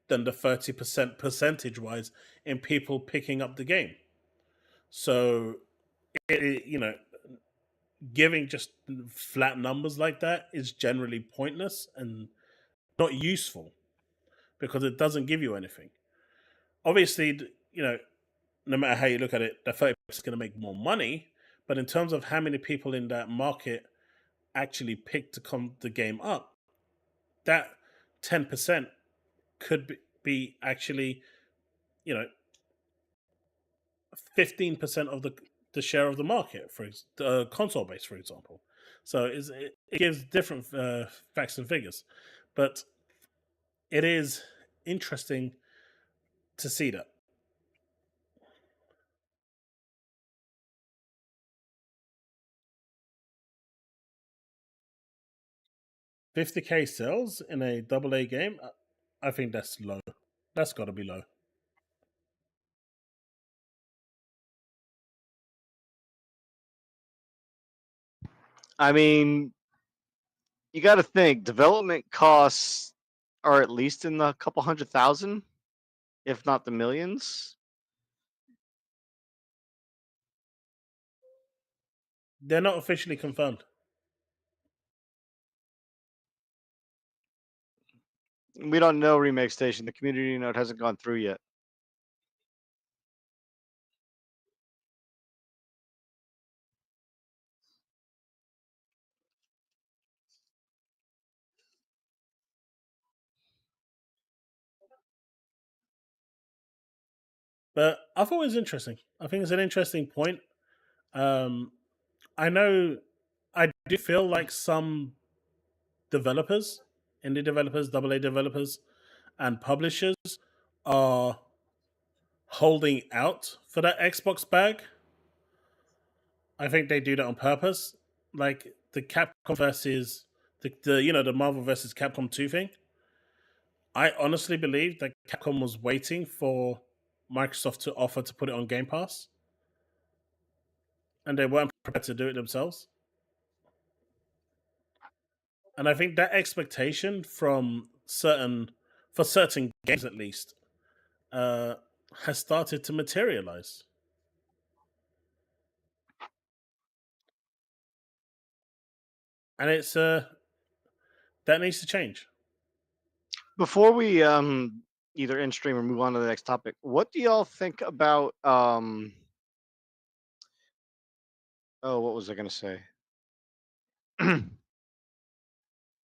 than the 30% percentage wise in people picking up the game. So, giving just flat numbers like that is generally pointless and not useful because it doesn't give you anything. Obviously, no matter how you look at it, the 30% is going to make more money. But in terms of how many people in that market actually pick to come the game up, that 10% could be actually, 15% of the share of the market for console base, for example. So it gives different facts and figures, but it is interesting to see that. $50K sales in a AA game, I think that's low. That's got to be low. I mean, you got to think development costs are at least in the couple 100,000, if not the millions. They're not officially confirmed. We don't know Remake Station. The community note hasn't gone through yet. But I thought it was interesting. I think it's an interesting point. I know I do feel like some developers, indie developers, AA developers, and publishers are holding out for that Xbox bag. I think they do that on purpose. Like the Capcom versus the Marvel versus Capcom 2 thing. I honestly believe that Capcom was waiting for Microsoft to offer to put it on Game Pass. And they weren't prepared to do it themselves. And I think that expectation from for certain games at least, has started to materialize. And it's that needs to change. Before we either end stream or move on to the next topic, what do y'all think about oh, what was I gonna say? I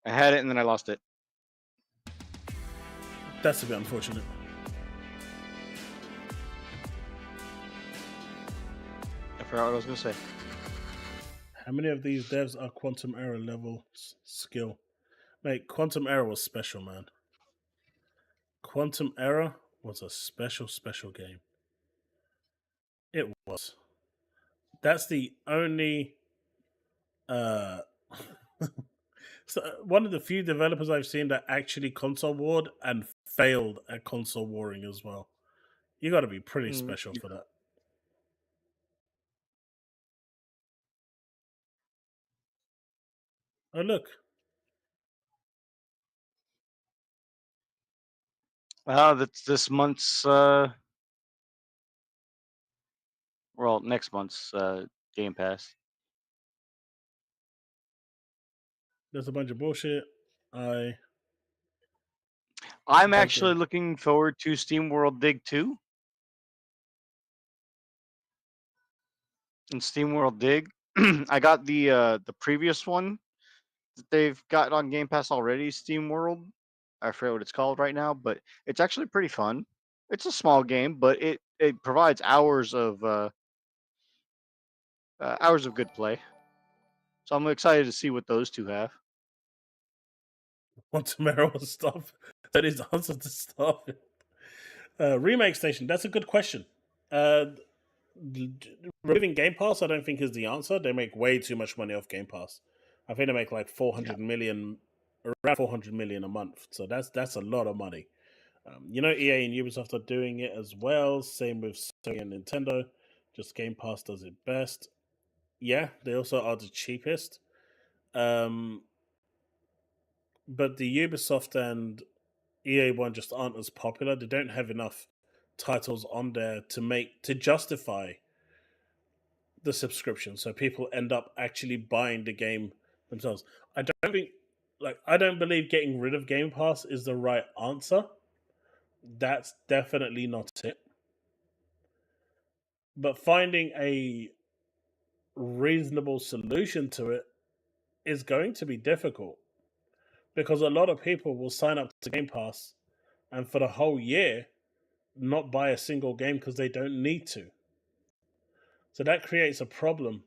had it and then I lost it. That's a bit unfortunate. I forgot what I was gonna say. How many of these devs are Quantum Error level skill? Mate, Quantum Error was special, man. Quantum Error was a special game. It was. That's the only so one of the few developers I've seen that actually console warred and failed at console warring as well. You got to be pretty special for that. Oh, look. That's this month's well, next month's Game Pass. There's a bunch of bullshit. I'm actually looking forward to SteamWorld Dig 2. In SteamWorld Dig, I got the previous one that they've got on Game Pass already, SteamWorld. I forget what it's called right now, but it's actually pretty fun. It's a small game, but it provides hours of good play. So I'm excited to see what those two have. Quantum Error stuff. That is the answer to stuff. Remake Station. That's a good question. Removing Game Pass, I don't think is the answer. They make way too much money off Game Pass. I think they make like 400 million, around 400 million a month. So that's a lot of money. EA and Ubisoft are doing it as well. Same with Sony and Nintendo. Just Game Pass does it best. Yeah, they also are the cheapest. But the Ubisoft and EA one just aren't as popular. They don't have enough titles on there to justify the subscription, so people end up actually buying the game themselves. I don't believe getting rid of Game Pass is the right answer. That's definitely not it. But finding a reasonable solution to it is going to be difficult, because a lot of people will sign up to Game Pass and for the whole year not buy a single game because they don't need to. So that creates a problem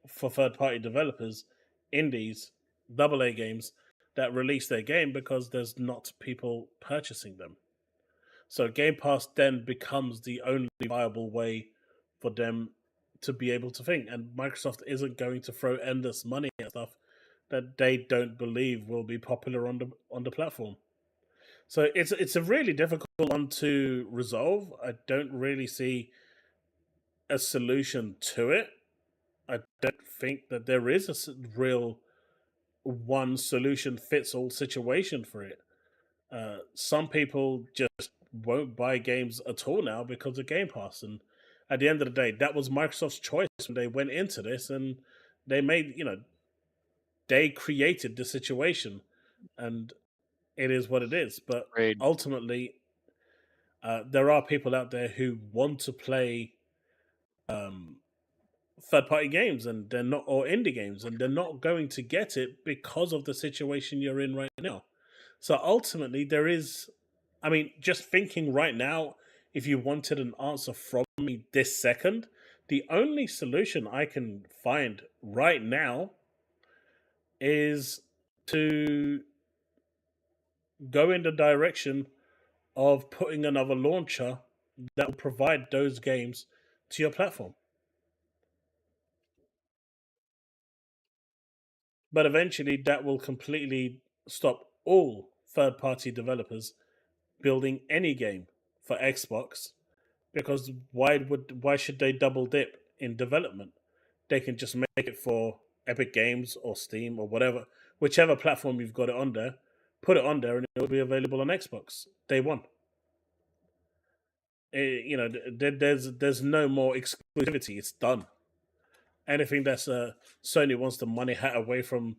for third-party developers, indies, AA games that release their game because there's not people purchasing them. So Game Pass then becomes the only viable way for them to be able to think. And Microsoft isn't going to throw endless money at stuff that they don't believe will be popular on the platform. So it's a really difficult one to resolve. I don't really see a solution to it. I don't think that there is a real one solution fits all situation for it. Some people just won't buy games at all now because of Game Pass, and at the end of the day, that was Microsoft's choice when they went into this, and they made they created the situation, and it is what it is. But ultimately, there are people out there who want to play third-party games, and they're not, or indie games, and they're not going to get it because of the situation you're in right now. So ultimately, there is, just thinking right now, if you wanted an answer from me this second, the only solution I can find right now is to go in the direction of putting another launcher that will provide those games to your platform. But eventually that will completely stop all third-party developers building any game for Xbox, because why should they double dip in development? They can just make it for Epic Games or Steam or whatever, whichever platform you've got it on there. put it on there, and it will be available on Xbox day one. There's no more exclusivity. It's done. Anything that's Sony wants the money hat away from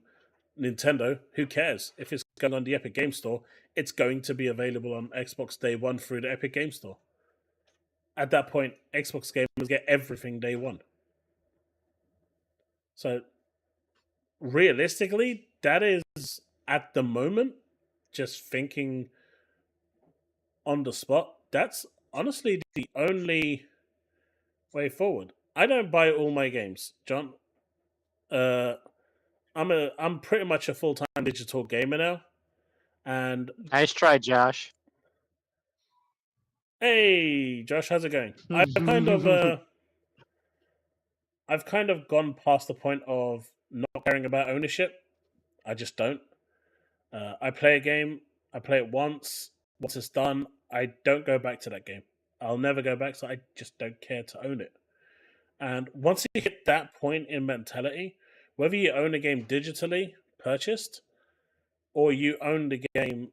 Nintendo, who cares? If it's going on the Epic Game Store, it's going to be available on Xbox day one through the Epic Game Store. At that point, Xbox gamers get everything day one. So, realistically, that is, at the moment, just thinking on the spot, that's honestly the only way forward. I don't buy all my games, John. I'm pretty much a full-time digital gamer now, and nice try, Josh. Hey, Josh, how's it going? I've kind of gone past the point of not caring about ownership. I just don't. I play a game, I play it once. Once it's done, I don't go back to that game. I'll never go back, so I just don't care to own it. And once you hit that point in mentality, whether you own a game digitally purchased or you own the game,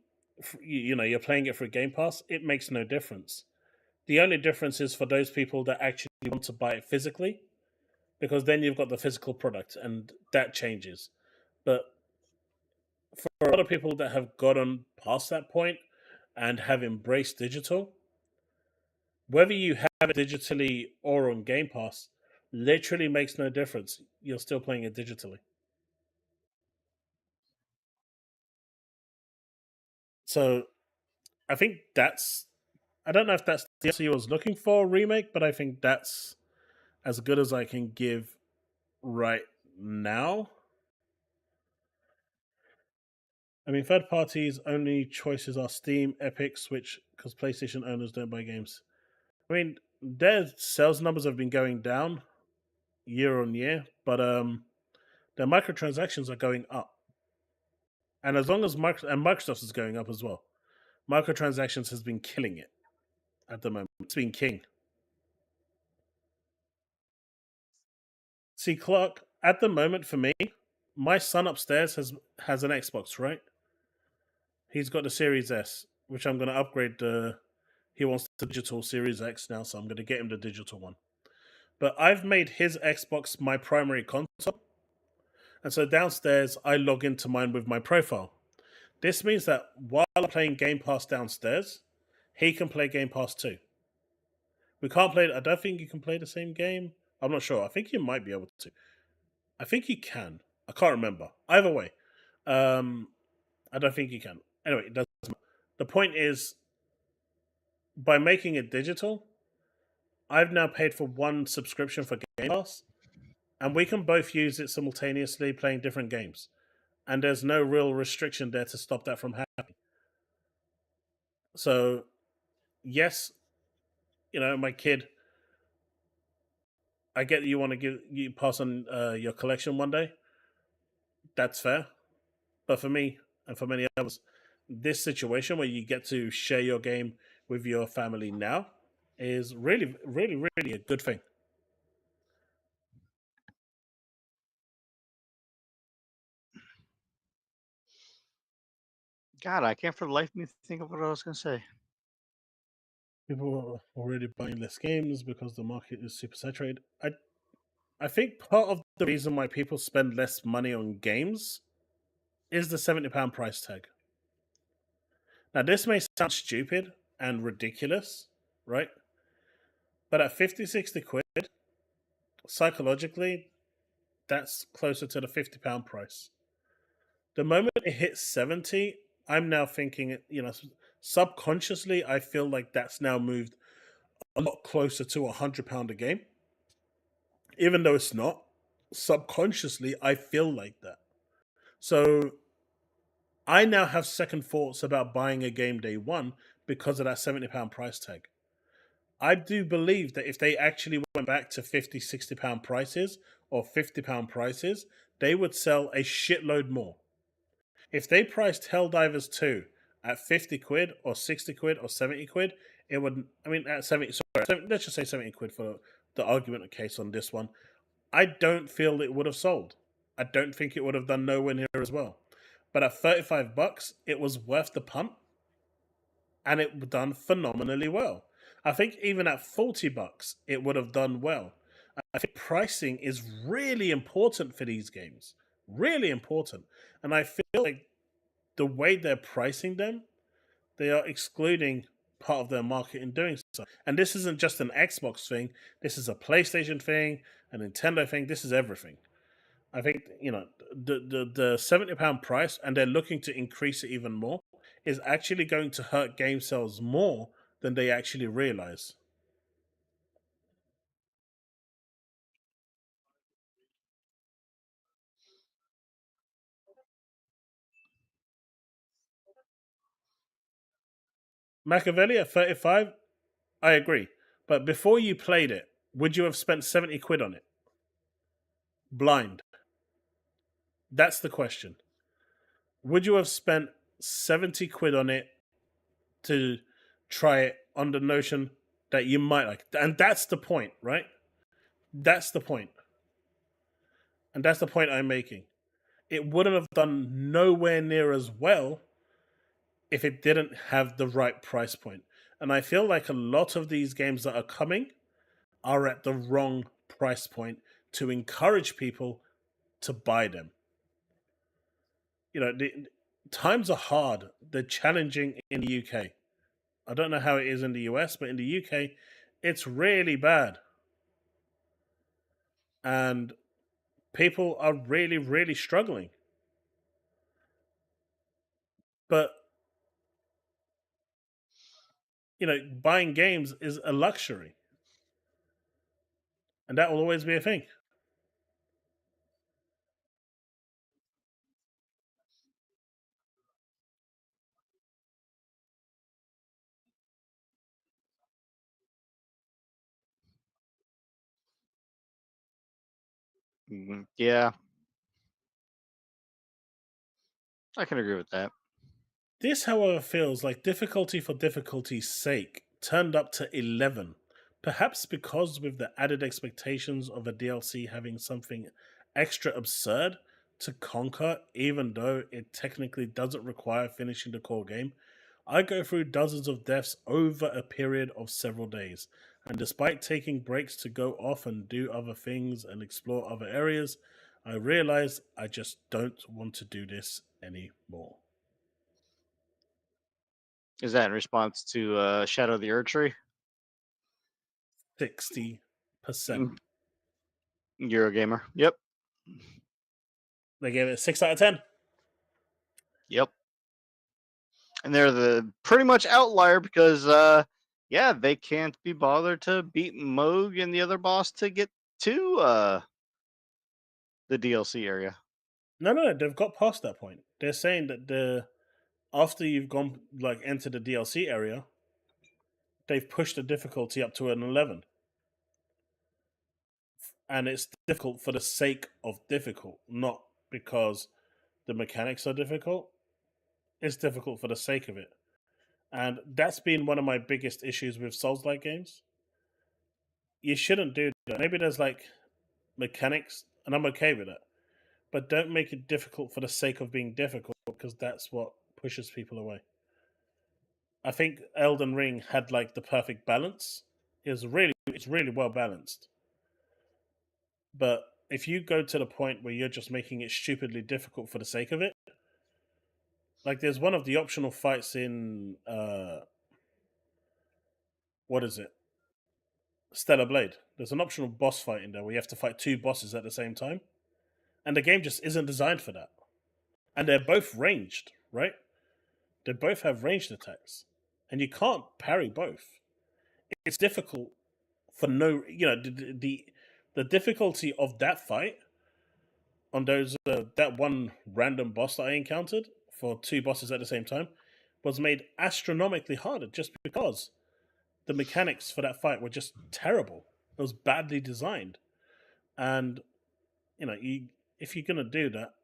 you're playing it through Game Pass, it makes no difference. The only difference is for those people that actually want to buy it physically, because then you've got the physical product and that changes. But for a lot of people that have gotten past that point and have embraced digital, whether you have it digitally or on Game Pass, literally makes no difference. You're still playing it digitally. So I think I don't know if that's the answer you was looking for, remake, but I think that's as good as I can give right now. I mean, third parties' only choices are Steam, Epic, Switch, because PlayStation owners don't buy games. I mean, their sales numbers have been going down year on year, but their microtransactions are going up. And as long as Microsoft is going up as well, microtransactions has been killing it at the moment. It's been king. See, Clark, at the moment for me, my son upstairs has an Xbox, right? He's got the Series S, which I'm going to upgrade. He wants the digital Series X now, so I'm going to get him the digital one. But I've made his Xbox my primary console. And so downstairs, I log into mine with my profile. This means that while I'm playing Game Pass downstairs, he can play Game Pass too. We can't play. I don't think you can play the same game. I'm not sure. I think you might be able to. I think you can. I can't remember. Either way, I don't think you can. Anyway, it doesn't matter. The point is, by making it digital, I've now paid for one subscription for Game Pass, and we can both use it simultaneously playing different games. And there's no real restriction there to stop that from happening. So, yes, my kid, I get that you want to you pass on your collection one day. That's fair. But for me, and for many others, this situation where you get to share your game with your family now is really, really, really a good thing. God, I can't for the life of me think of what I was going to say. People are already buying less games because the market is super saturated. I think part of the reason why people spend less money on games is the £70 price tag. Now, this may sound stupid and ridiculous, right? But at 50, 60 quid, psychologically, that's closer to the £50 price. The moment it hits 70, I'm now thinking, subconsciously, I feel like that's now moved a lot closer to £100 a game. Even though it's not, subconsciously, I feel like that. So I now have second thoughts about buying a game day one because of that £70 price tag. I do believe that if they actually went back to £50, £60 prices or £50 prices, they would sell a shitload more. If they priced Helldivers 2 at 50 quid or 60 quid or 70 quid, it would, at 70, let's just say 70 quid for the argument case on this one, I don't feel it would have sold. I don't think it would have done nowhere near as well. But at $35, it was worth the punt, and it done phenomenally well. I think even at $40, it would have done well. I think pricing is really important for these games, really important, and I feel like the way they're pricing them, they are excluding part of their market in doing so. And this isn't just an Xbox thing. This is a PlayStation thing, a Nintendo thing. This is everything. I think the £70 price, and they're looking to increase it even more, is actually going to hurt game sales more than they actually realize. Machiavelli at 35, I agree. But before you played it, would you have spent 70 quid on it? Blind. That's the question. Would you have spent 70 quid on it to try it on the notion that you might like? And that's the point, right? That's the point. And that's the point I'm making. It wouldn't have done nowhere near as well if it didn't have the right price point. And I feel like a lot of these games that are coming are at the wrong price point to encourage people to buy them. Times are hard. They're challenging in the UK. I don't know how it is in the US, but in the UK, it's really bad. And people are really, really struggling. But, buying games is a luxury. And that will always be a thing. Yeah, I can agree with that. This, however, feels like difficulty for difficulty's sake turned up to 11. Perhaps because with the added expectations of a DLC having something extra absurd to conquer, even though it technically doesn't require finishing the core game, I go through dozens of deaths over a period of several days. And despite taking breaks to go off and do other things and explore other areas, I realize I just don't want to do this anymore. Is that in response to Shadow of the Erdtree? 60%. Eurogamer. Yep. They gave it a 6 out of 10. Yep. And they're the pretty much outlier because they can't be bothered to beat Moog and the other boss to get to the DLC area. No, they've got past that point. They're saying that after you've gone into the DLC area, they've pushed the difficulty up to an 11. And it's difficult for the sake of difficult, not because the mechanics are difficult. It's difficult for the sake of it. And that's been one of my biggest issues with Souls-like games. You shouldn't do that. Maybe there's mechanics, and I'm okay with it. But don't make it difficult for the sake of being difficult, because that's what pushes people away. I think Elden Ring had the perfect balance. It's really well balanced. But if you go to the point where you're just making it stupidly difficult for the sake of it, there's one of the optional fights in what is it? Stellar Blade. There's an optional boss fight in there where you have to fight two bosses at the same time. And the game just isn't designed for that. And they're both ranged, right? They both have ranged attacks. And you can't parry both. It's difficult for the difficulty of that fight on those that one random boss that I encountered for two bosses at the same time was made astronomically harder just because the mechanics for that fight were just terrible. It was badly designed. And if you're gonna do that,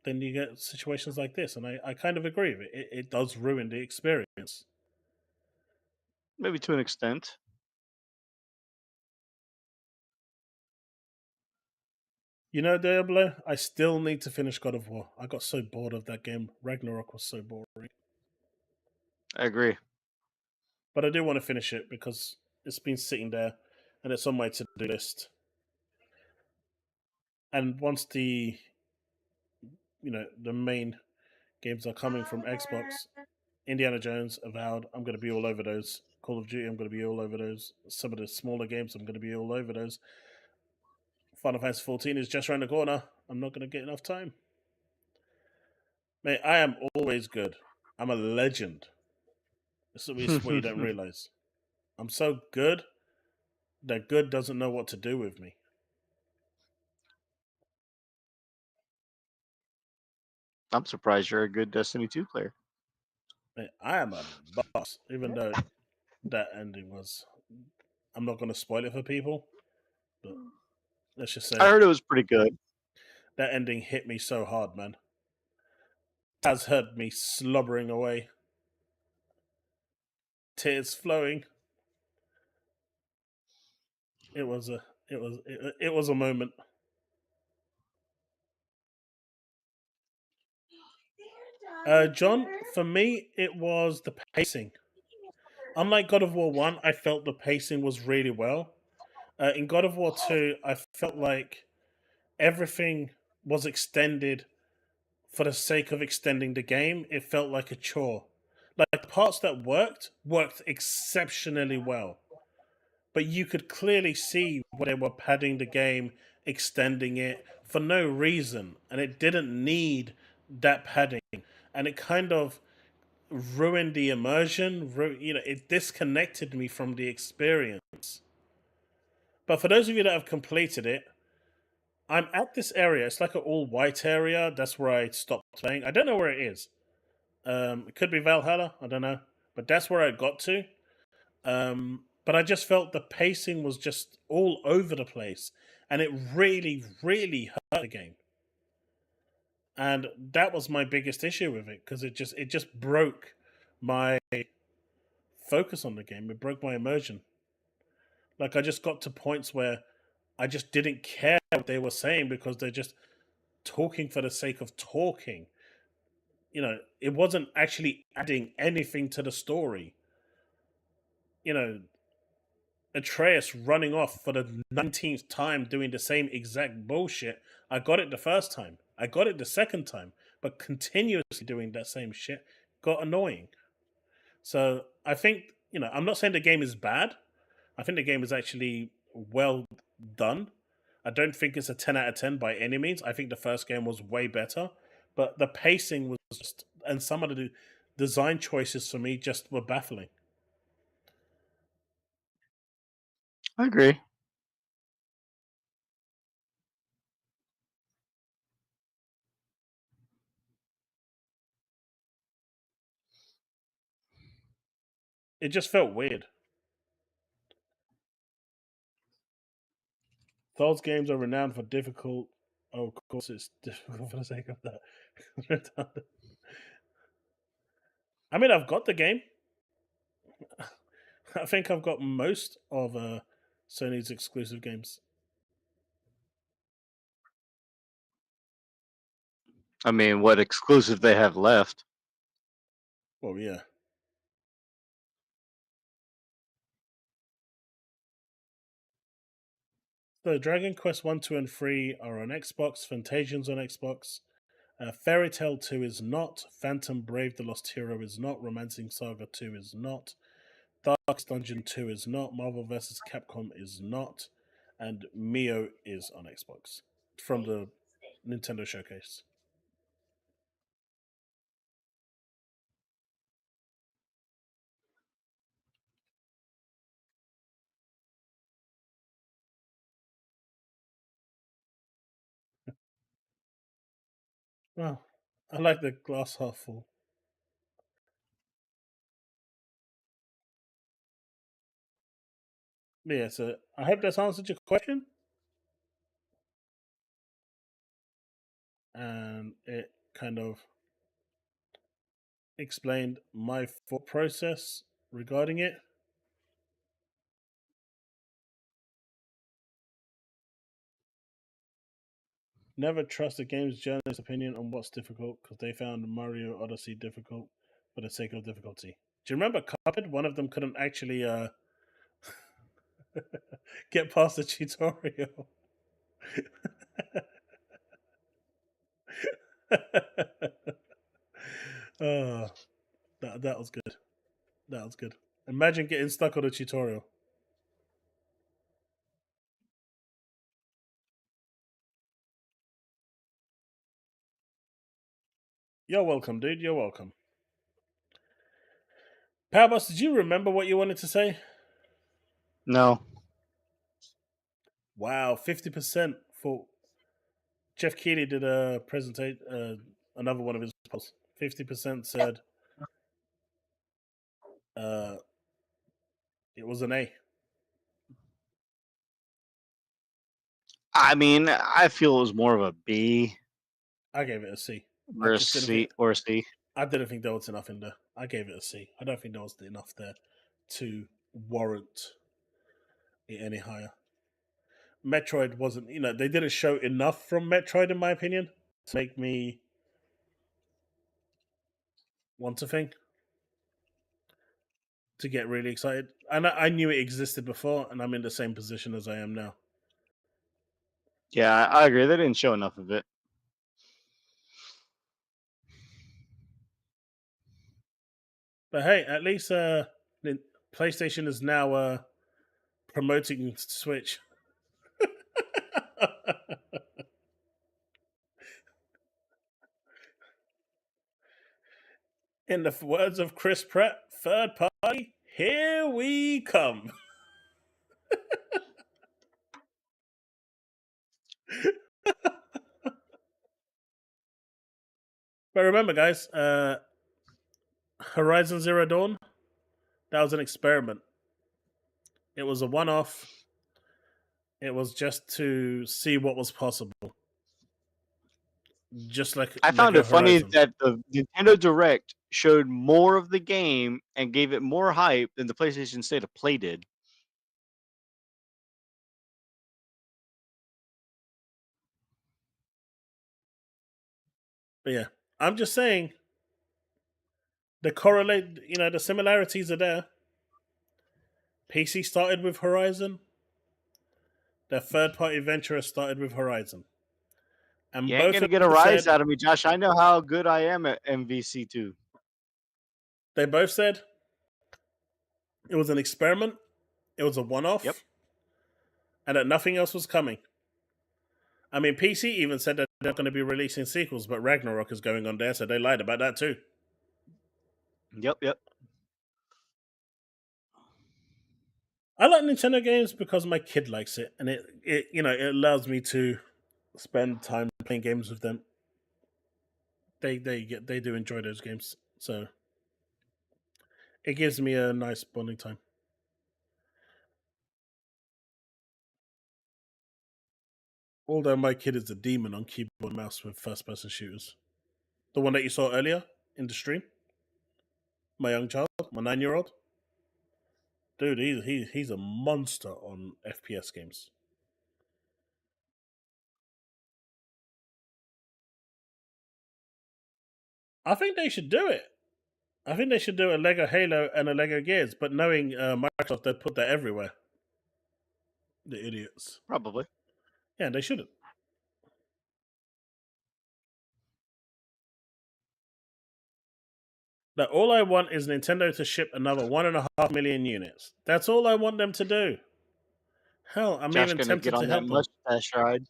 then you get situations like this. And I kind of agree with it. It does ruin the experience. Maybe to an extent. You know, Diablo, I still need to finish God of War. I got so bored of that game. Ragnarok was so boring. I agree. But I do want to finish it because it's been sitting there and it's on my to-do list. And once the the main games are coming from Xbox, Indiana Jones, Avowed, I'm going to be all over those. Call of Duty, I'm going to be all over those. Some of the smaller games, I'm going to be all over those. Final Fantasy 14 is just around the corner. I'm not going to get enough time. Mate, I am always good. I'm a legend. This is what you don't realize. I'm so good that good doesn't know what to do with me. I'm surprised you're a good Destiny 2 player. Mate, I am a boss, even though that ending was. I'm not going to spoil it for people, but let's just say I heard it was pretty good. that ending hit me so hard, man. Taz heard me slobbering away, tears flowing. It was a moment. John, for me, it was the pacing. Unlike God of War 1, I felt the pacing was really well. In God of War 2, I felt like everything was extended for the sake of extending the game. It felt like a chore. Like the parts that worked exceptionally well. But you could clearly see where they were padding the game, extending it for no reason. And it didn't need that padding. And it kind of ruined the immersion. It disconnected me from the experience. But for those of you that have completed it, I'm at this area. It's like an all white area. That's where I stopped playing. I don't know where it is. It could be Valhalla. I don't know. But that's where I got to. But I just felt the pacing was just all over the place. And it really, really hurt the game. And that was my biggest issue with it, because it just broke my focus on the game. It broke my immersion. Like, I just got to points where I just didn't care what they were saying, because they're just talking for the sake of talking. It wasn't actually adding anything to the story. Atreus running off for the 19th time doing the same exact bullshit. I got it the first time. I got it the second time. But continuously doing that same shit got annoying. So I think, I'm not saying the game is bad. I think the game is actually well done. I don't think it's a 10 out of 10 by any means. I think the first game was way better. But the pacing was just, and some of the design choices for me just were baffling. I agree. It just felt weird. Those games are renowned for difficult. Oh, of course, it's difficult for the sake of that. I mean, I've got the game. I think I've got most of Sony's exclusive games. I mean, what exclusive they have left? Oh yeah. So Dragon Quest 1, 2, and 3 are on Xbox. Fantasian's on Xbox. Fairy Tail 2 is not. Phantom Brave the Lost Hero is not. Romancing Saga 2 is not. Darkest Dungeon 2 is not. Marvel vs. Capcom is not. And Mio is on Xbox from the Nintendo Showcase. Well, I like the glass half full. Yeah, so I hope that's answered your question. And it kind of explained my thought process regarding it. Never trust a game's journalist's opinion on what's difficult because they found Mario Odyssey difficult for the sake of difficulty. Do you remember Cuphead? One of them couldn't actually get past the tutorial. Oh, that was good. That was good. Imagine getting stuck on a tutorial. You're welcome, dude. You're welcome. Powerboss, did you remember what you wanted to say? No. Wow, 50% for Jeff Keighley did a presentation, another one of his posts. 50% said it was an A. I mean, I feel it was more of a B. I gave it a C. Or a C. Or a C. I didn't think there was enough in there. I gave it a C. I don't think there was enough there to warrant it any higher. Metroid wasn't, they didn't show enough from Metroid, in my opinion, to make me want to think, to get really excited. And I knew it existed before, and I'm in the same position as I am now. Yeah, I agree. They didn't show enough of it. But hey, at least PlayStation is now promoting Switch. In the words of Chris Pratt, third party, here we come. But remember, guys, Horizon Zero Dawn, that was an experiment. It was a one-off. It was just to see what was possible. Just like I found it funny Horizon. that the Nintendo Direct showed more of the game and gave it more hype than the PlayStation State of Play did. But yeah, I'm just saying the similarities are there. PC started with Horizon. Their third-party venture started with Horizon. And You ain't gonna get a rise out of me, Josh. I know how good I am at MVC2. They both said it was an experiment. It was a one-off. Yep. And that nothing else was coming. I mean, PC even said that they're going to be releasing sequels, but Ragnarok is going on there, so they lied about that too. Yep. I like Nintendo games because my kid likes it, and it allows me to spend time playing games with them. They do enjoy those games, so it gives me a nice bonding time. Although my kid is a demon on keyboard and mouse with first-person shooters. The one that you saw earlier in the stream. My young child, my 9-year-old. Dude, he's a monster on FPS games. I think they should do it. I think they should do a Lego Halo and a Lego Gears, but knowing Microsoft, they'd put that everywhere. The idiots. Probably. Yeah, they shouldn't. Now, all I want is Nintendo to ship another 1.5 million units. That's all I want them to do. Hell, I'm Josh even tempted to help them. mustache ride.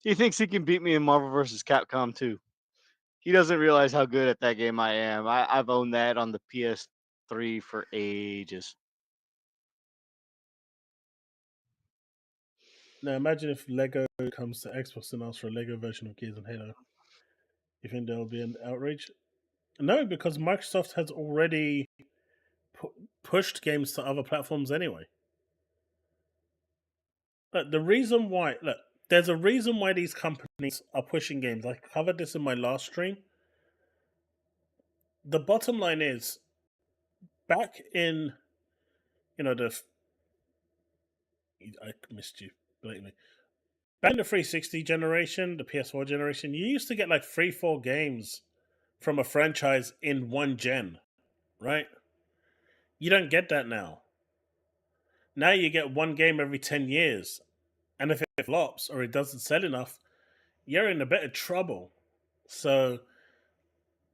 He thinks he can beat me in Marvel vs. Capcom 2. He doesn't realize how good at that game I am. I've owned that on the PS3 for ages. Now, imagine if Lego comes to Xbox and asks for a Lego version of Gears and Halo. You think there'll be an outrage? No, because Microsoft has already pushed games to other platforms anyway. Look, there's a reason why these companies are pushing games. I covered this in my last stream. The bottom line is, back in, you know, I missed you blatantly. Back in the 360 generation, the PS4 generation, you used to get like 3-4 games from a franchise in one gen, right? You don't get that now. Now you get one game every 10 years. And if it flops or it doesn't sell enough, you're in a bit of trouble. So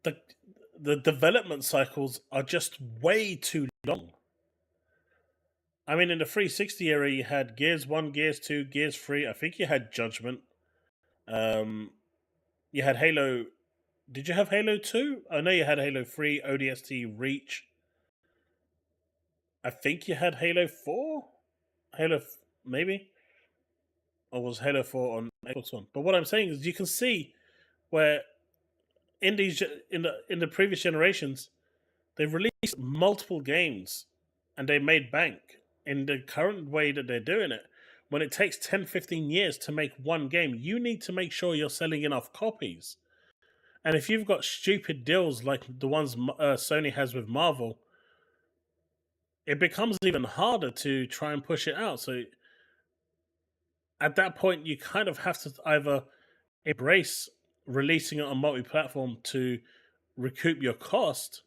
the development cycles are just way too long. I mean, in the 360 era, you had Gears 1, Gears 2, Gears 3. I think you had Judgment. You had Halo. Did you have Halo 2? I know you had Halo 3, ODST, Reach. I think you had Halo 4? Maybe? Or was Halo 4 on Xbox One? But what I'm saying is you can see where in the previous generations, they've released multiple games and they made bank. In the current way that they're doing it, when it takes 10, 15 years to make one game, you need to make sure you're selling enough copies. And if you've got stupid deals like the ones Sony has with Marvel, it becomes even harder to try and push it out. So at that point, you kind of have to either embrace releasing it on multi-platform to recoup your cost,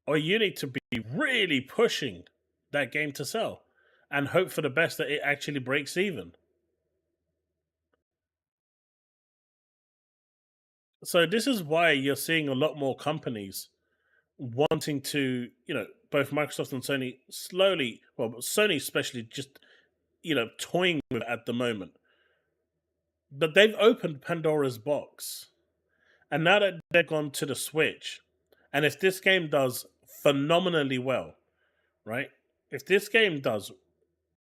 or you need to be really pushing that game to sell and hope for the best that it actually breaks even. So this is why you're seeing a lot more companies wanting to, both Microsoft and Sony slowly, well, Sony especially, just, toying with it at the moment. But they've opened Pandora's box. And now that they've gone to the Switch, and if this game does phenomenally well, right? If this game does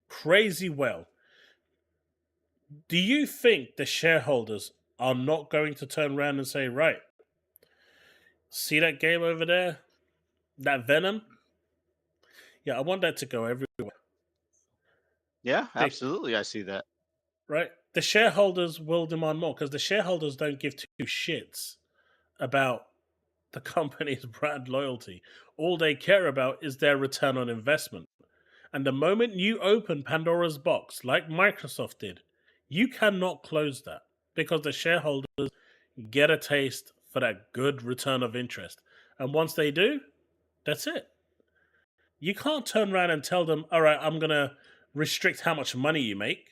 crazy well, do you think the shareholders are not going to turn around and say, right, see that game over there? That Venom? Yeah, I want that to go everywhere. Yeah, absolutely. I see that. Right? The shareholders will demand more because the shareholders don't give two shits about the company's brand loyalty. All they care about is their return on investment. And the moment you open Pandora's box, like Microsoft did, you cannot close that because the shareholders get a taste for that good return of interest. And once they do, that's it. You can't turn around and tell them, all right, I'm going to restrict how much money you make.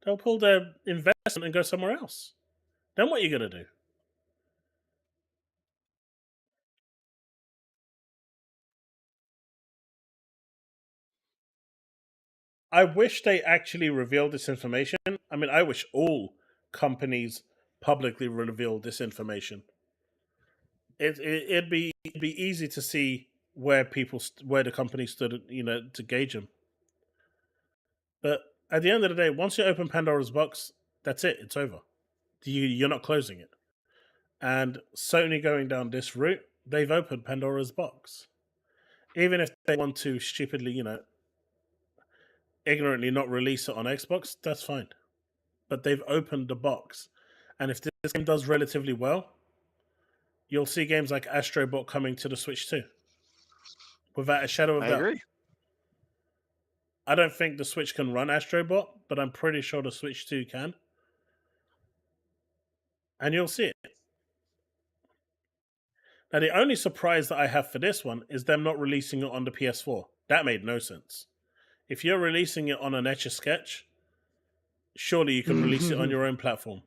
They'll pull their investment and go somewhere else. Then what are you going to do? I wish they actually revealed this information. I mean, I wish all companies publicly revealed this information. It'd be easy to see where the company stood, to gauge them. But at the end of the day, once you open Pandora's box, that's it. It's over. You're not closing it. And Sony going down this route, they've opened Pandora's box. Even if they want to stupidly, ignorantly not release it on Xbox, that's fine. But they've opened the box. And if this game does relatively well, you'll see games like Astro Bot coming to the Switch too. Without a shadow of doubt. I agree. I don't think the Switch can run Astro Bot, but I'm pretty sure the Switch 2 can. And you'll see it. Now, the only surprise that I have for this one is them not releasing it on the PS4. That made no sense. If you're releasing it on an Etch-a-Sketch, surely you can release it on your own platform.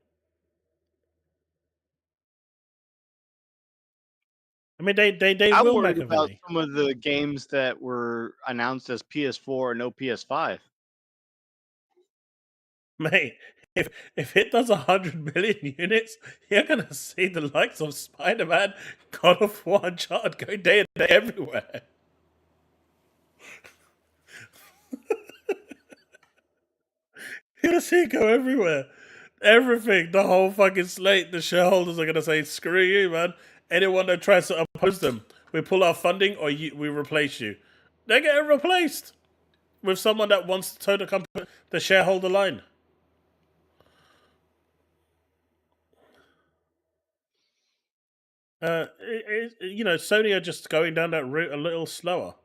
I mean, they I'm will worried make about some of the games that were announced as PS4 and no PS5. Mate, if it does 100 million units, you're gonna see the likes of Spider-Man, God of War, Uncharted go day and day everywhere. You're gonna see it go everywhere. Everything, the whole fucking slate, the shareholders are gonna say, screw you, man. Anyone that tries to oppose them, we pull our funding or we replace you. They're getting replaced with someone that wants to toe the shareholder line. Sony are just going down that route a little slower.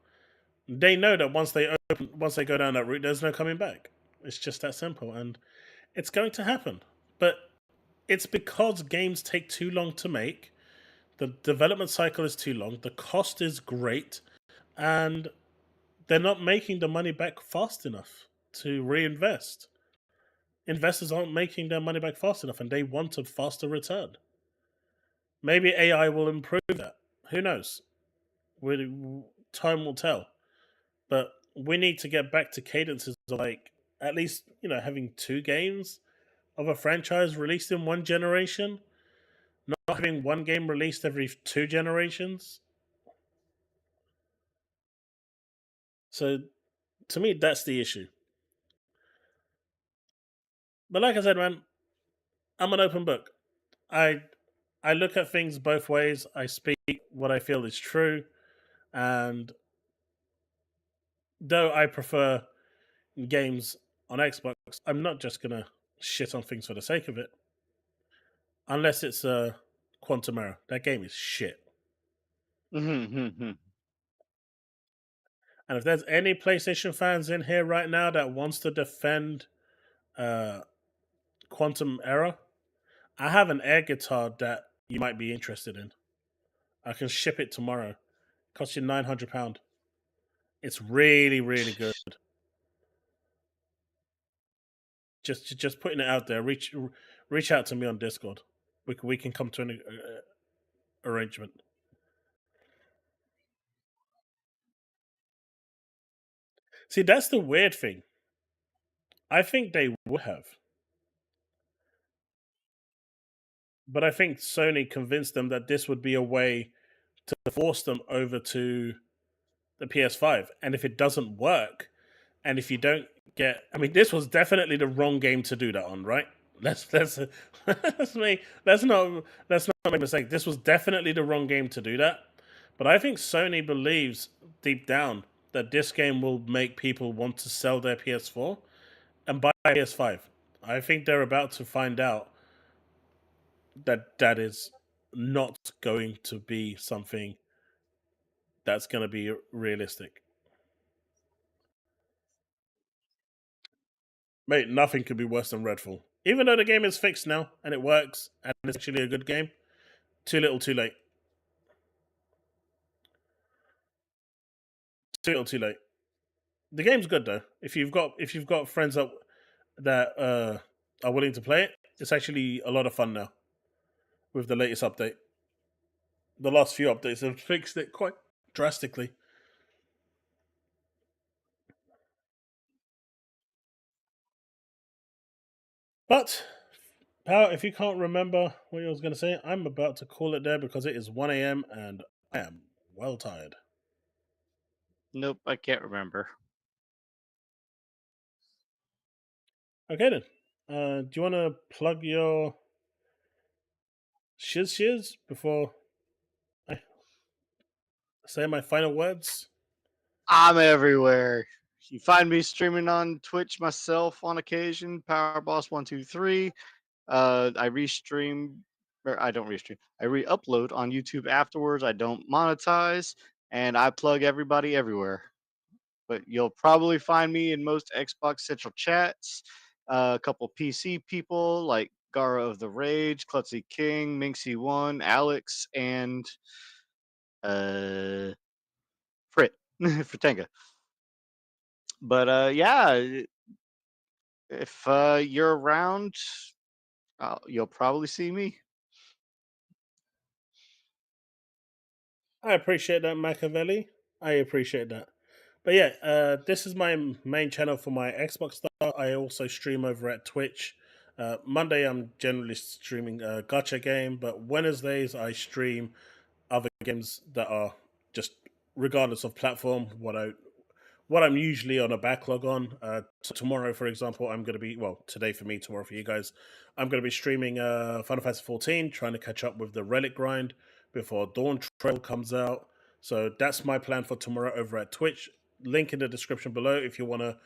they know that once they go down that route, there's no coming back. It's just that simple, and it's going to happen. But it's because games take too long to make. The development cycle is too long. The cost is great, and they're not making the money back fast enough to reinvest. Investors aren't making their money back fast enough, and they want a faster return. Maybe AI will improve that. Who knows? Time will tell. But we need to get back to cadences of like at least having 2 games of a franchise released in one generation, not having one game released every 2 generations. So, to me, that's the issue. But like I said, man, I'm an open book. I look at things both ways. I speak what I feel is true, and though I prefer games on Xbox, I'm not just gonna shit on things for the sake of it. Unless it's a Quantum Error. That game is shit. Mm-hmm. And if there's any PlayStation fans in here right now that wants to defend Quantum Error, I have an air guitar that you might be interested in. I can ship it tomorrow. It costs you £900. It's really, really good. Just putting it out there. Reach out to me on Discord. We can come to an arrangement. See, that's the weird thing. I think they would have. But I think Sony convinced them that this would be a way to force them over to the PS5. And if it doesn't work, and if you don't get, I mean, this was definitely the wrong game to do that on, right? Let's not make a mistake. This was definitely the wrong game to do that. But I think Sony believes deep down that this game will make people want to sell their PS4 and buy a PS5. I think they're about to find out that is not going to be something that's going to be realistic. Mate, nothing could be worse than Redfall. Even though the game is fixed now and it works and it's actually a good game, too little, too late. Too little, too late. The game's good though. If you've got friends that are willing to play it, it's actually a lot of fun now. With the latest update, the last few updates have fixed it quite drastically. But Pal, if you can't remember what I was going to say, I'm about to call it there because it is 1 a.m. and I am well tired. Nope, I can't remember. Okay then. Do you want to plug your shiz before I say my final words? I'm everywhere. You find me streaming on Twitch myself on occasion, Powerboss123. I restream, or I don't restream. I re-upload on YouTube afterwards. I don't monetize, and I plug everybody everywhere. But you'll probably find me in most Xbox Central chats. A couple PC people like Gara of the Rage, Klutzy King, mynxy1, Alex, and Frit Fritenga. But yeah, if you're around, you'll probably see me. I appreciate that, Machiavelli. I appreciate that. But yeah, this is my main channel for my Xbox stuff. I also stream over at Twitch. Monday, I'm generally streaming a gacha game, but Wednesdays, I stream other games that are just regardless of platform, what I'm usually on a backlog on. So tomorrow, for example, I'm going to be, well, today for me, tomorrow for you guys, I'm going to be streaming Final Fantasy 14, trying to catch up with the Relic grind before Dawn Trail comes out. So that's my plan for tomorrow over at Twitch. Link in the description below if you want to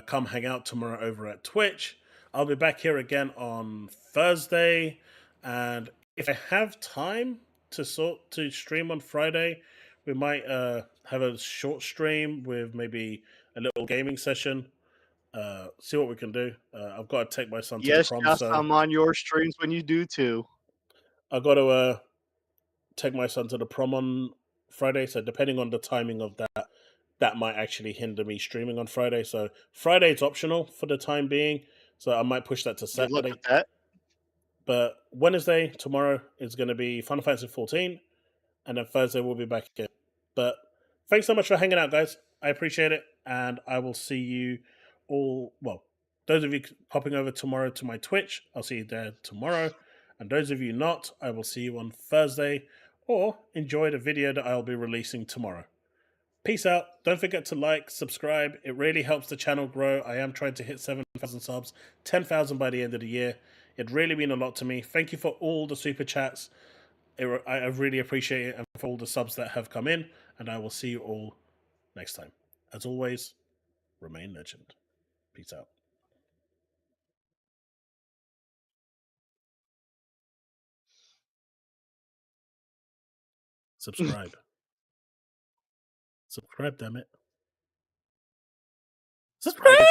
come hang out tomorrow over at Twitch. I'll be back here again on Thursday, and if I have time to stream on Friday we might have a short stream with maybe a little gaming session. See what we can do. I've got to take my son to the Yes, prom, Josh, so I'm on your streams when you do too. I've got to take my son to the prom on Friday. So depending on the timing of that, that might actually hinder me streaming on Friday. So Friday it's optional for the time being. So I might push that to Good luck Saturday. with that. But Wednesday, tomorrow, is going to be Final Fantasy 14. And then Thursday we'll be back again. But thanks so much for hanging out, guys. I appreciate it. And I will see you all. Well, those of you popping over tomorrow to my Twitch, I'll see you there tomorrow. And those of you not, I will see you on Thursday. Or enjoy the video that I'll be releasing tomorrow. Peace out. Don't forget to like, subscribe. It really helps the channel grow. I am trying to hit 7,000 subs, 10,000 by the end of the year. It really means a lot to me. Thank you for all the super chats. I really appreciate it, and for all the subs that have come in. And I will see you all next time. As always, remain legend. Peace out. Subscribe. Subscribe, damn it. Subscribe!